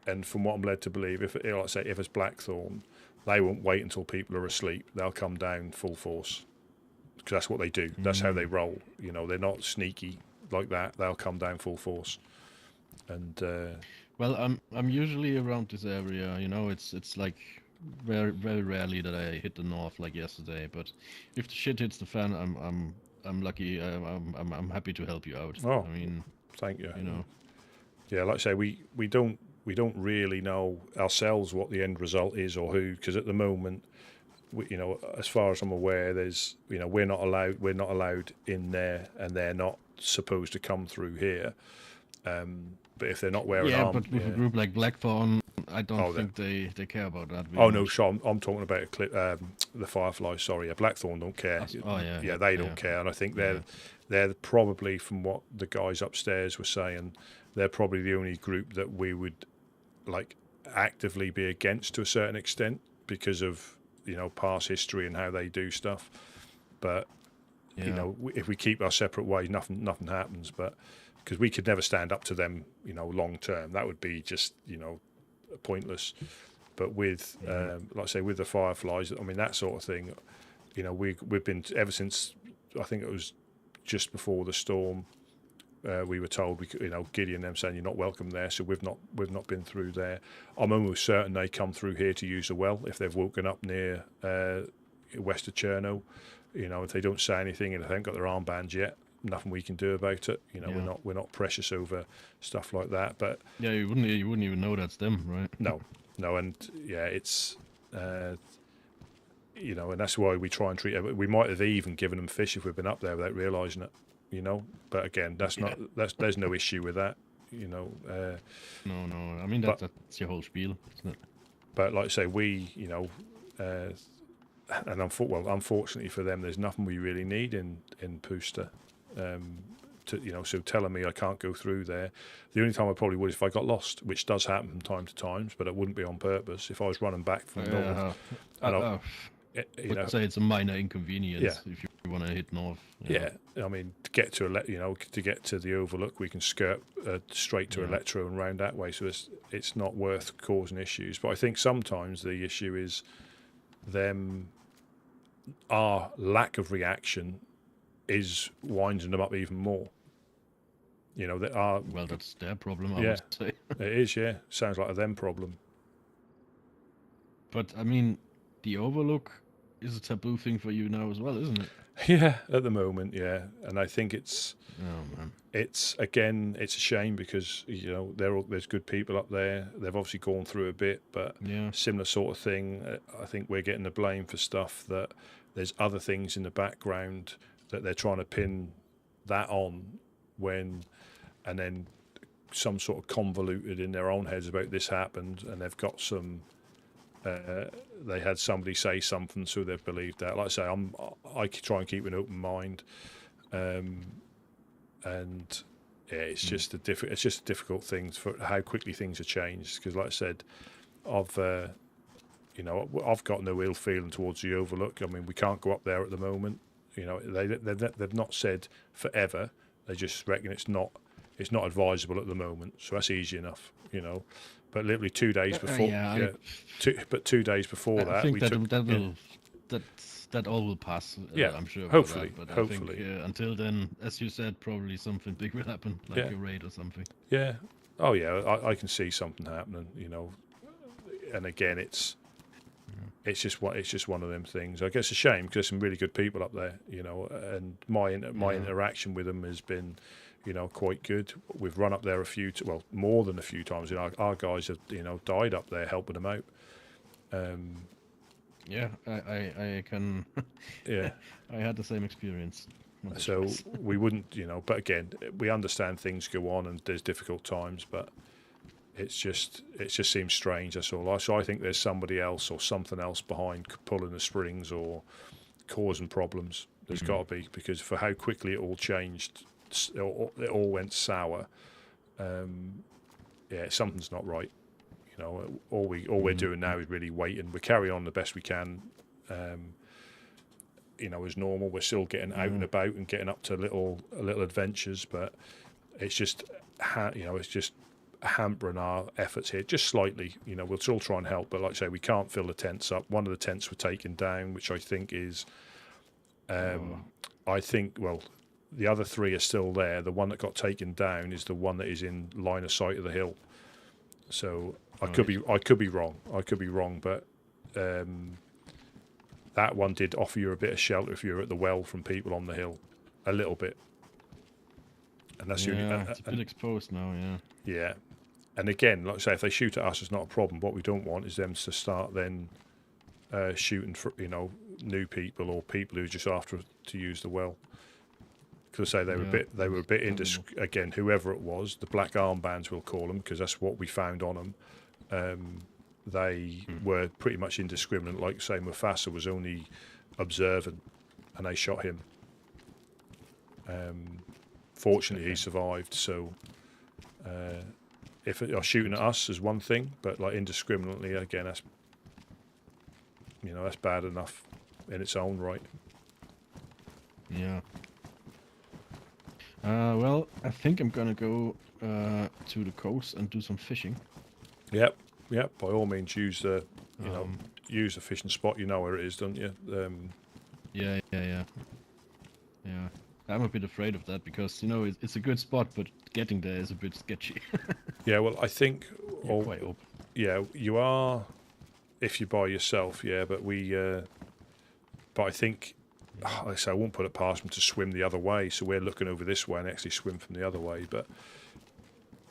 And from what I'm led to believe, if it's Blackthorn, they won't wait until people are asleep. They'll come down full force, because that's what they do. That's how they roll. You know, they're not sneaky like that. They'll come down full force. And well, I'm usually around this area. You know, it's like very, very rarely that I hit the north like yesterday. But if the shit hits the fan, I'm lucky. I'm happy to help you out. Oh, I mean, thank you. You know. Yeah, like I say, we don't really know ourselves what the end result is or who, because at the moment, you know, as far as I'm aware, there's, you know, we're not allowed in there, and they're not supposed to come through here. But if they're not wearing arms, but with a group like Blackthorn, I don't think they care about that. Oh no, sure. I'm talking about the Firefly. Sorry, Blackthorn don't care. They don't care, and I think they're probably, from what the guys upstairs were saying, they're probably the only group that we would like actively be against to a certain extent, because of, you know, past history and how they do stuff. But you know, if we keep our separate ways, nothing happens. But because we could never stand up to them, you know, long term, that would be just, you know, pointless. But with like I say, with the Fireflies, I mean, that sort of thing, you know, we've been, ever since, I think it was just before the storm, we were told, you know, Gideon them saying you're not welcome there, so we've not been through there. I'm almost certain they come through here to use the well if they've woken up near west of Cherno. You know, if they don't say anything and they haven't got their armbands yet, nothing we can do about it. You know, we're not precious over stuff like that. But yeah, you wouldn't even know that's them, right? No, and yeah, it's you know, and that's why we try and treat it. We might have even given them fish if we've been up there without realising it. You know, but again, there's no issue with that. You know, no. I mean, that's your whole spiel, isn't it? But like I say, we, you know, and unfortunately for them, there's nothing we really need in Pusta. You know, so telling me I can't go through there. The only time I probably would is if I got lost, which does happen from time to time, but it wouldn't be on purpose. If I was running back from north, you know, say it's a minor inconvenience if you want to hit north. Yeah, I mean, to get to the Overlook, we can skirt straight to Electro and round that way. So it's not worth causing issues. But I think sometimes the issue is our lack of reaction is winding them up even more. You know, well, that's their problem. I would say. It is. Yeah, sounds like a them problem. But I mean, the Overlook is a taboo thing for you now as well, isn't it? Yeah, at the moment, yeah, and I think it's man. It's a shame because there's good people up there. They've obviously gone through a bit, but similar sort of thing. I think we're getting the blame for stuff that there's other things in the background that they're trying to pin that on and then some sort of convoluted in their own heads about this happened, and they've got some. They had somebody say something, so they've believed that. Like I say, I try and keep an open mind, and yeah, it's just a difficult thing for how quickly things have changed. Because, like I said, I've got no ill feeling towards the Overlook. I mean, we can't go up there at the moment. They've not said forever. They just reckon it's not advisable at the moment. So that's easy enough, But literally 2 days before, 2 days before that, I think we that all will pass. Yeah, I'm sure. hopefully, But hopefully. I think, until then, as you said, probably something big will happen, like a raid or something. Yeah. Oh yeah, I can see something happening. And again, it's just one of them things. I guess it's a shame because there's some really good people up there, and my interaction with them has been, quite good. We've run up there more than a few times. Our guys have, died up there helping them out. Yeah, I can. Yeah, I had the same experience. So we wouldn't, But again, we understand things go on and there's difficult times, but it just seems strange. That's all. So I think there's somebody else or something else behind pulling the strings or causing problems. There's got to be, because for how quickly it all changed, it all went sour. Yeah, something's not right. All we're doing now is really waiting. We're carrying on the best we can. As normal, we're still getting out and about and getting up to little adventures, but it's just it's just hampering our efforts here just slightly. We'll still try and help, but like I say, we can't fill the tents up. One of the tents were taken down, which I think is the other three are still there. The one that got taken down is the one that is in line of sight of the hill. So I could be wrong. But that one did offer you a bit of shelter if you're at the well from people on the hill, a little bit. And that's it's a bit exposed now. Yeah, and again, like I say, if they shoot at us, it's not a problem. What we don't want is them to start then shooting for new people or people who are just after to use the well. Because I say they were a bit indiscreet. Again, whoever it was, the black armbands we'll call them, because that's what we found on them. They were pretty much indiscriminate. Like say, Mufasa was only observing, and they shot him. Fortunately, he survived. So, if they're shooting at us is one thing, but like indiscriminately, again, that's that's bad enough in its own right. Yeah. Well, I think I'm gonna go to the coast and do some fishing. Yep. By all means, use the use the fishing spot. You know where it is, don't you? Yeah. I'm a bit afraid of that because it's a good spot, but getting there is a bit sketchy. Yeah. Well, I think. Quite open. Yeah, you are. If you're by yourself, yeah. But but I think. Like I say, I won't put it past them to swim the other way. So we're looking over this way and actually swim from the other way. But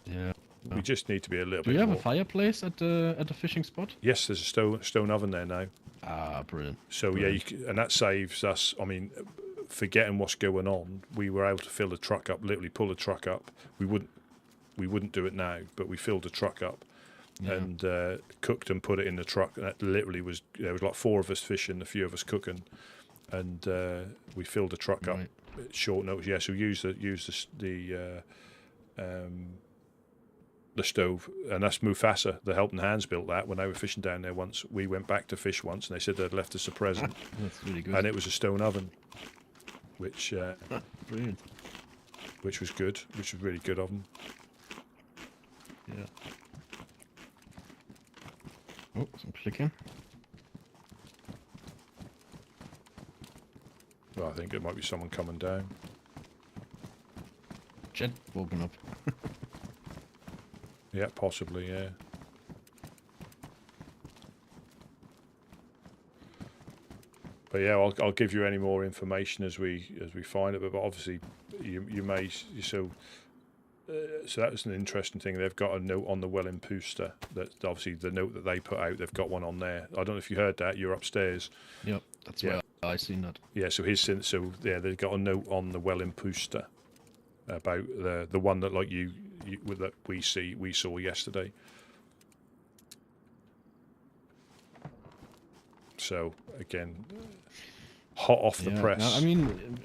yeah, we just need to be a little bit. Do you have more... a fireplace at the fishing spot? Yes, there's a stone oven there now. Ah, brilliant. So brilliant. Yeah, and that saves us. I mean, forgetting what's going on, we were able to fill the truck up. Literally pull the truck up. We wouldn't do it now, but we filled the truck up. Yeah. And cooked and put it in the truck. And that literally there was like 4 of us fishing, a few of us cooking. And we filled the truck up at short notice. Yeah, so we used the stove, and that's Mufasa. The Helping Hands built that when they were fishing down there once. We went back to fish once, and they said they'd left us a present. That's really good. And it was a stone oven, which brilliant. Which was good. Which was really good of them. Yeah. Oh, some clicking. Well, I think it might be someone coming down. Jet woken up. Yeah, possibly, yeah. But yeah, I'll give you any more information as we find it. But obviously, you may so. So that was an interesting thing. They've got a note on the Welling Pooster. That obviously the note that they put out. They've got one on there. I don't know if you heard that. You're upstairs. Yep, that's where I seen that. Yeah. So they've got a note on the Welling Pooster about the one that like you that we saw yesterday. So again, hot off the press. No, I mean,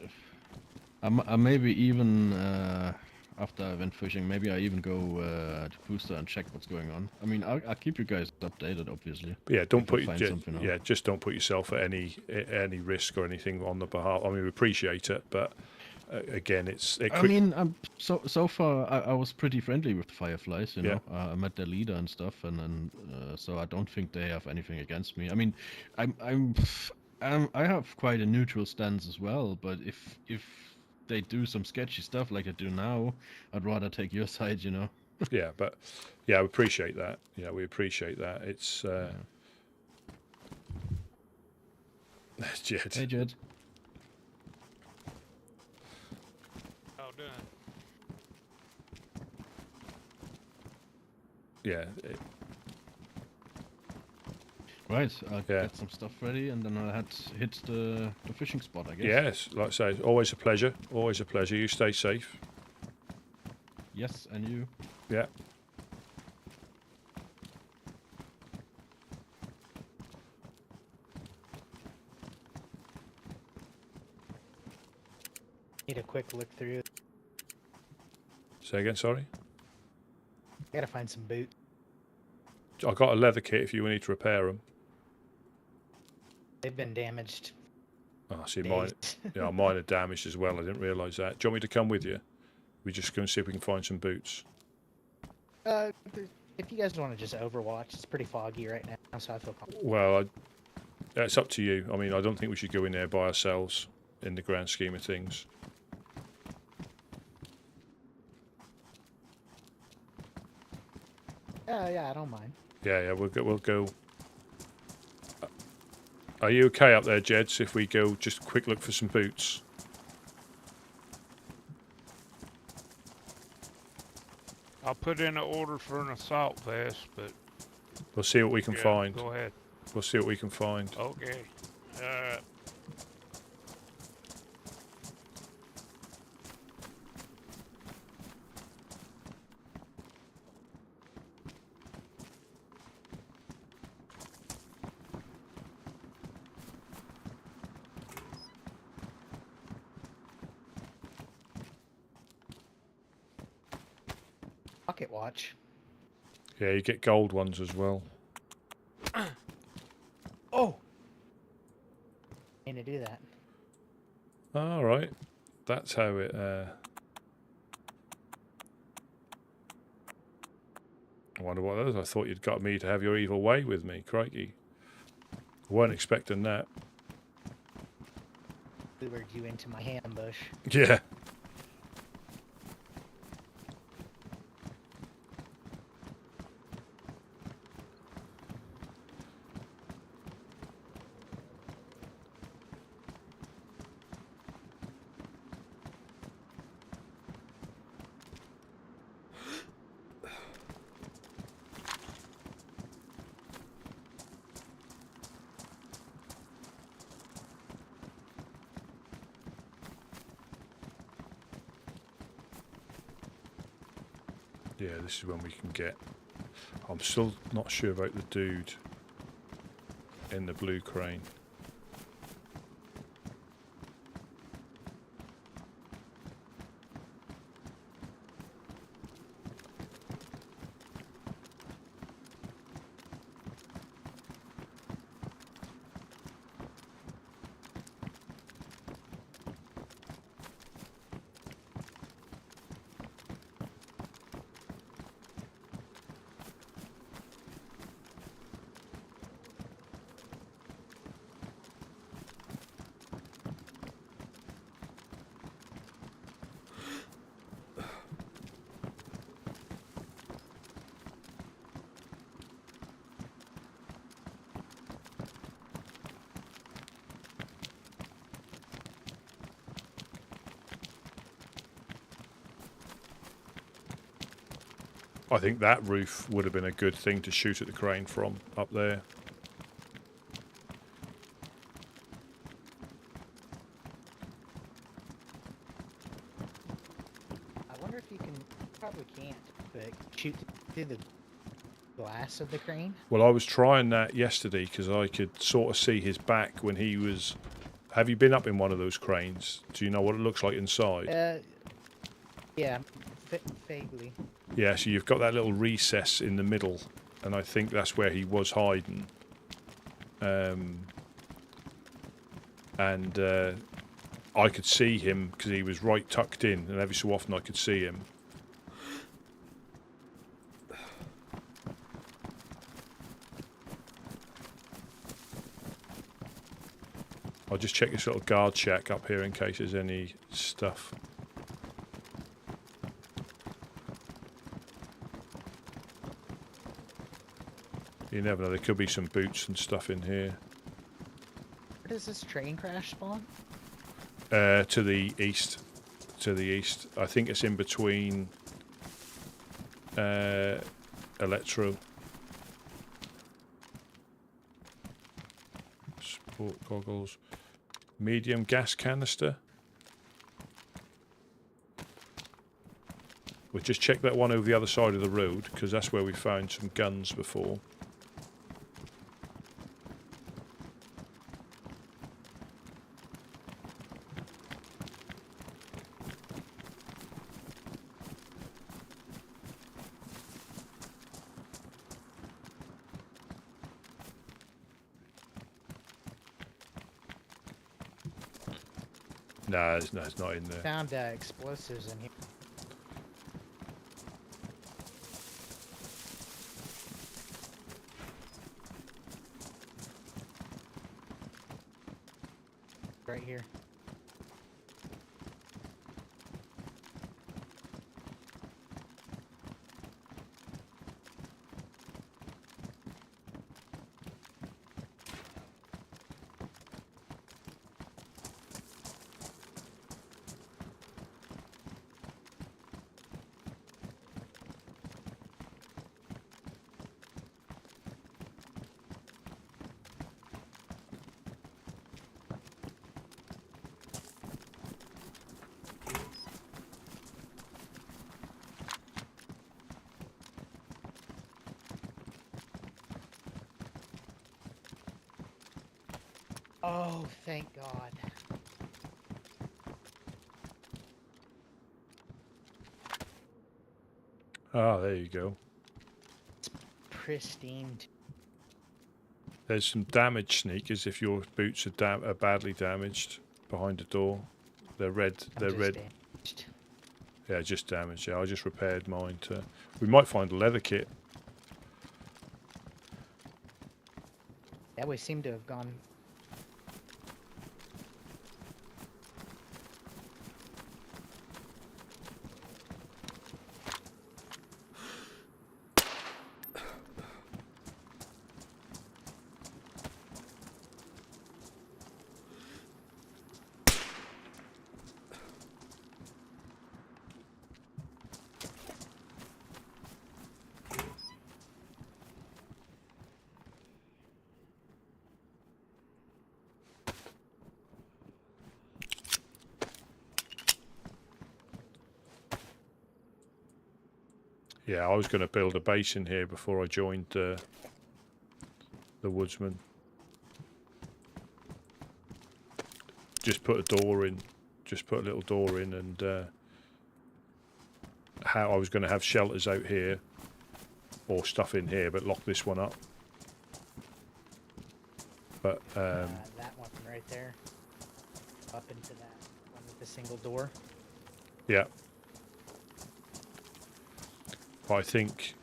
I maybe even after I went fishing, maybe I even go to Booster and check what's going on. I mean, I'll keep you guys updated, obviously. But yeah, don't put just don't put yourself at any risk or anything on the behalf. I mean, we appreciate it, but again, I mean, so far I was pretty friendly with the Fireflies. You know, I met their leader and stuff, and then so I don't think they have anything against me. I mean, I have quite a neutral stance as well, but if they do some sketchy stuff like they do now, I'd rather take your side, you know. Yeah, but yeah, we appreciate that. Yeah, we appreciate that. It's Jed. Hey, Jed. How done? Yeah. Right, I'll get some stuff ready, and then I had to hit the fishing spot, I guess. Yes, like I say, it's always a pleasure. Always a pleasure. You stay safe. Yes, and you. Yeah. Need a quick look through. Say again, sorry? I gotta find some boots. I got a leather kit if you need to repair them. They've been damaged. Oh, see, mine are damaged as well. I didn't realise that. Do you want me to come with you? We just go and see if we can find some boots. If you guys want to just overwatch, it's pretty foggy right now, so I feel comfortable. Well, it's up to you. I mean, I don't think we should go in there by ourselves in the grand scheme of things. Yeah, I don't mind. Yeah, we'll go. Are you okay up there, Jeds, if we go just a quick look for some boots? I'll put in an order for an assault vest, but... We'll see what we can find. Go ahead. We'll see what we can find. Okay. Pocket watch. Yeah, you get gold ones as well. Oh! Need to do that. All right. That's how it... I wonder what that is. I thought you'd got me to have your evil way with me. Crikey. I weren't expecting that. Lured you into my ambush. Yeah. Yeah, this is when we can get... I'm still not sure about the dude in the blue crane. I think that roof would have been a good thing to shoot at the crane from up there. I wonder if you can, probably can't, but shoot through the glass of the crane. Well, I was trying that yesterday because I could sort of see his back when he was... Have you been up in one of those cranes? Do you know what it looks like inside? Yeah, vaguely. Yeah, so you've got that little recess in the middle, and I think that's where he was hiding. I could see him because he was right tucked in, and every so often I could see him. I'll just check this little guard shack up here in case there's any stuff. You never know, there could be some boots and stuff in here. Where does this train crash spawn? To the east. To the east. I think it's in between Electro. Sport goggles. Medium gas canister. We'll just check that one over the other side of the road, because that's where we found some guns before. No, it's not in there. Found explosives in here. Right here. Oh, thank God. Ah, there you go. It's pristine. There's some damage sneakers if your boots are badly damaged behind the door. They're red. They're red. Damaged. Yeah, just damaged. Yeah, I just repaired mine. We might find a leather kit. Yeah, we seem to have gone. Yeah, I was going to build a base in here before I joined the woodsman. Just put a door in. Just put a little door in, and how I was going to have shelters out here or stuff in here, but lock this one up. But That one right there. Up into that one with the single door. yeah. But I think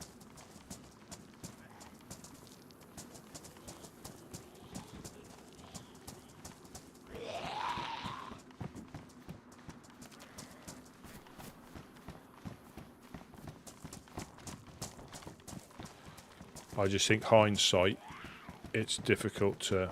hindsight, it's difficult to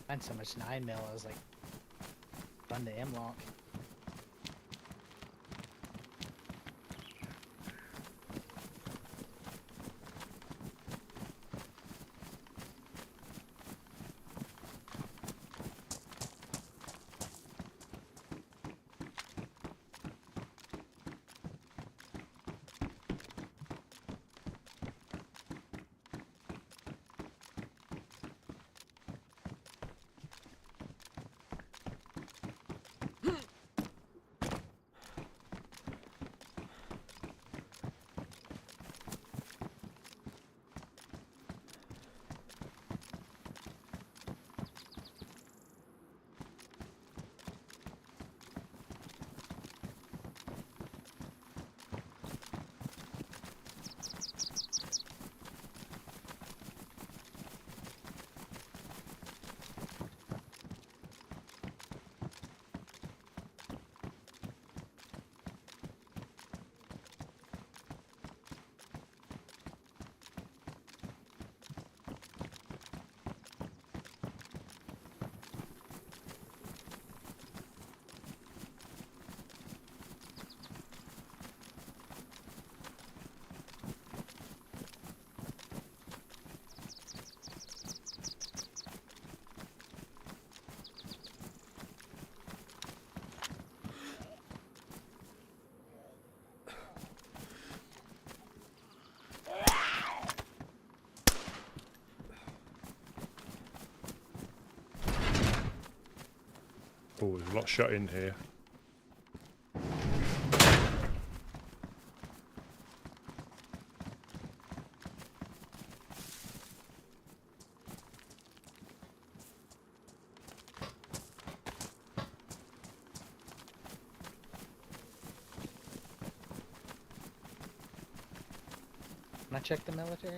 Find so much 9mm, I was like, run to M-Lock. Oh, there's a lot shut in here. Can I check the military?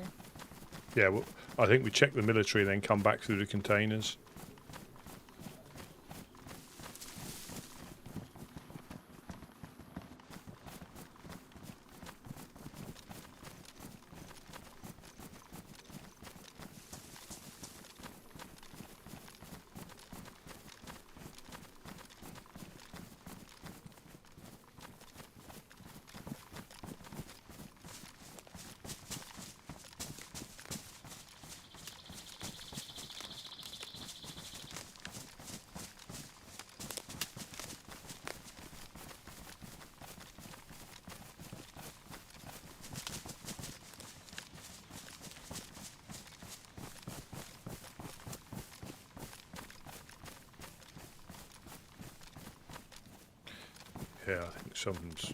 Yeah, well, I think we check the military, then come back through the containers. Yeah, I think something's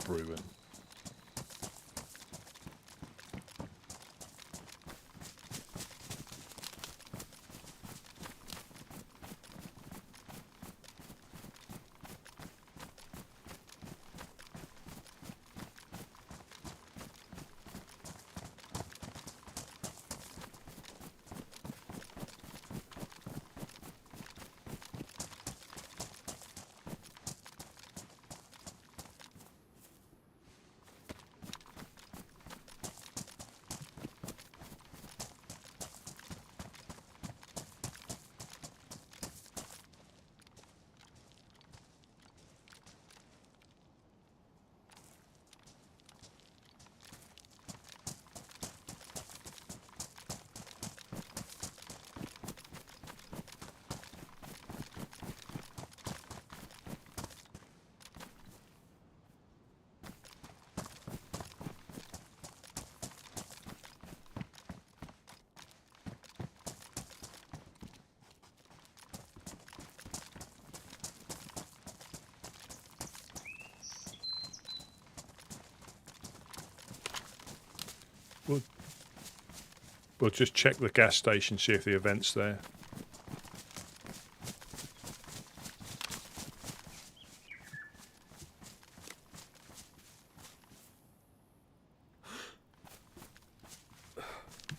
brewing. We'll just check the gas station, see if the event's there.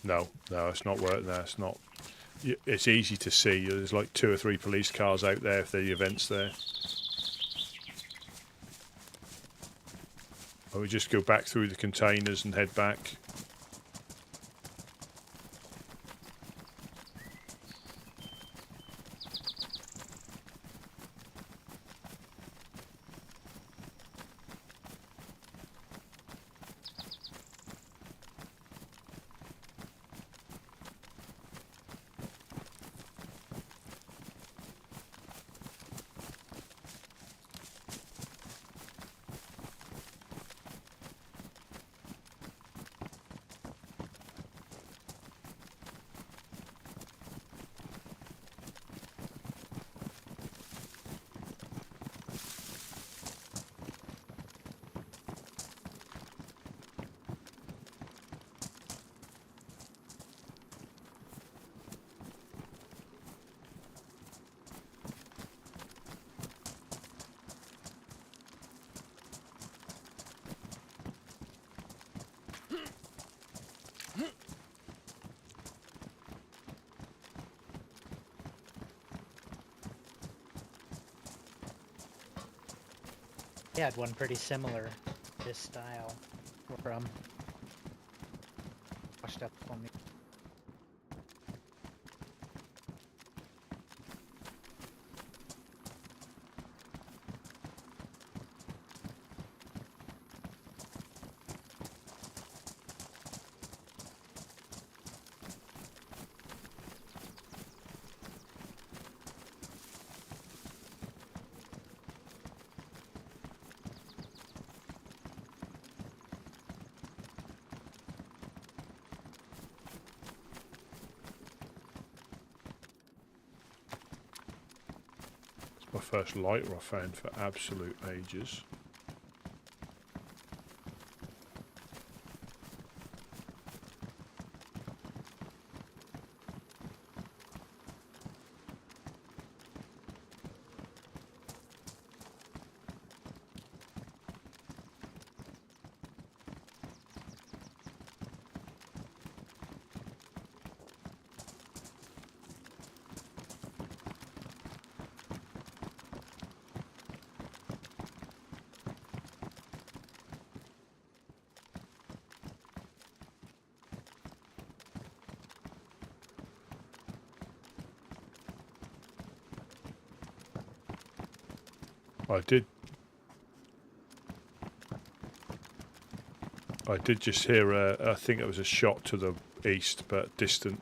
No, it's not working there. It's not. It's easy to see. There's like 2 or 3 police cars out there if the event's there. Or we just go back through the containers and head back. He had one pretty similar, this style, from washed up on me. My first lighter I found for absolute ages. I did just hear I think it was a shot to the east, but distant.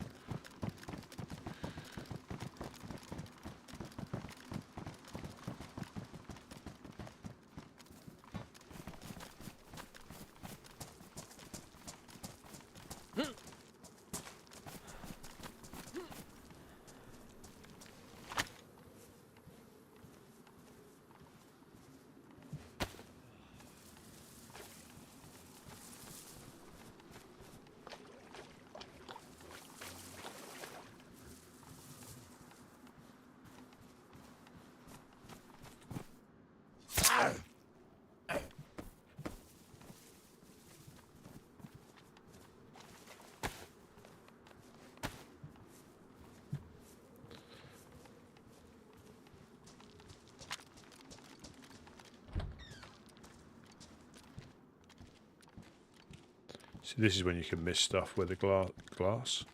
See, this is when you can miss stuff with the glass.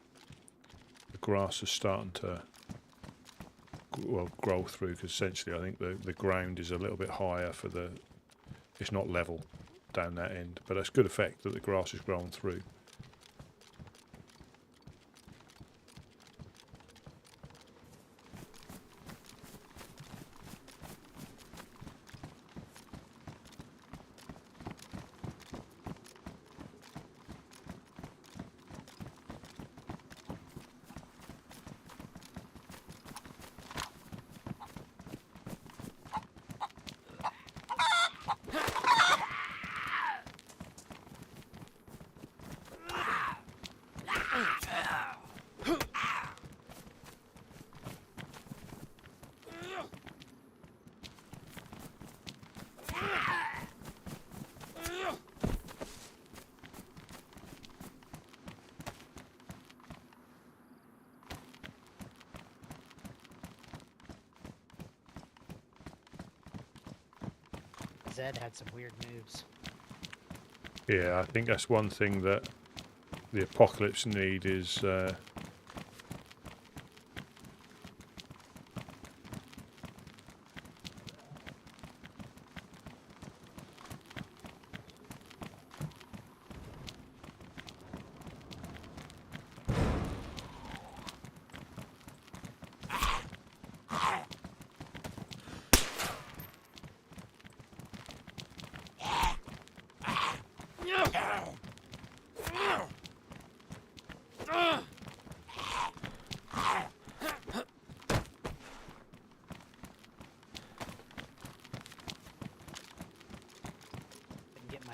The grass is starting to grow through, because essentially I think the ground is a little bit higher for the. It's not level down that end, but that's good effect that the grass is growing through. Zed had some weird moves. Yeah, I think that's one thing that the Apocalypse need is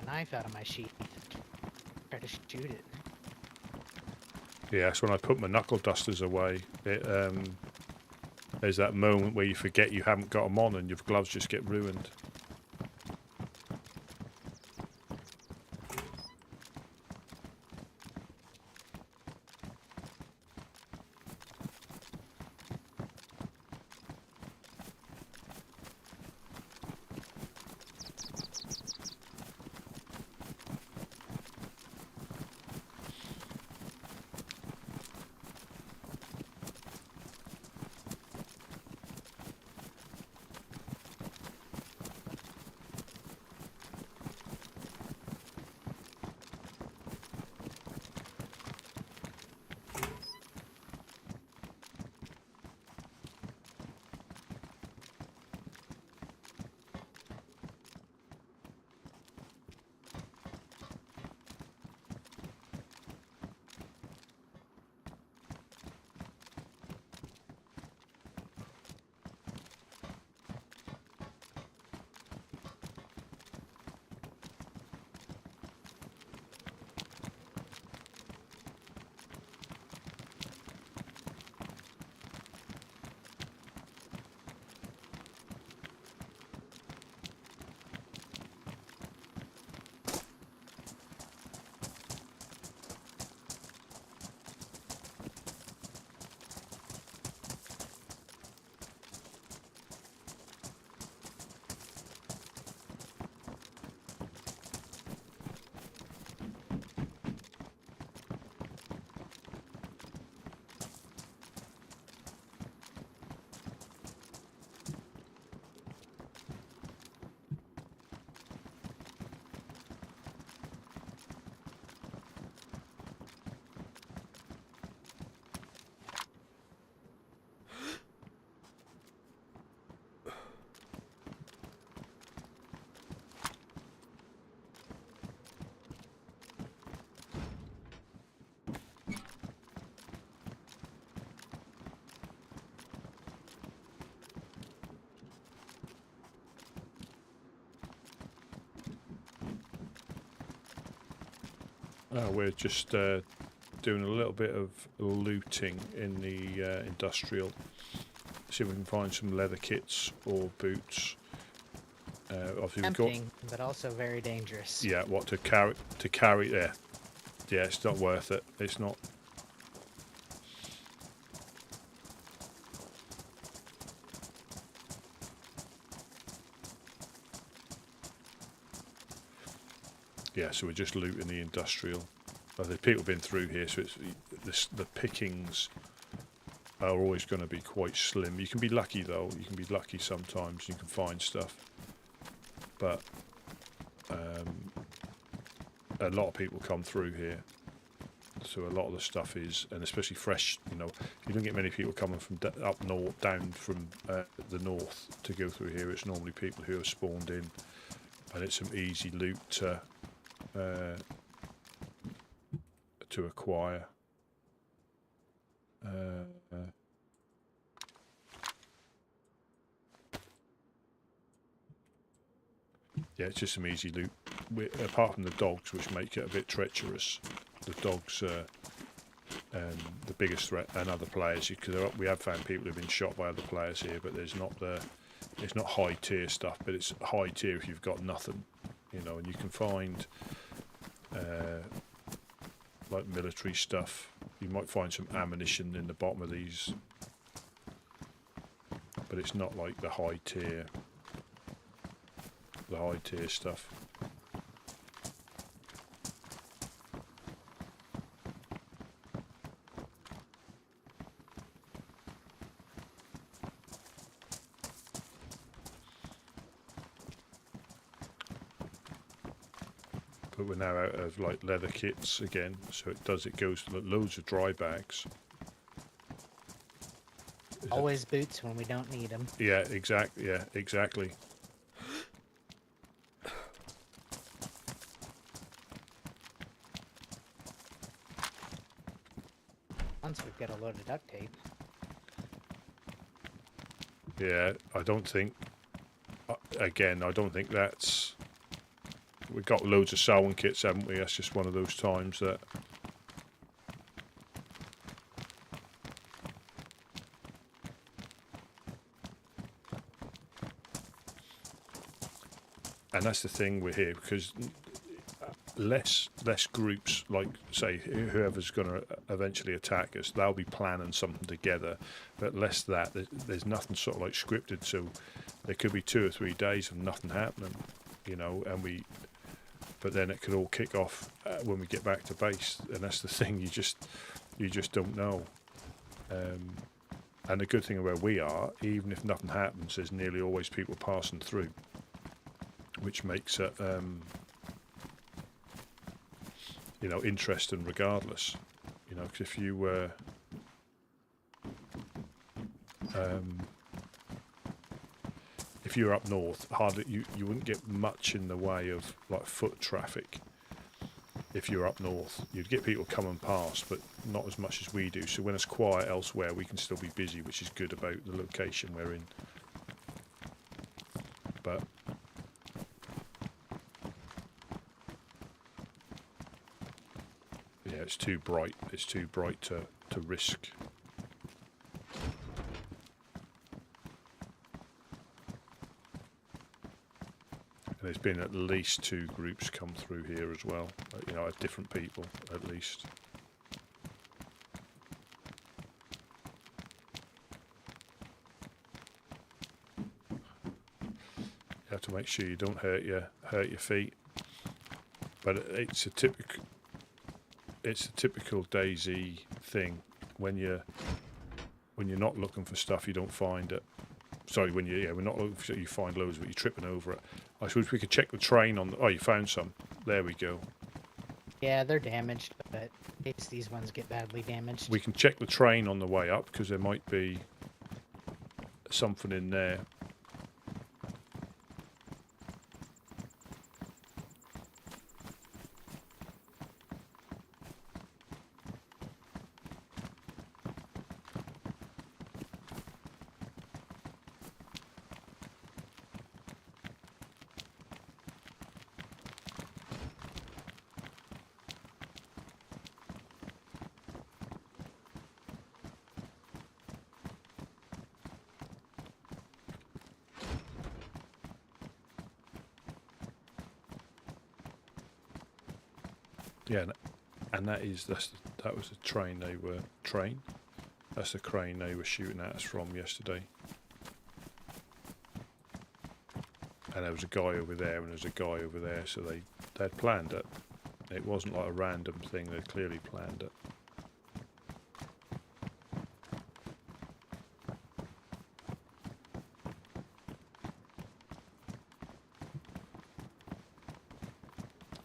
Knife out of my sheath. Try to shoot it. Yeah, that's when I put my knuckle dusters away. There's that moment where you forget you haven't got them on and your gloves just get ruined. We're just doing a little bit of looting in the industrial. See if we can find some leather kits or boots. Obviously Tempting, but also very dangerous. Yeah, what to carry there. Yeah, it's not worth it. It's not. Yeah, so we're just looting the industrial. The people have been through here, so it's the pickings are always going to be quite slim. You can be lucky though. You can be lucky sometimes. You can find stuff, but a lot of people come through here, so a lot of the stuff is, and especially fresh. You know, you don't get many people coming from up north, down from the north to go through here. It's normally people who have spawned in, and it's some easy loot to acquire. Yeah, it's just some easy loot. Apart from the dogs, which make it a bit treacherous. The dogs are the biggest threat, and other players. Because we have found people who've been shot by other players here, but it's not high tier stuff. But it's high tier if you've got nothing, you know. And you can find like military stuff. You might find some ammunition in the bottom of these, but it's not like the high tier stuff. But we're now out of like leather kits again, so it goes to loads of dry bags. Always boots when we don't need them. Yeah, exactly. Once we've got a load of duct tape. Yeah, I don't think that's. We've got loads of sewing kits, haven't we? That's just one of those times that. And that's the thing we're here because less groups, like say whoever's going to eventually attack us, they'll be planning something together, but less that there's nothing sort of like scripted, so there could be 2 or 3 days of nothing happening, you know, but then it could all kick off when we get back to base, and that's the thing, you just don't know. And the good thing where we are, even if nothing happens, there's nearly always people passing through, which makes it you know, interesting regardless, you know, because if you if you're up north, hardly you wouldn't get much in the way of like foot traffic. If you're up north, you'd get people coming past, but not as much as we do. So when it's quiet elsewhere, we can still be busy, which is good about the location we're in. But yeah, it's too bright. It's too bright to risk. And there's been at least 2 groups come through here as well. You know, different people at least. You have to make sure you don't hurt your feet. But it's a typical DayZ thing. When you're not looking for stuff, you don't find it. Sorry, we're not looking for stuff, you find loads, but you're tripping over it. I suppose we could check the train on. Oh, you found some. There we go. Yeah, they're damaged, but in case these ones get badly damaged. We can check the train on the way up because there might be something in there. Yeah, and that was the train they were That's the crane they were shooting at us from yesterday. And there was a guy over there and there's a guy over there, so they'd planned it. It wasn't like a random thing, they'd clearly planned it.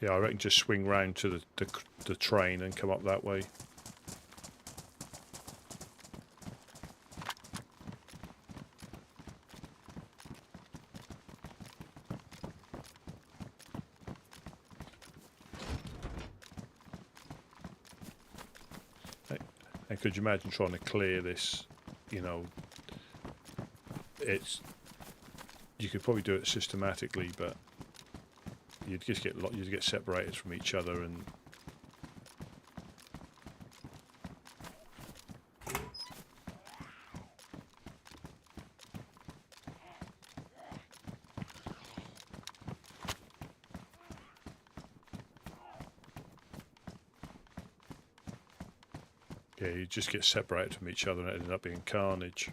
Yeah, I reckon just swing round to the train and come up that way. And could you imagine trying to clear this? You know, you could probably do it systematically, but you'd get separated from each other, and yeah, you just get separated from each other, and it ended up being carnage.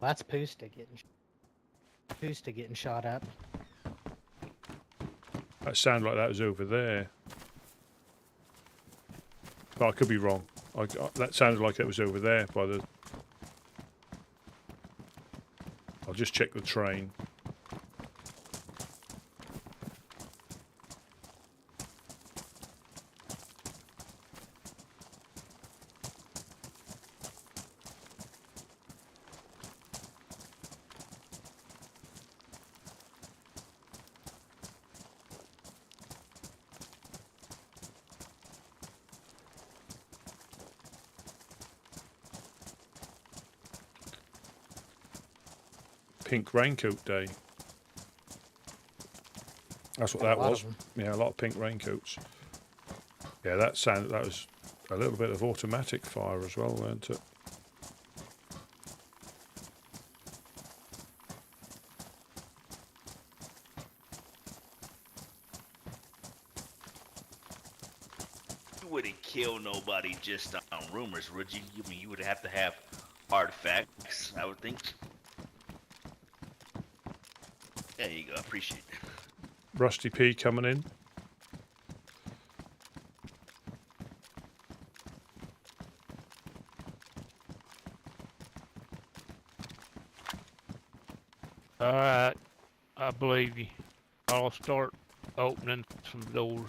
That's Poosta getting shot up. That sounded like that was over there. But I could be wrong. That sounded like it was over there by the... I'll just check the train. Pink raincoat day. That's what that was. Yeah, a lot of pink raincoats. Yeah, that was a little bit of automatic fire as well, weren't it? You wouldn't kill nobody just on rumors, would you? I mean, you would have to have artifacts, I would think. There you go, I appreciate it. Rusty P coming in. Alright, I believe you. I'll start opening some doors.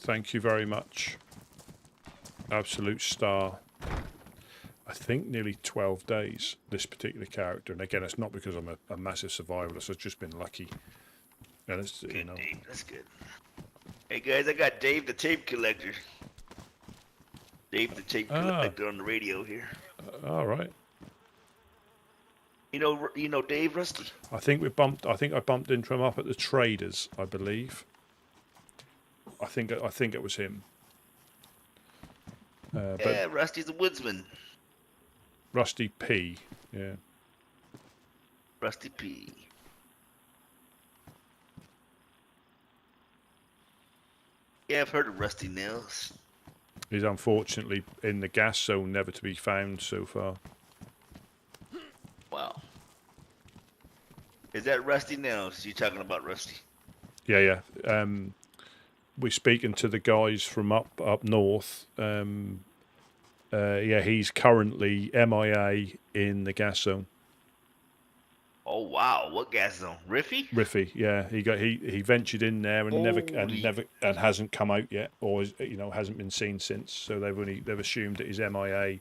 Thank you very much. Absolute star. I think nearly 12 days, this particular character. And again, it's not because I'm a massive survivalist. I've just been lucky. And it's, you know, That's good. Hey guys, I got Dave the tape collector. Dave the tape collector on the radio here. All right. You know Dave, Rusty? I think I bumped into him up at the Traders, I believe. I think it was him. Yeah, Rusty's a woodsman. Rusty P. Yeah. Rusty P. Yeah, I've heard of Rusty Nails. He's unfortunately in the gas zone, never to be found so far. Wow. Is that Rusty Nails you talking about, Rusty? Yeah. We're speaking to the guys from up north. Yeah, he's currently MIA in the gas zone. Oh wow, what gas zone? Riffy, yeah. He ventured in there and never hasn't come out yet, or hasn't been seen since. So they've assumed that he's MIA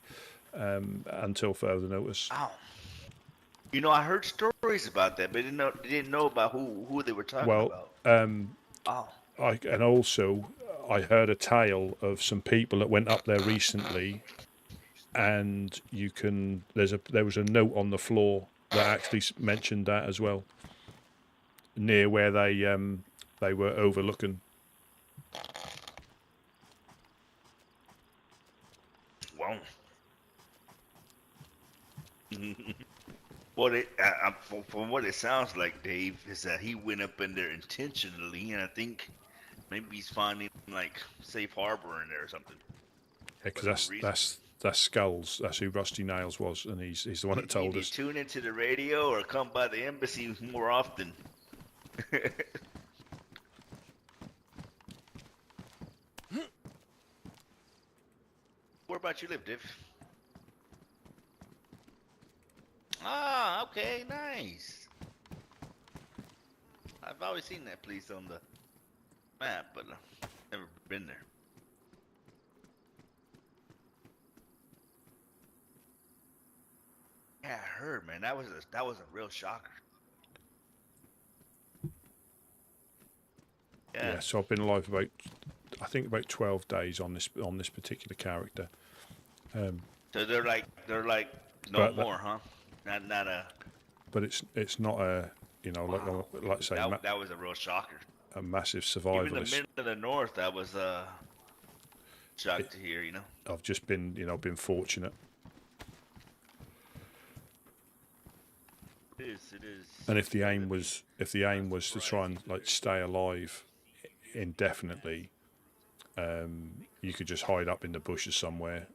until further notice. Wow. I heard stories about that, but didn't know about who they were talking about. And also I heard a tale of some people that went up there recently, and there was a note on the floor that actually mentioned that as well, near where they were overlooking. Wow. From what it sounds like, Dave, is that he went up in there intentionally, and I think maybe he's finding like safe harbor in there or something. Yeah, because that's Skulls. That's who Rusty Nails was, and he's the one that told us. Tune into the radio or come by the embassy more often. Where about you live, Dave? Ah, okay, nice. I've always seen that place on the map, but never been there. Yeah, I heard, man. That was a real shocker. Yeah, so I've been alive about 12 days on this particular character. So they're like no more, huh? Not a. But it's not a like I say that was a real shocker. A massive survivalist. Even the men of the north, that was a shock to hear. I've just been been fortunate. It is. And if the aim was to try and stay alive indefinitely, you could just hide up in the bushes somewhere.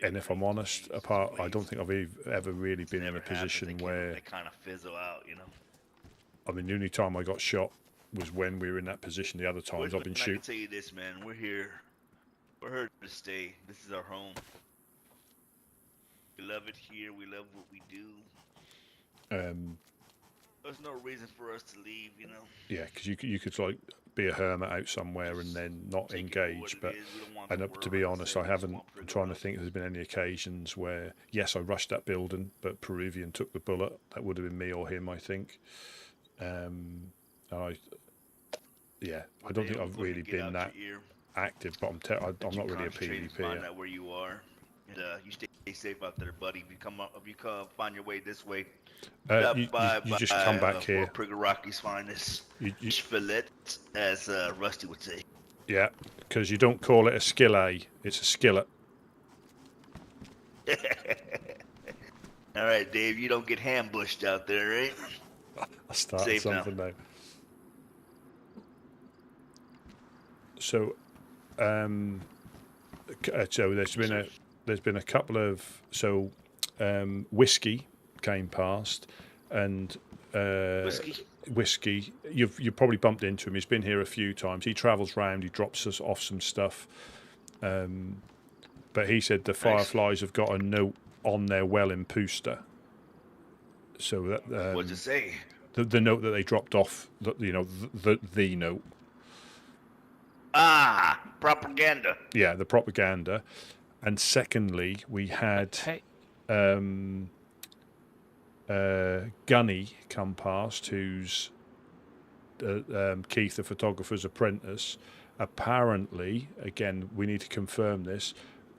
And if I'm honest, I don't think I've ever really been in a position where they kind of fizzle out. I mean, the only time I got shot was when we were in that position. The other times I've been shooting. I can tell you this, man. We're here. We're here to stay. This is our home. We love it here. We love what we do. There's no reason for us to leave, Yeah, because you could be a hermit out somewhere and then not engage. But to be honest, I haven't. I'm trying to think if there's been any occasions where yes, I rushed that building, but Peruvian took the bullet. That would have been me or him, I think. I don't think I've really been that active, but I'm not really a PvP. Find out where you are. And, you stay safe out there, buddy. If you come find your way this way, you just come back here. Prigaraki's finest fillet, as Rusty would say. Yeah, because you don't call it a skillet; it's a skillet. All right, Dave. You don't get ambushed out there, right? I started safe something now. now. So, so there's been a couple of whiskey came past, and whiskey. You've probably bumped into him. He's been here a few times. He travels round. He drops us off some stuff. But he said the Fireflies have got a note on their well in Pusta. So that what'd you say? The note that they dropped off. The note. Ah, propaganda. Yeah, the propaganda. And secondly, we had Gunny come past, who's Keith, the photographer's apprentice. Apparently, again, we need to confirm this.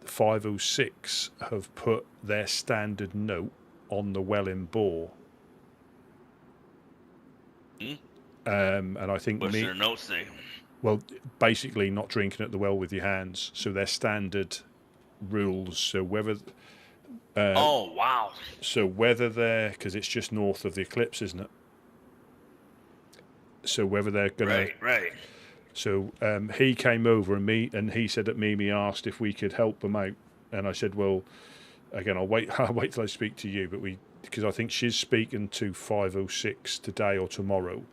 506 have put their standard note on the well in bore. And I think What's their note say? Well, basically, not drinking at the well with your hands. So they're standard rules. So whether oh wow. So whether they're, because it's just north of the eclipse, isn't it? So whether they're gonna right. So he came over and he said that Mimi asked if we could help them out, and I said, well, again, I'll wait till I speak to you, but because I think she's speaking to 506 today or tomorrow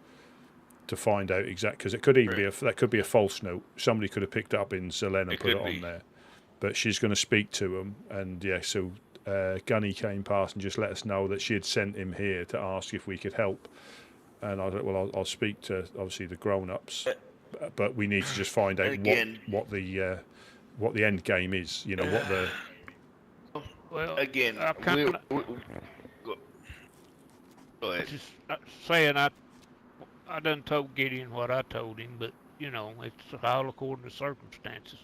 to find out exactly, because it could even be that could be a false note. Somebody could have picked it up in Zelen and put it on there, but she's going to speak to him, and yeah, so Gunny came past and just let us know that she had sent him here to ask if we could help, and I thought, well, I'll speak to obviously the grown-ups. But we need to just find out what the end game is. You know what the. Well, again, I'm kind of go ahead. Just saying I done told Gideon what I told him, but you know it's all according to circumstances.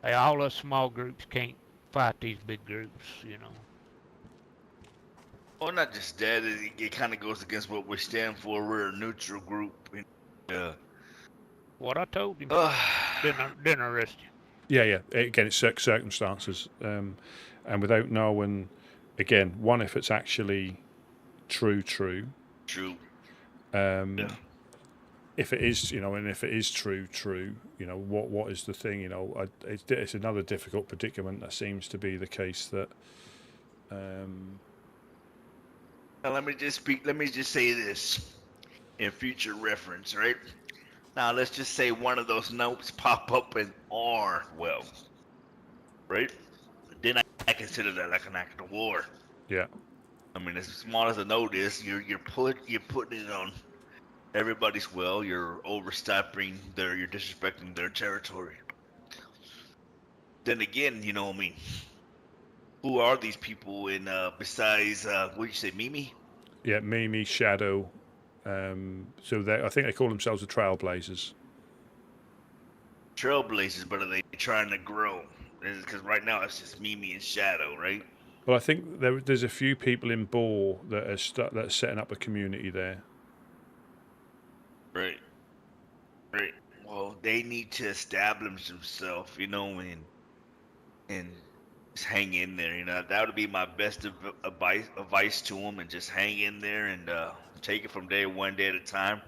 Hey, all us small groups can't fight these big groups, you know. Well, not just that. It kind of goes against what we stand for. We're a neutral group. What I told him didn't arrest you. Yeah. Again, it's circumstances, and without knowing, again, one, if it's actually true. If it is, and if it is true, what is the thing? It's another difficult predicament. That seems to be the case that. Now let me just say this in future reference, right? Now let's just say one of those notes pop up in our well, right? Then I consider that like an act of war. Yeah. I mean, as small as a note is, you're putting it on everybody's well. You're overstepping you're disrespecting their territory. Then again, who are these people? And besides, what did you say, Mimi? Yeah, Mimi, Shadow. So I think they call themselves the Trailblazers. Trailblazers, but are they trying to grow? Because right now it's just Mimi and Shadow, right? Well, I think there's a few people in Boar that are setting up a community there. Right. Well, they need to establish themselves, and just hang in there. That would be my best advice to them, and just hang in there and take it from one day at a time.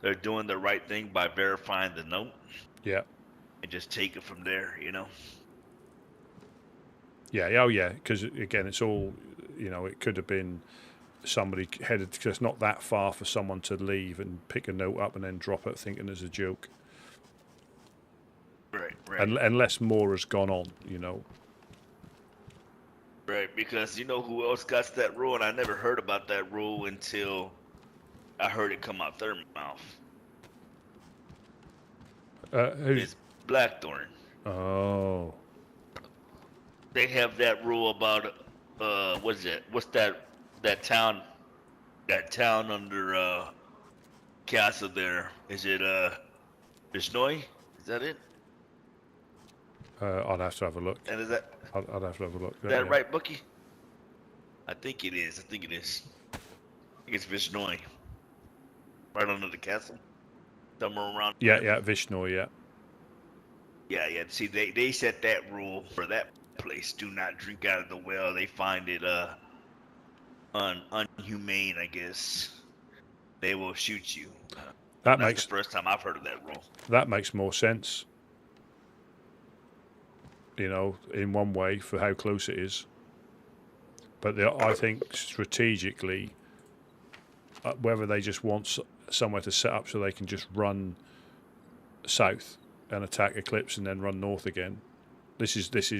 They're doing the right thing by verifying the note. Yeah. And just take it from there, Yeah, oh yeah, because again, it's all, it could have been somebody headed, because it's not that far for someone to leave and pick a note up and then drop it thinking there's a joke. Right. Unless more has gone on, Right, because who else got that rule, and I never heard about that rule until I heard it come out their mouth. It's Blackthorn. Oh. They have that rule about what is it? What's that town? That town under Castle there. Is it Vishnoi? Is that it? I'd have to have a look. And is that? I'd have to have a look. Is that right, Bookie? I think it is. I think it's Vishnoi. Right under the castle. Somewhere around. Yeah, Vishnoi, yeah. Yeah. See, they set that rule for that place. Do not drink out of the well. They find it unhumane, I guess. They will shoot you. That's the first time I've heard of that rule. That makes more sense. In one way for how close it is. But I think strategically, whether they just want somewhere to set up so they can just run south and attack Eclipse and then run north again. This is. But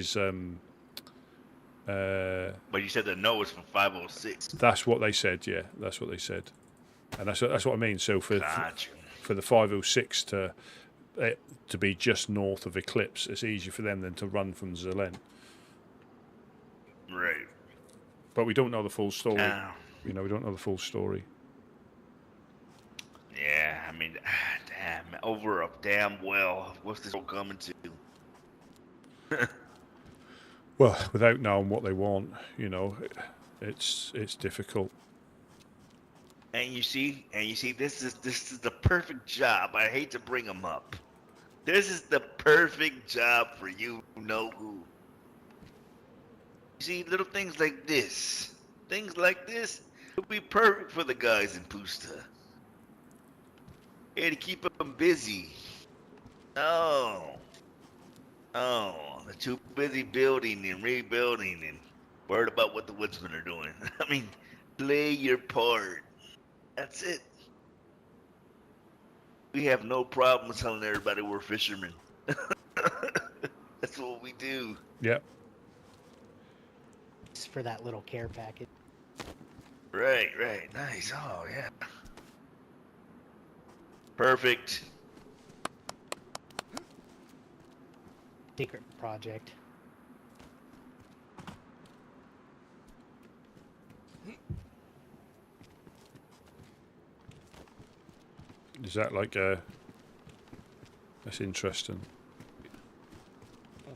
you said the no is from 506. That's what they said. Yeah, that's what they said, and that's what I mean. So for the 506 to be just north of Eclipse, it's easier for them than to run from Zelen. Right. But we don't know the full story. We don't know the full story. Yeah, I mean, damn, over a damn well. What's this all coming to? Well, without knowing what they want, you know, it's difficult. And you see, this is the perfect job. I hate to bring them up. This is the perfect job for you know who. You see, little things like this, would be perfect for the guys in Pusta. Hey, to keep them busy. Oh, they're too busy building and rebuilding and worried about what the woodsmen are doing. I mean, play your part. That's it. We have no problem telling everybody we're fishermen. That's what we do. Yep. It's for that little care package. Right. Nice. Oh, yeah. Perfect. Secret project. Is that like a... That's interesting.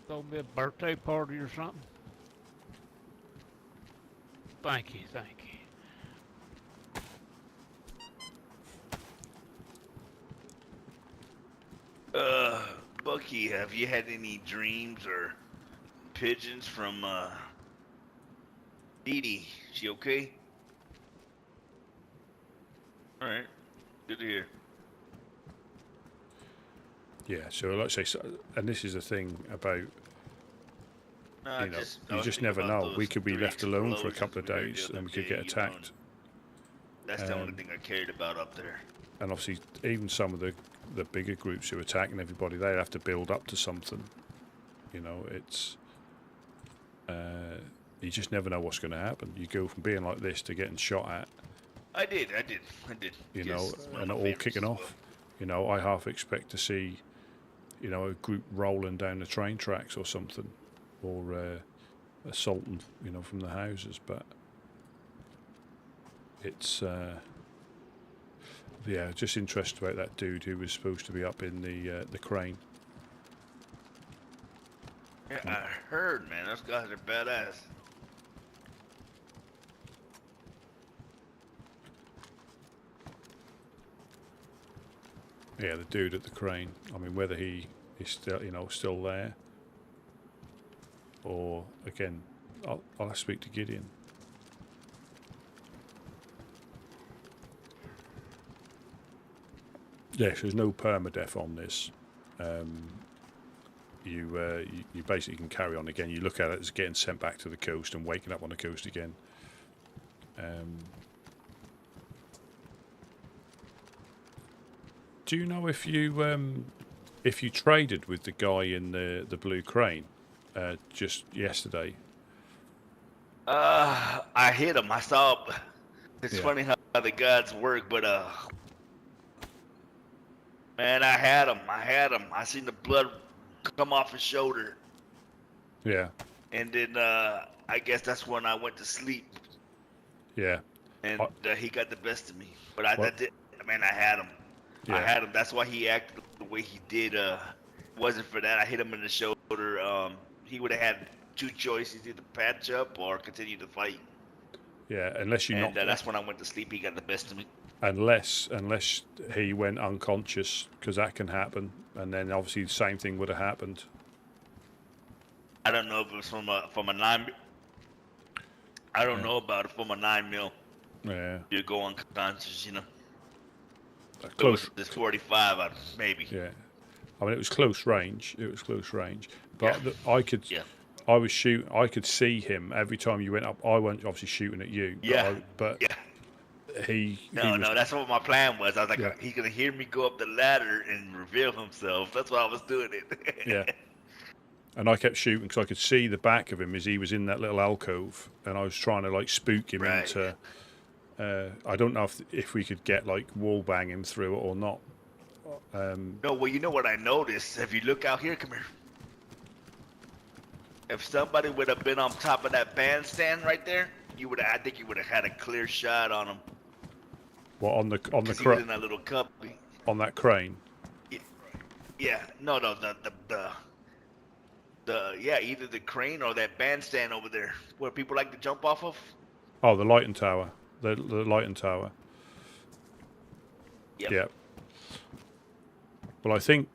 Throw me a birthday party or something? Thank you. Bucky, have you had any dreams or pigeons from, Dee Dee? She okay? Alright. Good to hear. Yeah, so like I say, and this is the thing about, you know, you just never know. We could be left alone for a couple of days and we could get attacked. That's the only thing I cared about up there. And obviously, even some of the bigger groups who are attacking everybody, they have to build up to something. You know, it's... you just never know what's going to happen. You go from being like this to getting shot at. I did. You know, and it all kicking off. You know, I half expect to see, you know, a group rolling down the train tracks or something, or assaulting, you know, from the houses. But it's, yeah, just interested about that dude who was supposed to be up in the crane. Yeah, I heard, man. Those guys are badass. Yeah, the dude at the crane. I mean, whether he is still, you know, still there, or again, I'll have to speak to Gideon. Yes, there's no permadeath on this. You basically can carry on again. You look at it as getting sent back to the coast and waking up on the coast again. Do you know if you traded with the guy in the blue crane just yesterday? I hit him. I saw. It's funny how the gods work, but man, I had him. I seen the blood come off his shoulder. Yeah. And then I guess that's when I went to sleep. Yeah. And he got the best of me. But I did. Man, I had him. Yeah. I had him. That's why he acted the way he did. Wasn't for that, I hit him in the shoulder. He would have had two choices: either patch up or continue to fight. Yeah, unless you knocked. That's when I went to sleep. He got the best of me. Unless he went unconscious, because that can happen, and then obviously the same thing would have happened. I don't know if it was from a 9. I don't know about it from a 9mm. Yeah. You go unconscious, you know. Close. This 45, maybe. Yeah. I mean, it was close range. But I could. Yeah. I was shooting. I could see him every time you went up. I wasn't obviously shooting at you. Yeah. But he. No, that's what my plan was. I was like, he's gonna hear me go up the ladder and reveal himself. That's why I was doing it. Yeah. And I kept shooting because I could see the back of him as he was in that little alcove, and I was trying to like spook him into. I don't know if we could get like wall bang him through it or not. No, well, you know what I noticed? If you look out here, come here. If somebody would have been on top of that bandstand right there, I think you would have had a clear shot on him. What on the crane? In that little cubby. On that crane. Yeah, no, yeah, either the crane or that bandstand over there where people like to jump off of. Oh, the lighting tower. The lighting tower. Yep. Yeah. Well, I think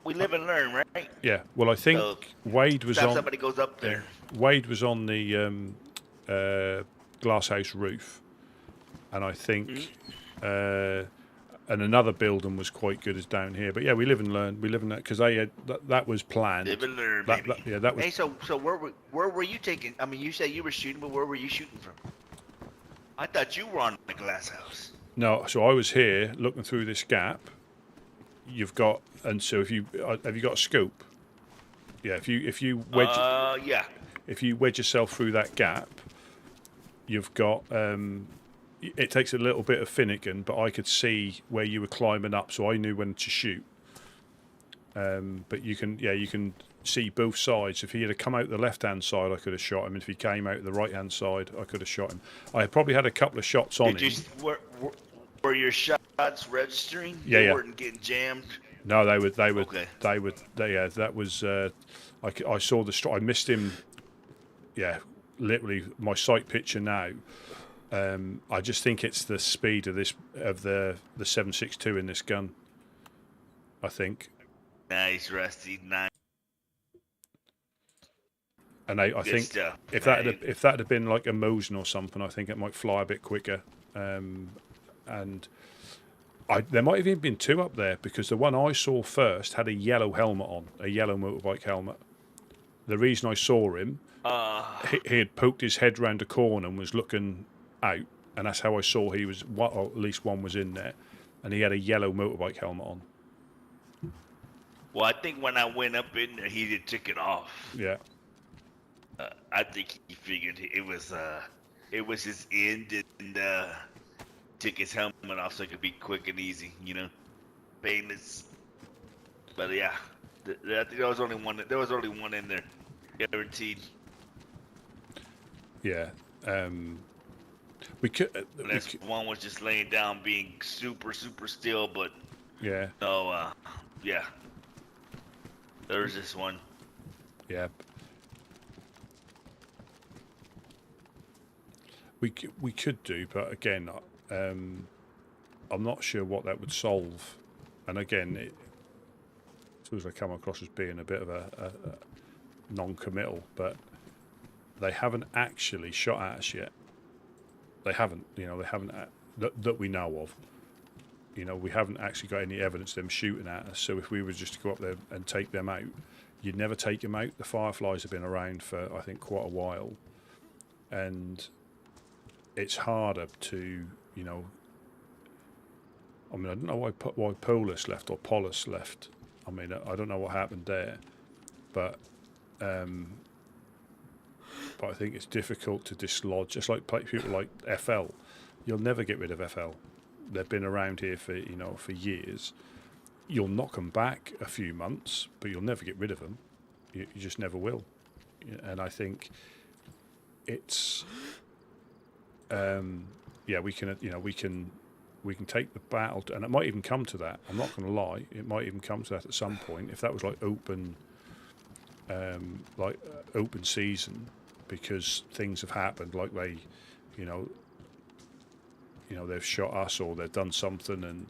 we live and learn, right? Yeah. Well, I think So, Wade was on. somebody goes up there. Yeah, Wade was on the glass house roof, and I think, and another building was quite good as down here. But yeah, we live and learn. We live and learn because they had that was planned. Live and learn, baby. Yeah, that was. Hey, so where were you taking? I mean, you said you were shooting, but where were you shooting from? I thought you were on the glass house. No, so I was here looking through this gap. You've got, and so if you have you got a scope? Yeah, if you wedge. Yeah. If you wedge yourself through that gap, you've got. It takes a little bit of finicking, but I could see where you were climbing up, so I knew when to shoot. But you can see both sides. If he had come out the left-hand side, I could have shot him. If he came out the right-hand side, I could have shot him. I probably had a couple of shots on him. Were your shots registering? Yeah, They yeah. weren't getting jammed. No, they would. Okay. Yeah, that was. I saw the. I missed him. Yeah, literally my sight picture now. I just think it's the speed of the 7.62 in this gun. I think. Nice, Rusty. Nice. And I Good think stuff, if man. that had been like a Mosin or something, I think it might fly a bit quicker. And there might have even been two up there because the one I saw first had a yellow helmet on, a yellow motorbike helmet. The reason I saw him, he had poked his head round a corner and was looking out, and that's how I saw he was. Or at least one was in there, and he had a yellow motorbike helmet on. Well, I think when I went up in there, he did took it off. Yeah. I think he figured it was his end and took his helmet off so it could be quick and easy, painless. But yeah, I think there was only one. There was only one in there, guaranteed. Yeah. We could. Unless one was just laying down, being super still, but yeah. No, yeah. There's this one. Yeah. We could do, but again, I'm not sure what that would solve. And again, as soon as I come across as being a bit of a non-committal, but they haven't actually shot at us yet. They haven't, they haven't that we know of. We haven't actually got any evidence of them shooting at us. So if we were just to go up there and take them out, you'd never take them out. The Fireflies have been around for, I think, quite a while, and it's harder to, I mean, I don't know why Polis left or Polis left. I mean, I don't know what happened there, but I think it's difficult to dislodge. Just like people like FL, you'll never get rid of FL. They've been around here for for years. You'll knock them back a few months, but you'll never get rid of them. You just never will. And I think it's we can take the battle, and it might even come to that. I'm not going to lie, it might even come to that at some point. If that was like open season, because things have happened, like they, they've shot us or they've done something and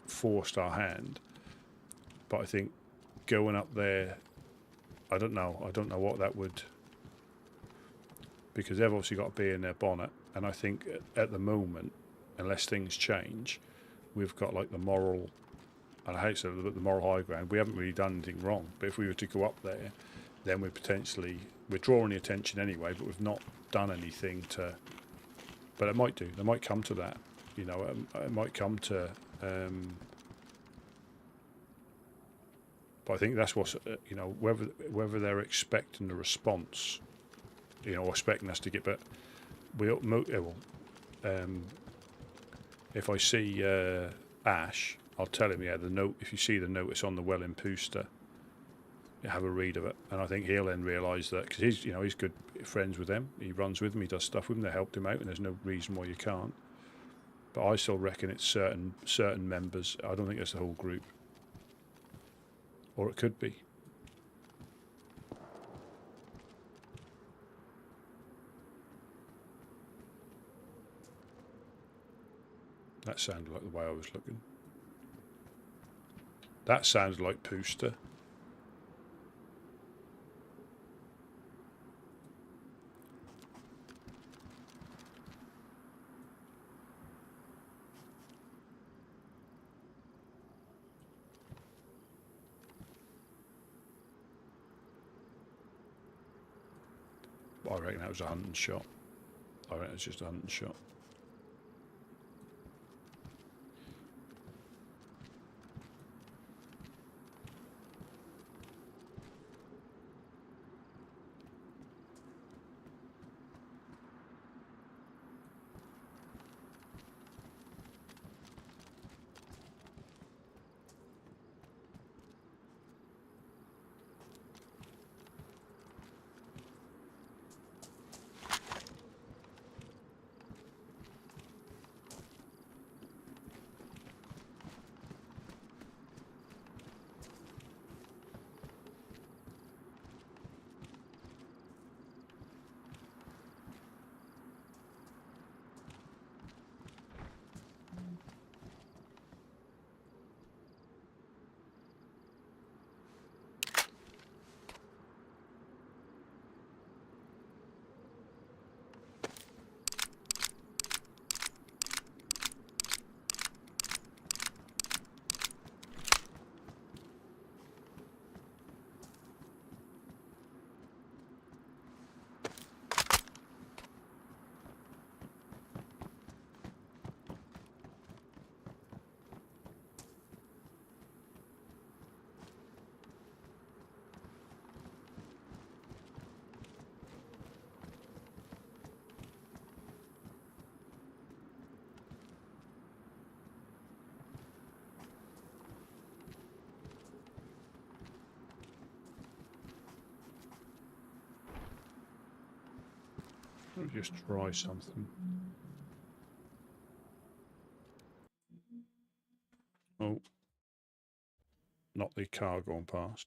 forced our hand. But I think going up there, I don't know what that would, because they've obviously got to be in their bonnet, and I think at the moment, unless things change, we've got like the moral, and I hate to say it, but the moral high ground. We haven't really done anything wrong, but if we were to go up there, then we're drawing the attention anyway, but we've not done anything to. But it might do. They might come to that. It might come to. But I think that's what's whether they're expecting a response, or expecting us to get. But if I see Ash, I'll tell him. Yeah, the note. If you see the notice on the Welling Pooster, have a read of it, and I think he'll then realise that, because he's good friends with them. He runs with them. He does stuff with them. They helped him out, and there's no reason why you can't. But I still reckon it's certain members. I don't think it's the whole group. Or it could be. That sounded like the way I was looking. That sounds like Pooster. I reckon that was a hunting shot. I reckon it was just a hunting shot. Let me just try something. Oh, not the car going past.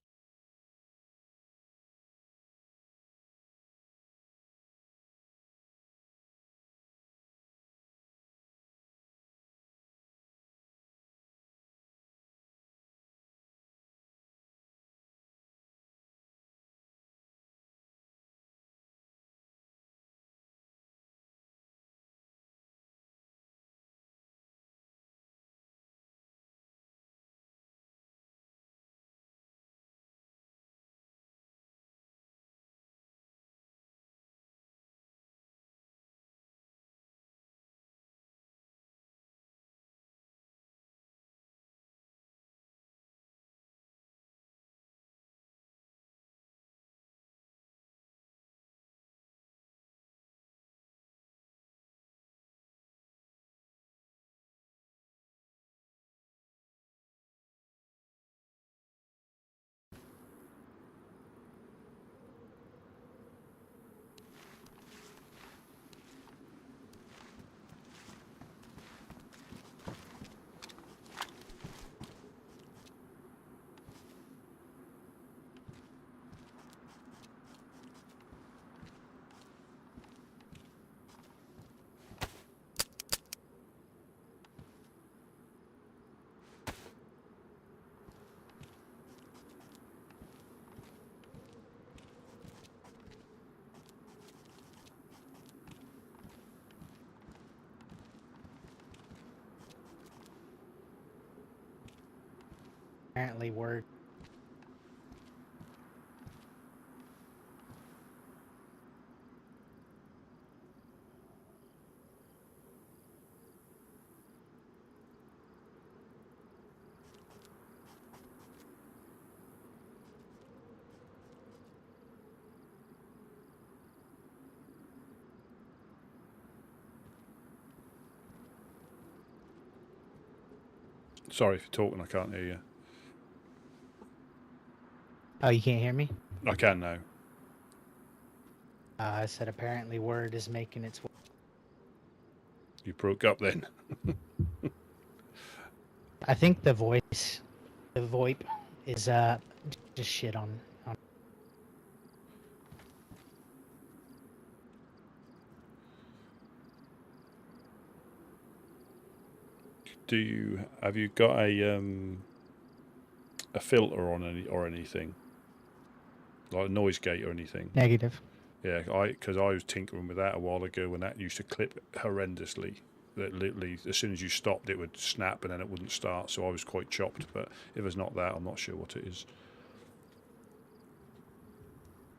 Apparently word. Sorry for talking, I can't hear you. Oh, you can't hear me? I can now. I said apparently word is making its way. You broke up then. I think the voice, the VoIP, is just shit on. Have you got a filter on anything, like a noise gate or anything? Negative. Yeah, because I was tinkering with that a while ago when that used to clip horrendously. That literally, as soon as you stopped, it would snap and then it wouldn't start. So I was quite chopped. But if it's not that, I'm not sure what it is.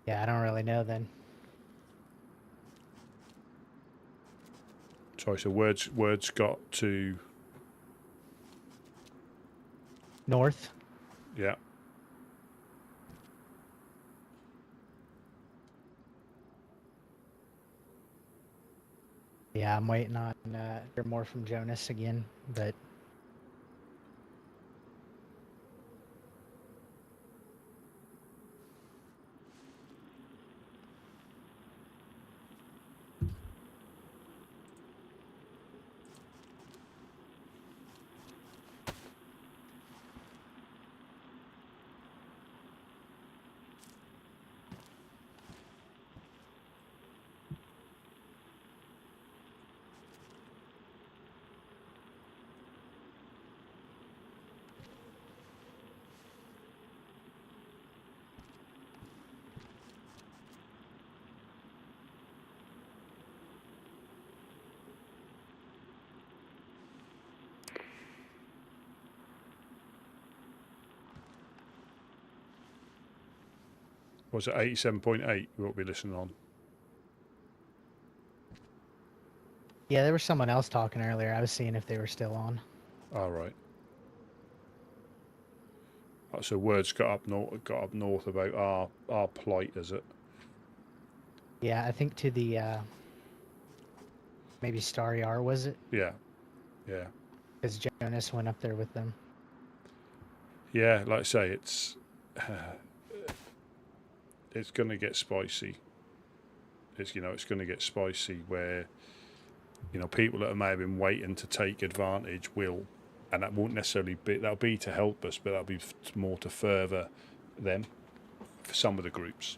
Yeah, I don't really know then. Sorry, so words got to North. Yeah. Yeah, I'm waiting on hear more from Jonas again, but was it 87.8 you won't be listening on? yeah, there was someone else talking earlier. I was seeing if they were still on. All right. So words got up north about our plight, is it? Yeah, I think to the maybe Starry R, was it? Yeah. Yeah. Because Jonas went up there with them. Yeah, like I say, it's going to get spicy. It's going to get spicy where people that may have been waiting to take advantage will, and that won't necessarily be, that'll be to help us, but that'll be more to further them for some of the groups.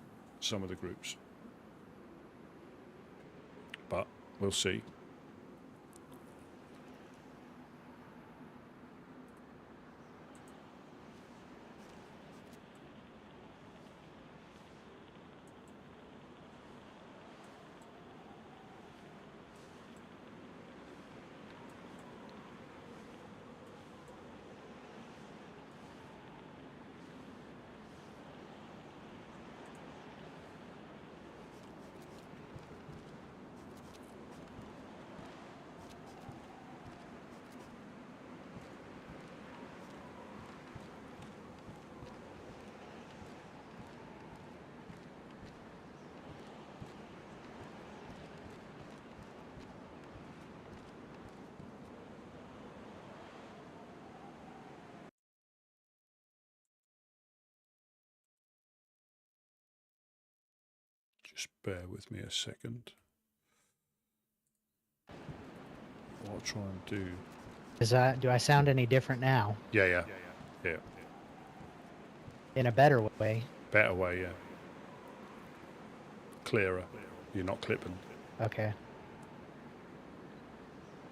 But we'll see. Just bear with me a second. What I'll try and do. Do I sound any different now? Yeah. In a better way? Better way, yeah. Clearer. You're not clipping. Okay.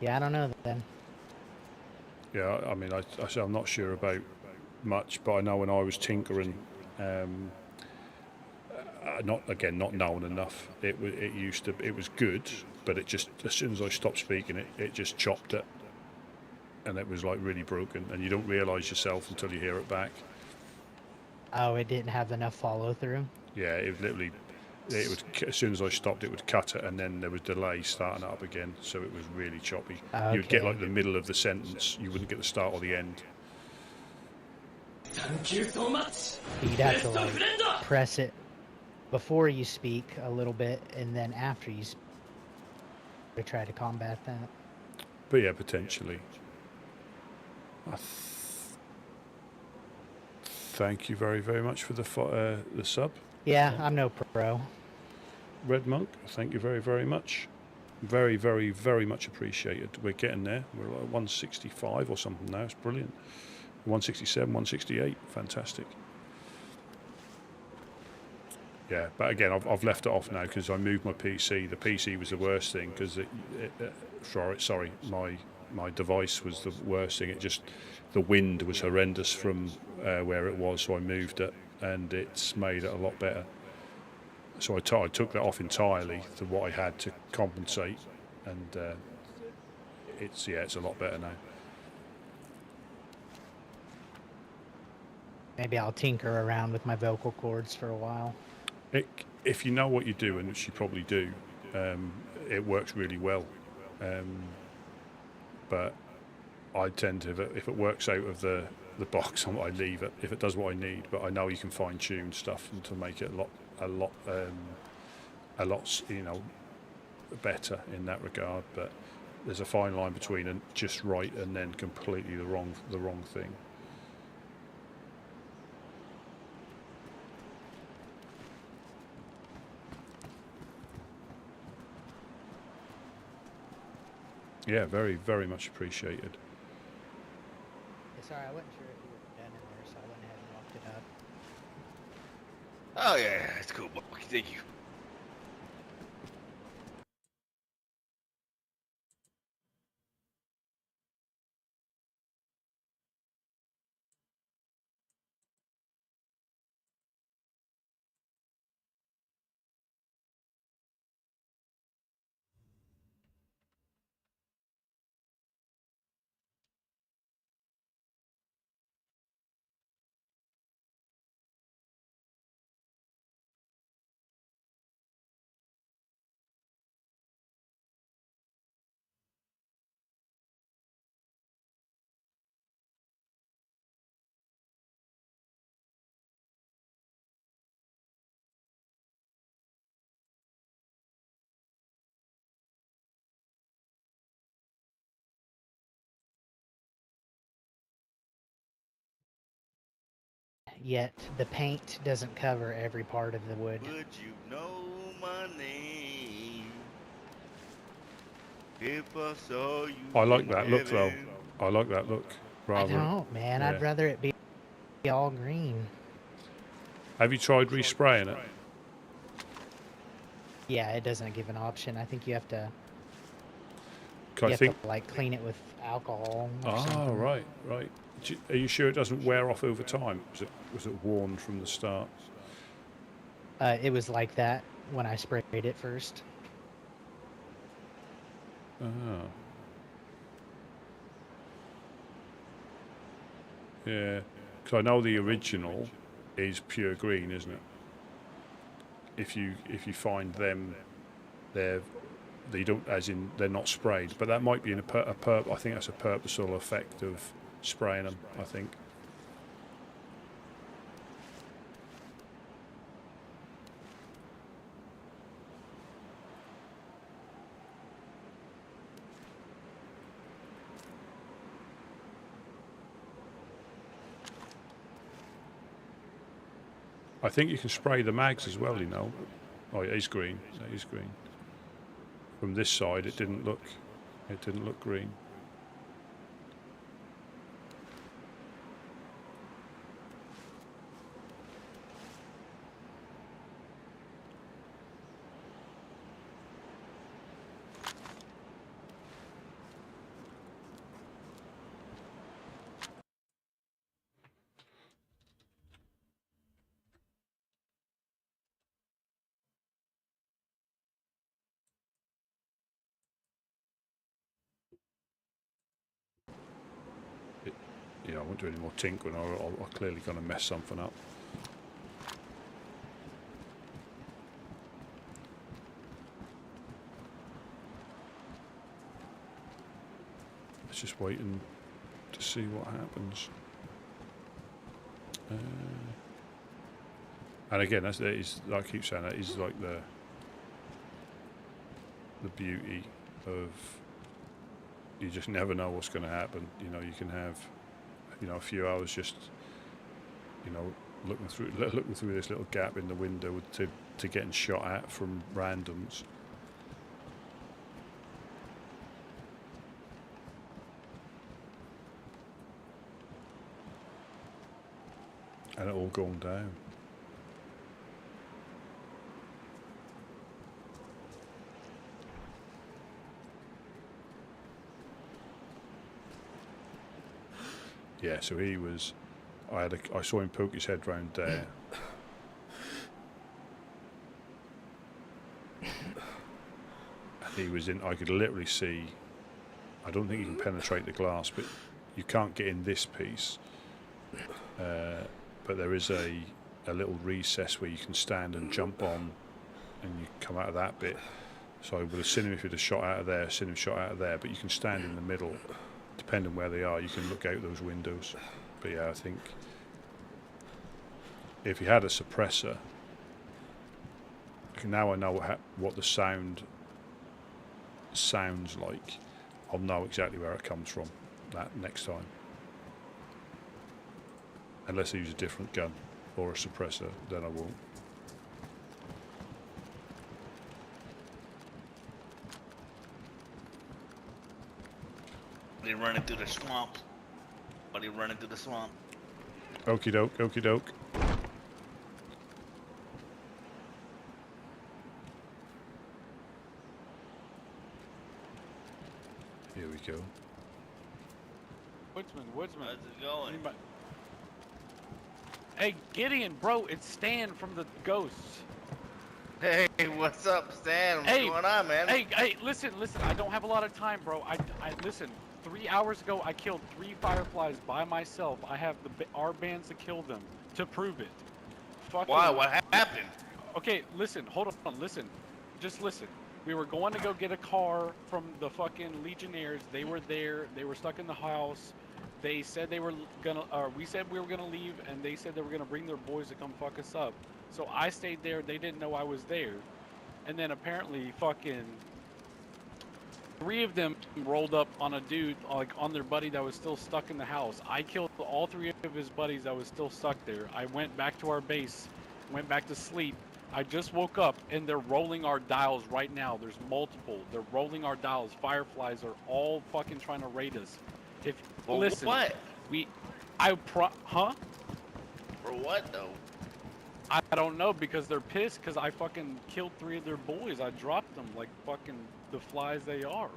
Yeah, I don't know then. Yeah, I mean, I'm not sure about much, but I know when I was tinkering, not known enough. It was good, but it just, as soon as I stopped speaking, it just chopped it, and it was like really broken, and you don't realise yourself until you hear it back. Oh, it didn't have enough follow through. Yeah, it would, as soon as I stopped, it would cut it, and then there was delay starting it up again, so it was really choppy. Okay. You'd get like the middle of the sentence, you wouldn't get the start or the end. Thank you so much. You'd have to like press it before you speak a little bit, and then after you speak, to try to combat that. But yeah, potentially. Thank you very, very much for the sub. Yeah, I'm no pro. Red Monk, thank you very, very much. Very, very, very much appreciated. We're getting there. We're like 165 or something now. It's brilliant. 167, 168. Fantastic. Yeah, but again, I've left it off now because I moved my PC. The PC was the worst thing because sorry, my device was the worst thing. It just, the wind was horrendous from where it was, so I moved it, and it's made it a lot better. So I took that off entirely to what I had to compensate, and it's a lot better now. Maybe I'll tinker around with my vocal cords for a while. If you know what you're doing, which you probably do, it works really well. But I tend to, if it works out of the box, I leave it. If it does what I need, but I know you can fine tune stuff and to make it a lot, better in that regard. But there's a fine line between just right and then completely the wrong thing. Yeah, very, very much appreciated. Yeah, sorry, I wasn't sure if you were done in there, so I went ahead and locked it up. Oh yeah, that's cool. Thank you. Yet the paint doesn't cover every part of the wood. Would you know my name if I saw you? I like that look though. I like that look. I don't, man. Yeah. I'd rather it be all green. Have you tried respraying it? Yeah, it doesn't give an option. I think you have to. I think to, like, clean it with alcohol. Or Oh, something. right. Are you sure it doesn't wear off over time? Was it worn from the start? It was like that when I sprayed it first. Oh. Yeah, because I know the original is pure green, isn't it? If you find them, they don't, as in they're not sprayed, but that might be in I think that's a purposeful effect of spraying them. I think. I think you can spray the mags as well, you know. Oh, it is green. It is green. From this side, it didn't look green. I won't do any more tinkering, or I'm clearly going to mess something up. Let's just wait to see what happens. And again, that is, like I keep saying, that is like the beauty of, you just never know what's going to happen. You know, you can have, a few hours just, looking through this little gap in the window to getting shot at from randoms. And it all gone down. Yeah, so he was. I saw him poke his head round there. He was in. I could literally see. I don't think you can penetrate the glass, but you can't get in this piece. But there is a little recess where you can stand and jump on, and you come out of that bit. So I would have seen him if he'd have shot out of there, seen him shot out of there. But you can stand in the middle, depending where they are. You can look out those windows. But yeah, I think if you had a suppressor, now I know what the sound sounds like. I'll know exactly where it comes from that next time. Unless I use a different gun or a suppressor, then I won't. They running through the swamp. Are they running through the swamp? Okie doke, okie doke. Here we go. Woodsman. How's it going? Anybody? Hey, Gideon, bro, it's Stan from the Ghosts. Hey, what's up, Stan? What's going on, man? Hey, listen, I don't have a lot of time, bro. I listen, 3 hours ago, I killed 3 fireflies by myself. I have the Armbands to kill them, to prove it. Why? What happened? Okay, listen, hold on, listen. Just listen. We were going to go get a car from the fucking Legionnaires. They were there. They were stuck in the house. They said they were gonna, we said we were gonna leave, and they said they were gonna bring their boys to come fuck us up. So I stayed there. They didn't know I was there. And then apparently fucking 3 of them rolled up on a dude, like on their buddy that was still stuck in the house. I killed all 3 of his buddies that was still stuck there. I went back to our base, went back to sleep. I just woke up and they're rolling our dials right now. There's multiple. They're rolling our dials. Fireflies are all fucking trying to raid us. If listen, what? Huh? For what though? I don't know, because they're pissed because I fucking killed 3 of their boys. I dropped them like fucking the flies they are.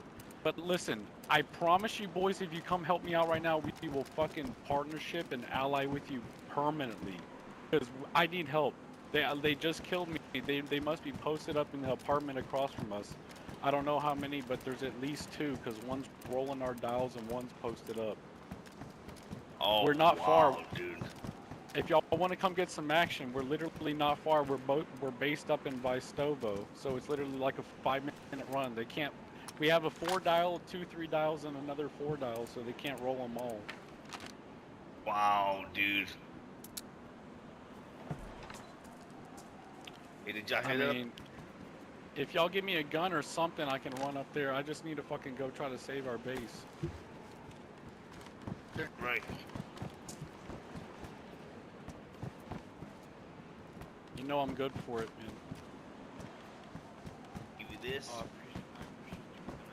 But listen, I promise you boys, if you come help me out right now, we will fucking partnership and ally with you permanently. Because I need help. They just killed me. They must be posted up in the apartment across from us. I don't know how many, but there's at least 2, because one's rolling our dials and one's posted up. Oh, we're not far, dude. If y'all want to come get some action, we're literally not far. We're based up in Vistovo, so it's literally like a 5-minute run. They can't. We have a 4-dial, 2 3-dials, and another 4-dial, so they can't roll them all. Wow, dude. Hey, did y'all hit up? If y'all give me a gun or something, I can run up there. I just need to fucking go try to save our base. Right. You know I'm good for it, man. Give you this. I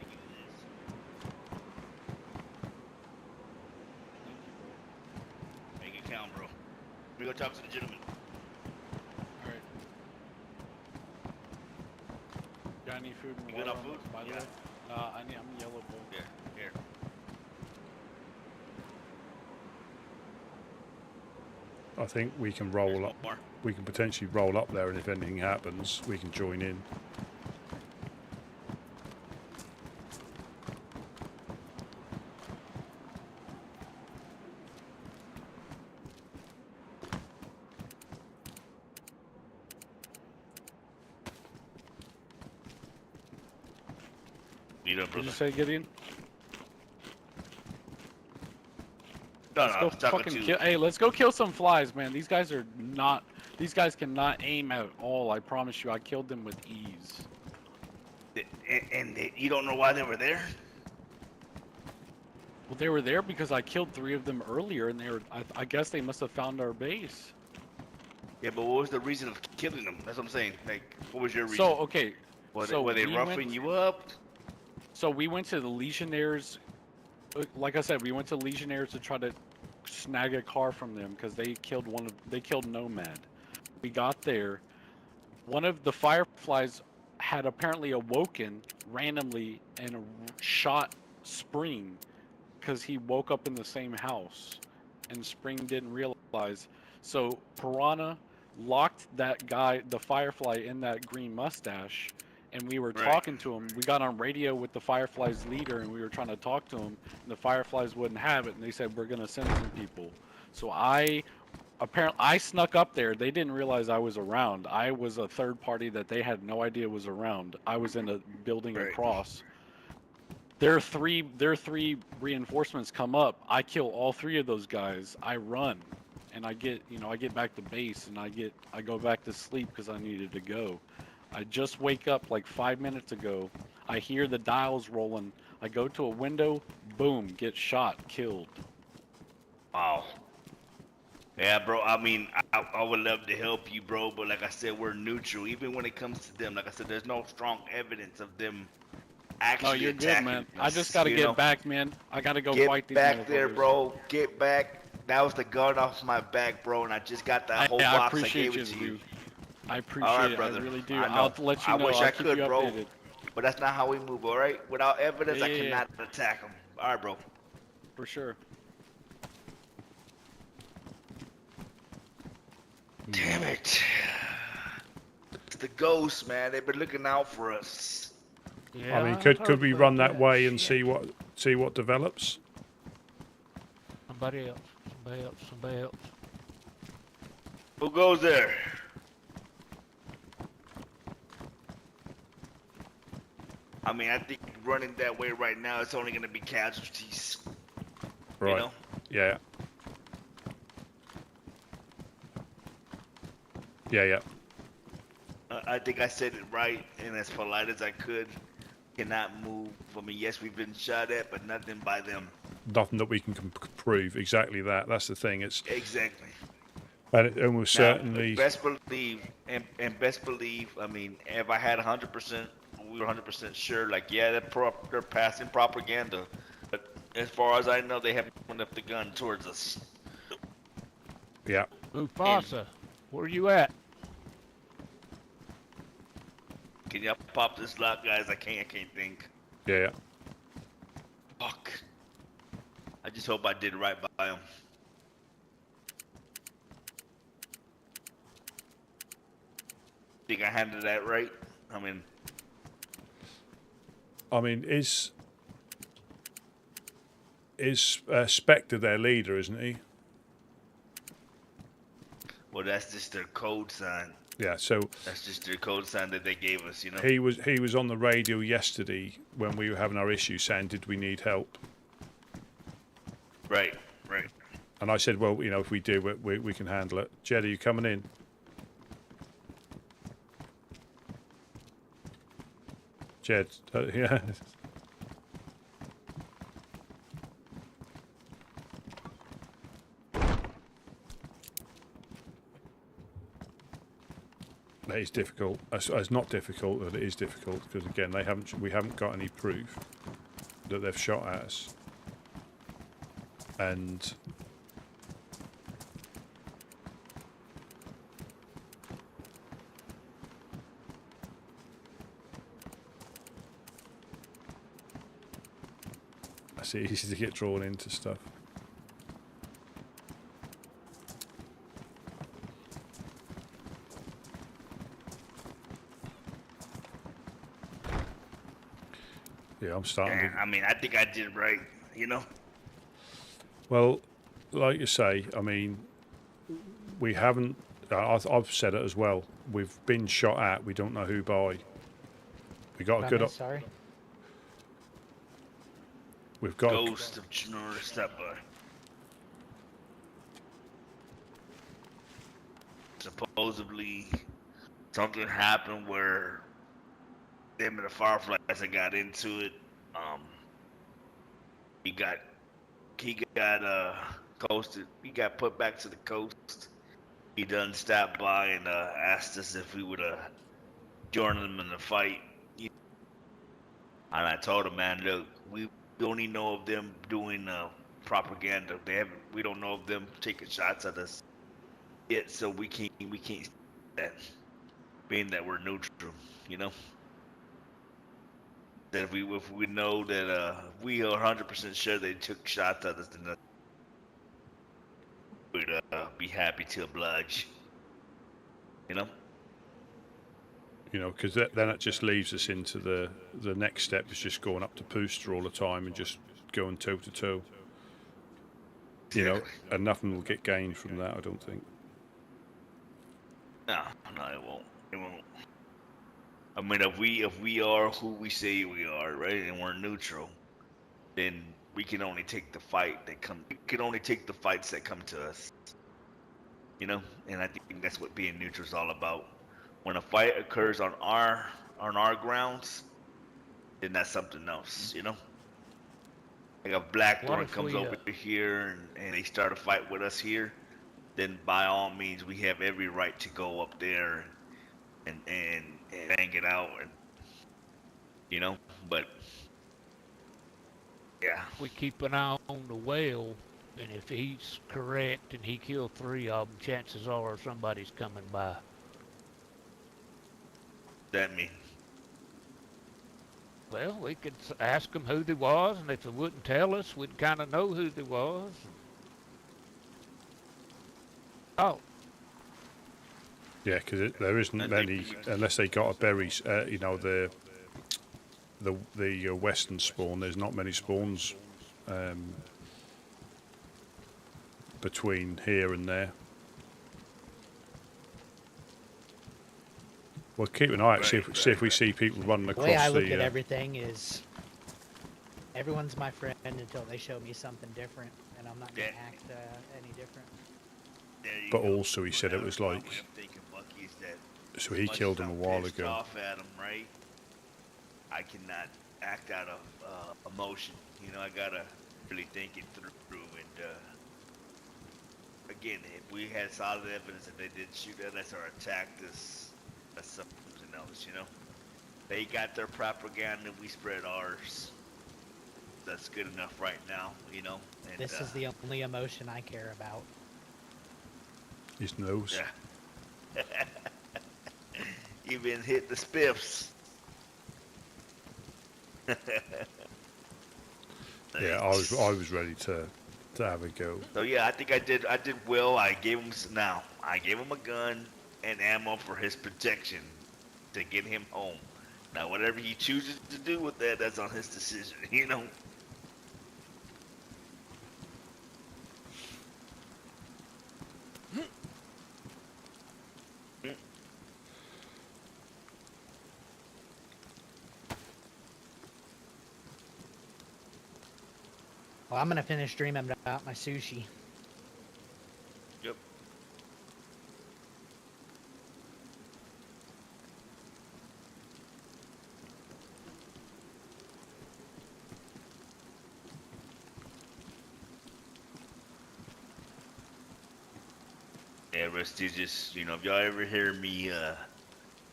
Give you this. Make it count, bro. We go talk to the gentleman. Alright. Got any food and You water got on food? us, by the way? I'm yellow bowl. Yeah, here. I think we can roll up. We can potentially roll up there, and if anything happens, we can join in. Did you say, Gideon? No, Hey, let's go kill some flies, man. These guys are not. These guys cannot aim at all. I promise you, I killed them with ease. And you don't know why they were there? Well, they were there because I killed 3 of them earlier, and they were. I guess they must have found our base. Yeah, but what was the reason of killing them? That's what I'm saying. Like, what was your reason? So okay. Were they roughing you up? So we went to the Legionnaires. Like I said, we went to Legionnaires to try to snag a car from them because they killed they killed Nomad. We got there. One of the Fireflies had apparently awoken randomly and shot Spring because he woke up in the same house, and Spring didn't realize. So Piranha locked that guy, the Firefly, in that green mustache, and we were talking to him. We got on radio with the Firefly's leader, and we were trying to talk to him, and the Fireflies wouldn't have it, and they said, we're going to send some people. So I snuck up there. They didn't realize I was around. I was a third party that they had no idea was around. I was in a building across. Their three reinforcements come up. I kill all three of those guys. I run, and I get back to base, and I go back to sleep because I needed to go. I just wake up like 5 minutes ago. I hear the dials rolling. I go to a window, boom, get shot, killed. Wow. Yeah, bro. I mean, I would love to help you, bro, but like I said, we're neutral. Even when it comes to them, like I said, there's no strong evidence of them actually No, you're good, attacking man. us, I just gotta get back, man. I gotta go fight these Get back there, motherfuckers. bro. Get back. That was the gun off my back, bro, and I just got that whole I box. I appreciate gave it to you. dude. I appreciate All right, it. brother. I really do. I know. I'll let you know. I wish I'll I keep could, you bro. updated. But that's not how we move, all right? Without evidence, I Yeah. cannot attack them. All right, bro. For sure. Damn it. It's the ghosts, man. They've been looking out for us. I mean, could we run that way and see what develops? Somebody else. Who goes there? I mean, I think running that way right now, it's only going to be casualties. Right. You know? Yeah. Yeah. I think I said it right and as polite as I could. Cannot move. I mean, yes, we've been shot at, but nothing by them. Nothing that we can prove. Exactly that. That's the thing. It's exactly. And we'll certainly. Best believe, and best believe. I mean, if I had 100%, we were 100% sure. Like, yeah, they're passing propaganda, but as far as I know, they haven't pointed up the gun towards us. Yeah. Mufasa, where you at? Can y'all pop this lock, guys? I can't think. Yeah. Fuck. I just hope I did right by him. Think I handled that right? I mean, is Spectre their leader, isn't he? Well, that's just their code sign. Yeah, so that's just their code sign that they gave us, you know. He was on the radio yesterday when we were having our issue, saying, "Did we need help?" Right. And I said, "Well, you know, if we do, we can handle it." Jed, are you coming in? Jed, yeah. That is difficult. It's not difficult, but it is difficult because again, we haven't got any proof that they've shot at us, and it's easy to get drawn into stuff. Yeah, I'm starting. I mean, I think I did right, you know. Well, like you say, I mean, we haven't. I've said it as well. We've been shot at. We don't know who by. We got a good. Sorry. We've got Ghost of Chernarus step by. Supposedly, something happened where them and the Fireflies that got into it. He got coasted. He got put back to the coast. He done stopped by and asked us if we would join them in the fight. And I told him, man, look, we only know of them doing propaganda. We don't know of them taking shots at us yet, so we can't see that, being that we're neutral, you know. That if we know that we are 100% sure they took shots at us, then we'd be happy to oblige, you know. You know, because then it just leaves us into the next step is just going up to Pooster all the time and just going toe to toe. You know, and nothing will get gained from that, I don't think. No, it won't. It won't. I mean, if we are who we say we are, right, and we're neutral, then we can only take the fight that come. We can only take the fights that come to us. You know, and I think that's what being neutral is all about. When a fight occurs on our grounds, then that's something else. You know, like if Blackthorn comes over here and they start a fight with us here, then by all means we have every right to go up there and bang it out, and you know. But yeah, We keep an eye on the whale, and if he's correct and he killed 3 of them, chances are somebody's coming by. That mean? Well, we could ask them who they was, and if they wouldn't tell us, we'd kind of know who they was. Oh. Yeah, because there isn't many unless they got a berries. You know, the western spawn. There's not many spawns between here and there. Well, keep an eye out. See if we see people running across the way I look at everything is everyone's my friend until they show me something different, and I'm not going to act any different. But also, he said it was like. So he killed him a while ago. Off at him, right? I cannot act out of emotion. You know, I gotta really think it through. And again, if we had solid evidence that they did shoot at us or attacked us, that's something else. You know, they got their propaganda, we spread ours. That's good enough right now. You know. And, this is the only emotion I care about. His nose. Yeah. Even hit the spiffs. Yeah, I was ready to have a go. So yeah, I think I did well. I gave him a gun and ammo for his protection to get him home. Now whatever he chooses to do with that, that's on his decision, you know. Well, I'm gonna finish dreaming about my sushi. Yep. Yeah, Rusty, just, you know, if y'all ever hear me,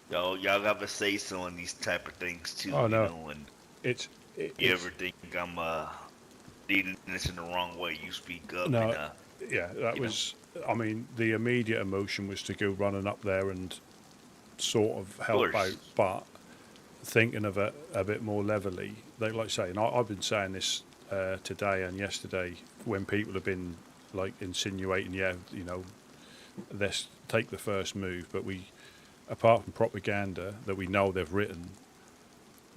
y'all have a say so on these type of things too. Oh no, you know, and you ever think I'm leading this in the wrong way, you speak up. No, and, yeah, that was. I mean, the immediate emotion was to go running up there and sort of help out, but thinking of it a bit more levelly, like I say, and I've been saying this today and yesterday when people have been like insinuating, yeah, you know, let's take the first move, but we, apart from propaganda that we know they've written,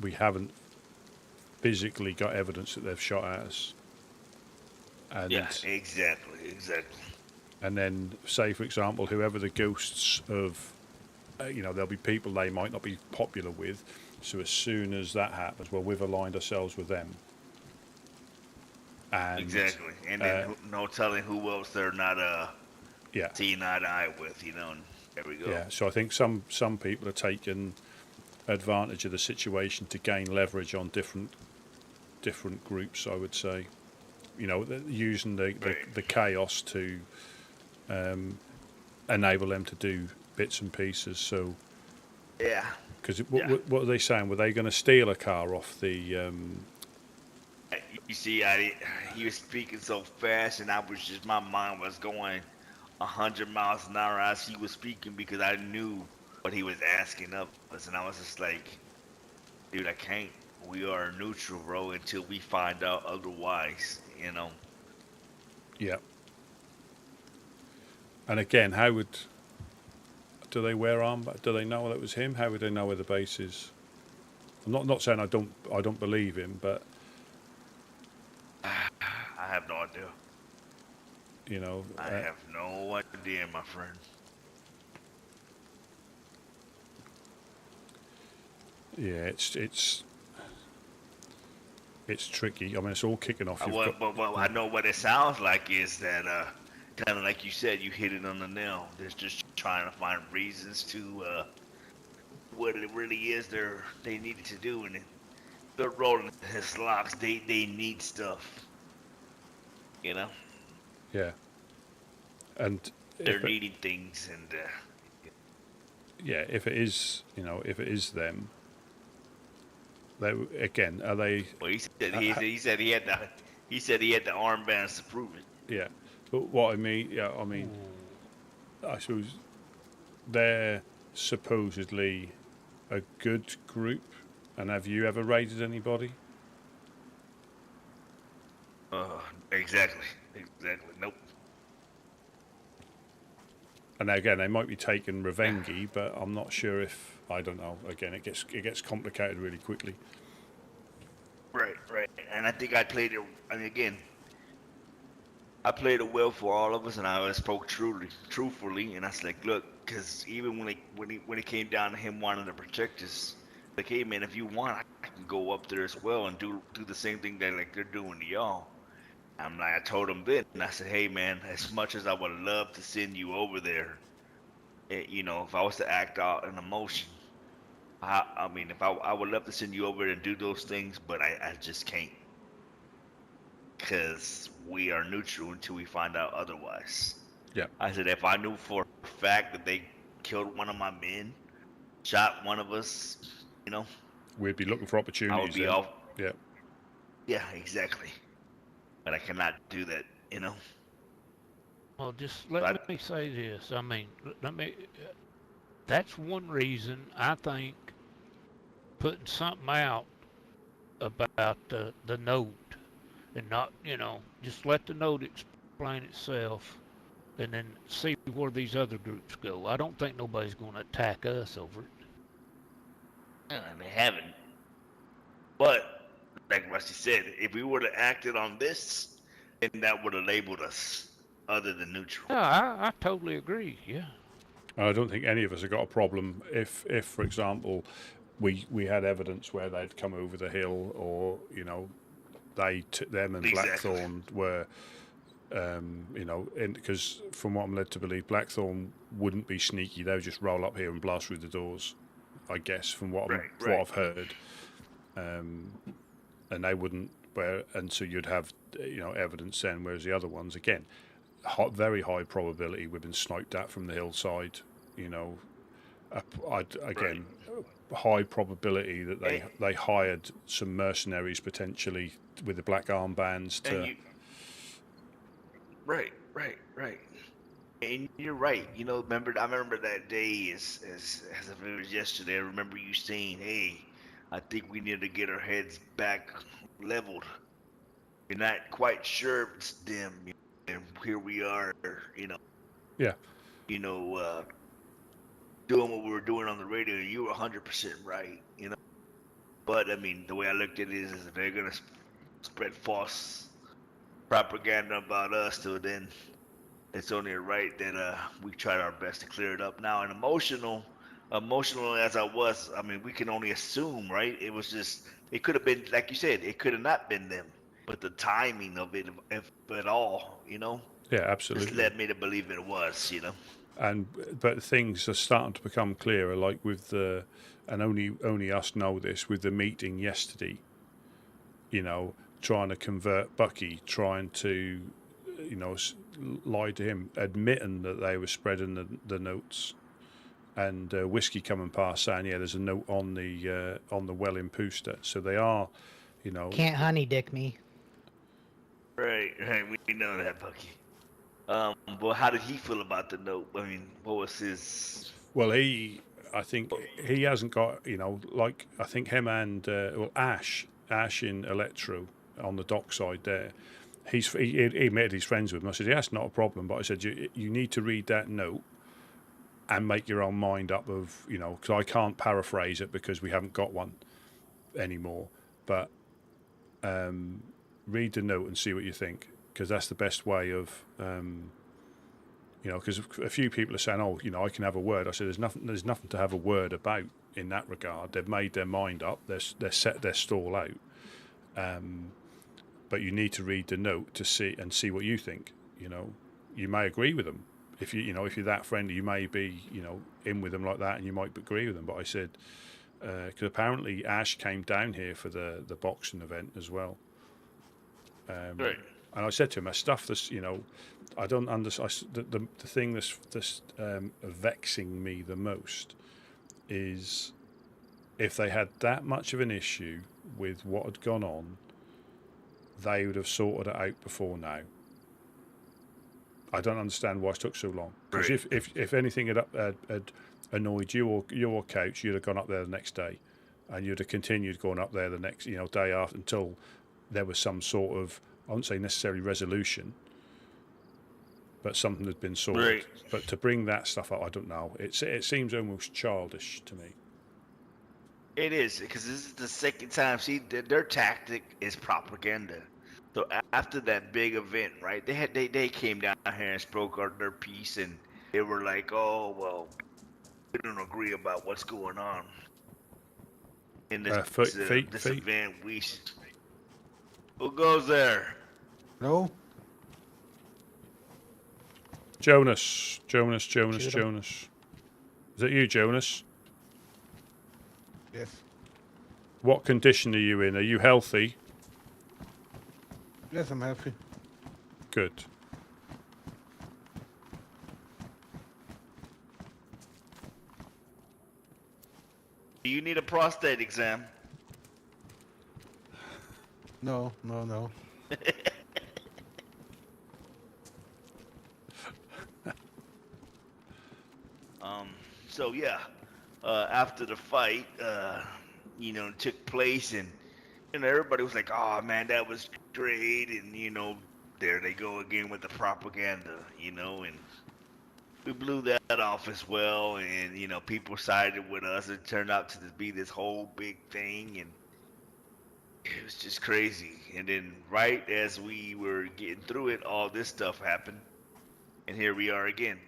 we haven't physically got evidence that they've shot at us. And yeah, exactly. And then, say for example, whoever the ghosts of, you know, there'll be people they might not be popular with. So as soon as that happens, well, we've aligned ourselves with them. And, exactly, and then no telling who else they're not seeing eye to eye with, you know. And there we go. Yeah, so I think some people are taking advantage of the situation to gain leverage on different groups, I would say. You know, using the chaos to enable them to do bits and pieces. So yeah, because what are they saying? Were they going to steal a car off the You see, he was speaking so fast, and my mind was going 100 miles an hour as he was speaking because I knew what he was asking of us, and I was just like, dude, I can't. We are neutral, bro, until we find out otherwise, you know. Yeah. And again, do they wear armband? Do they know that it was him? How would they know where the base is? I'm not saying I don't believe him, but I have no idea. You know, I have no idea, my friend. Yeah, it's tricky. I mean, it's all kicking off. But I know what it sounds like is that kind of like you said, you hit it on the nail. They're just trying to find reasons to what it really is they needed to do, and they're rolling his locks. They need stuff, you know. Yeah. And they're needing things, and yeah, if it is, if it is them, they again are they? Well, he said he had the armbands to prove it. Yeah, but what I mean, I suppose they're supposedly a good group. And have you ever raided anybody? Exactly. Nope. And again, they might be taking revenge, but I'm not sure if I don't know. Again, it gets complicated really quickly. Right. And I think I played it. I mean, again, I played it well for all of us, and I spoke truthfully. And I was like, look, because even when it came down to him wanting to protect us, like, hey man, if you want, I can go up there as well and do the same thing that they're doing to y'all. I told him then, and I said, hey man, as much as I would love to send you over there, if I was to act out an emotion, I mean, if I would love to send you over and do those things, but I just can't, because we are neutral until we find out otherwise. Yeah. I said, if I knew for a fact that they killed one of my men, shot one of us, we'd be looking for opportunities. I would be off. Yeah. Yeah, exactly. But I cannot do that, Well, just let me say this. I mean, that's one reason I think putting something out about the note and not, just let the note explain itself and then see where these other groups go. I don't think nobody's going to attack us over it. They haven't. But, like Rusty said, if we would have acted on this, then that would have labeled us other than neutral. Yeah, I totally agree, yeah. I don't think any of us have got a problem if for example, we had evidence where they'd come over the hill, or, them and Blackthorn were, because from what I'm led to believe, Blackthorn wouldn't be sneaky. They would just roll up here and blast through the doors, I guess, from what I've heard. And they wouldn't, and so you'd have, evidence then, whereas the other ones, again, very high probability we've been sniped at from the hillside, high probability that they hired some mercenaries potentially with the black armbands to... Right. And you're right. I remember that day as if it was yesterday. I remember you saying, hey, I think we need to get our heads back leveled. You're not quite sure if it's them, and here we are, Yeah. Doing what we were doing on the radio. You were 100% right, But, I mean, the way I looked at it is if they're going to spread false propaganda about us, so then it's only right that we tried our best to clear it up. Now, and emotional as I was, I mean, we can only assume, right? It was just, it could have been, like you said, it could have not been them, but the timing of it, if at all, Yeah, absolutely. just led me to believe it was, But things are starting to become clearer, like with and only us know this, with the meeting yesterday, trying to convert Bucky, trying to, lie to him, admitting that they were spreading the notes, and Whiskey coming past saying, yeah, there's a note on the well in Pooster. So they are You know. Can't honey dick me. Right. We know that, Bucky. Well, how did he feel about the note? I mean, what was his? Well, I think he hasn't got, like I think him and Ash in Electro on the dockside there. He admitted he's friends with him. I said, yeah, that's not a problem. But I said, you need to read that note and make your own mind up of, because I can't paraphrase it because we haven't got one anymore. But read the note and see what you think, because that's the best way of, because a few people are saying, oh, I can have a word. I said, there's nothing to have a word about in that regard. They've made their mind up. They're set their stall out. But you need to read the note to see what you think. You may agree with them. If if you're that friendly, you may be, in with them like that, and you might agree with them. But I said, because apparently Ash came down here for the boxing event as well. Right. And I said to him, that stuff that's, I don't understand. The thing that's vexing me the most is if they had that much of an issue with what had gone on, they would have sorted it out before now. I don't understand why it took so long. Because if anything had annoyed you or your coach, you'd have gone up there the next day, and you'd have continued going up there the next day after until there was some sort of, I wouldn't say necessarily resolution, but something had been sorted. Right. But to bring that stuff up, I don't know. It seems almost childish to me. It is, because this is the second time. See, their tactic is propaganda. So after that big event, right? They came down here and spoke their piece, and they were like, "Oh well, we don't agree about what's going on in this event. We who goes there? No. Jonas. Is that you, Jonas? Yes. What condition are you in? Are you healthy? Yes, I'm healthy. Good. Do you need a prostate exam? No. So yeah, after the fight, took place, and everybody was like, "Oh man, that was great," and there they go again with the propaganda, and we blew that off as well, and people sided with us. It turned out to be this whole big thing, and it was just crazy. And then right as we were getting through it, all this stuff happened, and here we are again,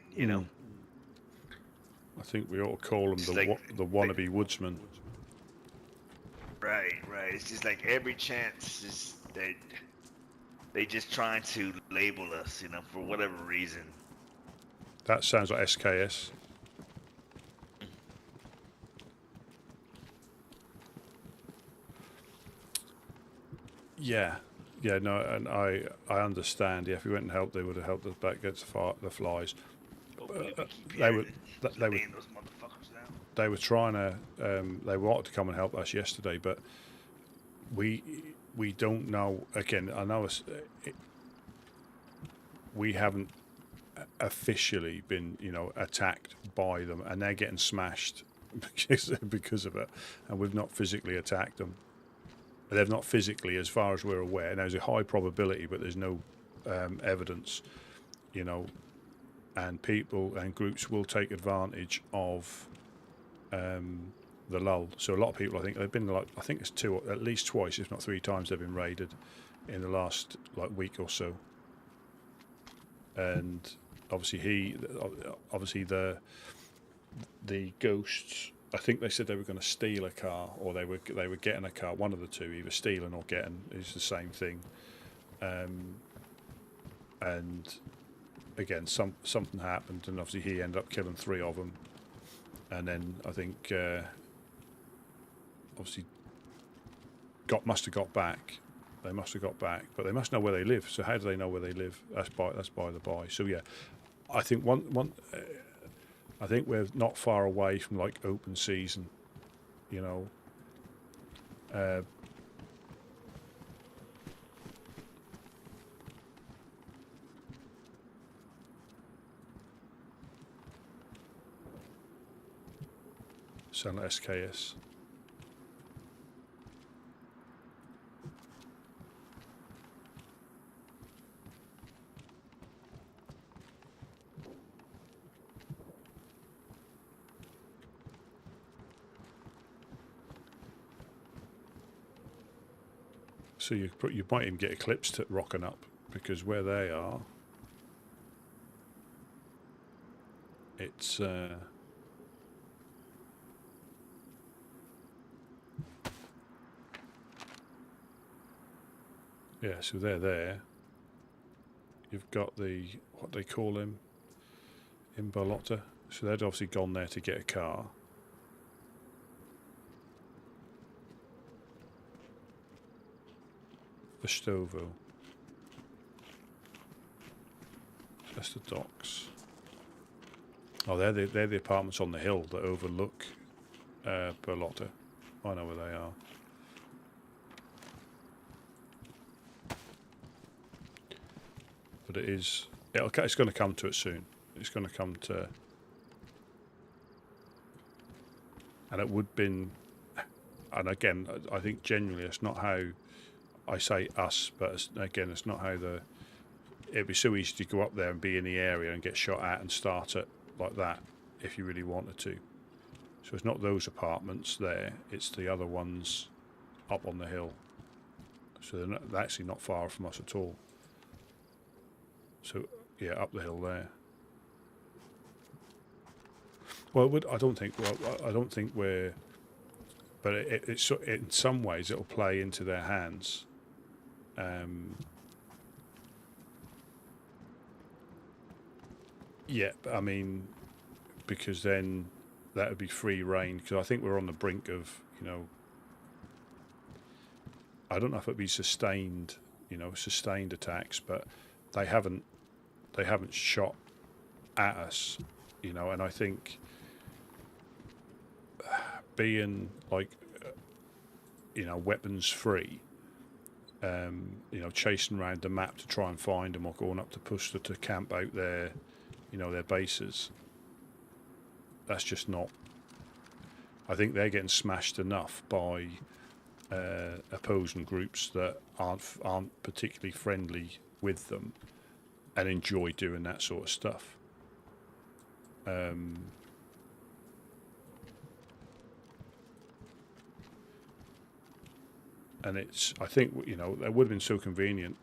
I think we ought to call them the wannabe woodsman. Right. It's just like every chance is they just trying to label us, for whatever reason. That sounds like SKS. Yeah, no, and I understand. Yeah, if we went and helped, they would have helped us back against the flies. They were trying to. They wanted to come and help us yesterday, but we don't know. Again, I know we haven't officially been, attacked by them, and they're getting smashed because of it, and we've not physically attacked them. They've not physically, as far as we're aware. And there's a high probability, but there's no evidence, and people and groups will take advantage of the lull. So a lot of people, I think, they've been I think it's at least twice, if not 3 times, they've been raided in the last week or so. And obviously the ghosts, I think they said they were going to steal a car, or they were getting a car. One of the two, either stealing or getting, is the same thing. And again, something happened, and obviously he ended up killing 3 of them. And then I think obviously must have got back. They must have got back, but they must know where they live. So how do they know where they live? That's by the by. So yeah, I think I think we're not far away from open season, Sound like SKS. So you might even get eclipsed at rocking up, because where they are, it's yeah. So they're there. You've got the what they call him in Barlotta. So they'd obviously gone there to get a car. Vestovo. That's the docks. Oh, they're the apartments on the hill that overlook Barlotta. I know where they are. But it's going to come to it soon. It's going to come to, and it would been, and again, I think genuinely it's not how I say us, but again, it's not how it'd be so easy to go up there and be in the area and get shot at and start it like that if you really wanted to. So it's not those apartments there, it's the other ones up on the hill. So they're actually not far from us at all. So yeah, up the hill there. Well, I don't think we're, but it's in some ways it'll play into their hands. Yeah, I mean, because then that would be free reign. Because I think we're on the brink of, I don't know if it'd be sustained attacks, but they haven't shot at us, and I think being like, weapons free, chasing around the map to try and find them, or going up to Pusta to camp out their bases. That's just not. I think they're getting smashed enough by opposing groups that aren't particularly friendly with them and enjoy doing that sort of stuff. And I think, that would have been so convenient.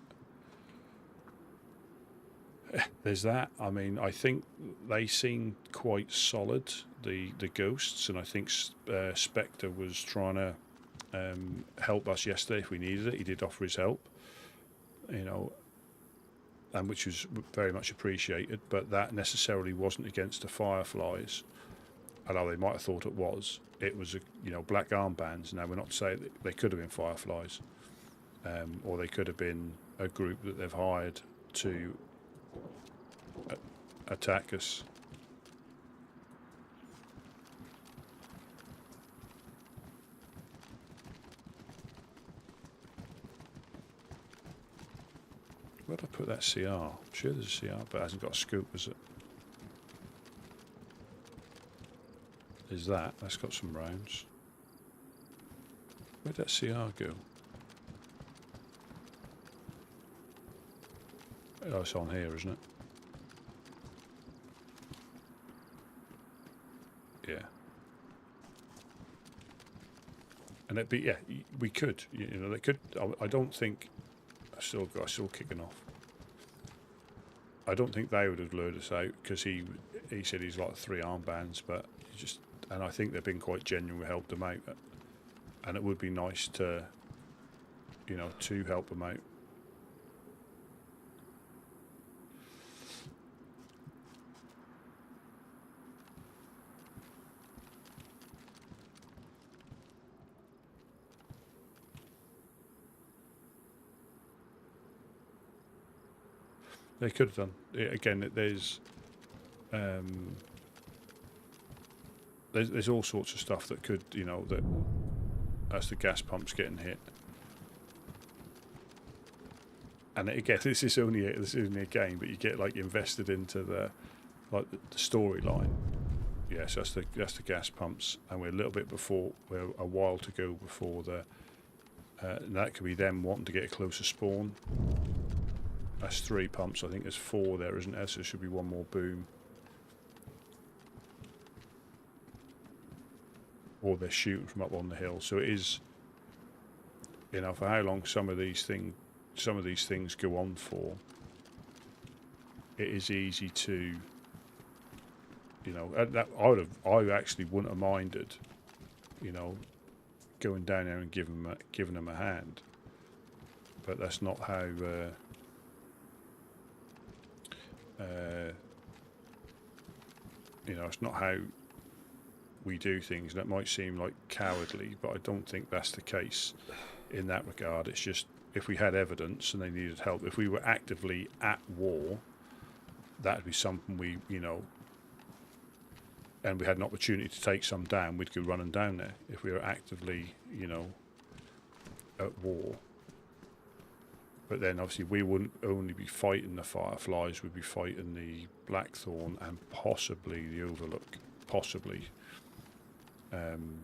There's that. I mean, I think they seem quite solid, the ghosts, and I think Spectre was trying to help us yesterday if we needed it. He did offer his help, and which was very much appreciated, but that necessarily wasn't against the Fireflies, although they might have thought it was. It was, black armbands. Now, we're not saying that they could have been Fireflies, or they could have been a group that they've hired to attack us. Where did I put that CR? I'm sure there's a CR, but it hasn't got a scoop, is it? Is that? That's got some rounds. Where'd that CR go? Oh, it's on here, isn't it? Yeah. And it'd be, we could, they could. I don't think. Still kicking off. I don't think they would have lured us out, because he said he's like 3 armbands, but and I think they've been quite genuine, helped them out, and it would be nice to, to help them out. They could have done. Again, there's all sorts of stuff that could, that's the gas pumps getting hit. And again, this is only a game, but you get like invested into the storyline, Yes, that's the gas pumps, and we're a little bit before. We're a while to go before the. And that could be them wanting to get a closer spawn. That's 3 pumps. I think there's 4 there, isn't there? So there should be one more boom. Or they're shooting from up on the hill. So it is, you know, for how long some of these things go on for, it is easy to, you know, I actually wouldn't have minded, you know, going down there and giving them a hand. But that's not how. You know, it's not how we do things. That might seem like cowardly, but I don't think that's the case in that regard. It's just if we had evidence and they needed help, if we were actively at war, that'd be something we, you know, and we had an opportunity to take some down, we'd go running down there. If we were actively, you know, at war. But then obviously we wouldn't only be fighting the Fireflies, we'd be fighting the Blackthorn and possibly the Overlook. Possibly. And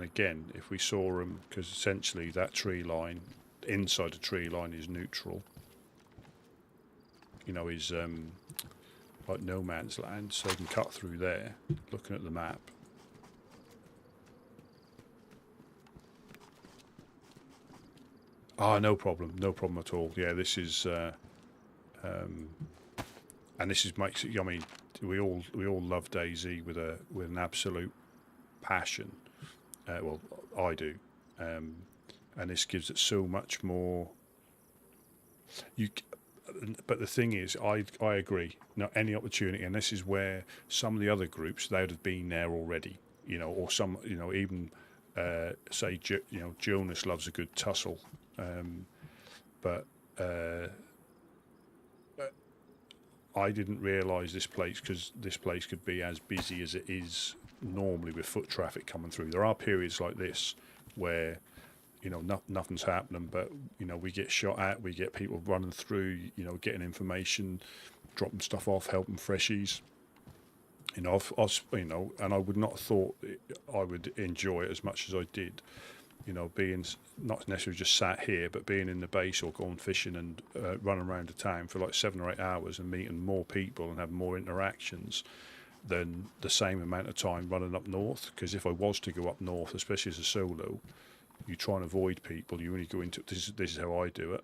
again, if we saw them, because essentially that tree line, inside the tree line is neutral. You know, is like no man's land, so they can cut through there, looking at the map. Ah, no problem at all. Yeah, this is, and this is makes it. I mean, we all love DayZ with an absolute passion. Well, I do, and this gives it so much more. But the thing is, I agree. Not any opportunity, and this is where some of the other groups, they would have been there already, you know, or some, you know, even say, you know, Jonas loves a good tussle, but I didn't realise this place, because this place could be as busy as it is normally with foot traffic coming through. There are periods like this where, you know, nothing's happening, but, you know, we get shot at, we get people running through, you know, getting information, dropping stuff off, helping freshies. You know, you know, and I would not have thought I would enjoy it as much as I did. You know, being not necessarily just sat here, but being in the base or going fishing and running around the town for like 7 or 8 hours and meeting more people and having more interactions than the same amount of time running up north. Because if I was to go up north, especially as a solo, you try and avoid people. You only go into this is how I do it,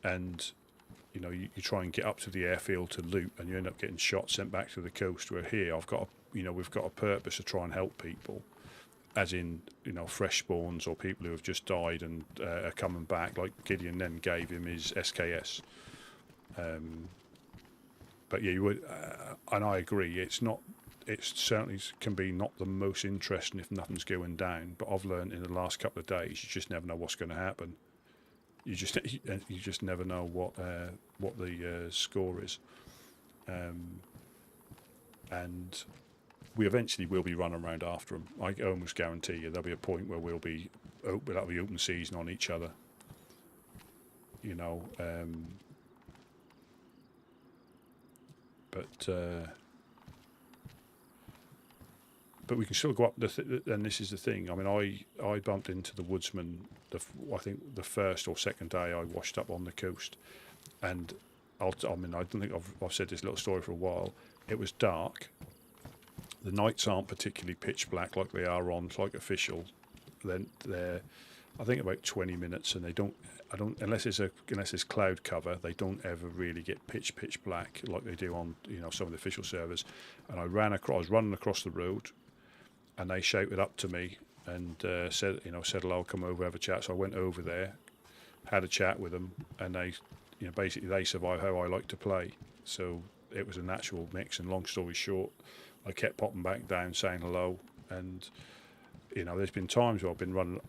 and you know you try and get up to the airfield to loot, and you end up getting shot, sent back to the coast. Where here we've got a purpose to try and help people, as in, you know, fresh spawns or people who have just died and are coming back. Like Gideon then gave him his SKS. But yeah, you would, and I agree. It certainly can be not the most interesting if nothing's going down. But I've learned in the last couple of days, you just never know what's going to happen. You just never know what the score is, and we eventually will be running around after them. I almost guarantee you there'll be a point where we'll be open season on each other. You know. But we can still go up. And this is the thing. I mean, I bumped into the woodsman. I think the first or second day I washed up on the coast, and I mean, I don't think I've said this little story for a while. It was dark. The nights aren't particularly pitch black like they are on like official. Then they're, I think, about 20 minutes, and unless it's cloud cover, they don't ever really get pitch black like they do on, you know, some of the official servers. And I was running across the road, and they shouted up to me and said hello, come over, have a chat. So I went over there, had a chat with them, and they, you know, basically they survive how I like to play. So it was a natural mix. And long story short, I kept popping back down, saying hello, and you know, there's been times where I've been running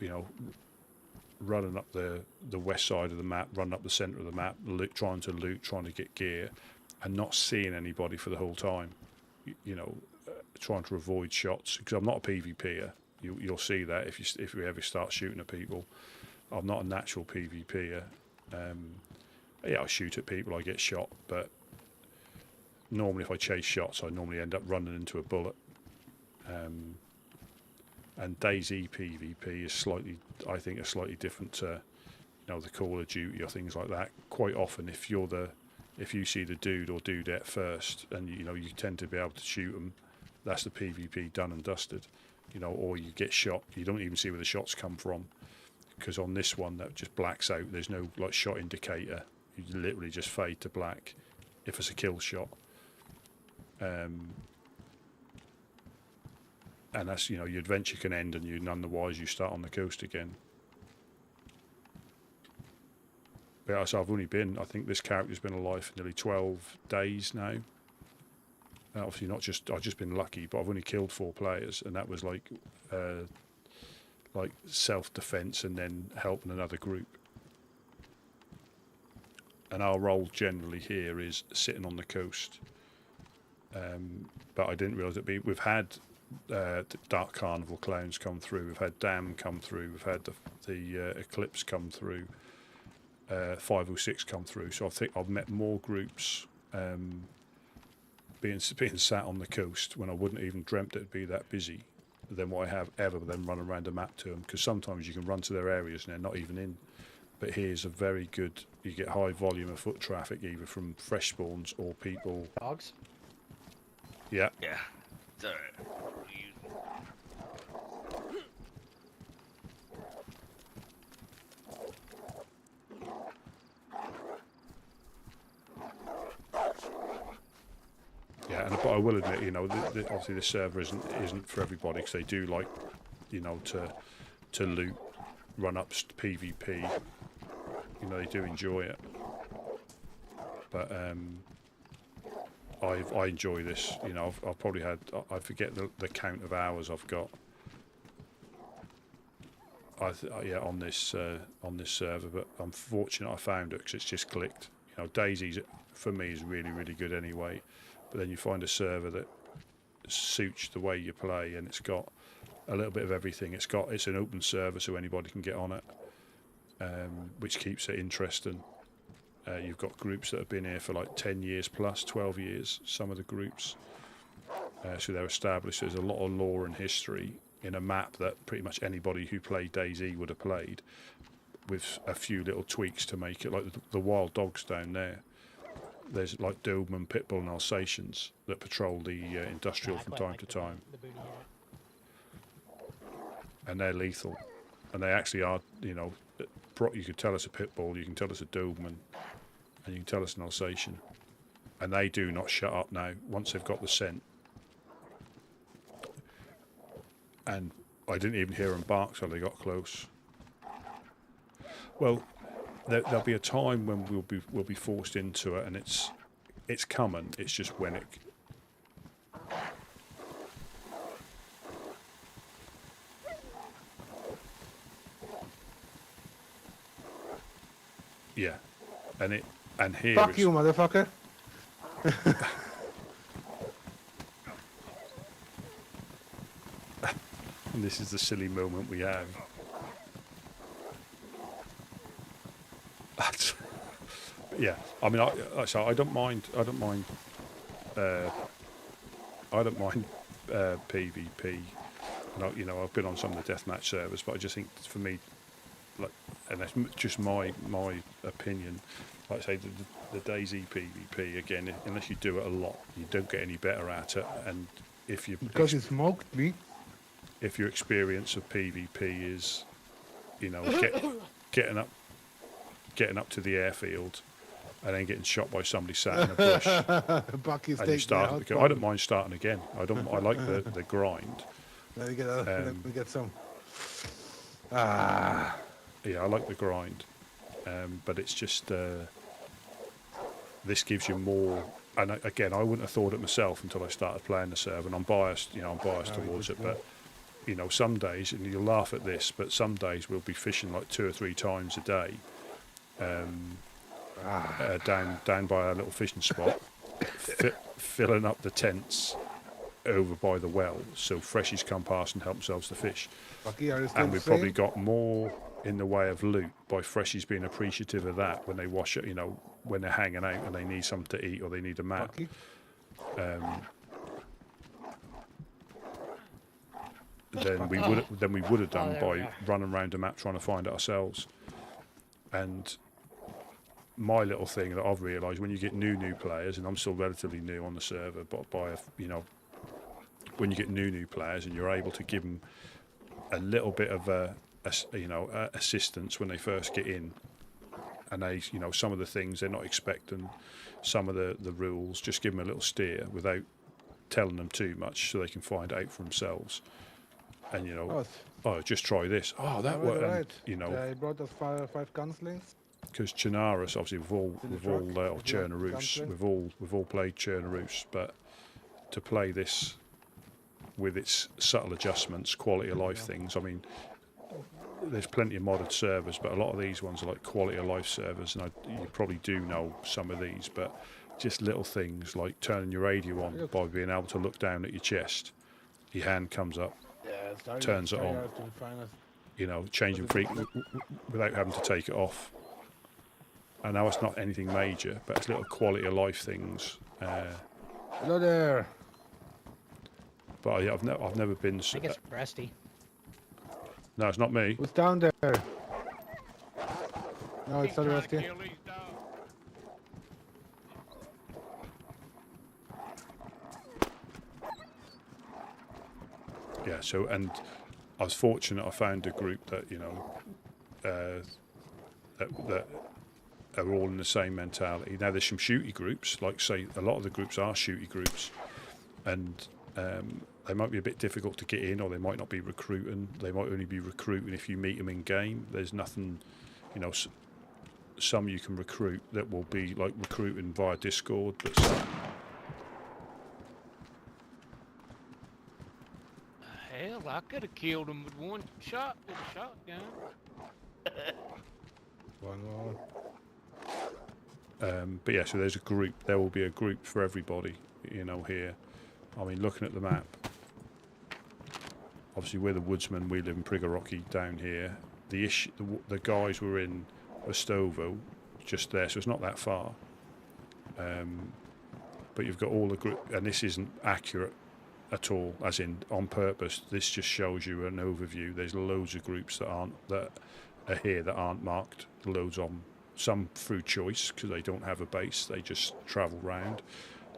up the west side of the map, running up the centre of the map, trying to get gear, and not seeing anybody for the whole time. You know, trying to avoid shots, because I'm not a PvPer. You'll see that if you ever start shooting at people. I'm not a natural PvPer. Yeah, I shoot at people, I get shot, but normally if I chase shots, I normally end up running into a bullet. And DayZ PvP is slightly, I think, slightly different to, you know, the Call of Duty or things like that. Quite often, if you see the dude or dudette first, and you know you tend to be able to shoot them, that's the PvP done and dusted. You know, or you get shot, you don't even see where the shots come from, because on this one that just blacks out. There's no like shot indicator. You literally just fade to black if it's a kill shot. And that's, you know, your adventure can end and you none the wiser, you start on the coast again. But so I've only been, I think this character's been alive for nearly 12 days now. Obviously not just, I've just been lucky, but I've only killed 4 players, and that was like self-defense and then helping another group. And our role generally here is sitting on the coast. But I didn't realise we've had the Dark Carnival clowns come through, we've had Dam come through, we've had the Eclipse come through, 506 come through. So I think I've met more groups being sat on the coast when I wouldn't even dreamt it'd be that busy than what I have ever then run around a map to them, because sometimes you can run to their areas and they're not even in. But here's a very good, you get high volume of foot traffic either from fresh spawns or people. Dogs? Yeah. Yeah. It's alright. Yeah, but I will admit, you know, obviously this server isn't for everybody, because they do like, you know, to loot, run up PvP. You know, they do enjoy it. But I enjoy this. You know, I've probably had, I forget the count of hours I've got. Yeah, on this server, but I'm fortunate I found it because it's just clicked. You know, DayZ for me is really, really good anyway. But then you find a server that suits the way you play, and it's got a little bit of everything. It's an open server, so anybody can get on it, which keeps it interesting. You've got groups that have been here for like 10 years plus, 12 years, some of the groups. So they're established. There's a lot of lore and history in a map that pretty much anybody who played DayZ would have played, with a few little tweaks to make it, like the wild dogs down there. There's like Doberman, Pitbull and Alsatians that patrol the industrial from time to time. And they're lethal. And they actually are, you know, you could tell us a Pitbull, you can tell us a Doberman, and you can tell us an Alsatian. And they do not shut up now, once they've got the scent. And I didn't even hear them bark till they got close. Well, there'll be a time when we'll be forced into it, and it's coming. It's just when it. Yeah, and here. Fuck you, motherfucker. And this is the silly moment we have. Yeah, I mean, I don't mind PvP. And you know, I've been on some of the deathmatch servers, but I just think for me, like, and that's just my opinion. Like I say, the DayZ PvP again, unless you do it a lot, you don't get any better at it. And if you because you smoked me. If your experience of PvP is, you know, getting up to the airfield and then getting shot by somebody sat in a bush, and you start. I don't mind starting again. I like the grind. Let me get some. Yeah, I like the grind, but it's just this gives you more. And again, I wouldn't have thought it myself until I started playing the server, and I'm biased. You know, I'm biased towards it, but. You know, some days, and you'll laugh at this, but some days we'll be fishing like 2 or 3 times a day, down by our little fishing spot, filling up the tents, over by the well, so freshies come past and help themselves to fish. Bucky, are you still And we've the same? probably got more in the way of loot by freshies being appreciative of that when they wash it, you know, when they're hanging out and they need something to eat or they need a map. Then we would have done by running around the map trying to find it ourselves. And my little thing that I've realised, when you get new players, and I'm still relatively new on the server, but when you get new players and you're able to give them a little bit of assistance when they first get in, and they, you know, some of the things they're not expecting, some of the rules, just give them a little steer without telling them too much, so they can find out for themselves. And you know, just try this. Oh, that worked. Right. You know, I brought us five gunslings. because Chernarus, obviously, or Chernarus, we've all played Chernarus, but to play this with its subtle adjustments, quality of life things. I mean, there's plenty of modded servers, but a lot of these ones are like quality of life servers, and you probably do know some of these, but just little things like turning your radio on by being able to look down at your chest. Your hand comes up, turns it on. You know, changing without having to take it off. I know it's not anything major, but it's little quality of life things. Hello there. But I've never been. I think it's Rusty. No, it's not me. Who's down there? No, it's not Rusty. Yeah. So, and I was fortunate. I found a group that, you know, that are all in the same mentality. Now, there's some shooty groups, like say a lot of the groups are shooty groups, and they might be a bit difficult to get in, or they might not be recruiting. They might only be recruiting if you meet them in game. There's nothing, you know. Some you can recruit that will be like recruiting via Discord, but some. Hell, I could have killed him with one shot with a shotgun. But yeah, so there's a group. There will be a group for everybody, you know, here. I mean, looking at the map, obviously we're the woodsmen. We live in Prigorocki down here. The guys were in Ostovo, just there, so it's not that far. But you've got all the group, and this isn't accurate at all, as in on purpose. This just shows you an overview. There's loads of groups that are here that aren't marked. Loads on. Some through choice because they don't have a base, they just travel round.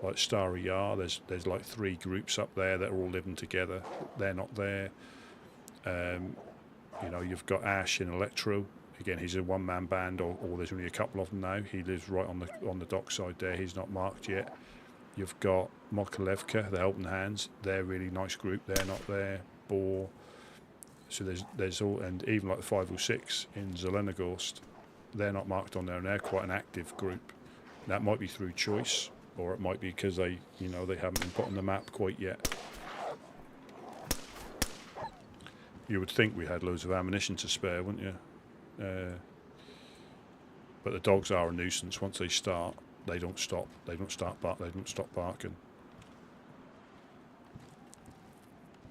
Like Starry Yar, there's like 3 groups up there that are all living together. They're not there. You know, you've got Ash in Electro. Again, he's a one-man band, or there's only a couple of them now. He lives right on the dockside there. He's not marked yet. You've got Mokolevka, the Helping Hands. They're a really nice group. They're not there. Boar. So there's all, and even like the 506 in Zelenogorsk. They're not marked on there, and they're quite an active group. That might be through choice, or it might be because they haven't been put on the map quite yet. You would think we had loads of ammunition to spare, wouldn't you? But the dogs are a nuisance. Once they start, they don't stop. They don't stop barking.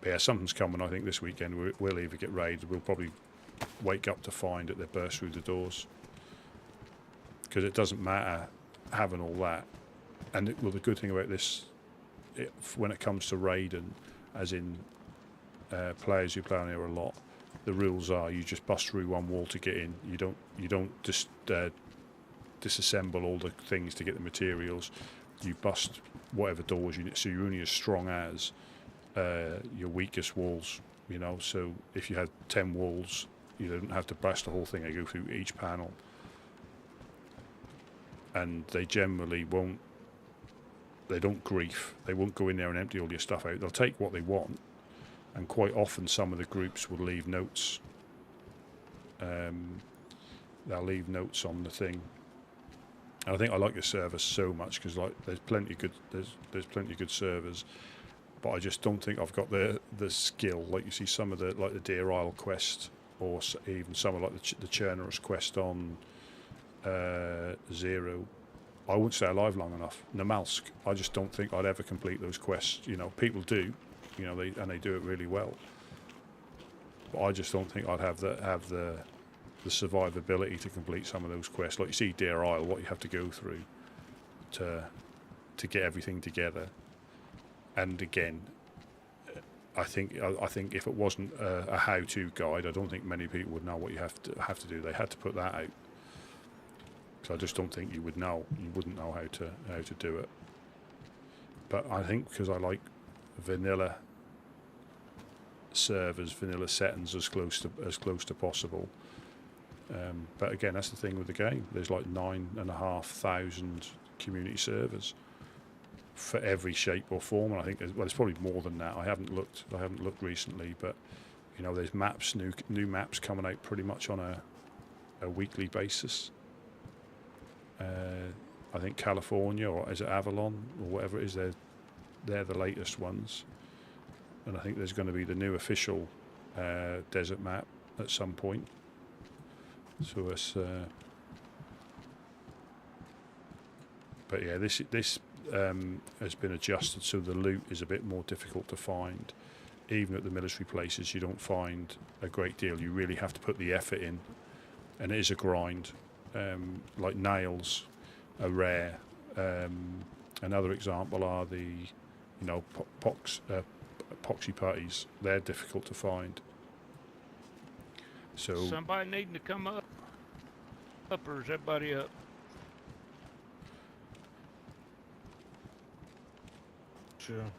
But yeah, something's coming. I think this weekend we'll either get raided. We'll probably wake up to find that they burst through the doors. Because it doesn't matter having all that. And the good thing about this, when it comes to raiding, as in players who play on here a lot, the rules are you just bust through one wall to get in. You don't just disassemble all the things to get the materials. You bust whatever doors you need. So you're only as strong as your weakest walls. You know. So if you had 10 walls, you don't have to bust the whole thing. They go through each panel. And they generally won't. They don't grief. They won't go in there and empty all your stuff out. They'll take what they want, and quite often some of the groups will leave notes. They'll leave notes on the thing. And I think I like the service so much because like there's plenty of good servers, but I just don't think I've got the skill. Like you see some of the Deer Isle quest, or even some of like the Chernarus quest on Zero. I wouldn't stay alive long enough. Namalsk, I just don't think I'd ever complete those quests. You know, people do, you know, they do it really well. But I just don't think I'd have the survivability to complete some of those quests. Like you see Deer Isle, what you have to go through to get everything together. And again, I think if it wasn't a how-to guide, I don't think many people would know what you have to do. They had to put that out. So I just don't think you would know. You wouldn't know how to do it. But I think because I like vanilla servers, vanilla settings as close to possible. But again, that's the thing with the game. There's like 9,500 community servers for every shape or form, and I think there's probably more than that. I haven't looked recently, but you know, there's new maps coming out pretty much on a weekly basis. I think California, or is it Avalon, or whatever it is, they're the latest ones. And I think there's going to be the new official desert map at some point. So it's, but yeah, this has been adjusted so the loot is a bit more difficult to find. Even at the military places, you don't find a great deal. You really have to put the effort in, and it is a grind. Like nails are rare. Another example are the, you know, epoxy putties. They're difficult to find. So somebody needing to come up, or is everybody up? Sure.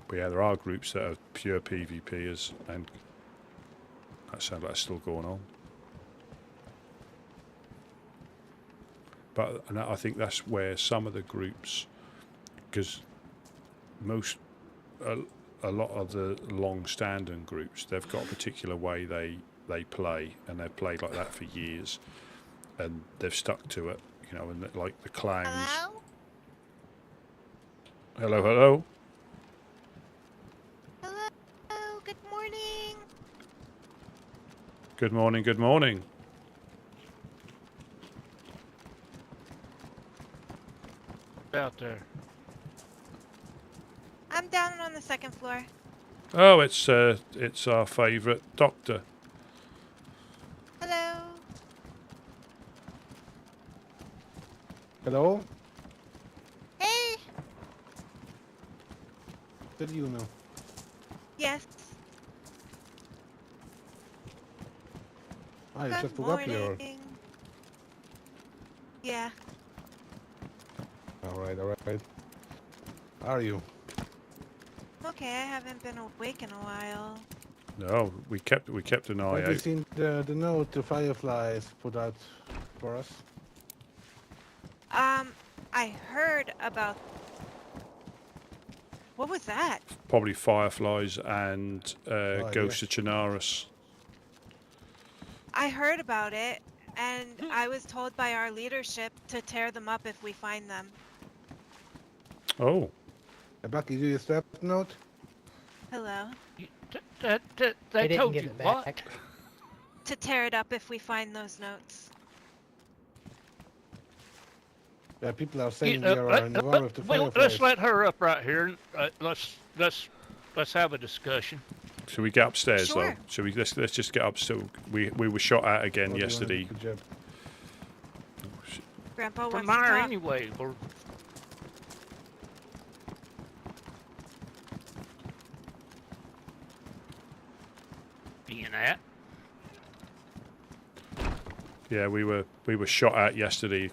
But yeah, there are groups that are pure PvPers, and that sounds like it's still going on. But and I think that's where some of the groups, because a lot of the long-standing groups, they've got a particular way they play, and they've played like that for years, and they've stuck to it, you know. And like the clowns. Hello, hello. Hello. Good morning. Good morning. Good morning. Out there. I'm down on the second floor. Oh, it's our favourite doctor. Hello. Hello? Hey. What do you know? Yes. You Good just woke up here. morning. Yeah. Alright. How are you? Okay, I haven't been awake in a while. No, we kept an eye Have you out. seen the note the Fireflies put out for us? I heard about... What was that? Probably Fireflies and Ghost of Chernarus. I heard about it, and I was told by our leadership to tear them up if we find them. Oh. Bucky, do you strap note? Hello? They told you what? To tear it up if we find those notes. Yeah, people are saying they are in the war with the Fireflies. Let's let her up right here. Let's have a discussion. Should we get upstairs Sure. though? Should we? Let's just get up. So we were shot at again yesterday. Grandpa From wants to there talk. anyway. Being at. Yeah, we were shot at yesterday.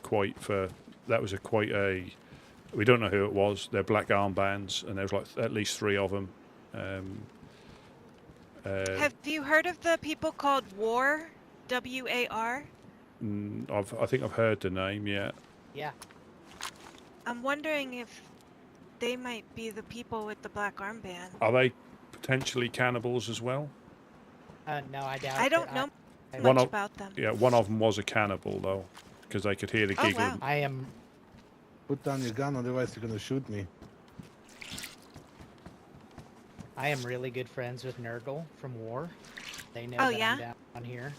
That was quite a. We don't know who it was. They're black armbands, and there was like at least 3 of them. Have you heard of the people called WAR? W-A-R? I think I've heard the name. Yeah. Yeah. I'm wondering if they might be the people with the black armband. Are they potentially cannibals as well? No, I doubt. I don't know One much of- about them. Yeah, one of them was a cannibal though, because they could hear the giggling. wow. I am. Put down your gun, otherwise you're gonna shoot me. I am really good friends with Nurgle from War. They know Oh, that yeah? I'm down here.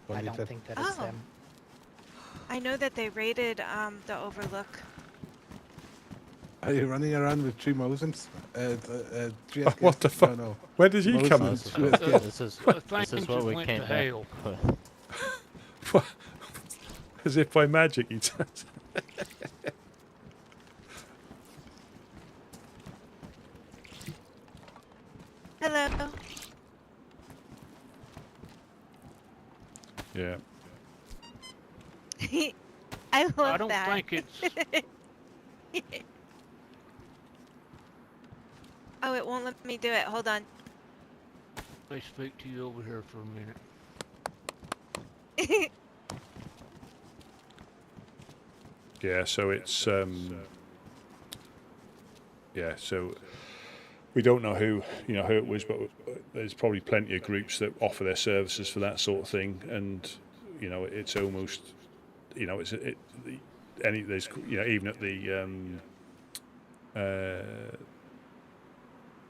What I you don't said? think that it's Oh. them. I know that they raided the Overlook. Are you running around with 3 Mosins? 3 Oh, what the fuck? No. Where did he come in? This is what we came back with. As if by magic he turns. Hello. Yeah. I love I don't that. think it's. Oh, it won't let me do it. Hold on. Let me speak to you over here for a minute. Yeah, so it's yeah, so we don't know who it was, but there's probably plenty of groups that offer their services for that sort of thing, and it's almost there's even at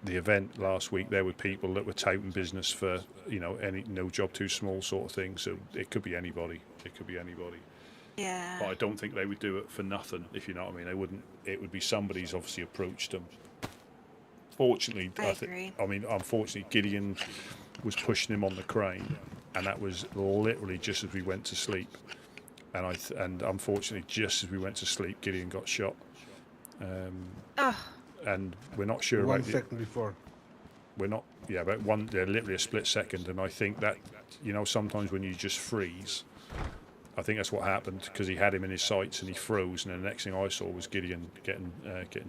the event last week, there were people that were touting business for any no job too small sort of thing. So it could be anybody. It could be anybody. Yeah. But I don't think they would do it for nothing, if you know what I mean. They wouldn't. It would be somebody's obviously approached them. Fortunately, I agree. Unfortunately, Gideon was pushing him on the crane, and that was literally just as we went to sleep. And unfortunately, just as we went to sleep, Gideon got shot. And we're not sure about 1 second before. We're not. Yeah, about literally a split second, and I think that sometimes when you just freeze. I think that's what happened because he had him in his sights and he froze, and then the next thing I saw was Gideon getting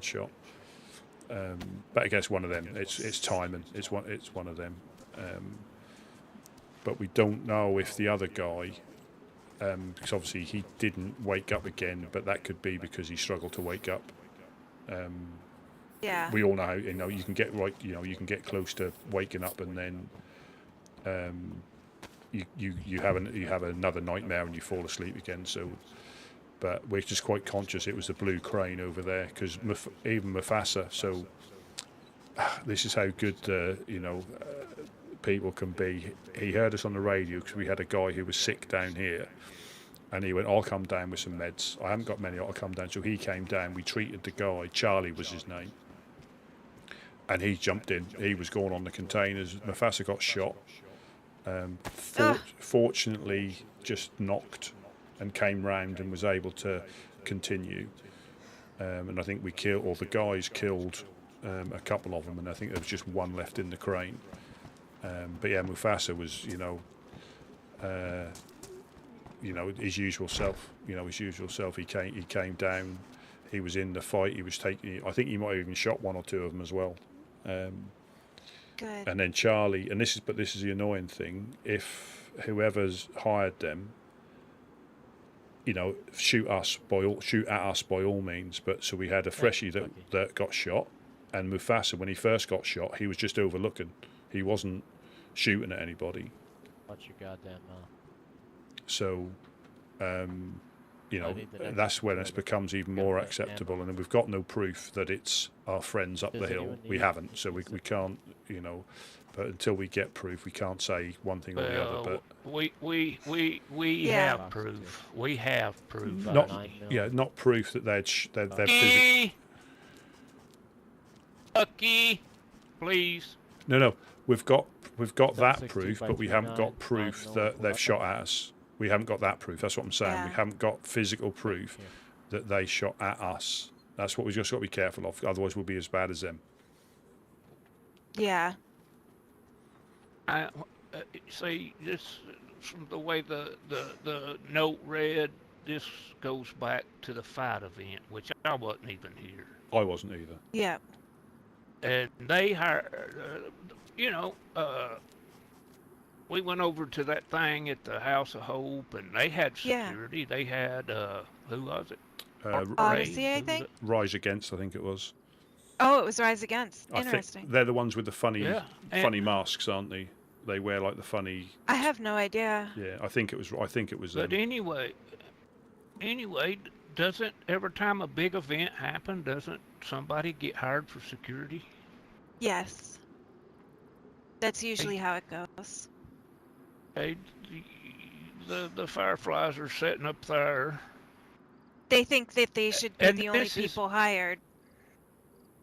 shot. But I guess one of them. It's timing. It's one of them. But we don't know if the other guy, because obviously he didn't wake up again, but that could be because he struggled to wake up. Yeah. We all know how you can get you can get close to waking up and then. You have another nightmare and you fall asleep again. So, but we're just quite conscious it was the blue crane over there because even Mufasa. So this is how good people can be. He heard us on the radio because we had a guy who was sick down here, and he went, "I'll come down with some meds. I haven't got many. I'll come down." So he came down. We treated the guy. Charlie was his name, and he jumped in. He was going on the containers. Mufasa got shot. Fortunately, just knocked and came round and was able to continue. And I think the guys killed a couple of them, and I think there was just one left in the crane. But yeah, Mufasa was, his usual self. His usual self. He came down. He was in the fight. He was taking. I think he might have even shot 1 or 2 of them as well. Good. And then Charlie, and this is the annoying thing. If whoever's hired them, shoot at us by all means. But so we had a freshie that got shot, and Mufasa, when he first got shot, he was just overlooking. He wasn't shooting at anybody. Watch your goddamn mouth. So, that's when it becomes even more acceptable. And then we've got no proof that it's our friends up the hill. We haven't, so we can't, But until we get proof, we can't say one thing or the other. But we have proof. We have proof. Not proof that they're physically. Lucky, please. No, we've got that proof, but we haven't got proof that they've shot at us. We haven't got that proof. That's what I'm saying. We haven't got physical proof that they shot at us. That's what we just got to be careful of. Otherwise, we'll be as bad as them. Yeah. See, this from the way the note read, this goes back to the fight event, which I wasn't even here. I wasn't either. Yeah. And they hired, we went over to that thing at the House of Hope, and they had security. Yeah. They had, who was it? Odyssey, I think? Rise Against, I think it was. Oh, it was Rise Against. Interesting. I think they're the ones with the funny masks, aren't they? They wear like the funny. I have no idea. Yeah, I think it was. But anyway, doesn't every time a big event happen, doesn't somebody get hired for security? Yes. That's usually how it goes. Hey, the fireflies are setting up there. They think that they should be And the only this is- people hired.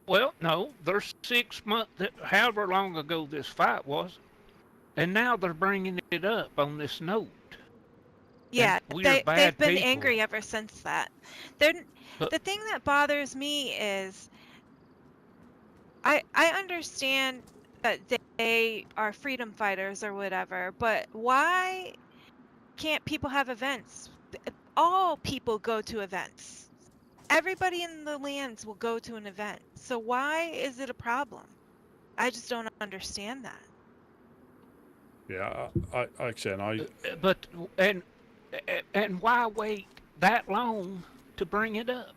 Well, no, there's 6 months, however long ago this fight was, and now they're bringing it up on this note. Yeah, we're they've bad been people. angry ever since that. They're, But- the thing that bothers me is I understand that they are freedom fighters or whatever, but why can't people have events? All people go to events. Everybody in the lands will go to an event. So why is it a problem? I just don't understand that. Yeah, I said But and why wait that long to bring it up?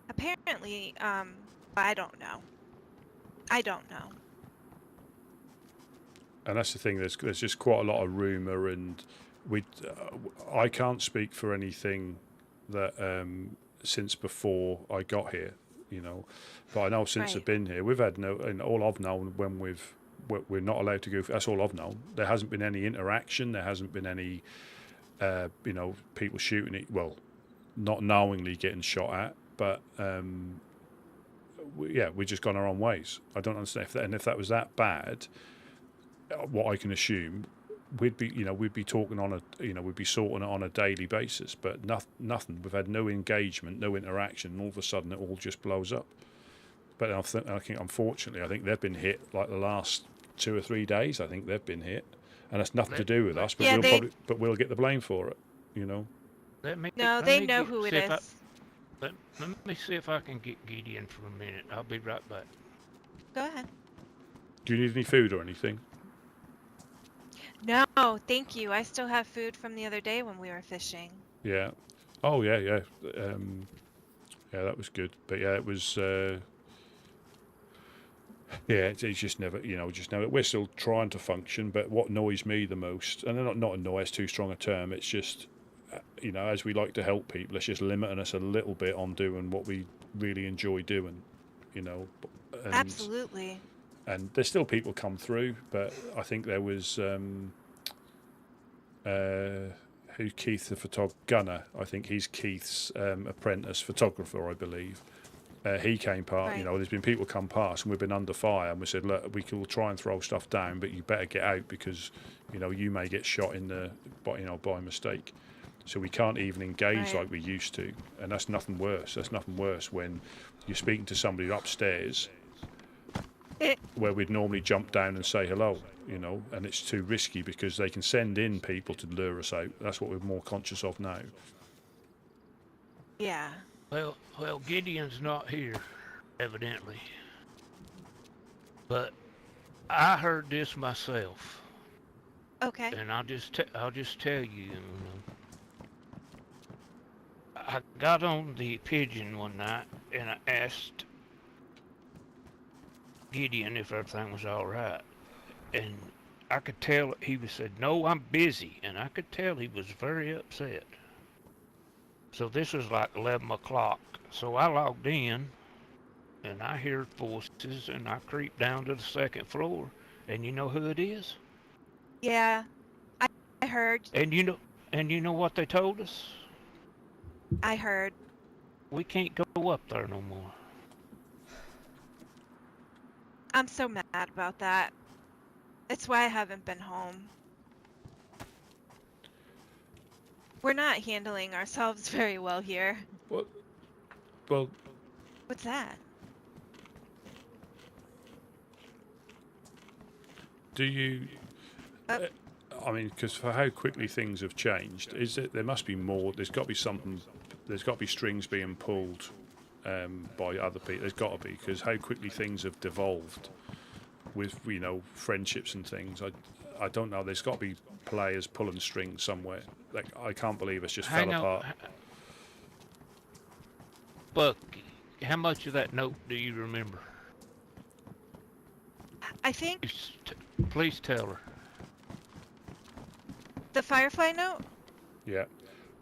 Apparently, I don't know. I don't know. and that's the thing. There's just quite a lot of rumor, and I can't speak for anything that since before I got here, you know. But I know since I've been here, we've had and all I've known when we're not allowed to go. That's all I've known. There hasn't been any interaction. There hasn't been any, you know, people shooting it. Well, not knowingly getting shot at, but we've just gone our own ways. I don't understand if that was that bad. What I can assume, we'd be talking on we'd be sorting it on a daily basis, but nothing. We've had no engagement, no interaction, and all of a sudden it all just blows up. But I think unfortunately, they've been hit like the last 2 or 3 days. I think they've been hit, and it's nothing to do with us. But we'll get the blame for it, you know. No, they know who it is. Let me see if I can get Gideon for a minute. I'll be right back. Go ahead. Do you need any food or anything? No, thank you. I still have food from the other day when we were fishing. Yeah. Oh yeah. Yeah, that was good. But yeah, it was. It's just never, we're still trying to function. But what annoys me the most, and not annoy is too strong a term. It's just, as we like to help people, it's just limiting us a little bit on doing what we really enjoy doing, And, absolutely. And there's still people come through, but I think there was who's Keith the Gunner. I think he's Keith's apprentice photographer, I believe. He came past. Right. There's been people come past, and we've been under fire, and we said, look, we can try and throw stuff down, but you better get out because you may get shot by mistake. So we can't even engage like we used to, and that's nothing worse. That's nothing worse when you're speaking to somebody upstairs. Where we'd normally jump down and say hello, and it's too risky because they can send in people to lure us out. That's what we're more conscious of now. Yeah. Well, Gideon's not here, evidently. But I heard this myself. Okay. And I'll just tell you. I got on the pigeon one night and I asked Gideon if everything was all right, and I could tell he said, "No, I'm busy," and I could tell he was very upset. So this was like 11 o'clock. So I logged in, and I hear voices, and I creep down to the second floor, and you know who it is? Yeah, I heard. And you know what they told us? I heard. We can't go up there no more. I'm so mad about that. It's why I haven't been home. We're not handling ourselves very well here. What? Well. What's that? Do you? I mean, because for how quickly things have changed, there must be more. There's got to be something. There's got to be strings being pulled by other people. There's got to be, because how quickly things have devolved with friendships and things. I don't know. There's got to be players pulling strings somewhere. Like, I can't believe it's just fell apart. Buck, how much of that note do you remember? I think. Please tell her. The Firefly note? Yeah.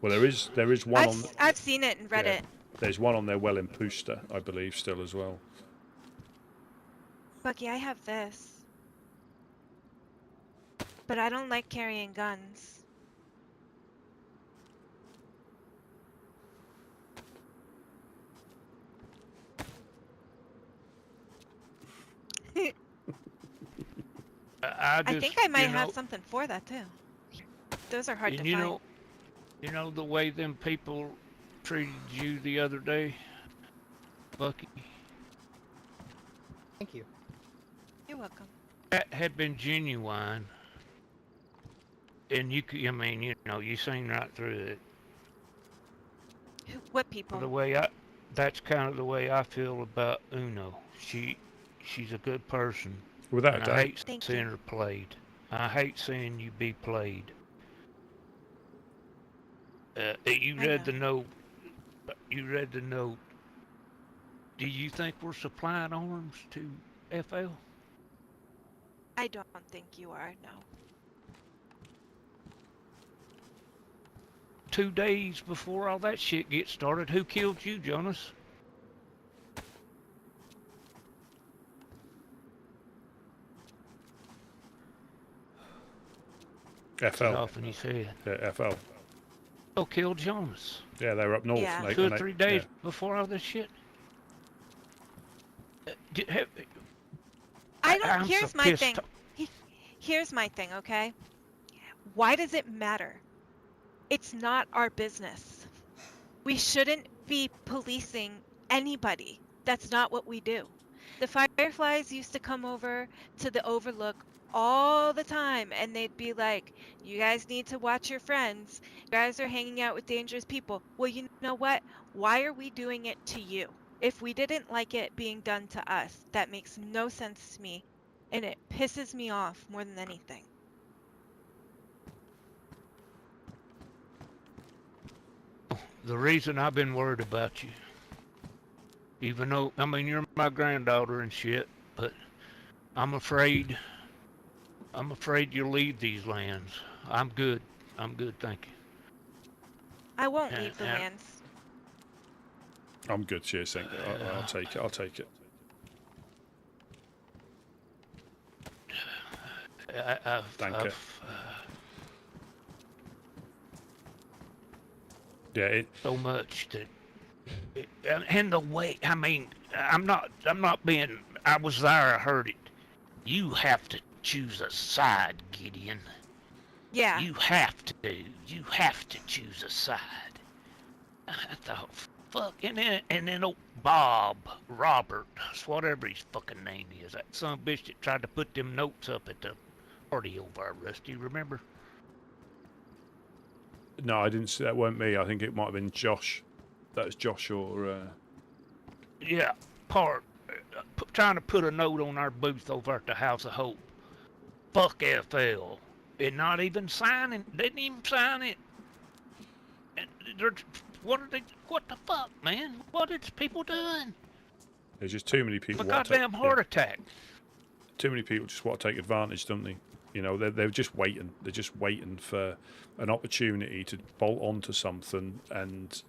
Well, there is one on. I've seen it and read it. There's one on there, well in Pusta, I believe, still as well. Bucky, I have this. But I don't like carrying guns. I think I might have something for that too. Those are hard to find. You know the way them people treated you the other day, Bucky? Thank you. You're welcome. That had been genuine, and I mean, you seen right through it. What people? That's kind of the way I feel about Uno. She's a good person. Without and a doubt. I hate seeing her played. I hate seeing you be played. You read the note. You read the note. Do you think we're supplying arms to FL? I don't think you are, no. 2 days before all that shit gets started, who killed you, Jonas? FL. Off in his head. Yeah, FL. Oh, killed Jonas. Yeah, they were up north. Yeah. 2 or 3 days before all this shit. I'm here's so my pissed. thing. Here's my thing, okay? Why does it matter? It's not our business. We shouldn't be policing anybody. That's not what we do. The Fireflies used to come over to the Overlook all the time, and they'd be like, you guys need to watch your friends. You guys are hanging out with dangerous people. Well, you know what? Why are we doing it to you? If we didn't like it being done to us, that makes no sense to me, and it pisses me off more than anything. The reason I've been worried about you, even though, I mean, you're my granddaughter and shit, but I'm afraid you'll leave these lands. I'm good, thank you. I won't leave the lands. I'm good, cheers, thank you. I'll take it. Thank you. Yeah, so much that, and the way, I mean, I'm not being, I was there, I heard it. You have to choose a side, Gideon. Yeah. You have to choose a side. I thought, fuck, and then old Robert, whatever his fucking name is, that son of a bitch that tried to put them notes up at the party over at Rusty, remember? No, I didn't see that. Weren't me. I think it might have been Josh. That was Josh or. Yeah, trying to put a note on our booth over at the House of Hope. Fuck FL, and not even signing. Didn't even sign it. And what the fuck, man? What is people doing? There's just too many people. A goddamn heart attack. Too many people just want to take advantage, don't they? You know, they're just waiting. They're just waiting for an opportunity to bolt onto something and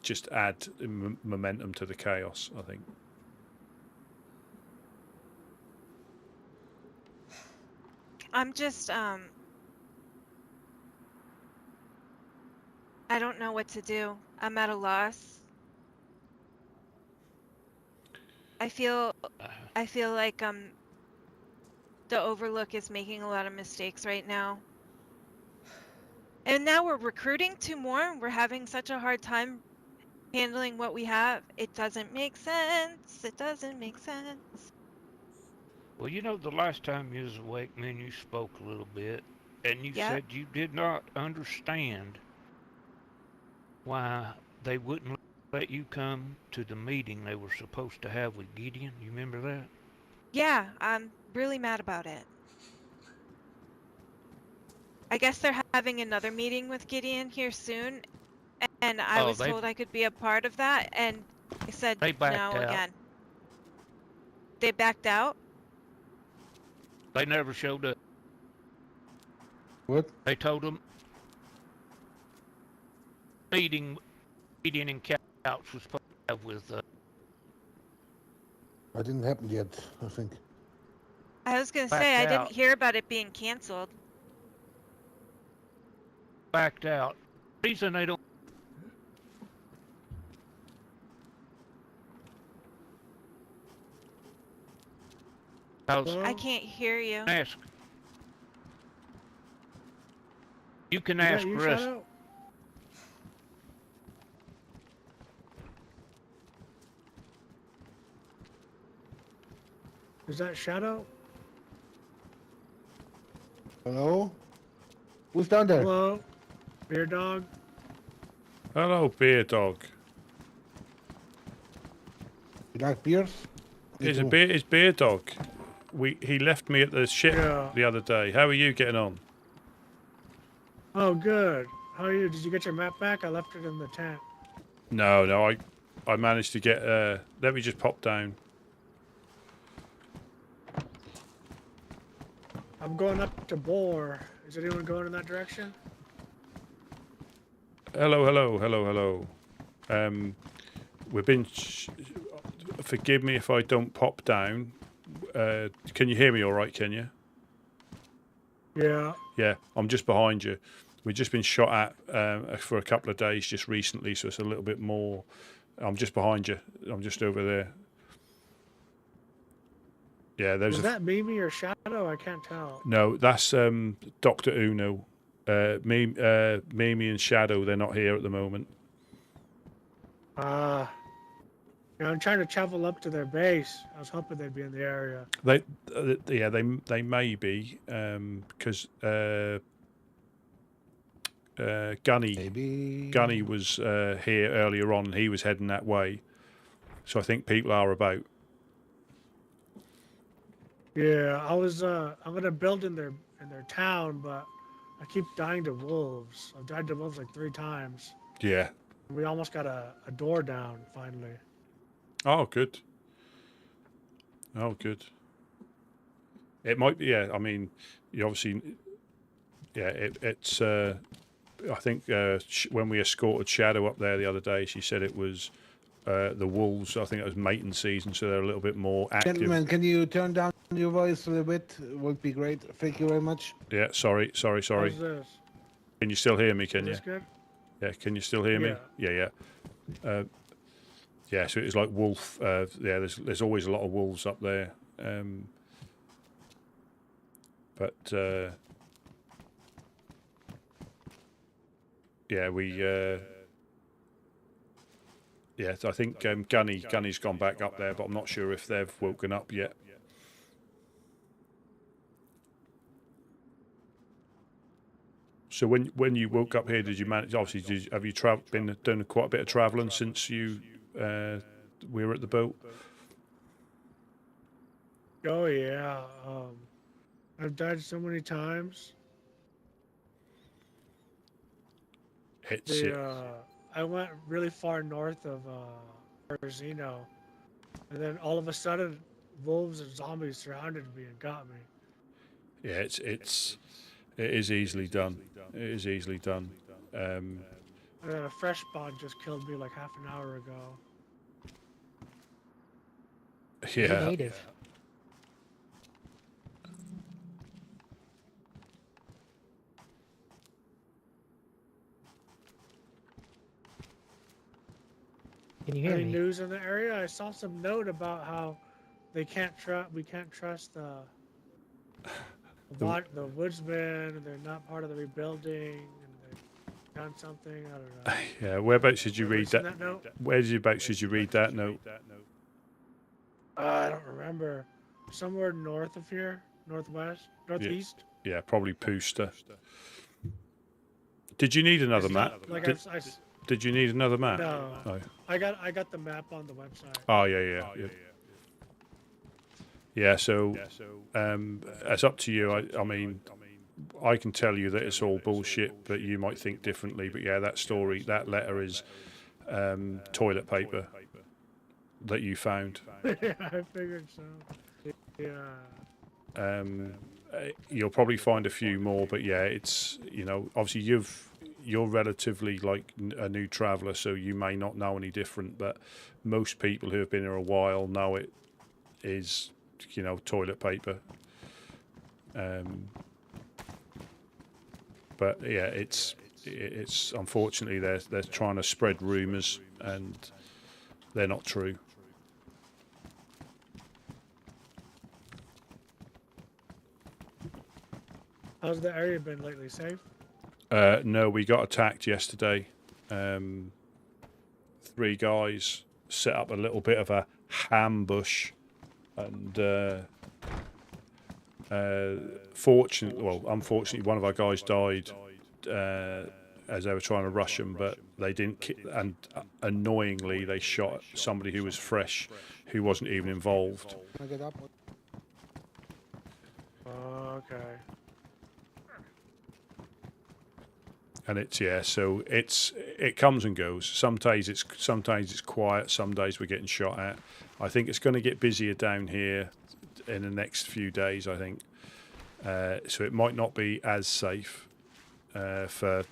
just add momentum to the chaos, I think. I'm just, I don't know what to do. I'm at a loss. I feel like, the Overlook is making a lot of mistakes right now. And now we're recruiting 2 more, and we're having such a hard time handling what we have. It doesn't make sense. It doesn't make sense. Well, you know, the last time you was awake, man, you spoke a little bit, and you said you did not understand why they wouldn't let you come to the meeting they were supposed to have with Gideon. You remember that? Yeah, I'm really mad about it. I guess they're having another meeting with Gideon here soon, and I was told I could be a part of that, and I said they backed no out. again. They backed out? They never showed up. What? They told them meeting Gideon and Couch was supposed to have with That didn't happen yet, I think. I was gonna say, I didn't hear about it being canceled. Backed out. Reason they don't. I can't hear you. Ask You can Is that ask you, Russ. Shadow? Is that Shadow? Hello? Who's down there? Hello? Beer dog? Hello, beer dog. You like beers? It's beer dog. He left me at the ship the other day. How are you getting on? Oh, good. How are you? Did you get your map back? I left it in the tent. No, I managed to get. Let me just pop down. I'm going up to Boar. Is anyone going in that direction? Hello. We've been. Forgive me if I don't pop down. Can you hear me all right, can you? Yeah. Yeah, I'm just behind you. We've just been shot at for a couple of days just recently, so it's a little bit more. I'm just behind you. I'm just over there. Yeah, there's Is that Mimi or Shadow? I can't tell. No, that's Dr. Uno. Mimi and Shadow, they're not here at the moment. Yeah, I'm trying to travel up to their base. I was hoping they'd be in the area. They may be because Gunny was here earlier on, and he was heading that way. So I think people are about. Yeah, I'm gonna build in their town, but I keep dying to wolves. I've died to wolves like 3 times. Yeah. We almost got a door down finally. Oh, good. It might be. Yeah, I mean, you obviously. Yeah, it's. I think when we escorted Shadow up there the other day, she said it was the wolves. I think it was mating season, so they're a little bit more active. Gentlemen, can you turn down your voice a little bit? It would be great. Thank you very much. Yeah, sorry. How's this? Can you still hear me? Can you? Is this good? Yeah, can you still hear me? Yeah. Yeah, so it's like wolf. Yeah, there's always a lot of wolves up there. But yeah, yeah, I think Gunny's gone back up there, but I'm not sure if they've woken up yet. So when you woke up here, did you manage? Obviously, have you been doing quite a bit of travelling since you we were at the boat? Oh yeah. I've died so many times. I went really far north of Perzino, and then all of a sudden, wolves and zombies surrounded me and got me. Yeah, it is easily done. It is easily done. And then a fresh spawn just killed me like half an hour ago. Yeah. Native. Can you hear Any me? news in the area? I saw some note about how we can't trust the woodsmen. They're not part of the rebuilding, and they've done something. I don't know. Yeah, whereabouts did you read that? That note? Whereabouts did you read that note? I don't remember. Somewhere north of here, northeast. Yeah, probably Pooster. Did you need another map? Did you need another map? No. I got the map on the website. Oh yeah. Yeah, so it's up to you. I mean, I can tell you that it's all bullshit, but you might think differently. But yeah, that letter is toilet paper that you found. Yeah, I figured so. Yeah. You'll probably find a few more, but yeah, it's obviously you're relatively like a new traveller, so you may not know any different. But most people who have been here a while know it is toilet paper. But yeah, it's unfortunately they're trying to spread rumours and they're not true. How's the area been lately? Safe? No, we got attacked yesterday. 3 guys set up a little bit of a ambush, and unfortunately, one of our guys died as they were trying to rush them, but they didn't. And annoyingly, they shot somebody who was fresh, who wasn't even involved. Can I get up? Okay. And so it comes and goes. Some days it's quiet. Some days we're getting shot at. I think it's going to get busier down here in the next few days. I think so. It might not be as safe for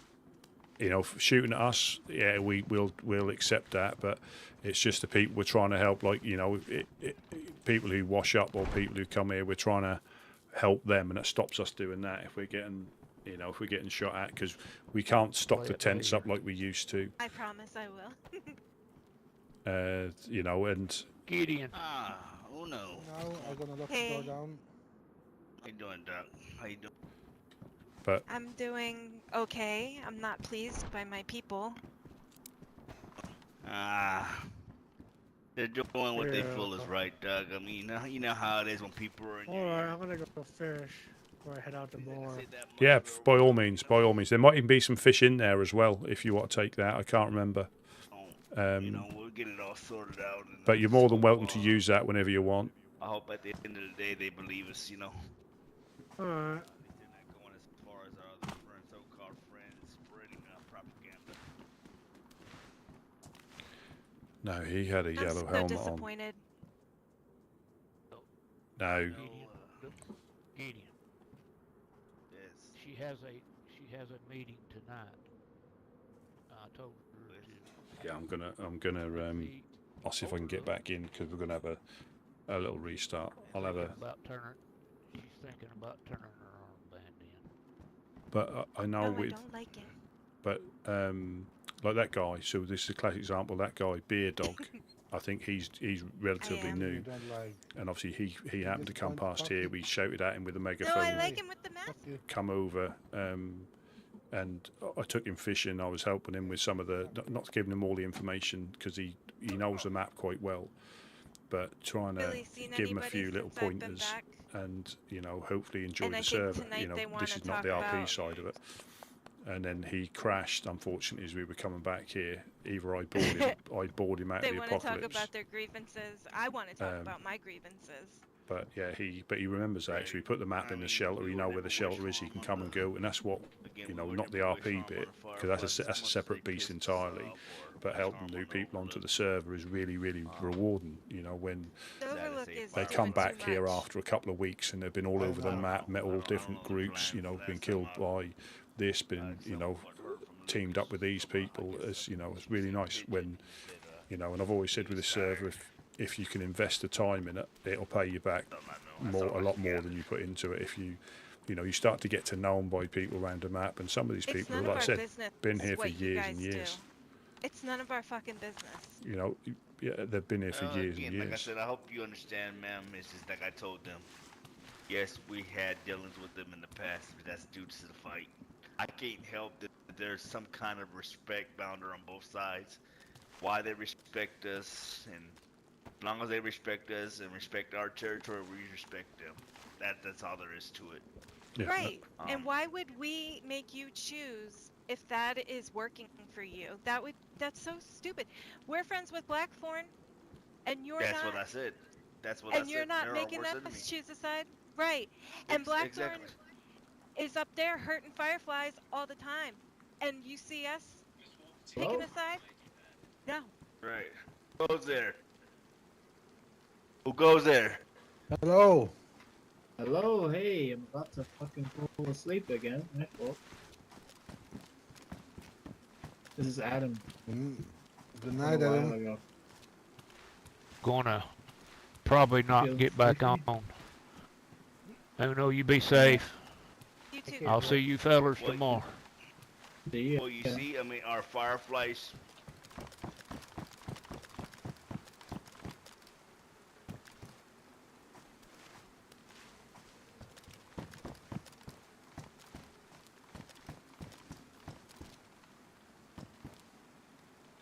for shooting at us. Yeah, we'll accept that, but it's just the people we're trying to help. Like people who wash up or people who come here, we're trying to help them, and it stops us doing that if we're getting. If we're getting shot at, because we can't stock the tents up like we used to. I promise I will. And Gideon. Oh no. No, I'm gonna lock the door down. How you doing, Doc? How you doing? But I'm doing okay. I'm not pleased by my people. They're doing what they feel is right, Doug. I mean, you know how it is when people are in Alright, I'm gonna go fish before I head out to more. yeah, by all means. There might even be some fish in there as well if you want to take that. I can't remember. We'll get it all sorted out. But you're more than welcome to use that whenever you want. I hope at the end of the day they believe us, Alright. They're not going as far as our other friends, so-called friends, spreading propaganda. No, he had a yellow helmet on. Disappointed. No. Gideon. Yes. She has a meeting tonight. I told her to. Yeah, I'm gonna. I'll see if I can get back in because we're gonna have a little restart. I'll have a. She's thinking about turning her armband in. But I know I with. don't like it. But like that guy. So this is a classic example. That guy, Beer Dog. I think he's relatively new, and obviously he happened to come past here. We shouted at him with a megaphone. No, I like him with the mask. Come over, and I took him fishing. I was helping him with some of the, not giving him all the information because he knows the map quite well, but trying to give him a few little pointers and hopefully enjoy the server. This is not the RP side of it. And then he crashed, unfortunately, as we were coming back here. Either I bored him out of the apocalypse. They want to talk about their grievances. I want to talk about my grievances. But yeah, he remembers that. So we put the map in the shelter. You know where the shelter is. He can come and go, and that's what not the RP bit, because that's a separate beast entirely. But helping new people onto the server is really, really rewarding. When they come back here after a couple of weeks and they've been all over the map, met all different groups. Been killed by this, been teamed up with these people. It's really nice when and I've always said with this server, if you can invest the time in it, it'll pay you back a lot more than you put into it. If you start to get to know them by people around the map, and some of these people, like I said, been here for years and years. It's none of our fucking business. Yeah, they've been here for years and years. Like I said, I hope you understand, ma'am. It's just like I told them. Yes, we had dealings with them in the past, but that's due to the fight. I can't help that there's some kind of respect boundary on both sides. Why they respect us, and as long as they respect us and respect our territory, we respect them. That's all there is to it. Yeah. Right. And why would we make you choose if that is working for you? That's so stupid. We're friends with Blackthorn, and you're not. That's what I said. That's what I said. And you're not making us choose a side? Right. And Blackthorn is up there hurting fireflies all the time. And you see us picking a side? No. Right. Who goes there? Who goes there? Hello. Hello, hey, I'm about to fucking fall asleep again. My fault. This is Adam. Good night, Adam. Gonna probably not get back on. Uno, you be safe. You too. I'll see you fellas tomorrow. Well, you see, I mean, our fireflies.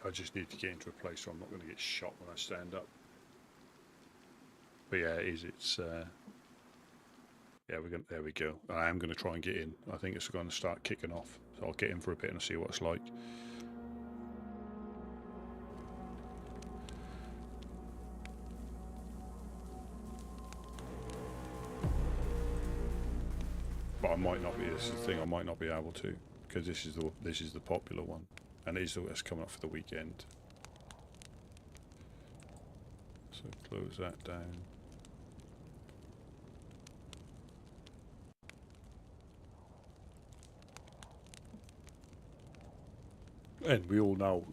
I just need to get into a place so I'm not going to get shot when I stand up. But yeah, it is. It's yeah. There we go. I am going to try and get in. I think it's going to start kicking off. So I'll get in for a bit and see what it's like. But I might not be. This is the thing. I might not be able to because this is the popular one, and it's coming up for the weekend. So close that down. And we all know,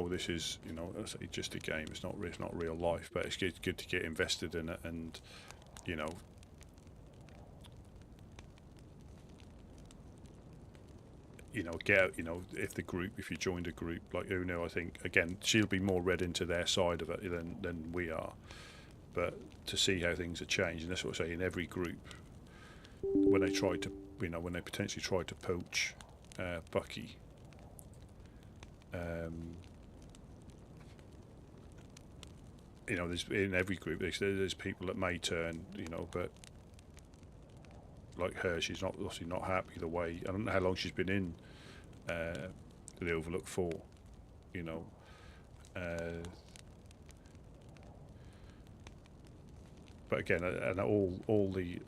this is, it's just a game. It's not real life, but it's good to get invested in it, and if you joined a group like Uno, I think again she'll be more read into their side of it than we are. But to see how things are changed, and that's what I say in every group, when they potentially tried to poach Bucky. There's in every group there's people that may turn, but like her, she's obviously not happy the way. I don't know how long she's been in the Overlook for, but again, and all the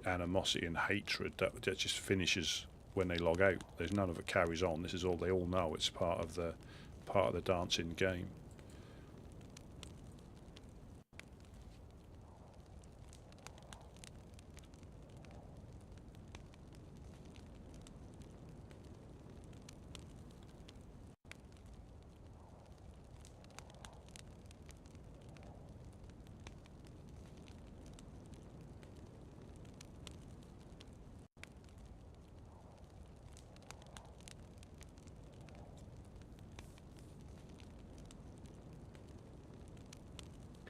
animosity and hatred that just finishes when they log out. There's none of it carries on. This is all they all know. It's part of the dancing game.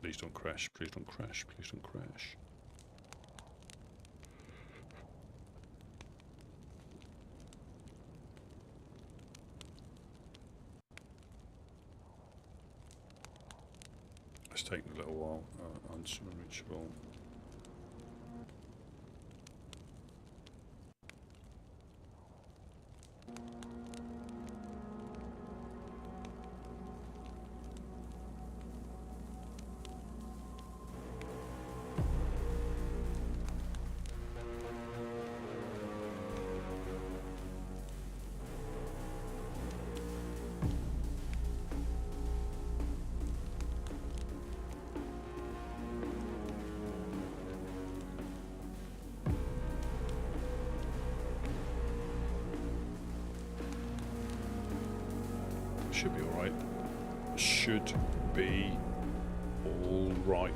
Please don't crash, please don't crash, please don't crash. It's taking a little while. Unreachable. Should be alright. Should be alright.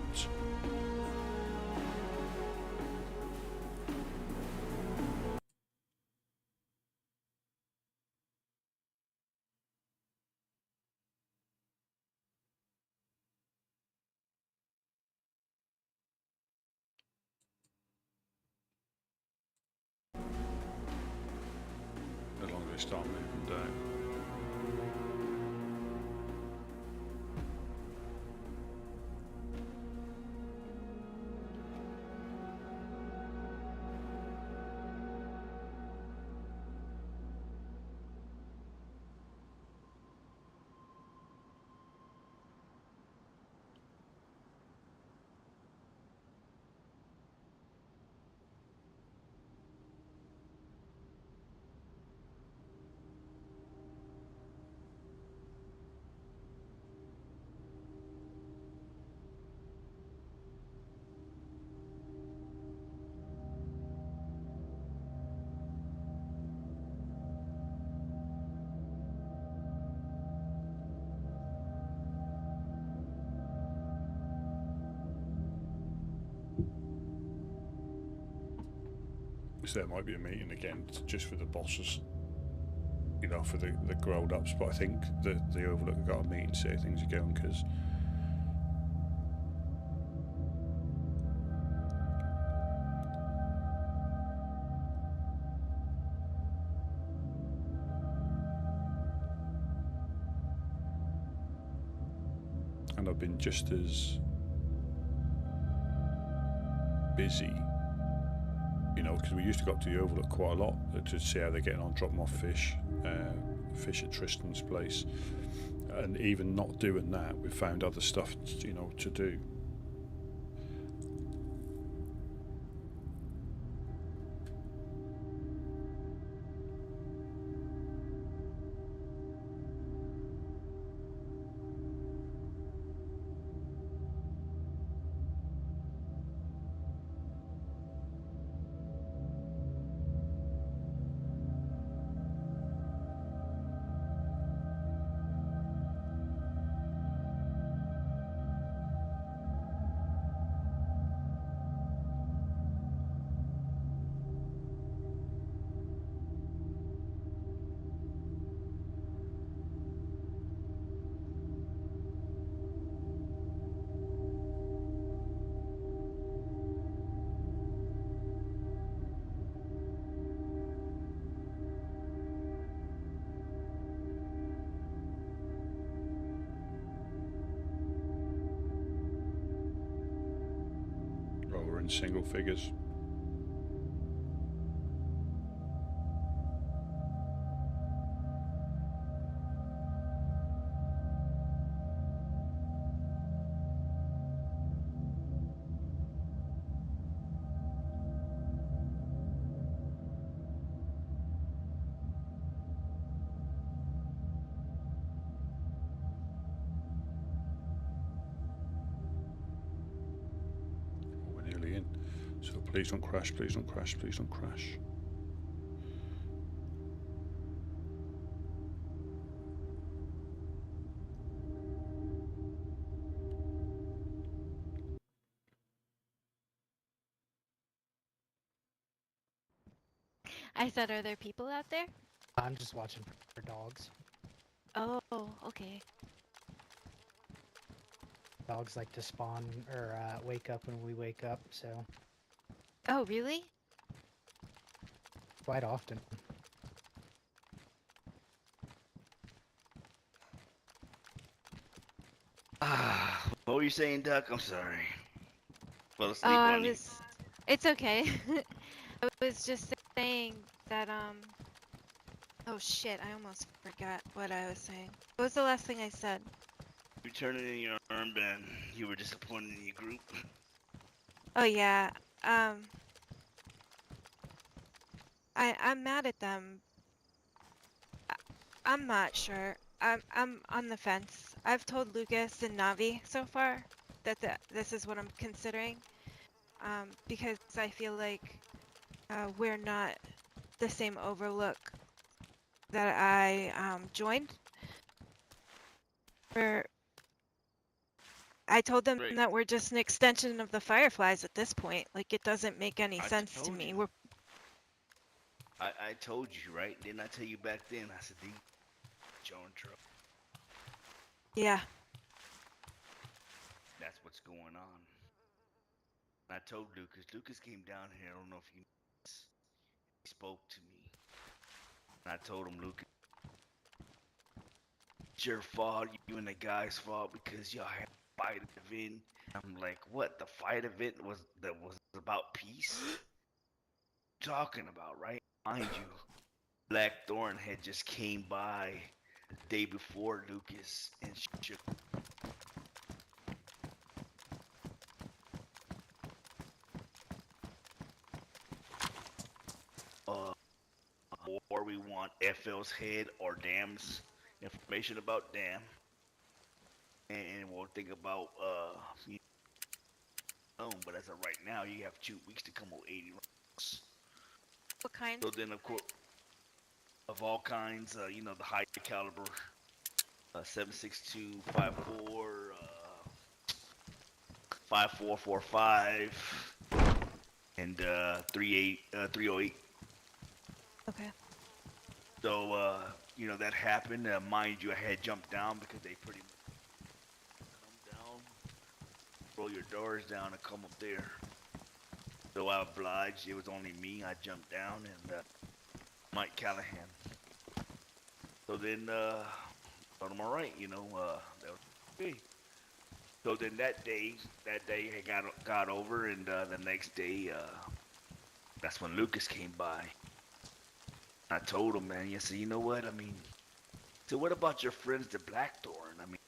As long as they start moving down. So there might be a meeting again just for the bosses, for the growed ups. But I think the Overlook have got a meeting to see how things are going, because and I've been just as busy, you know, because we used to go up to the Overlook quite a lot to see how they're getting on, dropping off fish at Tristan's place, and even not doing that, we've found other stuff, you know, to do. Well, we're in single figures. We're nearly in. So please don't crash, please don't crash, please don't crash. I said, are there people out there? I'm just watching for dogs. Oh, okay. Dogs like to spawn or wake up when we wake up, so Oh, really? quite often. What were you saying, Duck? I'm sorry. Fell asleep I on you. was. It's okay. I was just saying that Oh shit! I almost forgot what I was saying. What was the last thing I said? You turned in your armband. You were disappointed in your group. Oh yeah. I'm mad at them. I'm not sure. I'm on the fence. I've told Lucas and Navi so far that this is what I'm considering. Because I feel like we're not the same Overlook that I joined. I told them that we're just an extension of the Fireflies at this point. Like, it doesn't make any sense to me. I told you, right? Didn't I tell you back then? I said, Joe and trouble. Yeah. That's what's going on. I told Lucas. Lucas came down here. I don't know if he spoke to me. And I told him, Lucas, it's your fault. You and the guy's fault because y'all had a fight event. I'm like, what? The fight event was about peace? Talking about, right? Mind you, Blackthorn had just came by the day before Lucas and shook. Or we want FL's head or Dam's information about Dam, and we'll think about but as of right now, you have 2 weeks to come with 80 rounds. What kind? So then, of course, of all kinds, you know, the high caliber, 7.62, 5.4, 5.445, and 308. Okay. So, you know, that happened. Mind you, I had jumped down because they pretty much come down, roll your doors down, and come up there. So I obliged. It was only me. I jumped down, and Mike Callahan. So then, told him, all right, you know, that was okay. So then that day I got over, and the next day, that's when Lucas came by. I told him, man, I said, you know what? I mean, so what about your friends, the Blackthorn? I mean,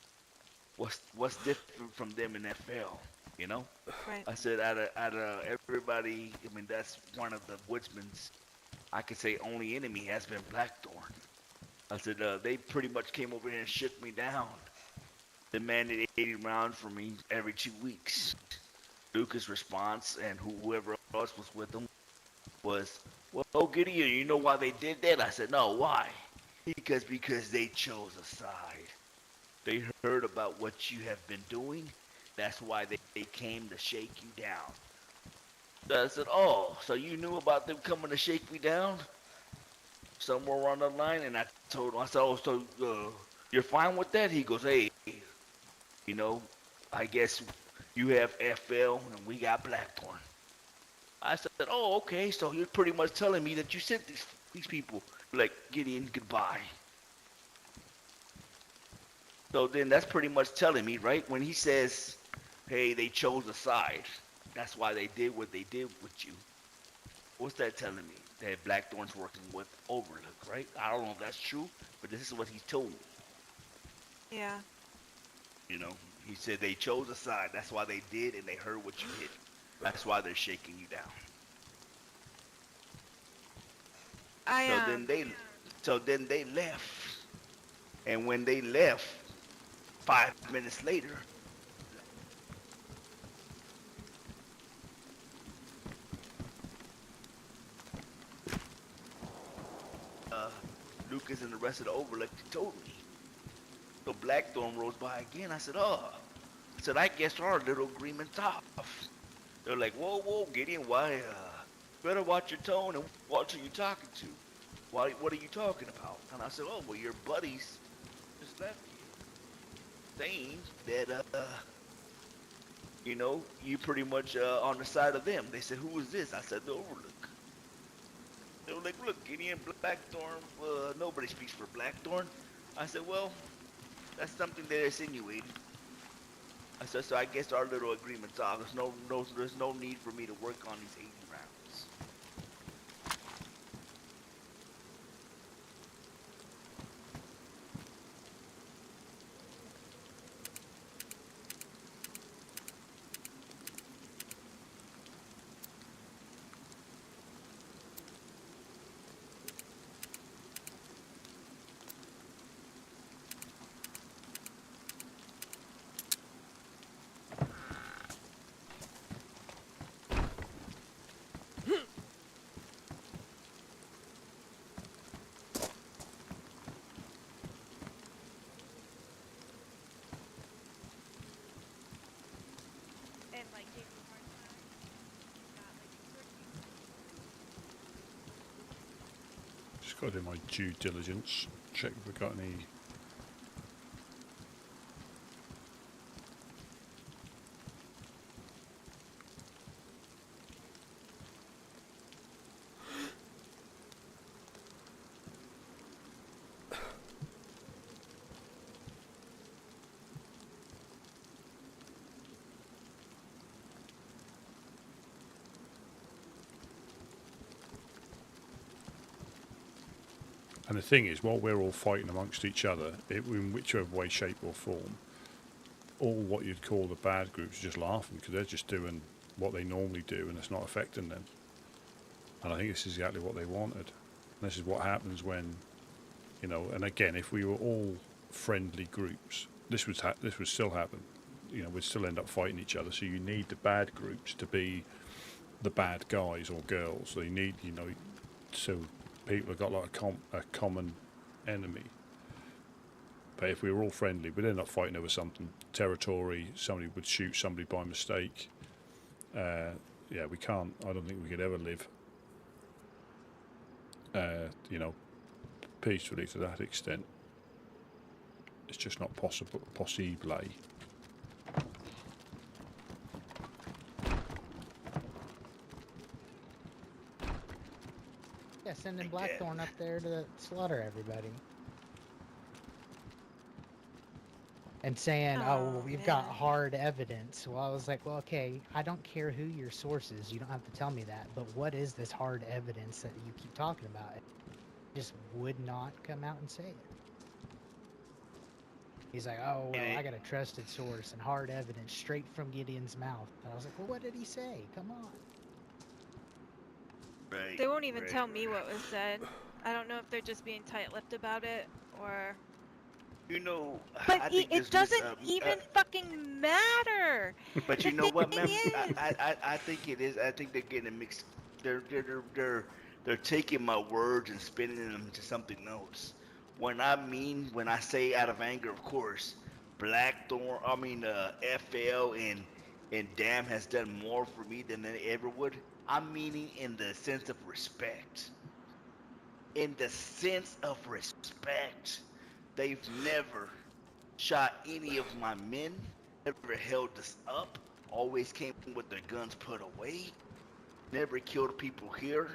what's different from them in FL? You know? Right. I said, out of everybody, I mean, that's one of the woodsman's, I could say, only enemy has been Blackthorn. I said, they pretty much came over here and shook me down. Demanded 80 rounds from me every 2 weeks. Lucas' response, and whoever else was with him, was, well, Gideon, you know why they did that? I said, no, why? Because they chose a side. They heard about what you have been doing. That's why they came to shake you down. So I said, oh, so you knew about them coming to shake me down? Somewhere along the line, and I told him, I said, oh, so you're fine with that? He goes, hey, you know, I guess you have FL and we got Blackthorn. I said, oh, okay, so you're pretty much telling me that you sent these people, like, Gideon, goodbye. So then that's pretty much telling me, right, when he says, hey, they chose a side, that's why they did what they did with you. What's that telling me? That Blackthorn's working with Overlook, right? I don't know if that's true, but this is what he told me. Yeah. You know, he said they chose a side. That's why they did, and they heard what you did. That's why they're shaking you down. So then they left. And when they left, 5 minutes later, Lucas and the rest of the Overlook told me. So Blackthorn rose by again. I said, oh. I said, I guess our little agreement's off. They're like, whoa, Gideon, why, better watch your tone and watch who you're talking to. What are you talking about? And I said, oh, well, your buddies just left you. Saying that, you know, you pretty much on the side of them. They said, who is this? I said, the Overlook. They were like, look, Gideon, Blackthorn, nobody speaks for Blackthorn. I said, well, that's something they're insinuating. I said, so I guess our little agreement's off. There's no need for me to work on these 80 rounds. And like gave you a hard time. Not like Just got to do my due diligence. Check if we've got any. And the thing is, while we're all fighting amongst each other, in whichever way, shape or form, all what you'd call the bad groups are just laughing because they're just doing what they normally do and it's not affecting them. And I think this is exactly what they wanted. And this is what happens when, you know, and again, if we were all friendly groups, this would still happen. You know, we'd still end up fighting each other. So you need the bad groups to be the bad guys or girls. So you need, you know, so people have got like a common enemy. But if we were all friendly, we'd end up fighting over something. Territory, somebody would shoot somebody by mistake. Yeah, we can't, I don't think we could ever live, you know, peacefully to that extent. It's just not possible. Yeah, sending Blackthorn up there to slaughter everybody. and saying, "Oh, well, we've got man. hard evidence." Well, I was like, "Well, okay, I don't care who your source is. You don't have to tell me that. But what is this hard evidence that you keep talking about?" It just would not come out and say it. He's like, "Oh, well, I got a trusted source and hard evidence straight from Gideon's mouth." And I was like, "Well, what did he say? Come on." Right. They won't even tell me what was said. I don't know if they're just being tight-lipped about it or. You know, But I think it doesn't even fucking matter. But The you know what, thing man? is- I think it is. I think they're getting it mixed. They're taking my words and spinning them to something else. When I say out of anger, of course, Blackthorn. FL and Dam has done more for me than they ever would. I'm meaning in the sense of respect. In the sense of respect, they've never shot any of my men, never held us up, always came with their guns put away, never killed people here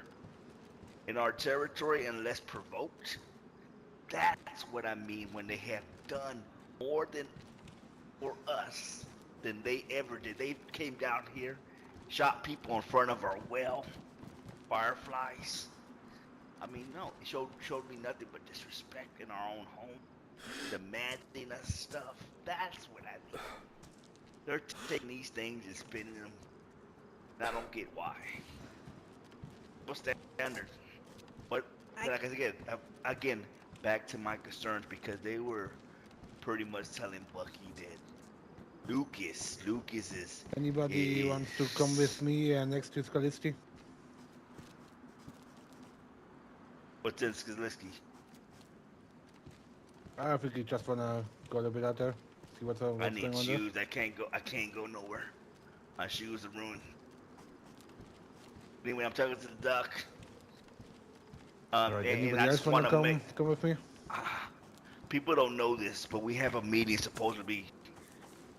in our territory unless provoked. That's what I mean when they have done more than for us than they ever did. They came down here, shot people in front of our well, fireflies. I mean, no, it showed me nothing but disrespect in our own home, demanding us stuff. That's what I mean. They're taking these things and spinning them, and I don't get why. What's that standard? But like I said, again, back to my concerns because they were pretty much telling Bucky that Lucas is. Anybody wants to come with me next to Skaliski? What's in Skaliski? I think you just wanna go a little bit out there, see what's going on. I need shoes. I can't go nowhere. My shoes are ruined. Anyway, I'm talking to the duck. Alright, anybody else wanna come with me? People don't know this, but we have a meeting supposed to be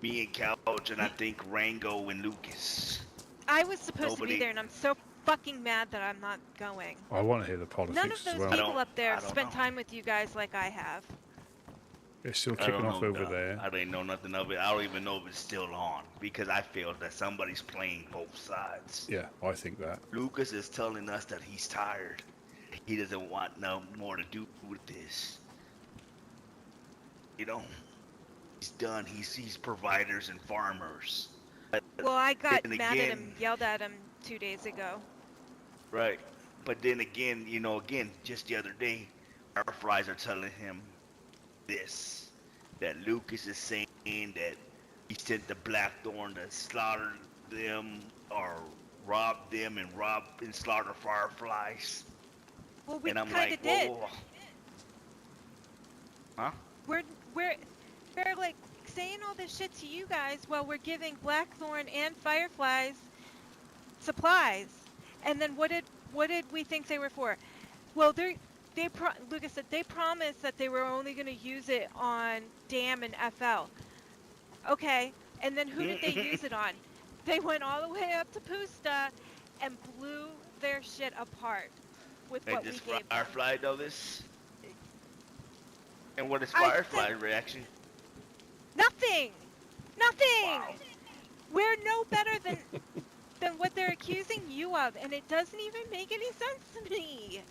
me and Couch and I think Rango and Lucas. I was supposed to be there, and I'm so fucking mad that I'm not going. I want to hear the politics None of those as well. people up there have spent time with you guys like I have. It's still kicking off over there. I didn't know nothing of it. I don't even know if it's still on because I feel that somebody's playing both sides. Yeah, I think that. Lucas is telling us that he's tired. He doesn't want no more to do with this. You know, he's done. He sees providers and farmers. Well, I got mad at him, yelled at him 2 days ago. Right. But then again, just the other day, our flies are telling him this, that Lucas is saying that he sent the Blackthorn to slaughter them or rob them and slaughter fireflies. Well, we and I'm kind of like, did. whoa. Huh? We're like saying all this shit to you guys while we're giving Blackthorn and fireflies supplies. And then what did we think they were for? Well, Lucas said they promised that they were only going to use it on Dam and FL. Okay, and then who did they use it on? They went all the way up to Pusta and blew their shit apart with what we gave them. Firefly know this? And what is Firefly's reaction? Nothing! Wow. We're no better than what they're accusing you of, and it doesn't even make any sense to me.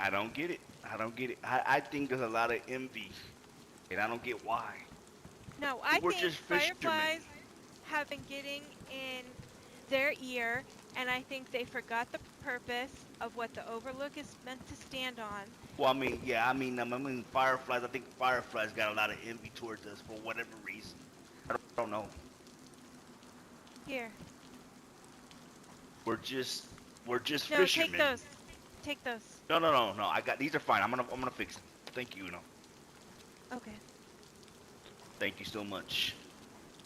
I don't get it. I think there's a lot of envy, and I don't get why. No, I We're think just fishermen. fireflies have been getting in their ear, and I think they forgot the purpose of what the Overlook is meant to stand on. Well, I mean, Fireflies. I think Fireflies got a lot of envy towards us for whatever reason. I don't know. Here. We're just No, fishermen. Take those. No. I got these are fine. I'm gonna fix them. Thank you, Okay. Thank you so much.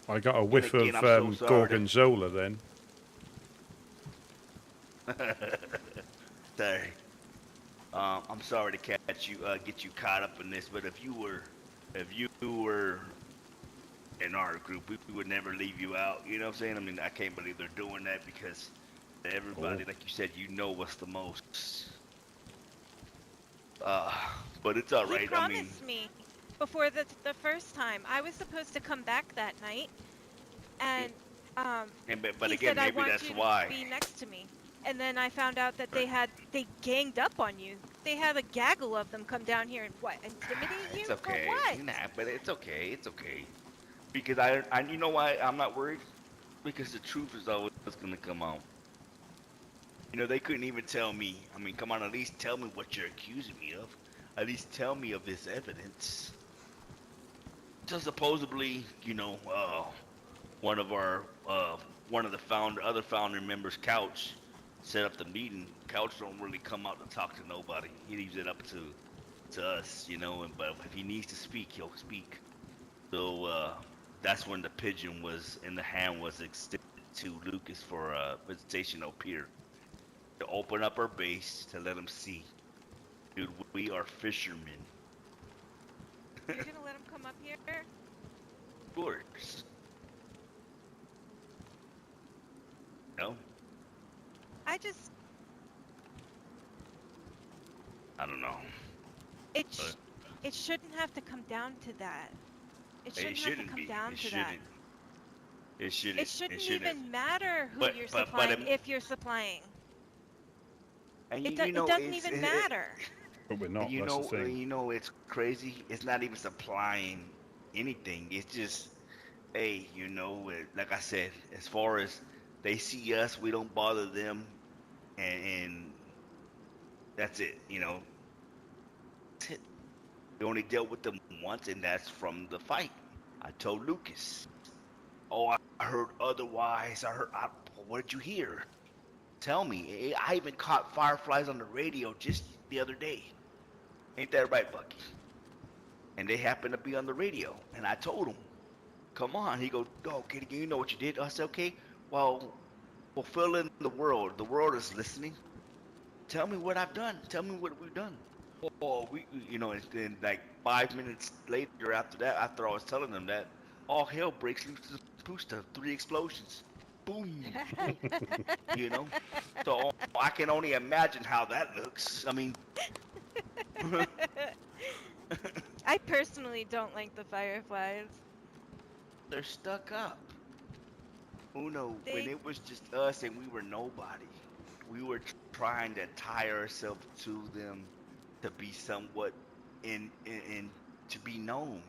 I got a whiff again, of I'm so sorry. Gorgonzola then. Sorry. I'm sorry to catch you, get you caught up in this, but if you were in our group, we would never leave you out. You know what I'm saying? I mean, I can't believe they're doing that because everybody, like you said, us the most. But it's all right. He promised me before the first time. I was supposed to come back that night, and but he again, said, I maybe want that's you why. to be next to me. And then I found out that they ganged up on you. They had a gaggle of them come down here and what, intimidate you? It's okay. For what? Nah, but it's okay. It's okay. Because you know why I'm not worried? Because the truth is always gonna come out. You know, they couldn't even tell me. I mean, come on, at least tell me what you're accusing me of. At least tell me of this evidence. So supposedly, you know, one of the other founder members, Couch, set up the meeting. Couch don't really come out to talk to nobody. He leaves it up to us, you know. But if he needs to speak, he'll speak. So that's when the pigeon was in the hand was extended to Lucas for visitation up here to open up our base to let him see, dude, we are fishermen. You're gonna let him come up here? Of course. No. I don't know. It shouldn't have to come down to that. It shouldn't have to come down to that. It shouldn't. It shouldn't even matter who you're but supplying if you're supplying. And It you know, doesn't even matter. But we're not. You That's know, the thing. you know, it's crazy. It's not even supplying anything. It's just, hey, you know, like I said, as far as they see us, we don't bother them, and that's it. You know, that's it. We only dealt with them once, and that's from the fight. I told Lucas. Oh, I heard otherwise. What did you hear? Tell me. I even caught fireflies on the radio just the other day. Ain't that right, Bucky? And they happened to be on the radio. And I told him, come on. He goes, oh, Kitty, you know what you did? I said, okay, well, fill in the world. The world is listening. Tell me what I've done. Tell me what we've done. Oh, you know, and then like 5 minutes later after that, after I was telling them that, all hell breaks loose to the booster. 3 explosions. Boom. Boom. You know? So I can only imagine how that looks. I mean... I personally don't like the fireflies. They're stuck up. Uno, when it was just us and we were nobody, we were trying to tie ourselves to them to be somewhat in to be known.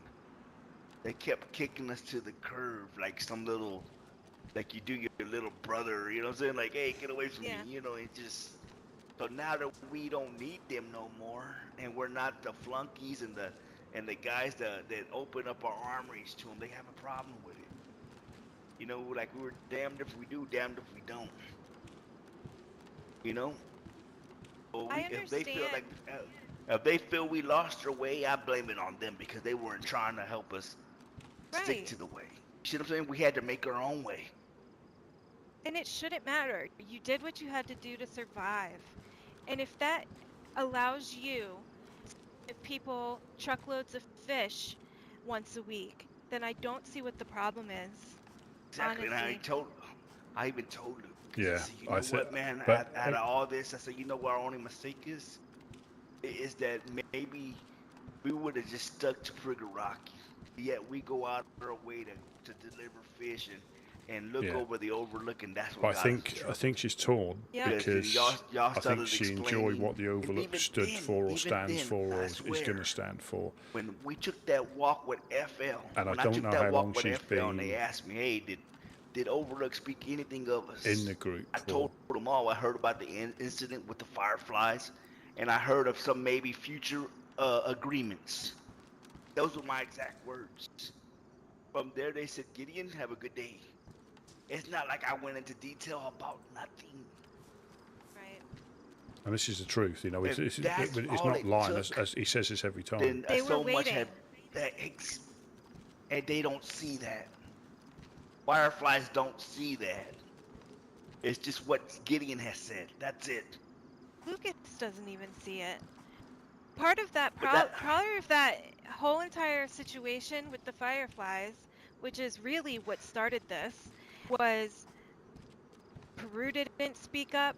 They kept kicking us to the curb like some little, like you do your little brother, you know what I'm saying? Like, hey, get away from me, you know, it just... So now that we don't need them no more, and we're not the flunkies and the guys that open up our armories to them, they have a problem with it. You know, like we were damned if we do, damned if we don't. You know? So if they feel we lost our way, I blame it on them because they weren't trying to help us stick to the way. You see what I'm saying? We had to make our own way. And it shouldn't matter. You did what you had to do to survive. And if that allows you to give people truckloads of fish once a week, then I don't see what the problem is. Exactly. Honestly. And I even told Luke. Yeah. I said, you know what, man? Out of all this, I said, you know what our only mistake is? Is that maybe we would have just stuck to Trigger Rocky. Yet we go out our way to deliver fish and look over the overlook, and that's what I think she's torn because I think she enjoyed what the overlook stood for or stands for or is going to stand for. When we took that walk with FL, and I don't know how long she's been. They asked me, hey, did Overlook speak anything of us? In the group. I told them all. I heard about the incident with the fireflies, and I heard of some maybe future agreements. Those were my exact words. From there, they said, Gideon, have a good day. It's not like I went into detail about nothing. Right. And this is the truth, you know. It's not lying, as he says this every time. They were waiting. And they don't see that. Fireflies don't see that. It's just what Gideon has said. That's it. Lucas doesn't even see it. Part of that, part of that whole entire situation with the fireflies, which is really what started this, was Peru didn't speak up,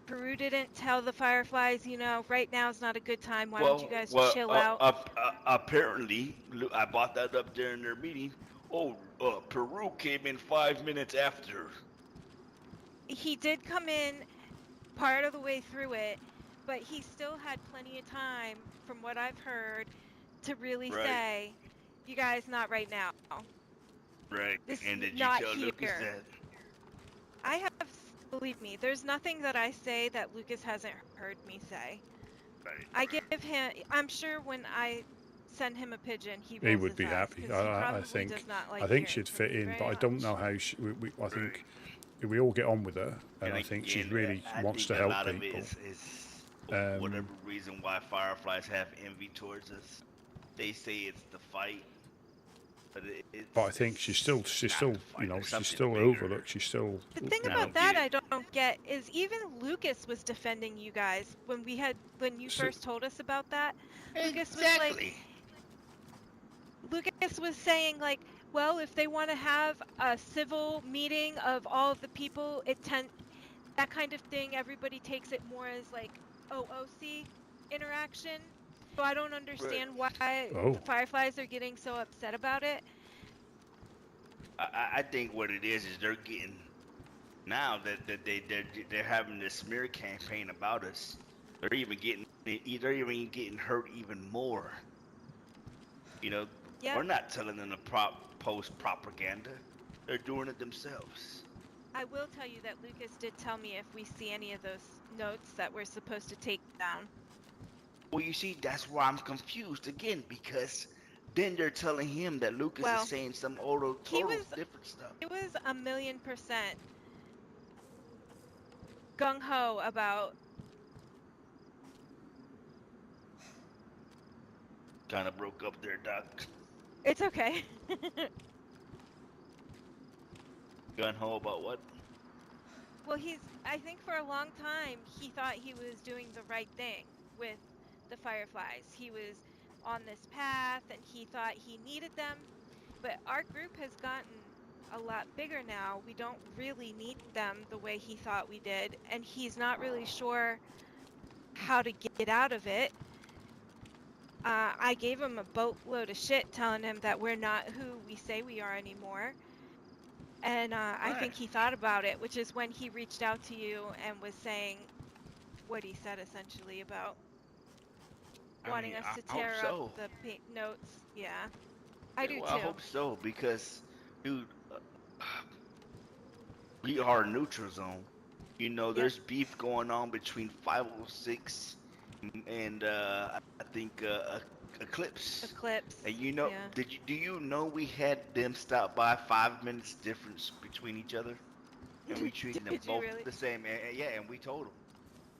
Peru didn't tell the Fireflies, you know, right now is not a good time. Why don't you guys chill out? Apparently, I brought that up during their meeting. Oh, Peru came in 5 minutes after. He did come in part of the way through it, but he still had plenty of time, from what I've heard, to really say, you guys, not right now. Right. This And did you not tell here. Lucas that? I have, believe me, there's nothing that I say that Lucas hasn't heard me say. Right. I give him, I'm sure when I send him a pigeon, he He rolls would his be eyes, happy. 'cause he I probably think. does not like I think hearing she'd from fit me in, very but I don't much. know how. I think we all get on with her, and I think she really wants to help a lot people. Of it is whatever reason why Fireflies have envy towards us. They say it's the fight, but I think she's still, you know, she's still bigger. overlooked. She's still. The thing about that I don't get is even Lucas was defending you guys when you first told us about that. Exactly. Lucas was saying like, well, if they want to have a civil meeting of all of the people, that kind of thing, everybody takes it more as like OOC interaction. So I don't understand why the Fireflies are getting so upset about it. I think what it is they're getting now that they're having this smear campaign about us. They're even getting hurt even more. You know, we're not telling them to post propaganda. They're doing it themselves. I will tell you that Lucas did tell me if we see any of those notes that we're supposed to take down. Well, you see, that's why I'm confused again, because then they're telling him that Lucas is saying some total different stuff. He was 1,000,000% gung-ho about... Kind of broke up there, Doc. It's okay. Gung-ho about what? Well, I think for a long time, he thought he was doing the right thing with the Fireflies. He was on this path, and he thought he needed them. But our group has gotten a lot bigger now. We don't really need them the way he thought we did, and he's not really sure how to get out of it. I gave him a boatload of shit telling him that we're not who we say we are anymore. And I think he thought about it, which is when he reached out to you and was saying what he said essentially about wanting us to tear up the notes. Yeah, I do too. I hope so, because, dude, we are a neutral zone. You know, there's beef going on between 506 and I think Eclipse. And you know, do you know we had them stop by 5 minutes difference between each other, and we treated them both the same. And yeah, and we told them,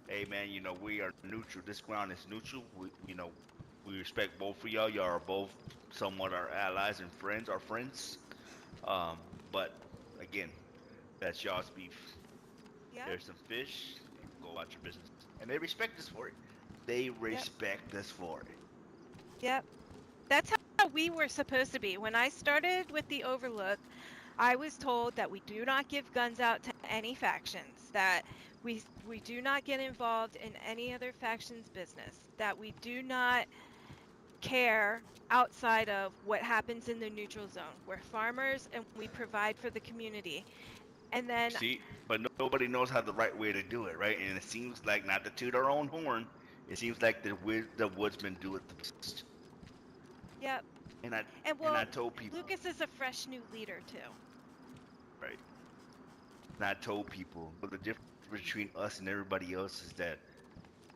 hey man, you know, we are neutral. This ground is neutral. We respect both of y'all. Y'all are both somewhat our allies and friends, our friends. But again, that's y'all's beef. There's some fish. Go about your business, and they respect us for it. They respect us for it. Yep. That's how we were supposed to be. When I started with the Overlook, I was told that we do not give guns out to any factions, that we do not get involved in any other faction's business, that we do not care outside of what happens in the neutral zone. We're farmers and we provide for the community. And then... See, but nobody knows how the right way to do it, right? And it seems like, not to toot our own horn, it seems like the woodsmen do it the best. Yep. And I told people. Lucas is a fresh new leader too. Right. And I told people, but the difference between us and everybody else is that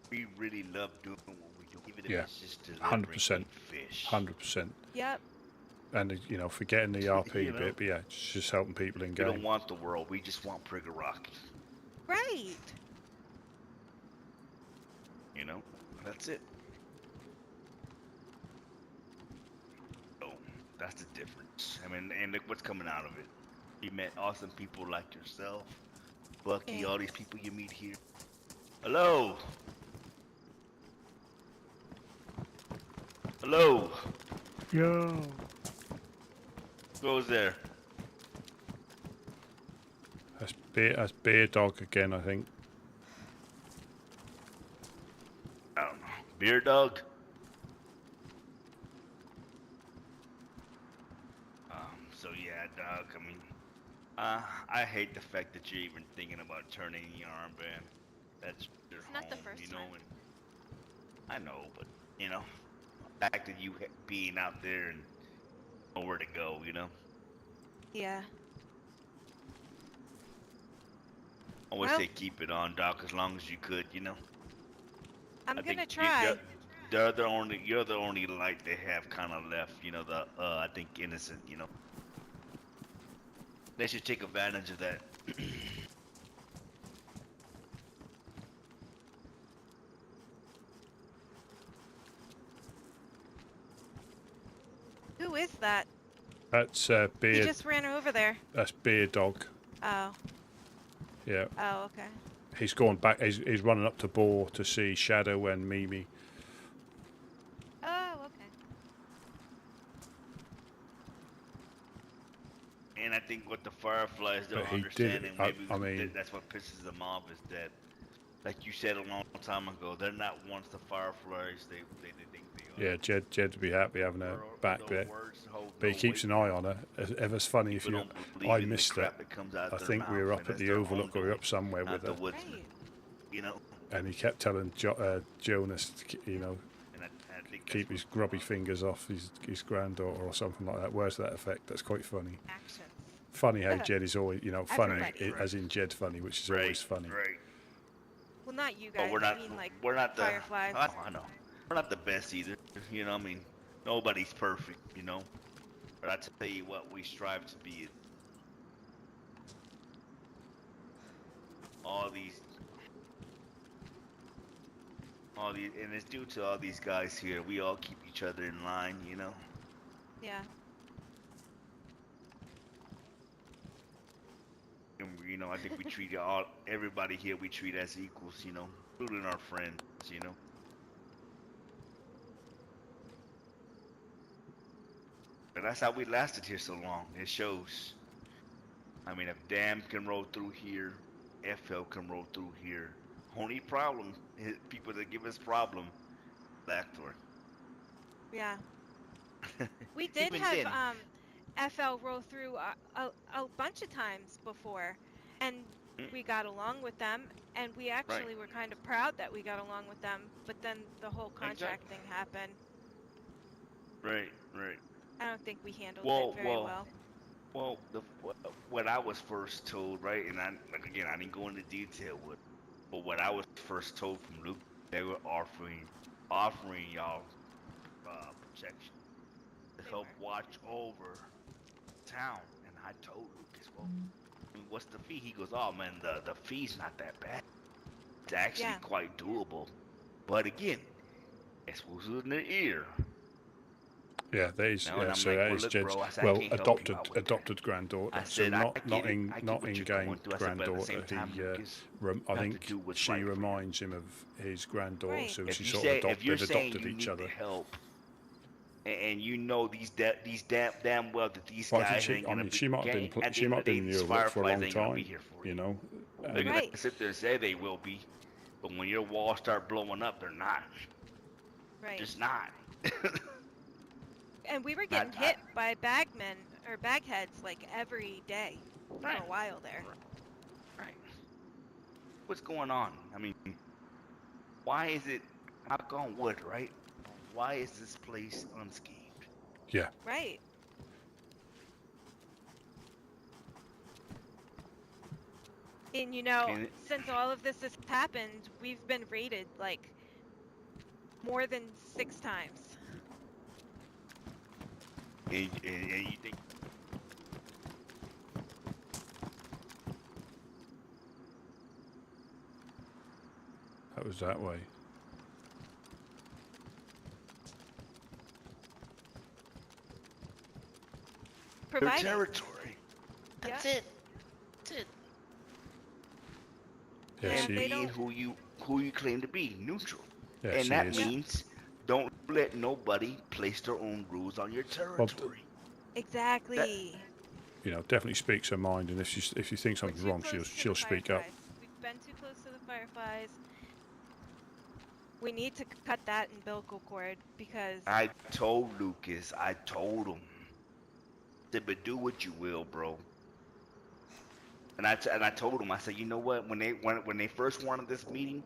we really love doing what we do, even if it's just delivering 100%. fish. 100%. Yep. And you know, forgetting the RP bit, but yeah, just helping people in game. We don't want the world. We just want Prigorok. Right. You know, that's it. So that's the difference. I mean, and look what's coming out of it. You met awesome people like yourself, Bucky, all these people you meet here. Hello. Hello. Yo. Goes there. That's beer dog again, I think. Beer dog. So yeah, dog. I mean, I hate the fact that you're even thinking about turning in your armband. That's your home, not the first you know. time. And I know, but you know, the fact that you being out there and nowhere to go, you know. Yeah. Always Well, say keep it on, Doc, as long as you could, you know. I'm I gonna think try. you're the only light they have kind of left, you know. The I think innocent, you know. They should take advantage of that. Who is that? That's He Beard. just ran over there. That's Beard Dog. Oh. Yeah. Oh, okay. He's gone back. He's running up to Boar to see Shadow and Mimi. Oh, okay. And I think what the Fireflies don't But he understand, did. and maybe I mean, that's what pisses them off, is that, like you said a long time ago, they're not once the Fireflies they think they are. yeah, Jed would be happy having her back there. But he keeps an eye on her. Ever's funny if you. I missed it. I think we were up at the Overlook or we were up somewhere with her. You know. And he kept telling Jonas, you know, And I think keep his grubby fingers off his granddaughter or something like that. Where's that effect? That's quite funny. Actions. Funny how Jed is always, you know, funny Everybody. as in Jed funny, which is always funny. Right. Well, not you But guys. I mean, like we're not the Fireflies. I know. We're not the best either. You know, I mean, nobody's perfect, you know. But I tell you what, we strive to be. All these, and it's due to all these guys here. We all keep each other in line, you know. Yeah. And you know, I think we treat everybody here. We treat as equals, you know, including our friends, you know. But that's how we lasted here so long. It shows. I mean, if Dam can roll through here, FL can roll through here. Only problem is people that give us problem, Blackthorn. Yeah. We did Even have then. FL roll through a bunch of times before, and we got along with them, and we actually were kind of proud that we got along with them. But then the whole contract thing happened. Right. I don't think we handled it very well. Well, what I was first told, right, and I didn't go into detail with, but what I was first told from Luke, they were offering y'all protection to help watch over town, and I told Lucas, well, I mean, what's the fee? He goes, oh man, the fee's not that bad. It's actually quite doable, but again, it's who's in the ear. Yeah, there is. No, Yeah, so that is Jed's. Well, adopted granddaughter. So not in-game granddaughter. I think she reminds him of his granddaughter. So she sort of they've adopted each other. Help, and you know these damn well that these guys ain't gonna be. She might have been in the Overlook for a long time. You know. They're gonna sit there and say they will be, but when your walls start blowing up, they're not. Right. Just not. And we were getting hit by bagmen or bagheads like every day for a while there. Right. What's going on? I mean, why is it knock on wood, right? Why is this place unscathed? Yeah. Right. And you know, since all of this has happened, we've been raided like more than 6 times. And you think that was that way? Their territory. That's it. That's it. Yeah, and being who you claim to be, neutral. Yeah, and that means don't let nobody place their own rules on your territory. Exactly. You know, definitely speaks her mind, and if you think something's wrong, she'll speak up. We've been too close to the Fireflies. We need to cut that umbilical cord because I told Lucas. I told him. Said, but do what you will, bro. And I told him. I said, you know what? When they first wanted this meeting,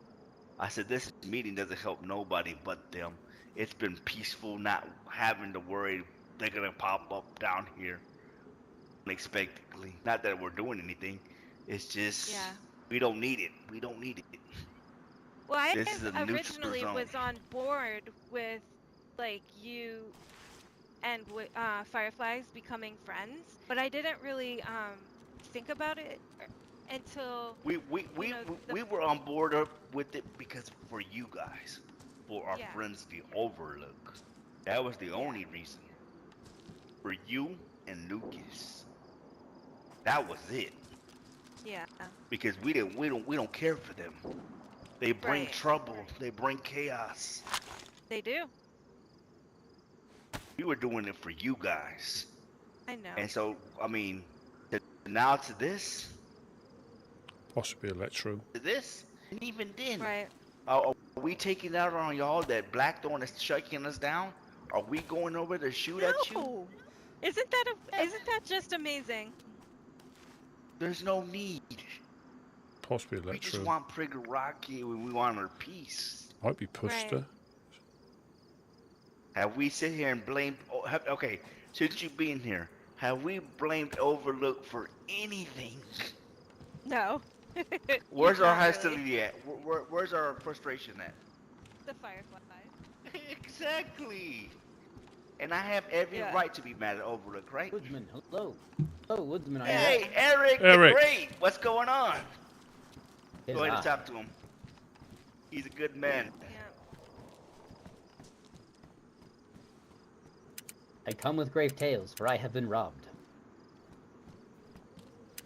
I said this meeting doesn't help nobody but them. It's been peaceful, not having to worry they're gonna pop up down here unexpectedly. Not that we're doing anything. It's just we don't need it. We don't need it. well, I This is a neutral originally zone. was on board with like you and Fireflies becoming friends, but I didn't really think about it until We were on board with it because for you guys, for our friends, the Overlook. That was the only reason. For you and Lucas. That was it. Yeah. Because we don't care for them. They bring trouble. They bring chaos. They do. We were doing it for you guys. I know. And so, I mean, now to this. Possibly electro. To this, and even then. Right. Are we taking out on y'all that Blackthorn is shaking us down? Are we going over to shoot at you? Isn't that just amazing? There's no need. Possibly We electro. just want Prigoraki when we want our peace. Might be Puster. Have we sit here and blamed? Okay, since you being here, have we blamed Overlook for anything? No. Where's our Not hostility at? Where's our frustration at? The Fireflies. Exactly. And I have every right to be mad at Overlook, right? Woodsman, hello. Hello, Woodsman. Hey, Eric. Eric. Great. What's going on? His Go ahead eye. and talk to him. He's a good man. I come with grave tales, for I have been robbed.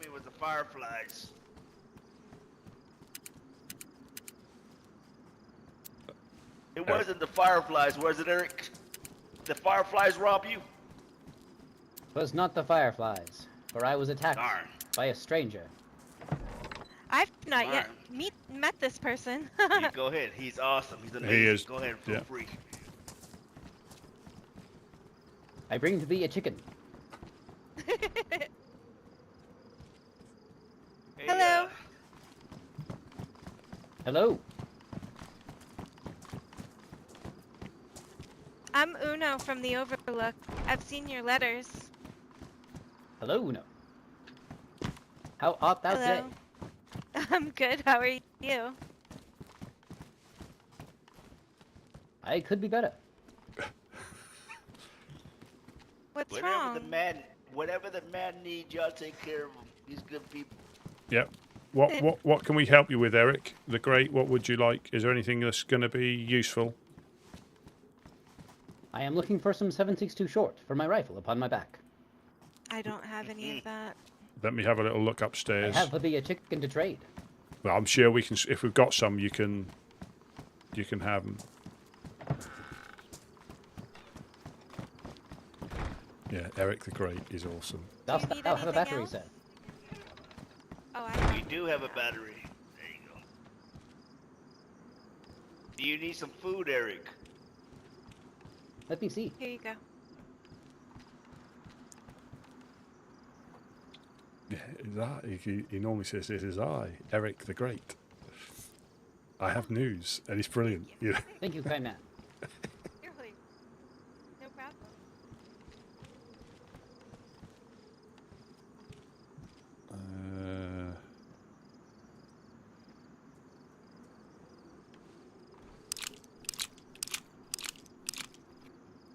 It was the Fireflies. It wasn't the Fireflies, was it, Eric? The Fireflies rob you? 'Twas not the Fireflies, for I was attacked by a stranger. I've not yet met this person. You go ahead. He's awesome. He's amazing. He is. Go ahead. Feel free. I bring to thee a chicken. Hello. Hello. I'm Uno from the Overlook. I've seen your letters. Hello, Uno. How art thou today? I'm good. How are you? I could be better. What's Whatever wrong? Whatever the man needs, y'all take care of him. He's good people. Yep. What can we help you with, Eric? The Great. What would you like? Is there anything that's going to be useful? I am looking for some 7.62 short for my rifle upon my back. I don't have any of that. Let me have a little look upstairs. I have for thee a chicken to trade. Well, I'm sure we can. If we've got some, you can have them. Yeah, Eric the Great is awesome. Thou have a battery set. Oh, We do have a battery. There you go. Do you need some food, Eric? Let me see. Here you go. Yeah, he normally says, "This is I, Eric the Great. I have news, and it's brilliant." You know? Thank you, kind man. Really? No problem.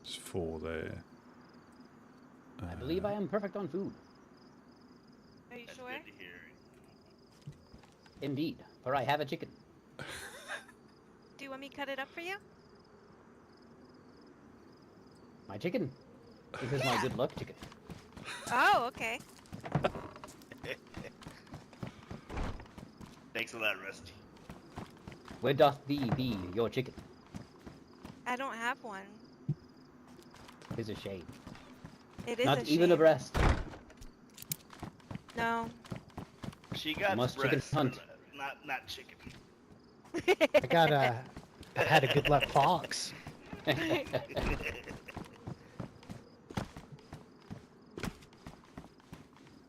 It's 4 there. I believe I am perfect on food. Are you sure? Good to hear. Indeed, for I have a chicken. Do you want me to cut it up for you? My chicken. This is my good luck chicken. Oh, okay. Thanks a lot, Rusty. Where doth thee be your chicken? I don't have one. 'Tis a shame. It is Not a even shame. a breast. No. She got Must breast, chicken hunt. not chicken. I got I had a good luck fox.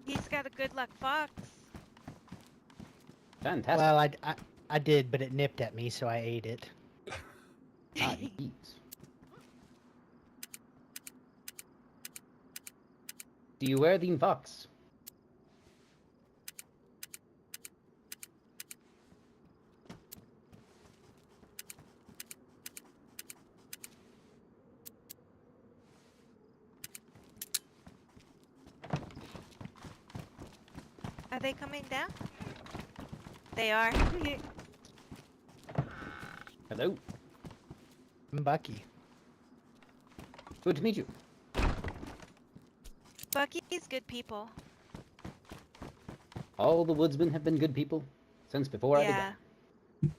He's got a good luck fox. Fantastic. Well, I did, but it nipped at me, so I ate it. Ah, geez. Do you wear the fox? Are they coming down? They are. Hello. I'm Bucky. Good to meet you. Bucky's good people. All the woodsmen have been good people since before I began.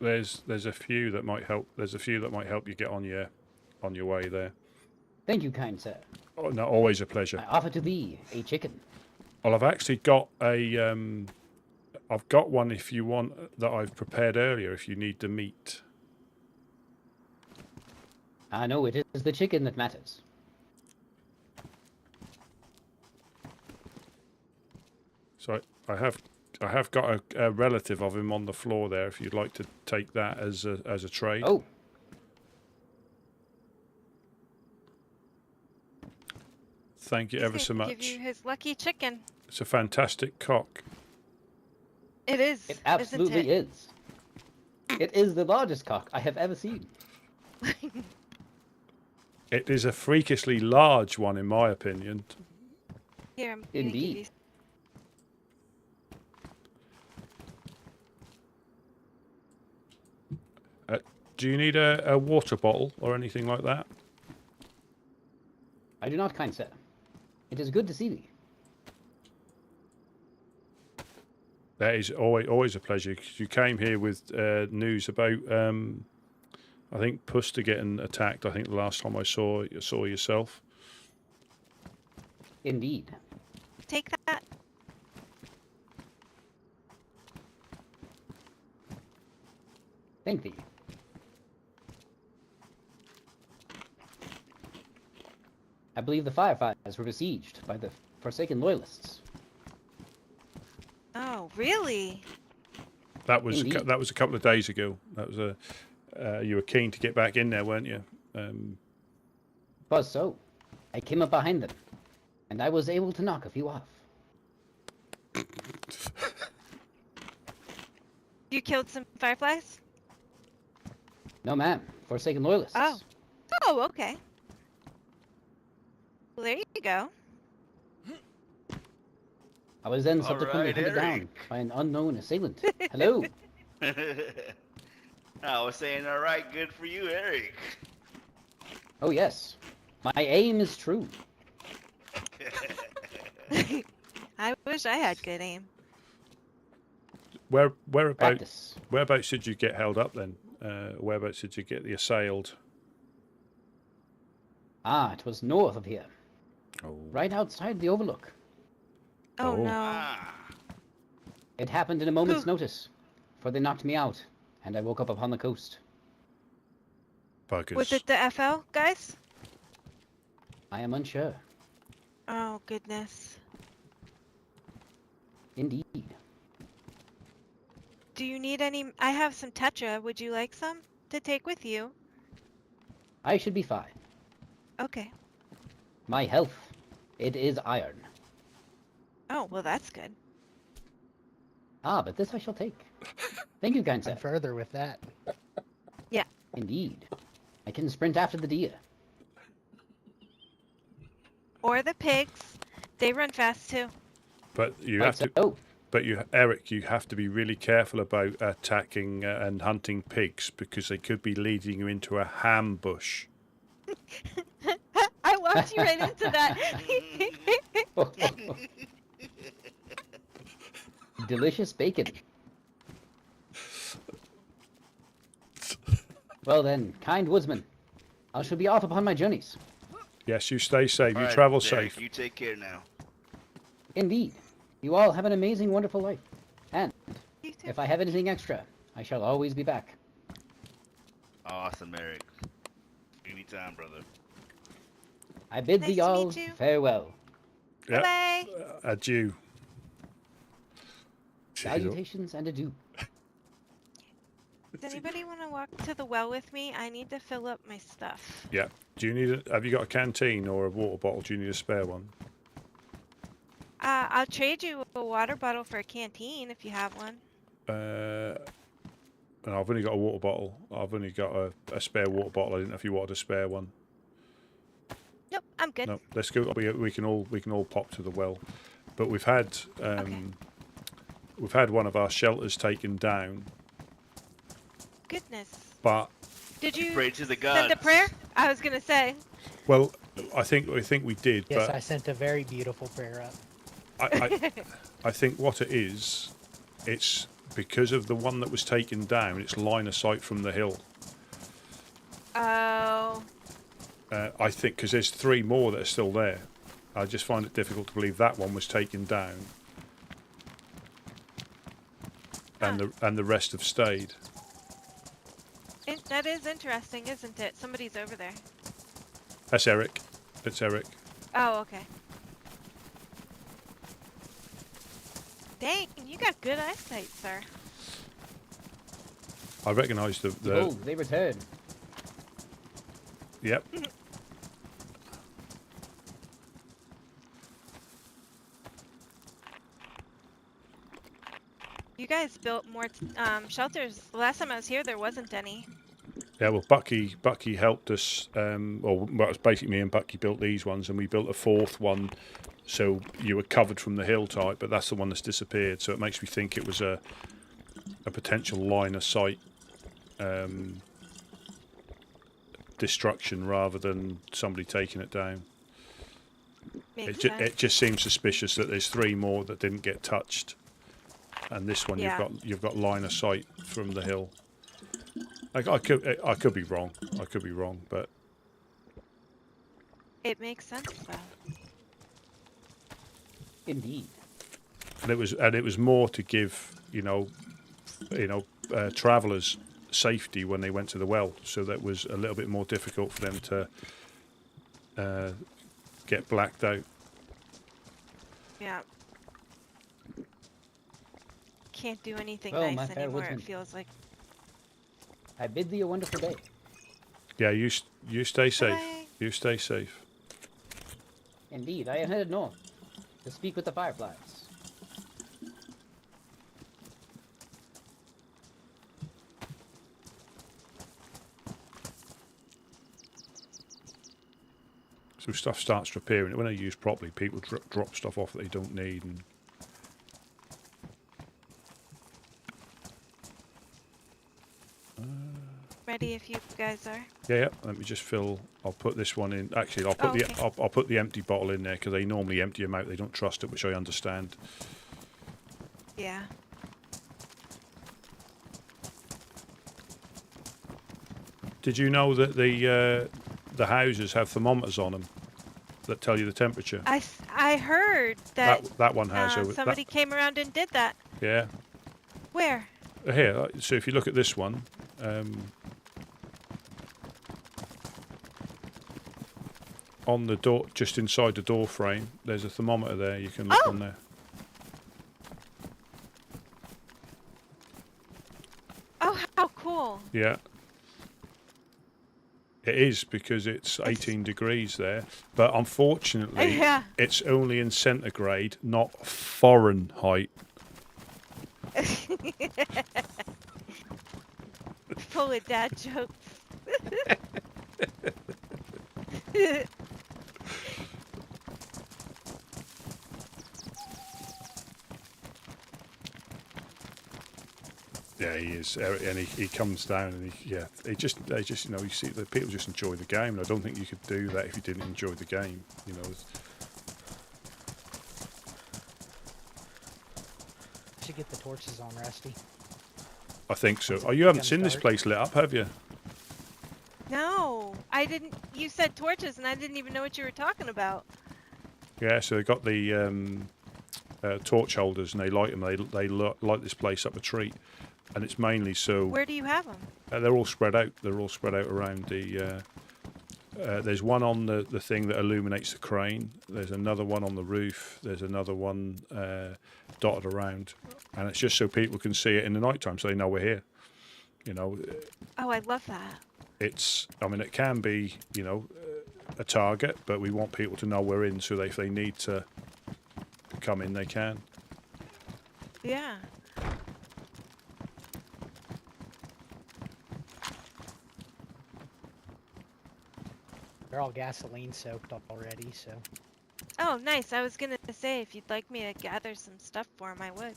There's a few that might help. There's a few that might help you get on your way there. Thank you, kind sir. Oh, no, always a pleasure. I offer to thee a chicken. Well, I've actually got a I've got one if you want that I've prepared earlier. If you need the meat. I know it is the chicken that matters. So I have got a relative of him on the floor there. If you'd like to take that as a trade. Oh. Thank you ever so much. Give you his lucky chicken. It's a fantastic cock. It is. It absolutely is. It is the largest cock I have ever seen. It is a freakishly large one, in my opinion. Here, I'm Indeed. Do you need a water bottle or anything like that? I do not, kind sir. It is good to see thee. That is always a pleasure. 'Cause you came here with news about, I think, Puster getting attacked. I think the last time I saw yourself. Indeed. Take that. Thank thee. I believe the fireflies were besieged by the Forsaken Loyalists. Oh, really? That was a couple of days ago. That was you were keen to get back in there, weren't you? Was so. I came up behind them, and I was able to knock a few off. You killed some fireflies? No, ma'am. Forsaken Loyalists. Oh. Oh, okay. Well, there you go. I was then subsequently hunted down by an unknown assailant. Hello. I was saying, all right, good for you, Eric. Oh, yes. My aim is true. I wish I had good aim. Whereabouts did you get held up then? Whereabouts did you get the assailed? Ah, it was north of here. Oh. Right outside the overlook. Oh, no. It happened in a moment's notice, for they knocked me out, and I woke up upon the coast. Buggers. Was it the FL, guys? I am unsure. Oh, goodness. Indeed. Do you need any? I have some Tetra. Would you like some to take with you? I should be fine. Okay. My health, it is iron. Oh, well, that's good. Ah, but this I shall take. Thank you, kind sir. Further with that. Yeah. Indeed. I can sprint after the deer. Or the pigs. They run fast, too. But you have to. Oh. But Eric, you have to be really careful about attacking and hunting pigs because they could be leading you into a ham bush. I walked you right into that. Delicious bacon. Well then, kind woodsman, I shall be off upon my journeys. Yes, you stay safe. All You right, travel Derek, safe. You take care now. Indeed. You all have an amazing, wonderful life. And if I have anything extra, I shall always be back. Awesome, Eric. Anytime, brother. I bid thee all farewell. Yep. Bye-bye. Adieu. Salutations and adieu. Does anybody want to walk to the well with me? I need to fill up my stuff. Yeah. Do you need have you got a canteen or a water bottle? Do you need a spare one? I'll trade you a water bottle for a canteen if you have one. And I've only got a water bottle. I've only got a spare water bottle. I didn't know if you wanted a spare one. Nope, I'm good. No, let's go. We can all pop to the well, but we've had one of our shelters taken down. Goodness. But did you pray to the send gods? a prayer? I was gonna say. Well, I think we did. Yes, but I sent a very beautiful prayer up. I think what it is, it's because of the one that was taken down. It's line of sight from the hill. Oh. I think because there's 3 more that are still there. I just find it difficult to believe that one was taken down, and the rest have stayed. That is interesting, isn't it? Somebody's over there. That's Eric. It's Eric. Oh, okay. Dang, you got good eyesight, sir. I recognise the. Oh, they return. Yep. You guys built more shelters. The last time I was here, there wasn't any. Yeah, well, Bucky helped us. Well, it was basically me and Bucky built these ones, and we built a 4th one, so you were covered from the hill type. But that's the one that's disappeared. So it makes me think it was a potential line of sight destruction rather than somebody taking it down. It just seems suspicious that there's 3 more that didn't get touched, and this one you've got line of sight from the hill. I could be wrong. I could be wrong, but it makes sense though. Indeed. And it was more to give travellers safety when they went to the well, so that was a little bit more difficult for them to get blacked out. Yeah. Can't do anything Well, nice anymore. It feels like. I bid thee a wonderful day. Yeah, you stay safe. Bye. You stay safe. Indeed, I am headed north to speak with the fireflies. So stuff starts appearing. When they're used properly, people drop stuff off that they don't need. And ready if you guys are. yeah. Let me just fill. I'll put this one in. Actually, I'll put I'll put the empty bottle in there because they normally empty them out. They don't trust it, which I understand. Yeah. Did you know that the houses have thermometers on them that tell you the temperature? I heard that that one has. Somebody came around and did that. Yeah. Where? Here. So if you look at this one. On the door, just inside the door frame, there's a thermometer there. You can look on there. Oh, how cool! Yeah. It is because it's 18 degrees there, but unfortunately, it's only in centigrade, not Fahrenheit. Full of dad jokes. Yeah, he is, and he comes down, and they just you see the people just enjoy the game, and I don't think you could do that if you didn't enjoy the game, Should get the torches on, Rusty. I think so. Oh, you haven't seen this place lit up, have you? No, I didn't. You said torches, and I didn't even know what you were talking about. Yeah, so they got the torch holders, and they light them. They light this place up a treat. and it's mainly so. Where do you have them? They're all spread out. They're all spread out around the. There's one on the thing that illuminates the crane. There's another one on the roof. There's another one dotted around, and it's just so people can see it in the night time, so they know we're here. You know. Oh, I love that. It's. I mean, it can be, you know, a target, but we want people to know we're in, so if they need to come in, they can. Yeah. They're all gasoline soaked already, so. Oh, nice. I was gonna say if you'd like me to gather some stuff for him, I would.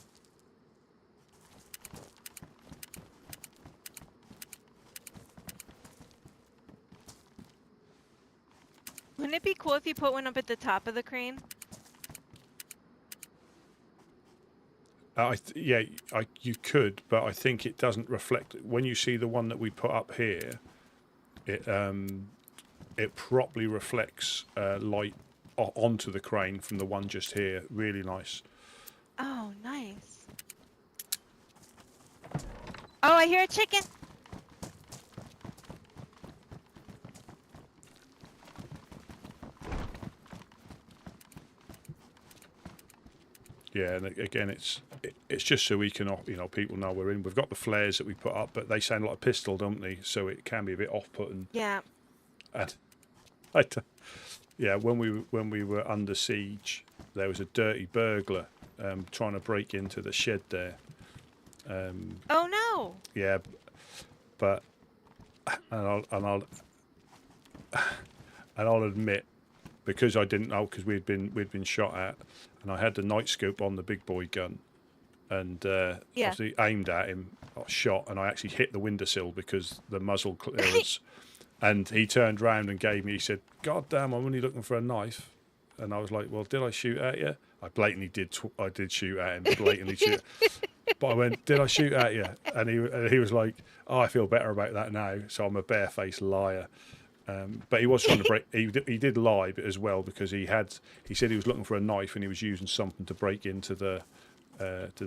Wouldn't it be cool if you put one up at the top of the crane? You could, but I think it doesn't reflect. When you see the one that we put up here, it properly reflects light onto the crane from the one just here. Really nice. Oh, nice. Oh, I hear a chicken. Yeah, and again, it's just so we can, you know, people know we're in. We've got the flares that we put up, but they sound like a pistol, don't they? So it can be a bit off-putting. Yeah. And yeah, when we were under siege, there was a dirty burglar trying to break into the shed there. Oh no! Yeah, but and I'll admit, because I didn't know, because we'd been shot at, and I had the night scope on the big boy gun, and obviously aimed at him, got shot, and I actually hit the windowsill because the muzzle clearance. And he turned round and gave me. He said, "God damn, I'm only looking for a knife." And I was like, "Well, did I shoot at you?" I blatantly did. I did shoot at him. Blatantly shoot. But I went, "Did I shoot at you?" And he was like, "Oh, I feel better about that now." So I'm a barefaced liar. But he was trying to break. He did lie as well, because he said he was looking for a knife and he was using something to break into the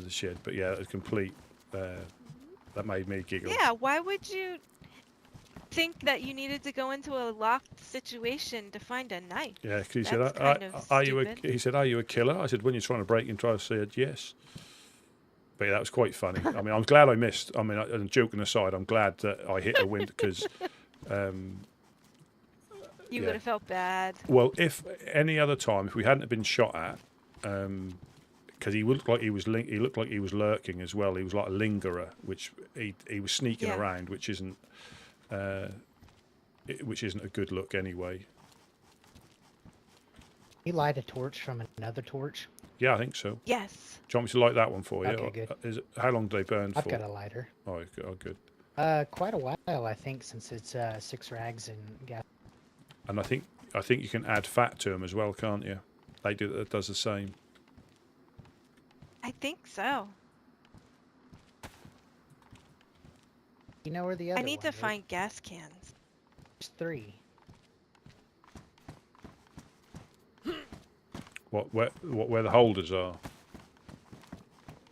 shed. But yeah, it was complete. That made me giggle. Yeah. Why would you think that you needed to go into a locked situation to find a knife? Yeah, because he said, He said, "Are you a killer?" I said, "When you're trying to break into," I said, "Yes." But yeah, that was quite funny. I mean, I'm glad I missed. I mean, and joking aside, I'm glad that I hit a window because. You would have felt bad. Well, if any other time, if we hadn't been shot at, because he looked like he was lurking as well. He was like a lingerer, which he was sneaking around, which isn't a good look anyway. He light a torch from another torch? Yeah, I think so. Yes. Do you want me to light that one for you? Okay, good. How long do they burn for? I've got a lighter. Oh, good. Quite a while, I think, since it's 6 rags and gas. And I think you can add fat to them as well, can't you? That does the same. I think so. You know where the other I need one to is? find gas cans. There's 3. Where the holders are?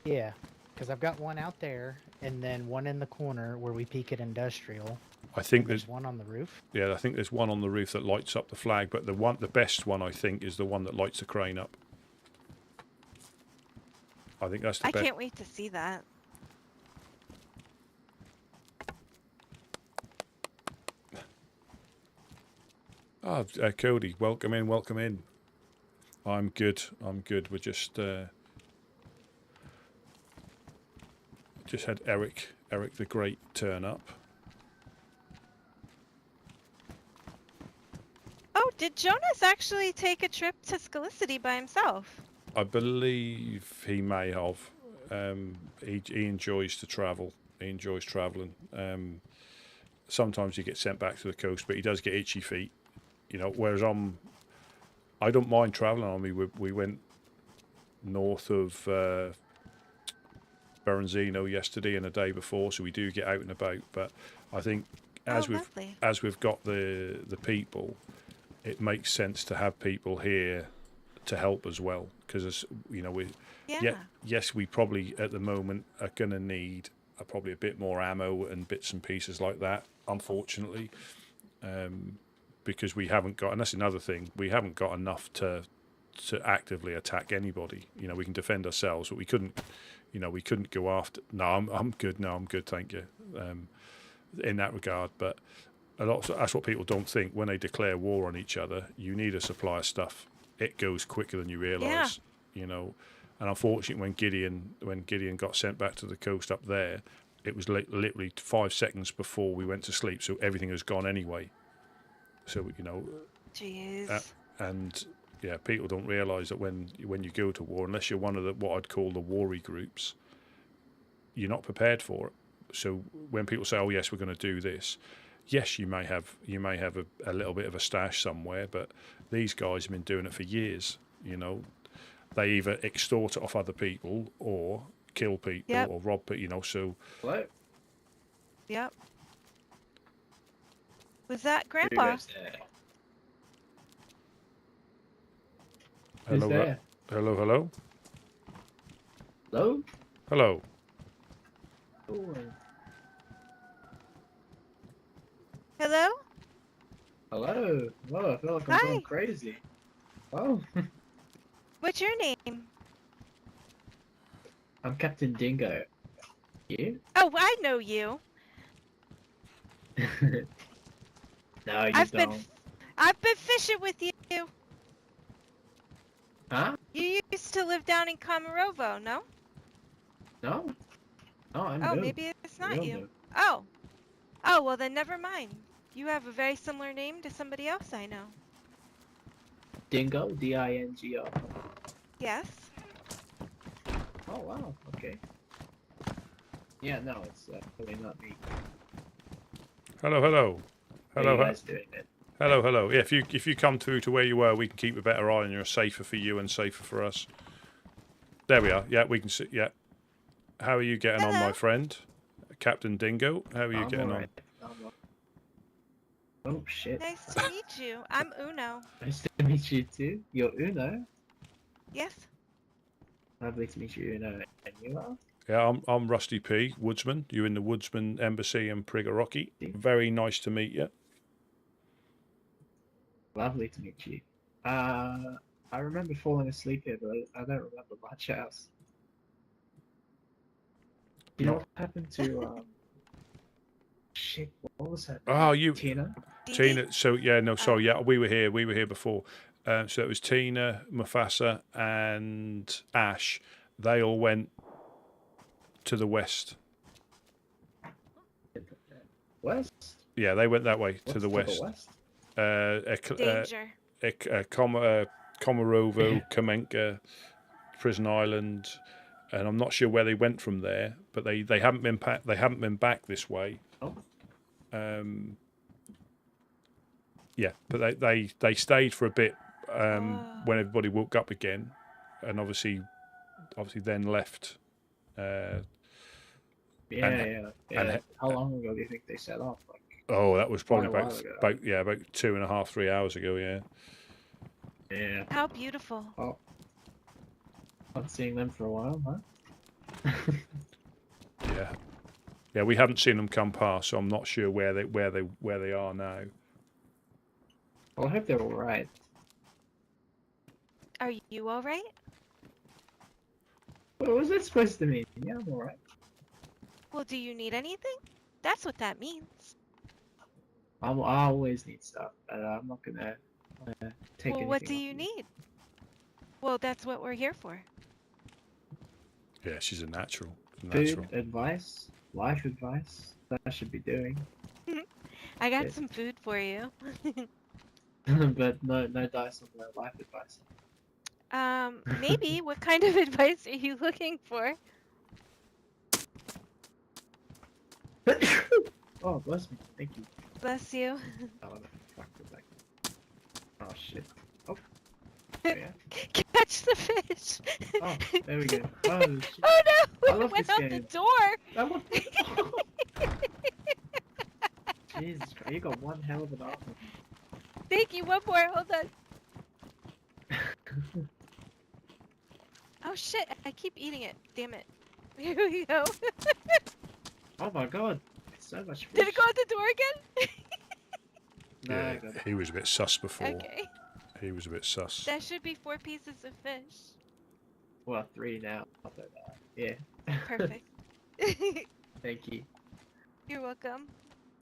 Yeah, because I've got one out there, and then one in the corner where we peak at industrial. I think there's one on the roof. Yeah, I think there's one on the roof that lights up the flag, but the best one, I think, is the one that lights the crane up. I think that's the best. I can't wait to see that. Cody, welcome in. I'm good. We're just had Eric the Great turn up. Oh, did Jonas actually take a trip to Scalicity by himself? I believe he may have. He enjoys to travel. He enjoys travelling. Sometimes he gets sent back to the coast, but he does get itchy feet. You know, whereas I don't mind travelling. I mean, we went north of Berenzino yesterday and the day before, so we do get out and about. But I think as we've got the people, it makes sense to have people here to help as well, because you know yes, we probably at the moment are going to need probably a bit more ammo and bits and pieces like that, unfortunately, because we haven't got, and that's another thing, we haven't got enough to actively attack anybody. You know, we can defend ourselves, but we couldn't, you know, we couldn't go after. No, I'm good. No, I'm good. Thank you. In that regard, but that's what people don't think when they declare war on each other. You need a supply of stuff. It goes quicker than you realise. You know, and unfortunately, when Gideon got sent back to the coast up there, it was literally 5 seconds before we went to sleep, so everything has gone anyway. So you know, jeez. And yeah, people don't realise that when you go to war, unless you're one of the what I'd call the warry groups, you're not prepared for it. So when people say, "Oh yes, we're going to do this," yes, you may have a little bit of a stash somewhere, but these guys have been doing it for years. You know, they either extort it off other people or kill people or rob people. You know, so what? Yep. Was that Grandpa? Hello, there? Hello, hello, Hello. hello. Hello? Hello. Whoa, I feel like I'm going crazy. Oh. What's your name? I'm Captain Dingo. You? Oh, I know you. No, you I've don't. been fishing with you. Huh? You used to live down in Komarovo, no? No. No, I'm Oh, new. maybe it's not Real you. new. Oh. Oh, well then never mind. You have a very similar name to somebody else I know. Dingo? D-I-N-G-O. Yes. Oh, wow. Okay. Yeah, no, it's really not me. Hello, hello. How are you guys doing it? Hello, hello. Yeah, if you come through to where you were, we can keep a better eye on you. Safer for you and safer for us. There we are. Yeah, we can see. Yeah. How are you getting on, my friend? Captain Dingo? How are you getting on? Oh, shit. Nice to meet you. I'm Uno. Nice to meet you, too. You're Uno? Yes. Lovely to meet you, Uno. And you are? Yeah, I'm Rusty P, Woodsman. You're in the Woodsman Embassy in Prigorocki. Very nice to meet you. Lovely to meet you. I remember falling asleep here, but I don't remember much else. Do you know what happened to, shit, what was that? Oh, you... Tina? Tina, so, yeah, no, sorry, yeah, we were here before. So it was Tina, Mufasa, and Ash. They all went to the west. West? Yeah, they went that way, to the What's west. Danger. Komarovo, Kamenka, Prison Island, and I'm not sure where they went from there, but they haven't been back this way. Oh. Yeah, but they stayed for a bit when everybody woke up again, and obviously then left. Yeah. How long ago do you think they set off? Like, oh, that was probably quite a while ago. about 2.5, 3 hours ago. Yeah. Yeah. How beautiful. Oh. Not seeing them for a while, huh? Yeah. Yeah, we haven't seen them come past, so I'm not sure where they are now. Well, I hope they're all right. Are you all right? What was that supposed to mean? Yeah, I'm all right. Well, do you need anything? That's what that means. I always need stuff, but I'm not gonna take anything. Well, what do you need? Well, that's what we're here for. Yeah, she's a natural. Food, advice, life advice. That I should be doing. I got some food for you. But no dice on the life advice. Maybe. What kind of advice are you looking for? Oh, bless me. Thank you. Bless you. Oh, shit. Oh. Yeah. Catch the fish. Oh, there we go. Oh, shit. Oh no! I love It went this out game. the door. Jesus Christ, you got one hell of an arm. Thank you. One more. Hold on. Oh shit! I keep eating it. Damn it. Here we go. Oh my god, so much fish. Did it go out the door again? No, I Yeah, got it. he was a bit sus before. Okay. He was a bit sus. That should be 4 pieces of fish. Well, 3 now. But, yeah. Perfect. Thank you. You're welcome.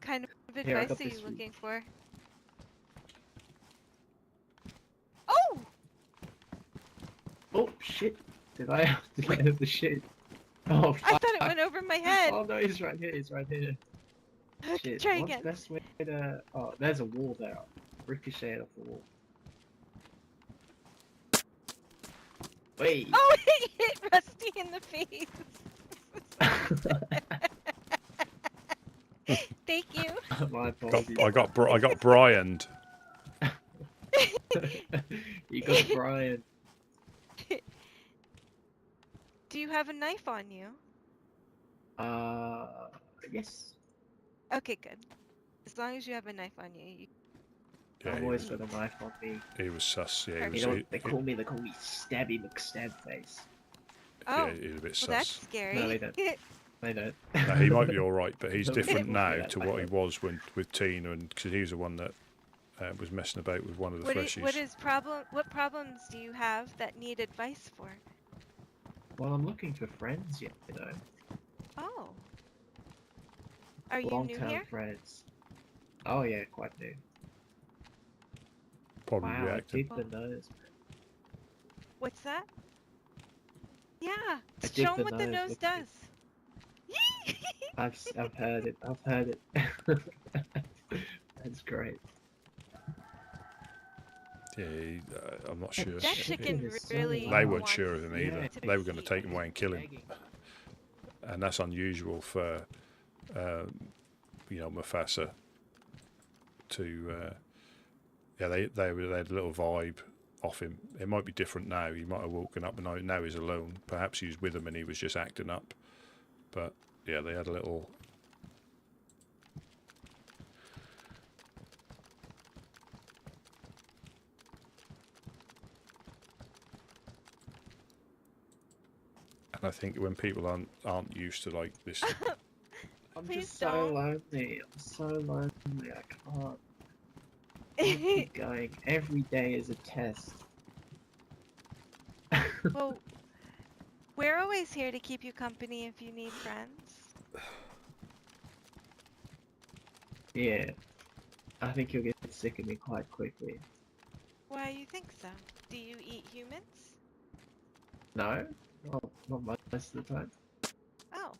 Kind of Here, I advice got are you this for you. looking for? Oh! Oh shit! Did I have the shit? Oh, I thought it fuck. went over my head. Oh no, he's right here. He's right here. Shit. Try What's again. the best way to? Oh, there's a wall there. Ricochet off the wall. Wait. Oh, it hit Rusty in the face. Thank you. My apologies. I got Brian. You got Brian. Do you have a knife on you? Yes. Okay, good. As long as you have a knife on you. Yeah, I've always got a knife on me. He was sus. Yeah, he You was. know what they call me? They call me Stabby McStabface. Oh, yeah, he was a bit well, sus. that's scary. No, they don't. They don't. No, he might be all right, but he's No, different they now don't. to what he was with Tina, and because he was the one that was messing about with one of the freshies. What problems do you have that need advice for? Well, I'm looking for friends, you know. Oh. Are you new Long-term here? friends. Oh yeah, quite new. Probably Wow, reacting. I dig the nose. What's that? Yeah. I dig Show the him what the nose, nose look- does. I've heard it. I've heard it. That's great. Yeah, I'm not sure. That chicken really They weren't wants sure of him either. to They were be going to take him away and kill him, and that's unusual for, Mufasa. To, yeah, they had a little vibe off him. It might be different now. He might have woken up and now he's alone. Perhaps he was with them and he was just acting up. But yeah, they had a little. And I think when people aren't used to like this. I'm Please just so don't. lonely. I'm so lonely. I can't. I keep going. Every day is a test. Well, we're always here to keep you company if you need friends. Yeah. I think you'll get sick of me quite quickly. Why you think so? Do you eat humans? No? Not most of the time. Oh.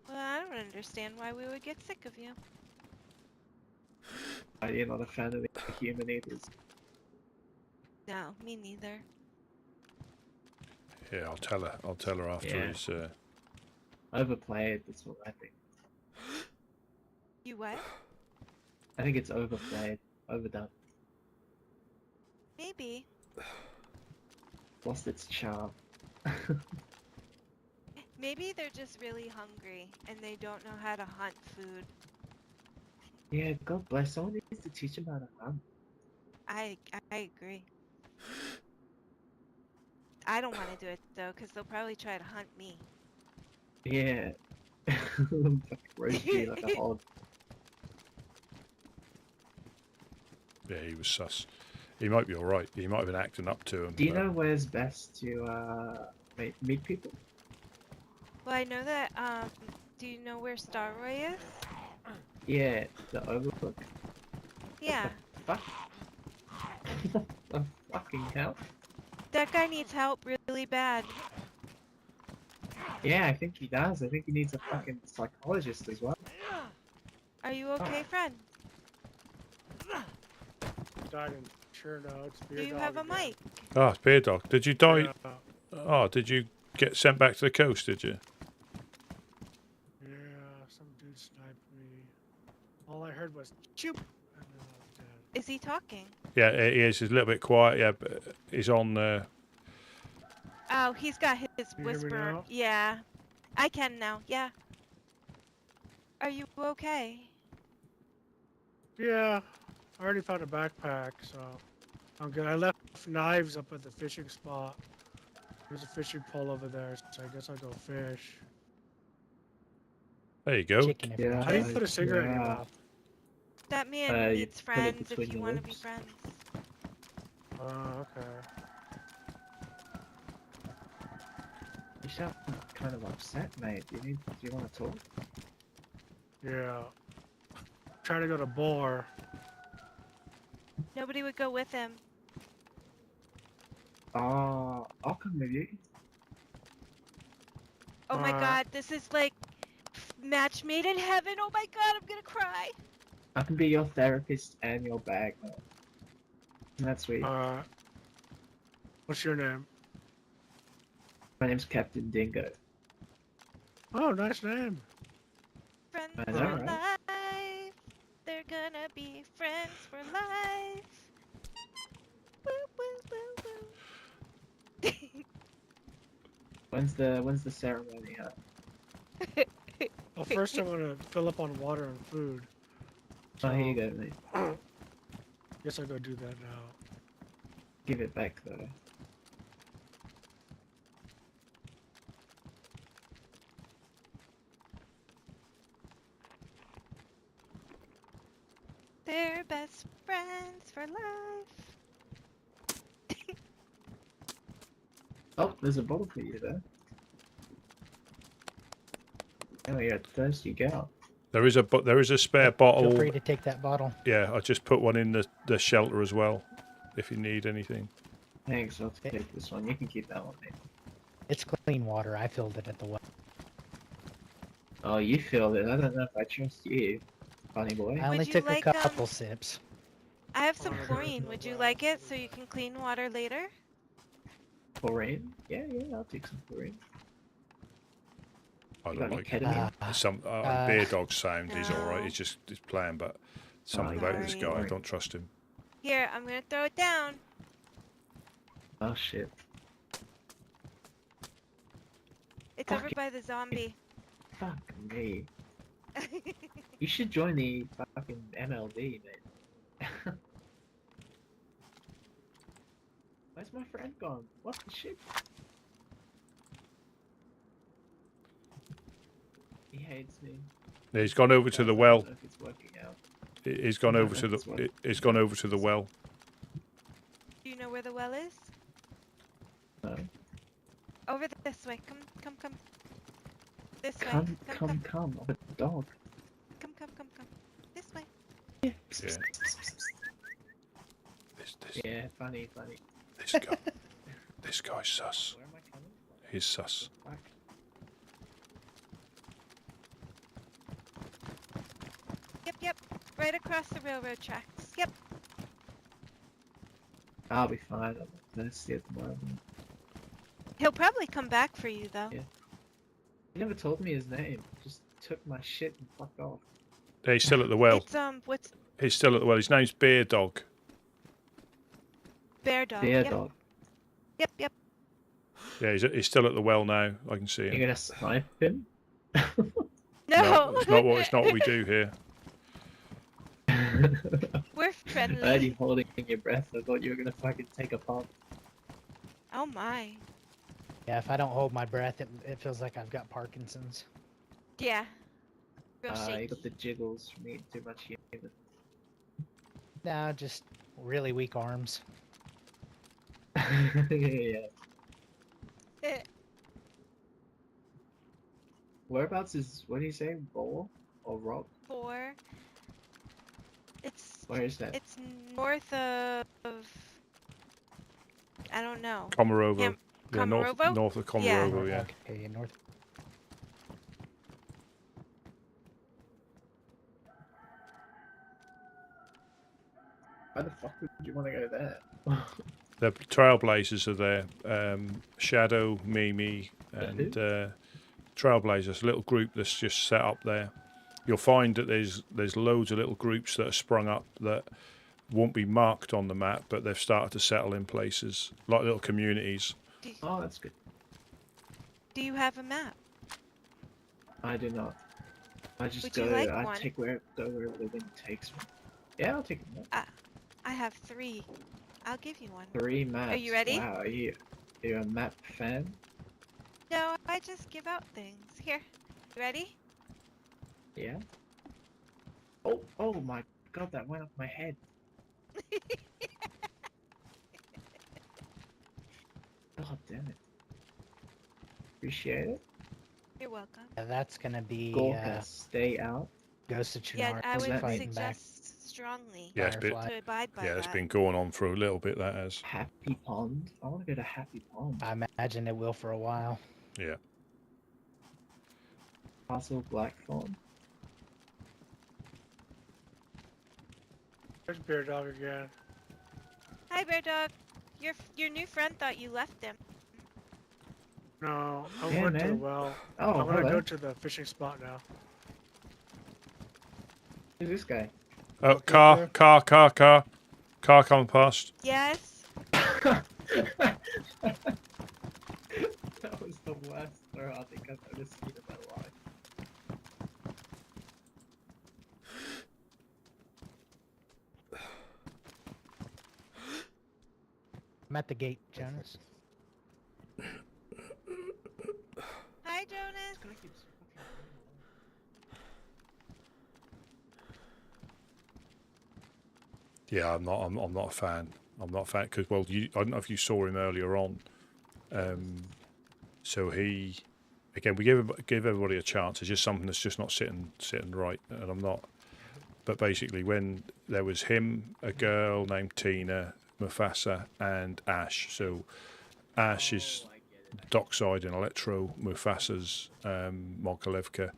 Well, I don't understand why we would get sick of you. You're not a fan of the human eaters. No, me neither. Yeah, I'll tell her after Yeah. his. Overplayed, that's what I think. You what? I think it's overplayed. Overdone. Maybe. Lost its charm. Maybe they're just really hungry and they don't know how to hunt food. Yeah, God bless. Someone needs to teach them how to hunt. I agree. I don't want to do it though, because they'll probably try to hunt me. Yeah. Fucking roast you like a hog. Yeah, he was sus. He might be all right. He might have been acting up to him. Do you know where's best to meet people? Well, I know that. Do you know where Starroy is? Yeah, the Overlook. Yeah. Fuck. The fucking hell. That guy needs help really bad. Yeah, I think he does. I think he needs a fucking psychologist as well. Are you okay, friend? Died in Chernarus. Do you have a mic? Ah, Beer Dog. Did you die? Yeah. Oh, did you get sent back to the coast? Did you? Yeah, some dude sniped me. All I heard was choop, and then I was dead. Is he talking? Yeah, he is. He's a little bit quiet. Yeah, but he's on. Oh, he's got his You hear me whisper. now? Yeah. I can now. Yeah. Are you okay? Yeah, I already found a backpack, so I'm good. I left knives up at the fishing spot. There's a fishing pole over there, so I guess I'll go fish. There you go. Chicken if How not. do you put a cigarette in your mouth? That man you needs put it friends if between you your want to be lips. friends. Oh, okay. You sound kind of upset, mate. Do you want to talk? Yeah. Trying to go to bar. Nobody would go with him. I'll come with you. Oh my god, this is like match made in heaven. Oh my god, I'm gonna cry. I can be your therapist and your bag man. That's sweet. What's your name? My name's Captain Dingo. Oh, nice name. Friends I for know, right? life. They're gonna be friends for life. Woo, woo, woo, woo. When's the ceremony? Huh? Well, first I want to fill up on water and food. Oh, here you go, mate. Guess I'll go do that now. Give it back though. They're best friends for life. Oh, there's a bottle for you there. Oh, you're a thirsty gal. There is a spare bottle. Feel free to take that bottle. Yeah, I just put one in the shelter as well, if you need anything. Thanks, I'll take this one. You can keep that one, mate. It's clean water. I filled it at the well. Oh, you filled it. I don't know if I trust you, funny boy. I only Would you took like, a couple sips. I have some chlorine. Would you like it so you can clean water later? Chlorine? Yeah, I'll take some chlorine. I You don't got like any ketamine? some Bear Dog's sound. He's all right. He's playing, but something about this guy, I Sorry. don't trust him. Here, I'm gonna throw it down. Oh shit. It's over by the zombie. Fuck me. You should join the fucking MLD, mate. Where's my friend gone? What the shit? He hates me. Yeah, he's gone over to the well. I don't know if it's working out. He's gone over to the. He's gone over to the well. Do you know where the well is? No. Over this way. Come. This way. Come. I'm a dog. Come. This way. Yeah. Yeah, funny. This guy's sus. Where am I coming from? He's sus. Fuck. Yep. Right across the railroad tracks. Yep. I'll be fine. I'm thirsty at the moment. He'll probably come back for you though. Yeah. He never told me his name. Just took my shit and fucked off. Yeah, he's still at the well. It's what's He's still at the well. His name's Bear Dog. Bear Dog. Bear Yep. dog. Yep. Yeah, he's still at the well now. I can see him. You're gonna snipe him? No. It's not what we do here. We're friendly. I had you holding your breath. I thought you were gonna fucking take a pop. Oh my. Yeah, if I don't hold my breath, it feels like I've got Parkinson's. Yeah. Real You shaky. got the jiggles from eating too much human. Nah, just really weak arms. Yeah. Whereabouts is, what do you say, Bowl or Rock? 4. It's Where is that? It's north of I don't know. Komarovo. Yeah, Komarovo? north of Komarovo, yeah. Okay, north. Why the fuck would you want to go there? The Trailblazers are there. Shadow, Mimi, and Trailblazers, a little group that's just set up there. You'll find that there's loads of little groups that are sprung up that won't be marked on the map, but they've started to settle in places, like little communities. Oh, that's good. Do you have a map? I do not. I just Would go, you like I one? go wherever the wind takes me. Yeah, I'll take it. I have 3. I'll give you one. 3 maps. Are you ready? Wow, are you a map fan? No, I just give out things. Here. You ready? Yeah. Oh my god, that went off my head. God damn it. Appreciate it. You're welcome. That's gonna be Gorka, stay out. Ghost of Chernarus Yeah, I would fighting back. suggest strongly Yeah, it's been, to abide by it's that. been going on for a little bit, that has. Happy Pond? I want to go to Happy Pond. I imagine it will for a while. Yeah. Castle Blackthorn. There's Bear Dog again. Hi, Bear Dog. Your new friend thought you left him. No, I Yeah, went to the man. well. Oh, I'm gonna hello. go to the fishing spot now. Who's this guy? Oh, car coming past. Yes. That was the worst throw I think I've ever seen in my life. I'm at the gate, Jonas. Hi, Jonas. Yeah, I'm not a fan. I'm not a fan because, well, I don't know if you saw him earlier on. So he, again, we give everybody a chance. It's just something that's just not sitting right, and I'm not. But basically, when there was him, a girl named Tina, Mufasa, and Ash. So Ash is Dockside in Electro, Mufasa's Mokalevka,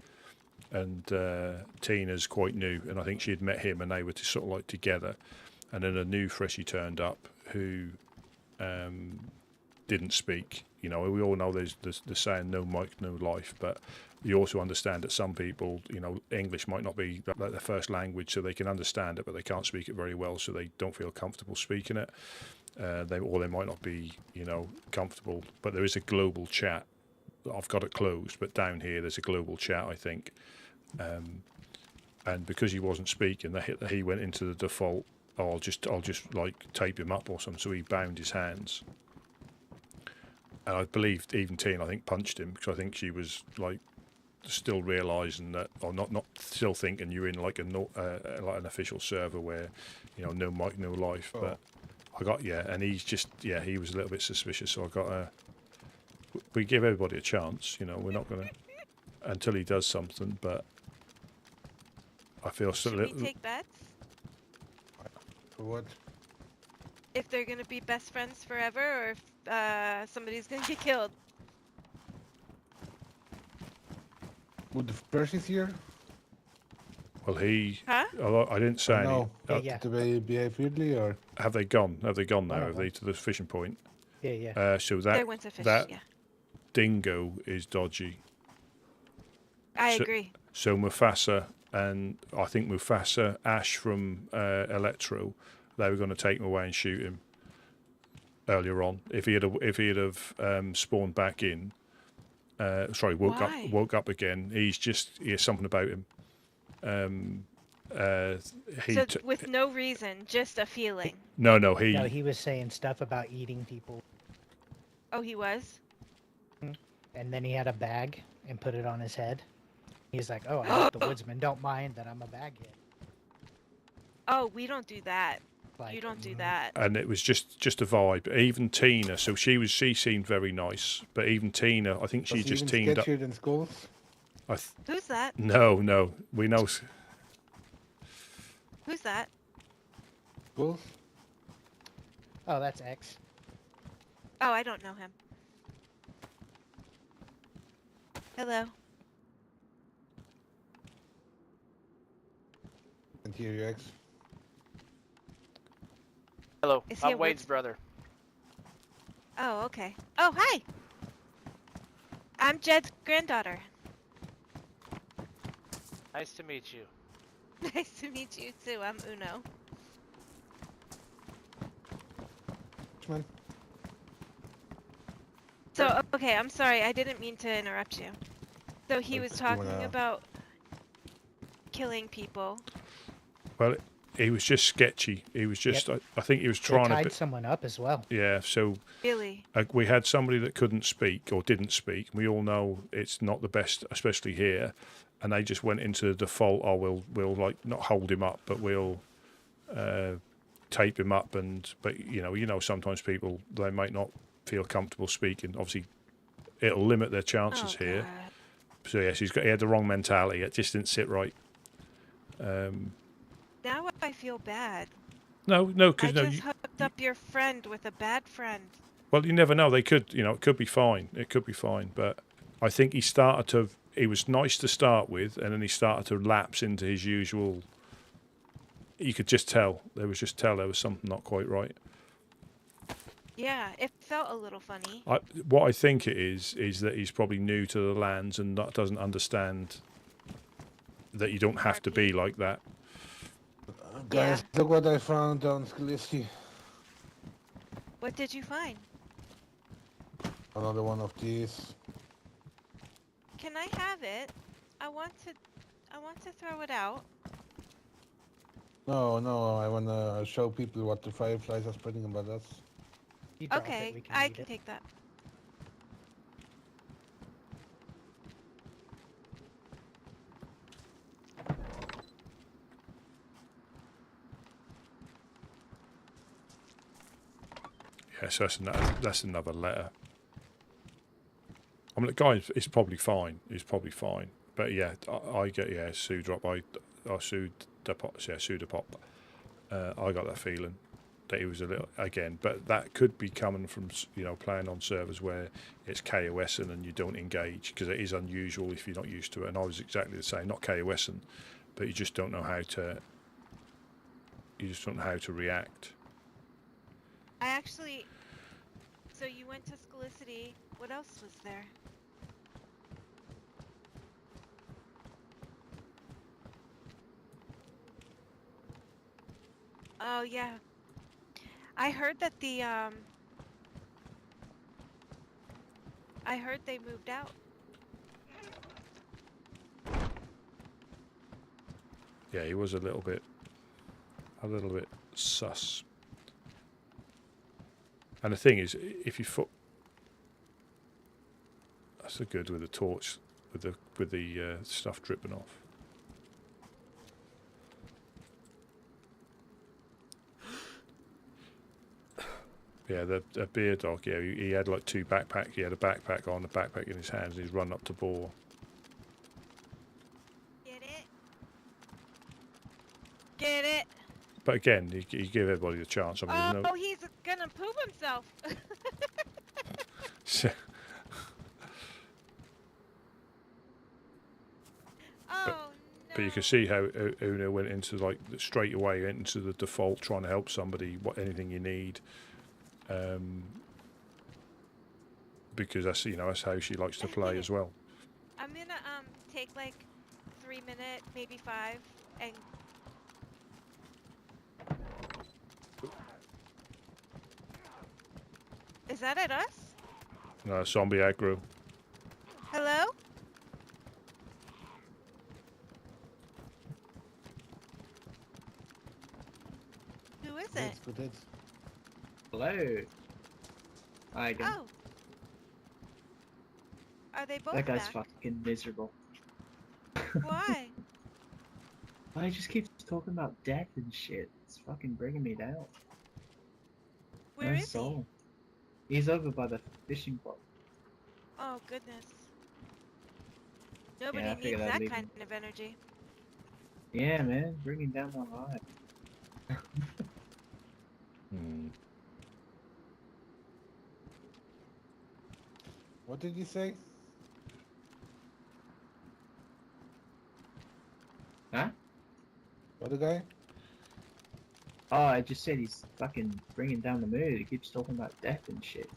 and Tina's quite new, and I think she had met him, and they were sort of like together. And then a new freshie turned up who didn't speak. You know, we all know there's the saying "no mic, no life," but you also understand that some people, you know, English might not be like their first language, so they can understand it, but they can't speak it very well, so they don't feel comfortable speaking it. They might not be, you know, comfortable. But there is a global chat. I've got it closed, but down here there's a global chat, I think. And because he wasn't speaking, he went into the default. Oh, I'll just like tape him up or something. So he bound his hands. And I believe even Tina, I think, punched him because I think she was like still realising that, or not still thinking you're in like like an official server where, you know, no mic, no life. Oh. But I got and he's just he was a little bit suspicious. So I got we give everybody a chance. You know, we're not gonna until he does something. But I feel Should we take bets? For what? If they're gonna be best friends forever, or if somebody's gonna get killed. Would the Percy's here? Well, he. Huh? I didn't say any. No. Did they behave weirdly, or Have they gone? Have they gone now? don't Have they to the fishing point? Yeah. So They went to fish, that yeah. dingo is dodgy. I agree. So Mufasa and I think Mufasa, Ash from Electro, they were going to take him away and shoot him earlier on. If he had spawned back in, woke up again. He has something about him. With no reason, just a feeling. No, he was saying stuff about eating people. Oh, he was? And then he had a bag and put it on his head. He's like, oh, I hope the woodsman don't mind that I'm a baghead. Oh, we don't do that. Like, you don't do that. And it was just a vibe. Even Tina, so she seemed very nice, but even Tina, I think she just teamed up. sketchier than Skulls? Who's that? No, we know. Who's that? Skulls? Oh, that's X. Oh, I don't know him. Hello. And here you X. Hello, Is he I'm a Wade's woods- brother. Oh, okay. Oh, hi. I'm Jed's granddaughter. Nice to meet you. Nice to meet you too. I'm Uno. Man. So, okay, I'm sorry. I didn't mean to interrupt you. So he was you talking wanna- about killing people. Well, he was just sketchy. He was just. Yep. I think he was They trying tied to. someone up as well. Yeah. So. Really? We had somebody that couldn't speak or didn't speak. We all know it's not the best, especially here. and they just went into the default. Oh, we'll like not hold him up, but we'll tape him up. But you know, sometimes people, they might not feel comfortable speaking. Obviously, it'll limit their chances here. So yes, he had the wrong mentality. It just didn't sit right. Now I feel bad. No, because I just hooked up your friend with a bad friend. Well, you never know. They could, it could be fine. It could be fine. But I think he was nice to start with, and then he started to lapse into his usual. You could just tell. There was something not quite right. Yeah, it felt a little funny. What I think it is that he's probably new to the lands and doesn't understand that you don't have to be like that. Guys, look what I found down Skalisty. What did you find? Another one of these. Can I have it? I want to throw it out. No, I wanna show people what the fireflies are spreading about us. Okay, I can take that. Yes, that's another letter. I mean, the guy is probably fine. He's probably fine. But yeah, I get Sue drop. I Sue Depop. Yeah, Sue Depop. I got that feeling that he was a little again, but that could be coming from playing on servers where it's KOSing and you don't engage, because it is unusual if you're not used to it. And I was exactly the same, not KOSing, but you just don't know how to. You just don't know how to react. I actually. So you went to Scalicity. What else was there? Oh yeah. I heard that I heard they moved out. Yeah, he was a little bit sus. And the thing is, if you that's a good with the torch, with the stuff dripping off. Yeah, the beer dog. Yeah, he had like two backpacks. He had a backpack on, a backpack in his hands, and he's run up to boar. Get it? But again, you give everybody the chance. I mean, he's gonna poop himself. But you can see how Una went into straight away into the default, trying to help somebody. Anything you need, because that's how she likes to play as well. I'm gonna take like 3 minutes, maybe 5, and. Is that at us? No, zombie aggro. Hello? Who is it? Hello. Hi again. Oh. Are they both That guy's back? fucking miserable. Why? I just keeps talking about death and shit. It's fucking bringing me down. Where is he? He's over by the fishing pole. Oh goodness. Nobody Yeah, I needs figured I'd that leave kind of energy. Yeah, man, bringing down my vibe. What did you say? Huh? What the guy? Oh, I just said he's fucking bringing down the mood. He keeps talking about death and shit.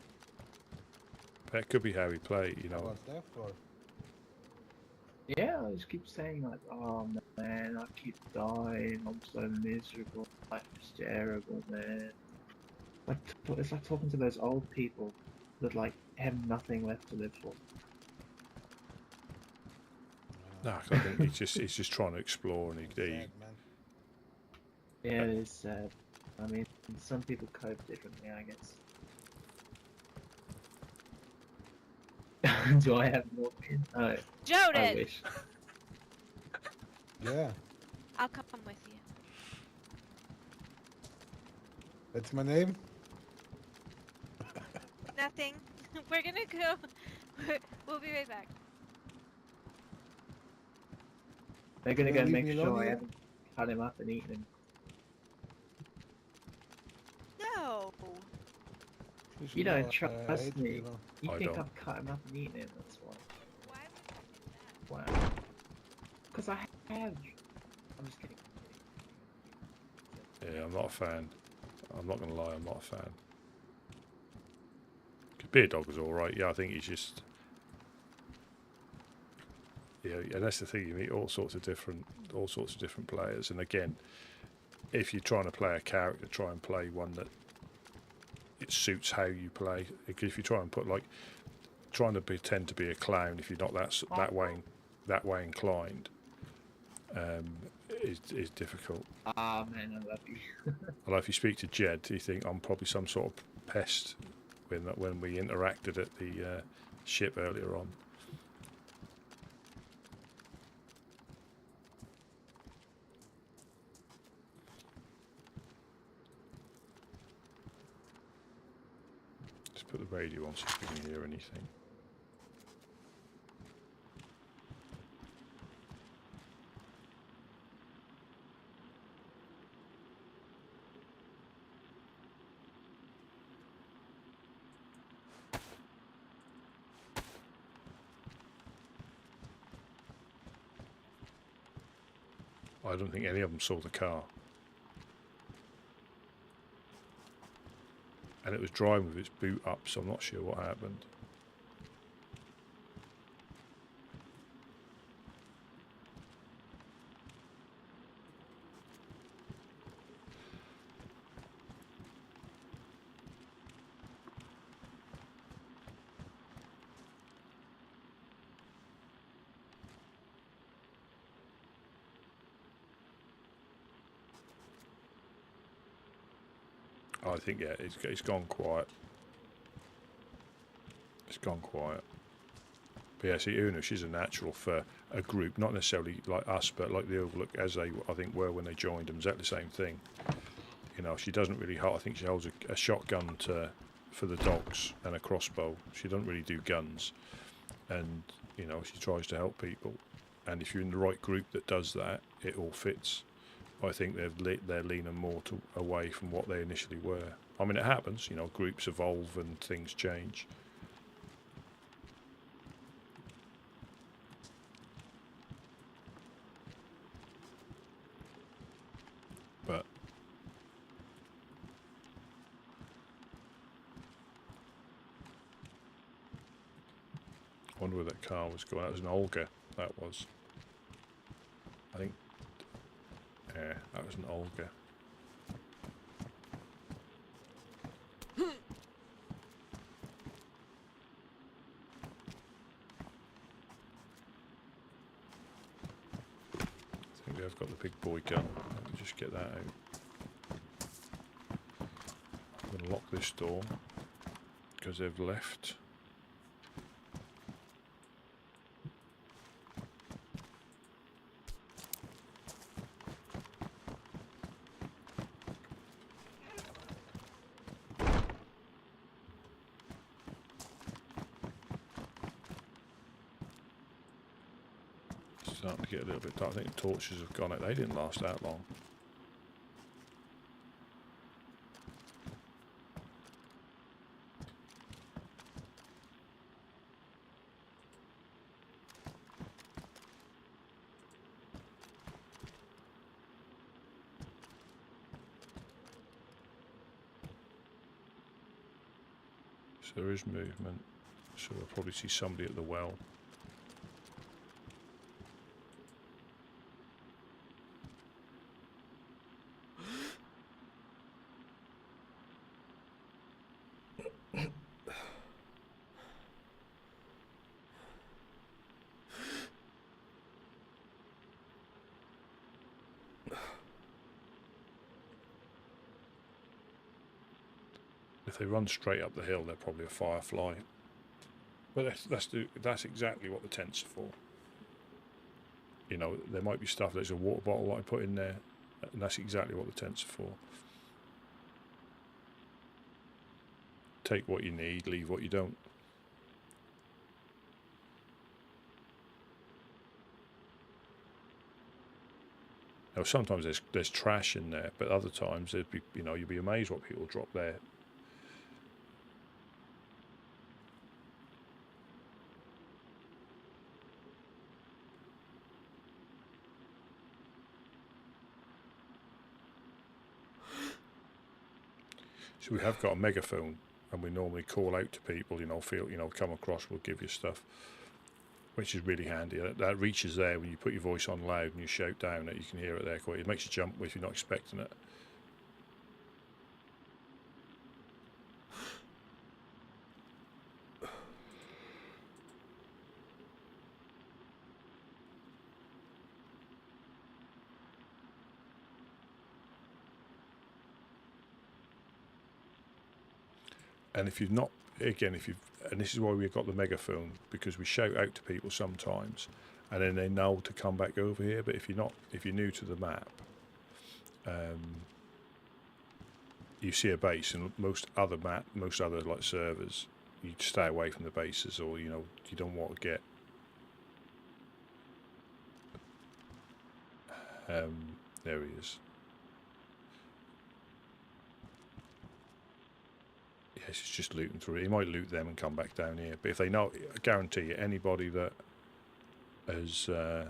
That could be how he played, What's that for? Yeah, I just keep saying like, oh man, I keep dying. I'm so miserable. Life is terrible, man. Like, it's like talking to those old people that like have nothing left to live for. No, I think he's just trying to explore, and Yeah, it is sad. I mean, some people cope differently, I guess. Do I have more pin? Oh, Joe I did. wish. Yeah, I'll come with you. that's my name. Nothing. We're gonna go. We'll be right back. They're gonna You're go gonna make leave me sure alone I here? haven't cut him up and eaten him. No. You don't I trust hate to be me. alone. You I think don't. I've cut him up and eaten him, that's why. Why would you do that? Wow. Because I have. I'm just kidding. Yeah, I'm not a fan. I'm not going to lie, I'm not a fan. Beer Dog was alright, yeah, I think he's just... Yeah, and that's the thing, you meet all sorts of different players, and again, if you're trying to play a character, try and play one that it suits how you play. Because if you try and put like trying to pretend to be a clown, if you're not that way inclined, is difficult. Ah, man, I love you. Although if you speak to Jed, you think I'm probably some sort of pest when we interacted at the ship earlier on. Just put the radio on so we can hear anything. I don't think any of them saw the car. And it was driving with its boot up, so I'm not sure what happened. I think, yeah, it's gone quiet. It's gone quiet. But yeah, see, Una, she's a natural for a group, not necessarily like us, but like the Overlook, as they, I think, were when they joined them, exactly the same thing. You know, she doesn't really hold, I think she holds a shotgun for the dogs and a crossbow. She doesn't really do guns. And, you know, she tries to help people. And if you're in the right group that does that, it all fits. I think they're leaning more away from what they initially were. I mean, it happens, you know, groups evolve and things change. But I wonder where that car was going. That was an Olga, that was. I think, yeah, that was an Olga. I think they've got the big boy gun. Let me just get that out. I'm going to lock this door because they've left. Starting to get a little bit dark. I think the torches have gone out. They didn't last that long. So there is movement. So we'll probably see somebody at the well. If they run straight up the hill, they're probably a firefly. But that's exactly what the tents are for. You know, there might be stuff there's a water bottle that I put in there, and that's exactly what the tents are for. Take what you need, leave what you don't. Now, sometimes there's trash in there, but other times there'd be, you know, you'd be amazed what people drop there. So we have got a megaphone, and we normally call out to people, you know, come across, we'll give you stuff, which is really handy. That reaches there when you put your voice on loud and you shout down that you can hear it there quite. It makes you jump if you're not expecting it. And if you've not, again, and this is why we've got the megaphone, because we shout out to people sometimes, and then they know to come back over here. But if you're new to the map, you see a base, and most other like servers, you stay away from the bases, or you know, you don't want to get. There he is. Yes, it's just looting through it. He might loot them and come back down here. But if they know, I guarantee you, anybody that has, you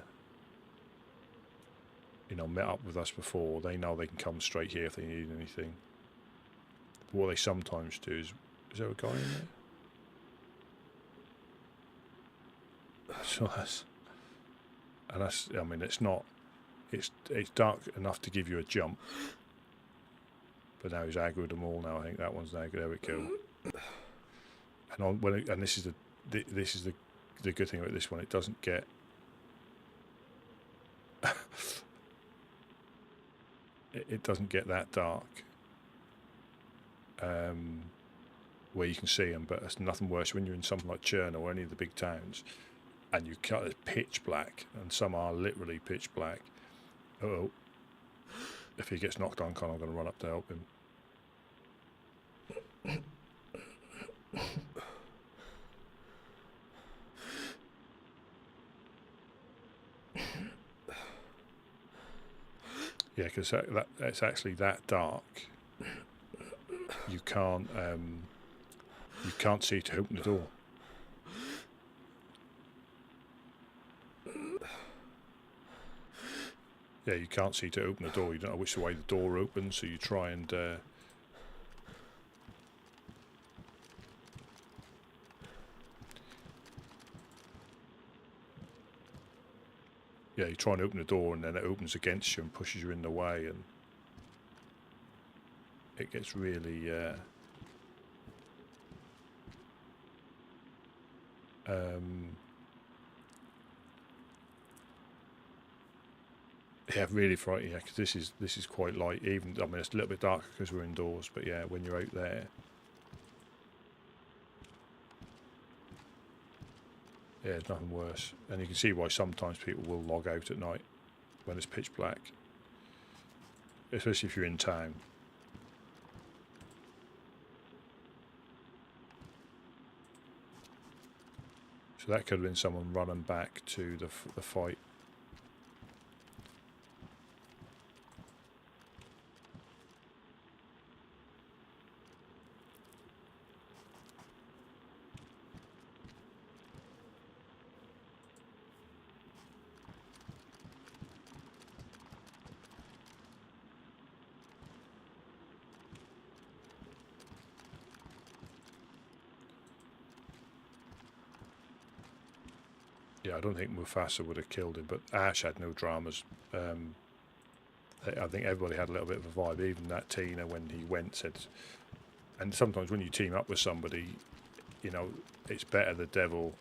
know, met up with us before, they know they can come straight here if they need anything. But what they sometimes do is there a guy in there? So that's, I mean, it's not, it's dark enough to give you a jump. But now he's aggroed them all. Now I think that one's now. There we go. And this is the good thing about this one. It doesn't get. it doesn't get that dark. Where you can see them, but it's nothing worse when you're in something like Chernarus or any of the big towns, and you cut it pitch black, and some are literally pitch black. Oh. If he gets knocked unconscious, I'm going to run up to help him. Yeah, because it's actually that dark. You can't see to open the door. Yeah, you can't see to open the door. You don't know which way the door opens, so you try and. Yeah, you try and open the door, and then it opens against you and pushes you in the way, and it gets really. Yeah, really frightening. Yeah, because this is quite light. Even I mean, it's a little bit darker because we're indoors, but yeah, when you're out there, yeah, there's nothing worse. And you can see why sometimes people will log out at night when it's pitch black, especially if you're in town. So that could have been someone running back to the fight. Yeah, I don't think Mufasa would have killed him, but Ash had no dramas. I think everybody had a little bit of a vibe. Even that Tina, when he went, said. And sometimes when you team up with somebody, you know, it's better the devil,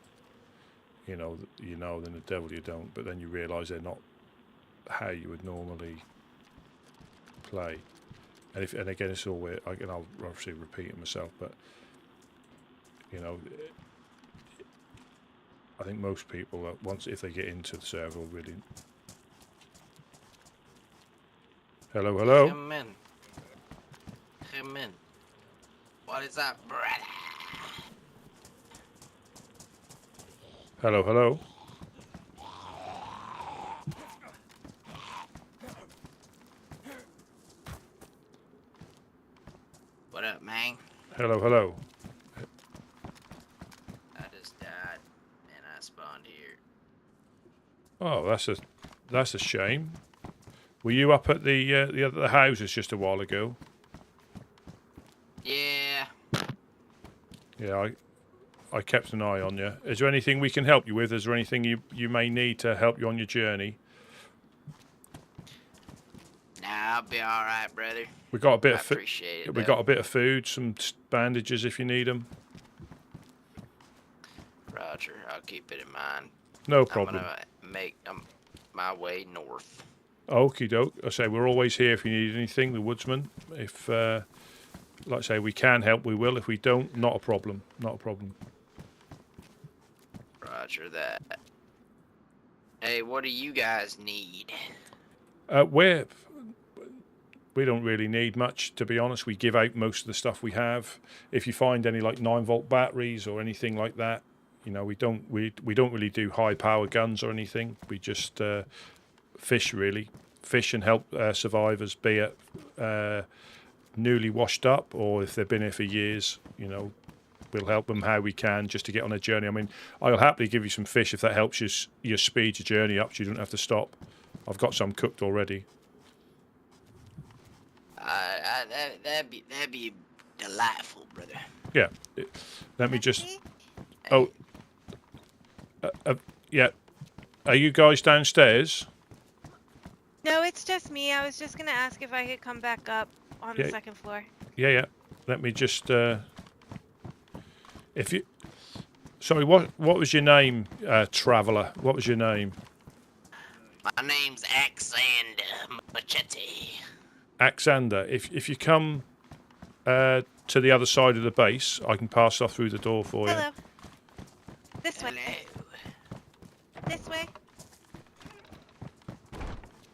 you know, than the devil you don't. But then you realise they're not how you would normally play. And again, it's all where I'll obviously repeat it myself, but you know. I think most people, once if they get into the server, will really. Hello, hello. Come in. Come in. What is up, brother? Hello, hello. What up, man? Hello, hello. I just died and I spawned here. Oh, that's a shame. Were you up at the houses just a while ago? Yeah. Yeah, I kept an eye on you. Is there anything we can help you with? Is there anything you may need to help you on your journey? Nah, I'll be all right, brother. We got a bit I of appreciate it. we got a bit of food, some bandages if you need them. Roger, I'll keep it in mind. No problem. I'm gonna make my way north. Okie doke. I say we're always here if you need anything. The woodsman. If like I say, we can help, we will. If we don't, not a problem. Not a problem. Roger that. Hey, what do you guys need? We don't really need much, to be honest. We give out most of the stuff we have. If you find any like 9-volt batteries or anything like that, you know, we don't really do high power guns or anything. We just fish really, fish and help survivors, be it newly washed up or if they've been here for years. You know, we'll help them how we can just to get on a journey. I mean, I'll happily give you some fish if that helps you speed your journey up, so you don't have to stop. I've got some cooked already. That'd be delightful, brother. Yeah. Let me just. Oh. Yeah. Are you guys downstairs? No, it's just me. I was just gonna ask if I could come back up on the second floor. Yeah. Let me just. If you. Sorry. What was your name, traveller? What was your name? My name's Alexander Machete. Alexander. If you come to the other side of the base, I can pass off through the door for you. Hello. This way. This way.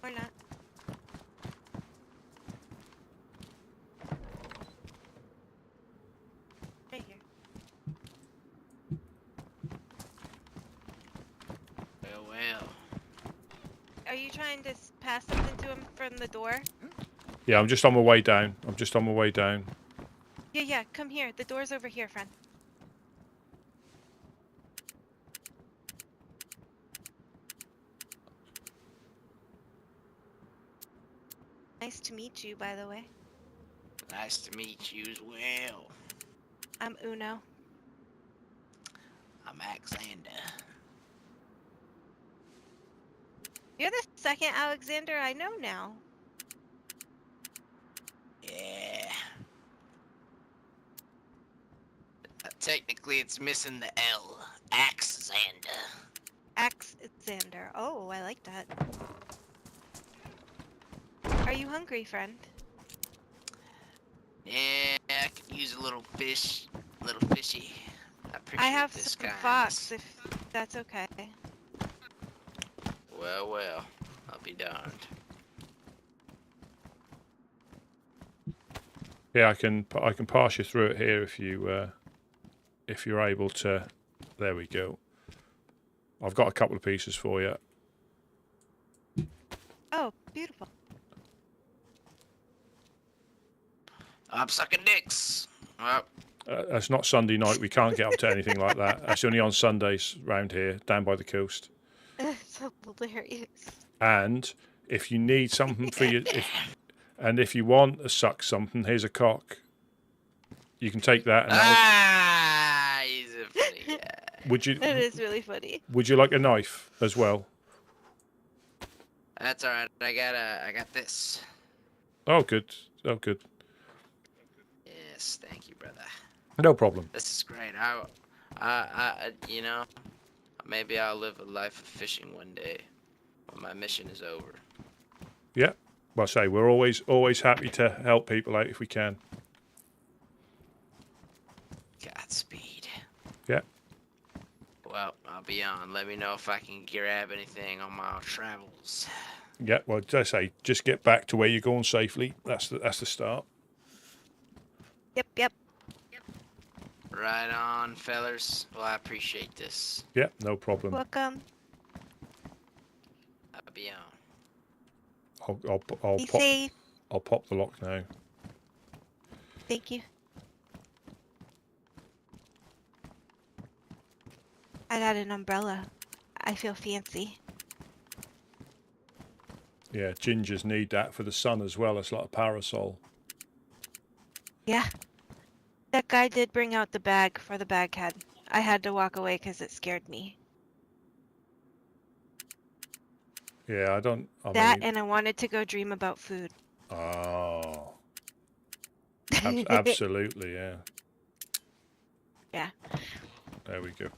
Or not. Right here. Well. Are you trying to pass something to him from the door? Yeah, I'm just on my way down. Yeah, come here. The door's over here, friend. Nice to meet you, by the way. Nice to meet you as well. I'm Uno. I'm Alexander. You're the second Alexander I know now. Yeah. Technically, it's missing the L. Alexander. Alexander. Oh, I like that. Are you hungry, friend? Yeah, I could use a little fish. A little fishy. I appreciate I have this, some guys. fox, if that's okay. Well, I'll be darned. Yeah, I can pass you through it here if you're able to. There we go. I've got a couple of pieces for you. Oh, beautiful. I'm sucking dicks. Well, That's not Sunday night. We can't get up to anything like that. That's only on Sundays round here, down by the coast. That's hilarious. And if you need something for you, if you want to suck something, here's a cock. You can take that. And he's a funny guy. Would you? That is really funny. Would you like a knife as well? That's all right. I got this. Oh, good. Oh, good. Yes, thank you, brother. No problem. This is great. I you know, maybe I'll live a life of fishing one day when my mission is over. Yeah. Well, say we're always happy to help people out if we can. Godspeed. Yeah. Well, I'll be on. Let me know if I can grab anything on my travels. Yeah, well, as I say, just get back to where you're going safely. That's the start. Yep. Right on, fellers. Well, I appreciate this. Yeah, no problem. Welcome. I'll be on. I'll Be pop. safe. I'll pop the lock now. Thank you. I got an umbrella. I feel fancy. Yeah, gingers need that for the sun as well. It's like a parasol. Yeah. That guy did bring out the bag for the baghead. I had to walk away because it scared me. Yeah, I mean, and I wanted to go dream about food. Oh. Absolutely, yeah. Yeah. There we go.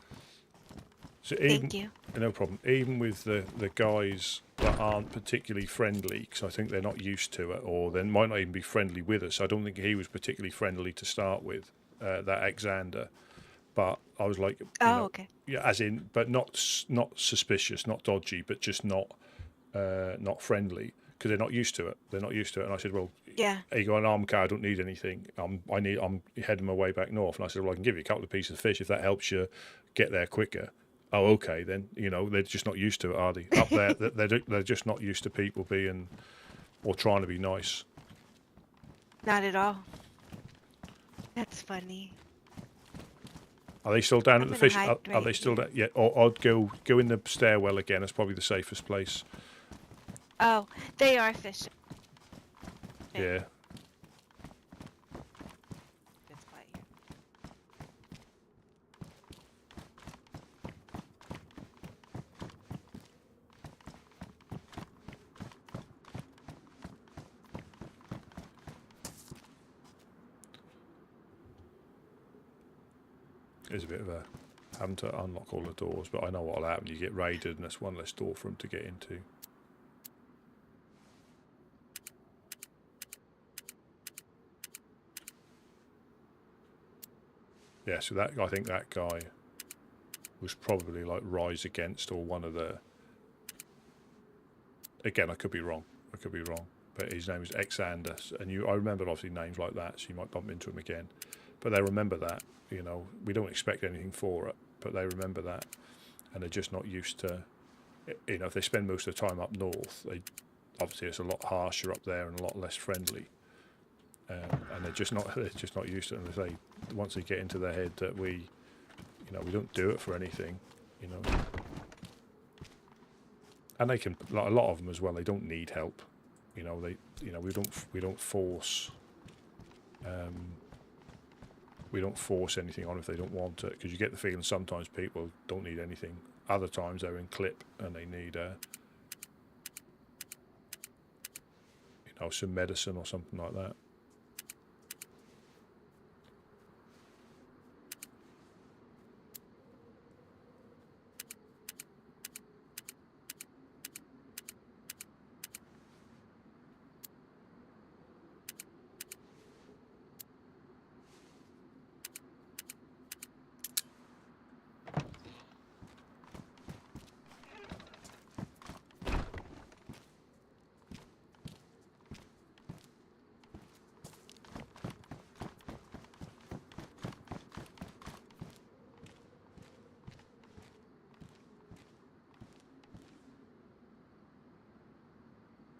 So even, Thank you. No problem. Even with the guys that aren't particularly friendly, because I think they're not used to it, or they might not even be friendly with us. I don't think he was particularly friendly to start with, that Xander. But I was like, okay. Yeah, as in, but not suspicious, not dodgy, but just not friendly, because they're not used to it. They're not used to it. And I said, well, yeah. You got an armed car, I don't need anything. I'm heading my way back north. And I said, well, I can give you a couple of pieces of fish if that helps you get there quicker. Oh, okay, then, they're just not used to it, are they? Up there, they're just not used to people being, or trying to be nice. Not at all. That's funny. Are they still down at the fish? Are Right they still down? Yeah, or I'd go in the stairwell again. It's probably the safest place. Oh, they are fishing. Yeah. It's quiet here. It's a bit of a having to unlock all the doors, but I know what'll happen. You get raided, and there's one less door for them to get into. Yeah, so I think that guy was probably like Rise Against, or one of the. Again, I could be wrong. But his name is Xander, and I remember obviously names like that, so you might bump into him again. But they remember that. We don't expect anything for it, but they remember that, and they're just not used to. If they spend most of the time up north, obviously it's a lot harsher up there and a lot less friendly. And they're just not used to it. And they say once they get into their head that we don't do it for anything, and they can, like a lot of them as well. They don't need help, we don't force. We don't force anything on if they don't want it, because you get the feeling sometimes people don't need anything. Other times they're in clip and they need some medicine or something like that.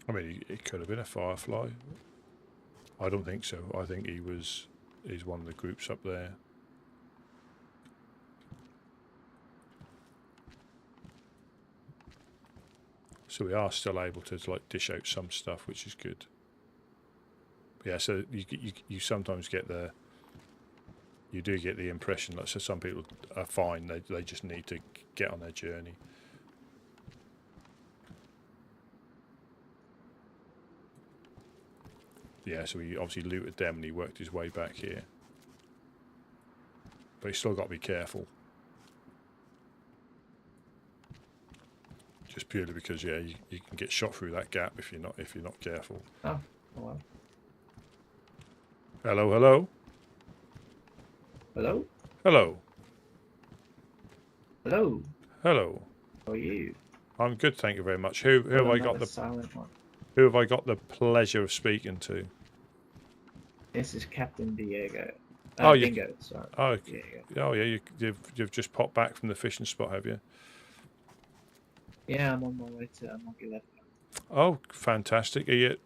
I mean, it could have been a Firefly. I don't think so. I think he's one of the groups up there. So we are still able to dish out some stuff, which is good. Yeah, so you sometimes get you do get the impression that some people are fine. They just need to get on their journey. Yeah, so he obviously looted them and he worked his way back here. But he's still got to be careful. Just purely because, yeah, you can get shot through that gap if you're not careful. Oh, well. Hello, hello. Hello? Hello. Hello? Hello. How are you? I'm good, thank you very much. Who have I got the silent one? Who have I got the pleasure of speaking to? This is Captain Diego. Oh, you. Dingo, sorry. Oh, Diego. oh yeah. You've just popped back from the fishing spot, have you? Yeah, I'm on my way to Monkey Left. Oh, fantastic. Are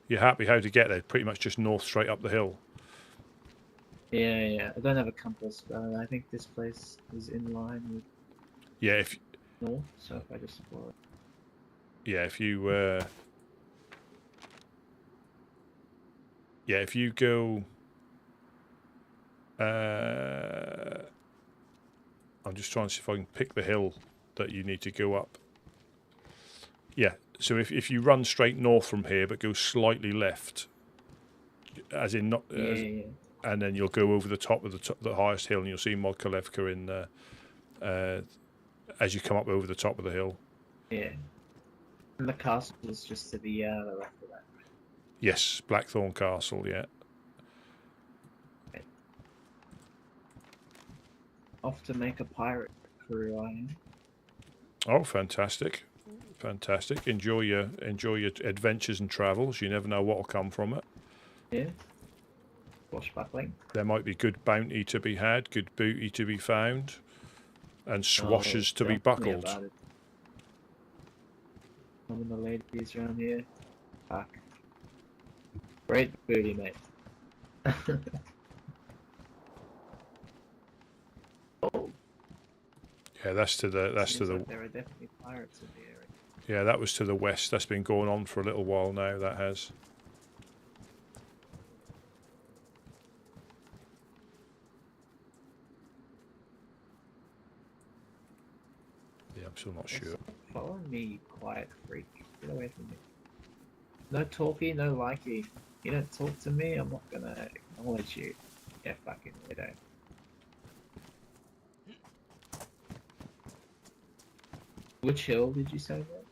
you happy how to get there? Pretty much just north straight up the hill. Yeah. I don't have a compass, but I think this place is in line with Yeah, if north, so if I just follow it. yeah, if you if you go I'm just trying to see if I can pick the hill that you need to go up. Yeah, so if you run straight north from here but go slightly left, as in not and then you'll go over the top of the highest hill and you'll see Modkolevka in as you come up over the top of the hill. Yeah. And the castle is just to the left of that. Yes, Blackthorn Castle, yeah. Off to make a pirate crew, I am. Oh, fantastic. Fantastic. Enjoy your adventures and travels. You never know what will come from it. Yeah. Swashbuckling. There might be good bounty to be had, good booty to be found, and swashes to be buckled. Some of the ladies around here. Fuck. Great booty, mate. Oh. Yeah, that's to the Like there are definitely pirates in the area. Yeah, that was to the west. That's been going on for a little while now, that has. Yeah, I'm still not sure. Follow me, quiet freak. Get away from me. No talky, no likey. You don't talk to me, I'm not gonna acknowledge you. Yeah, fucking weirdo. Which hill did you say that?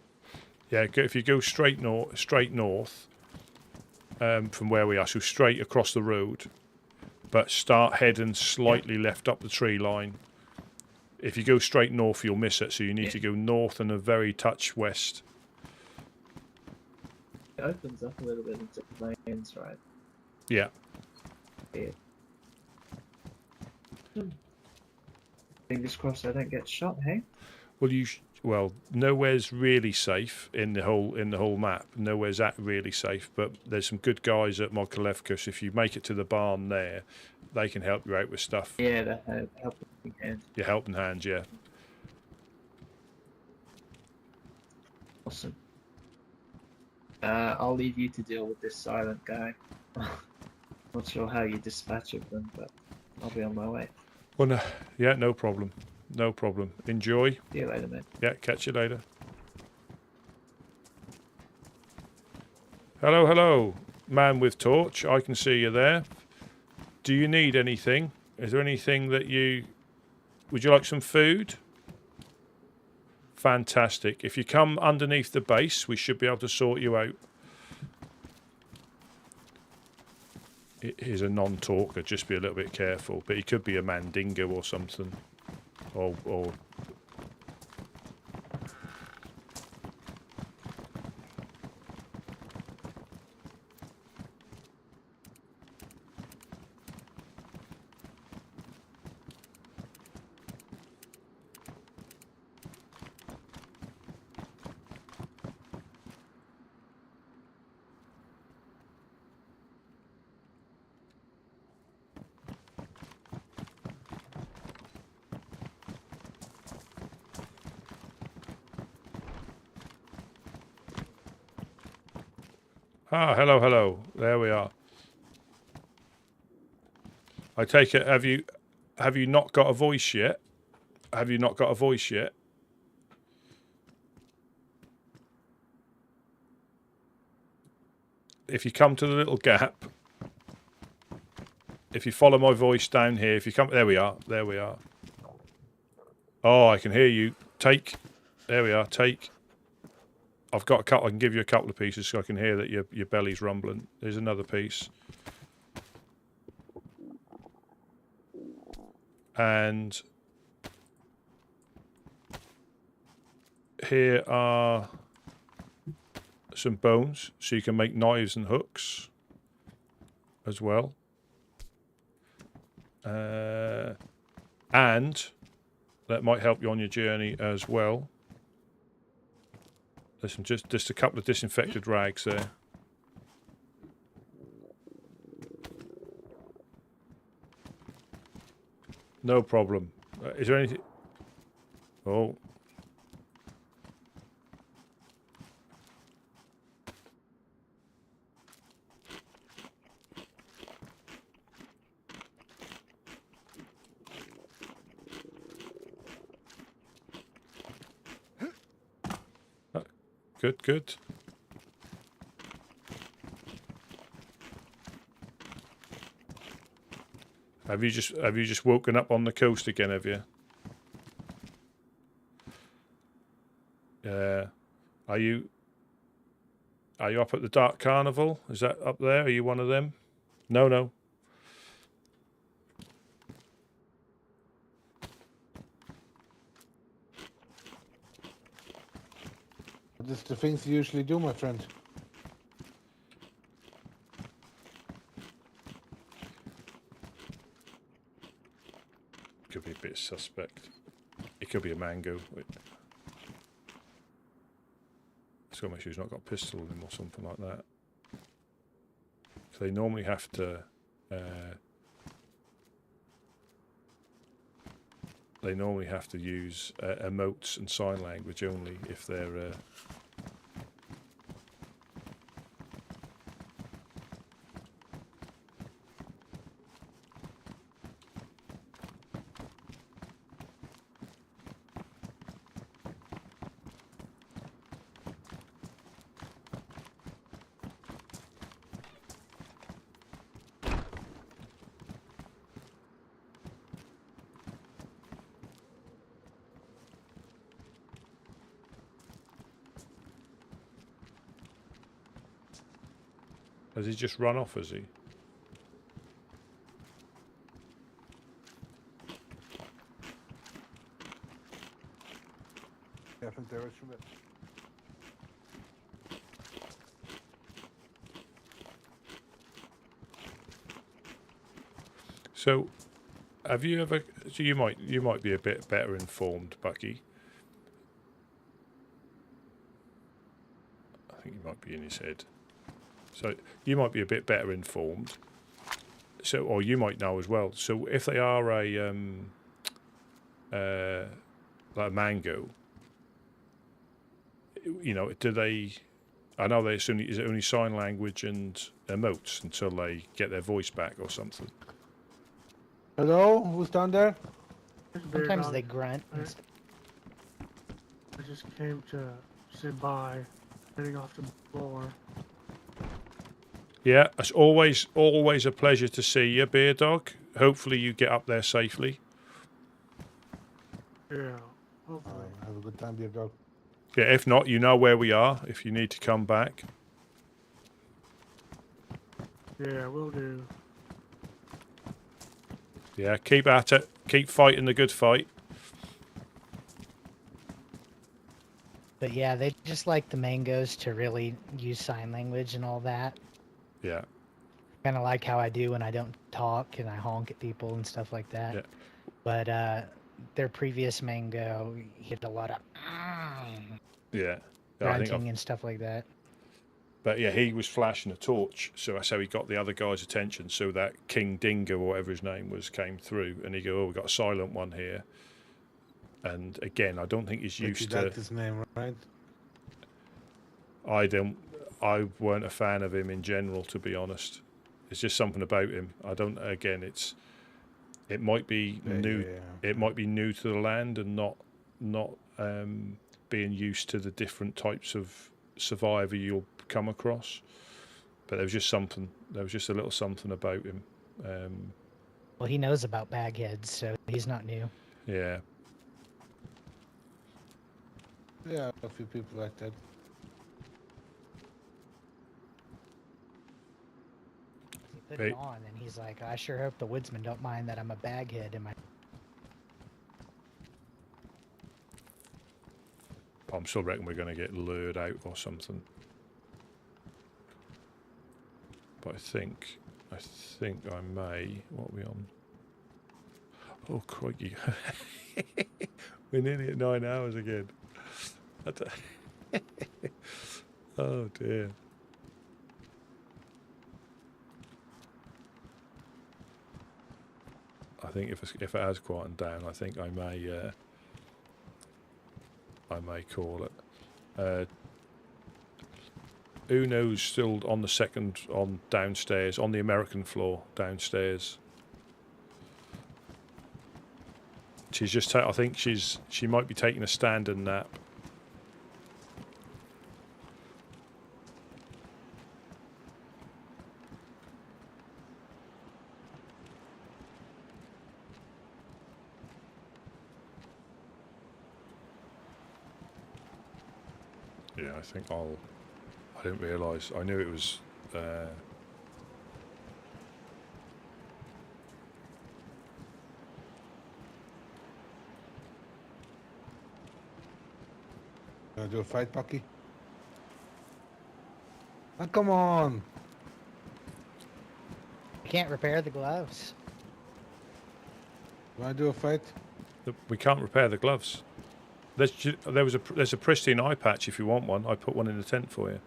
Yeah, if you go straight north from where we are, so straight across the road, but start heading slightly left up the tree line. If you go straight north, you'll miss it, so you need to go north and a very touch west. It opens up a little bit into plains, right? Yeah. Yeah. Fingers crossed I don't get shot, hey? Well, nowhere's really safe in the whole map. Nowhere's really safe, but there's some good guys at Modkolevka. So if you make it to the barn there, they can help you out with stuff. Yeah, that helping hand. Your helping hand, yeah. Awesome. I'll leave you to deal with this silent guy. Not sure how you dispatch of them, but I'll be on my way. Well, no, yeah, no problem. No problem. Enjoy. See you later, mate. Yeah, catch you later. Hello, hello. Man with torch. I can see you there. Do you need anything? Is there anything that you... Would you like some food? Fantastic. If you come underneath the base, we should be able to sort you out. He's a non-talker. Just be a little bit careful. But he could be a mandingo or something. Or ah, hello, hello. There we are. I take it. Have you not got a voice yet? Have you not got a voice yet? If you come to the little gap, if you follow my voice down here, if you come, there we are. There we are. Oh, I can hear you. Take. There we are. Take. I've got a couple. I can give you a couple of pieces so I can hear that your belly's rumbling. There's another piece. And here are some bones, so you can make knives and hooks as well. And that might help you on your journey as well. There's some just a couple of disinfected rags there. No problem. Is there anything? Oh. Good, good. Have you just woken up on the coast again, have you? Are you up at the Dark Carnival? Is that up there? Are you one of them? No, no. Just the things you usually do, my friend. Could be a bit suspect. It could be a mango. Just gotta make sure he's not got a pistol in him or something like that. So they normally have to. They normally have to use emotes and sign language only if they're. Has he just run off, has he? Yeah, I think there is from it. So, have you ever? So you might be a bit better informed, Bucky. I think he might be in his head. So you might be a bit better informed. So, or you might know as well. So if they are like a mango, you know, do they? I know is it only sign language and emotes until they get their voice back or something. Hello, who's down there? Sometimes they grunt. I just came to say bye, heading off the floor. Yeah, it's always a pleasure to see you, Beer Dog. Hopefully you get up there safely. Yeah, hopefully. Have a good time, Beer Dog. Yeah, if not, you know where we are if you need to come back. Yeah, will do. Yeah, keep at it. Keep fighting the good fight. But yeah, they just like the mangoes to really use sign language and all that. Yeah. Kind of like how I do when I don't talk and I honk at people and stuff like that. Yeah. But their previous mango, he had a lot of Yeah. grunting and stuff like that. But yeah, he was flashing a torch, so that's how he got the other guy's attention. So that King Dingo, or whatever his name was, came through, and he go, "Oh, we got a silent one here." And again, I don't think he's used to. That's his name, right? I weren't a fan of him in general, to be honest. It's just something about him. I don't. Again, it might be new. Yeah. It might be new to the land and not being used to the different types of survivor you'll come across. But there was just something. There was just a little something about him. Well, he knows about bagheads, so he's not new. Yeah. Yeah, a few people like that. He put it on, and he's like, "I sure hope the woodsmen don't mind that I'm a baghead in my." I'm still reckon we're going to get lured out or something. But I think I may. What are we on? Oh crikey! We're nearly at 9 hours again. Oh dear. I think if it has quietened down, I think I may call it. Uno's still on the second, on downstairs, on the American floor downstairs. She's just, I think she might be taking a standing nap. Yeah, I think I didn't realise. I knew it was. Wanna do a fight, Bucky? Oh, come on! You can't repair the gloves. Wanna do a fight? We can't repair the gloves. There's a pristine eye patch if you want one. I put one in the tent for you.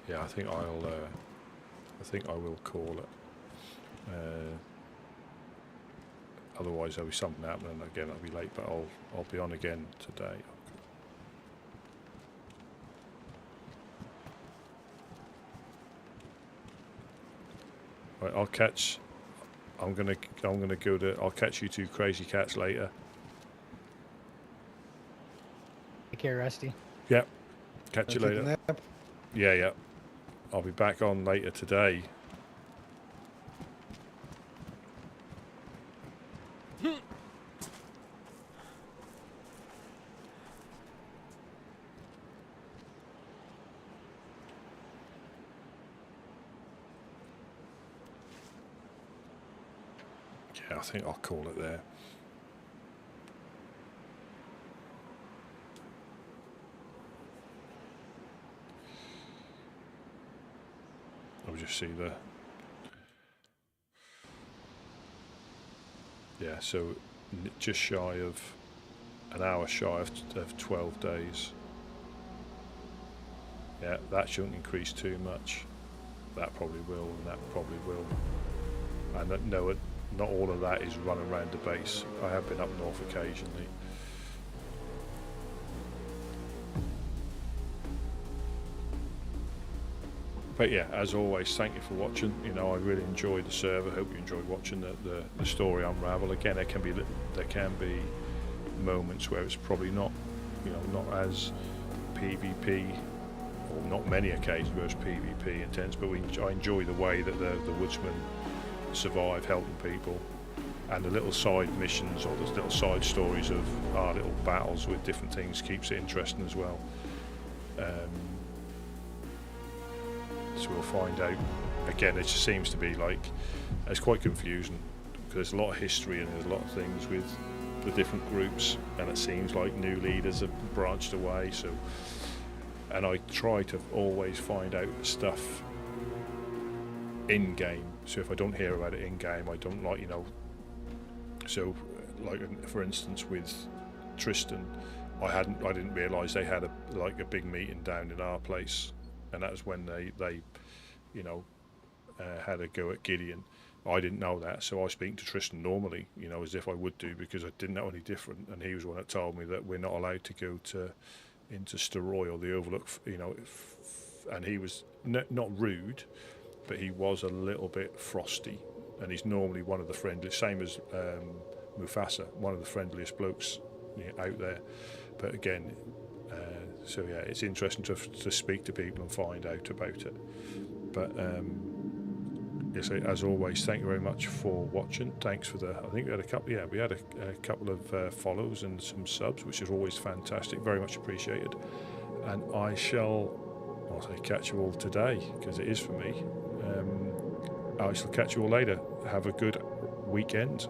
Yeah, I think I will call it. Otherwise, there'll be something happening again. I'll be late, but I'll be on again today. Right, I'll catch. I'm gonna go to. I'll catch you two crazy cats later. Take care, Rusty. Yep. Catch you Take a later. nap? Yeah. I'll be back on later today. Yeah, I think I'll call it there. I'll just see the... Yeah, so just shy of... an hour shy of 12 days. Yeah, that shouldn't increase too much. That probably will, and that probably will. And no, not all of that is run around the base. I have been up north occasionally. But yeah, as always, thank you for watching. You know, I really enjoyed the server. Hope you enjoyed watching the story unravel. Again, there can be moments where it's probably not, you know, not as PvP, or not many occasions where it's PvP intense. But I enjoy the way that the woodsmen survive, helping people, and the little side missions or the little side stories of our little battles with different things keeps it interesting as well. So we'll find out. Again, it just seems to be like it's quite confusing because there's a lot of history and there's a lot of things with the different groups, and it seems like new leaders have branched away. So, and I try to always find out stuff in game. So if I don't hear about it in game, I don't like, you know. So, like for instance with Tristan, I didn't realise they had a big meeting down in our place. And that was when they you know, had a go at Gideon. I didn't know that, so I was speaking to Tristan normally, you know, as if I would do, because I didn't know any different. And he was the one that told me that we're not allowed to go into Steroy or the Overlook, you know, and he was not rude, but he was a little bit frosty, and he's normally one of the friendliest, same as Mufasa, one of the friendliest blokes out there. But again, so yeah, it's interesting to speak to people and find out about it. But yes, as always, thank you very much for watching. Thanks for I think we had a couple. Yeah, we had a couple of follows and some subs, which is always fantastic. Very much appreciated. And I shall, I'll say, catch you all today, because it is for me. I shall catch you all later. Have a good weekend.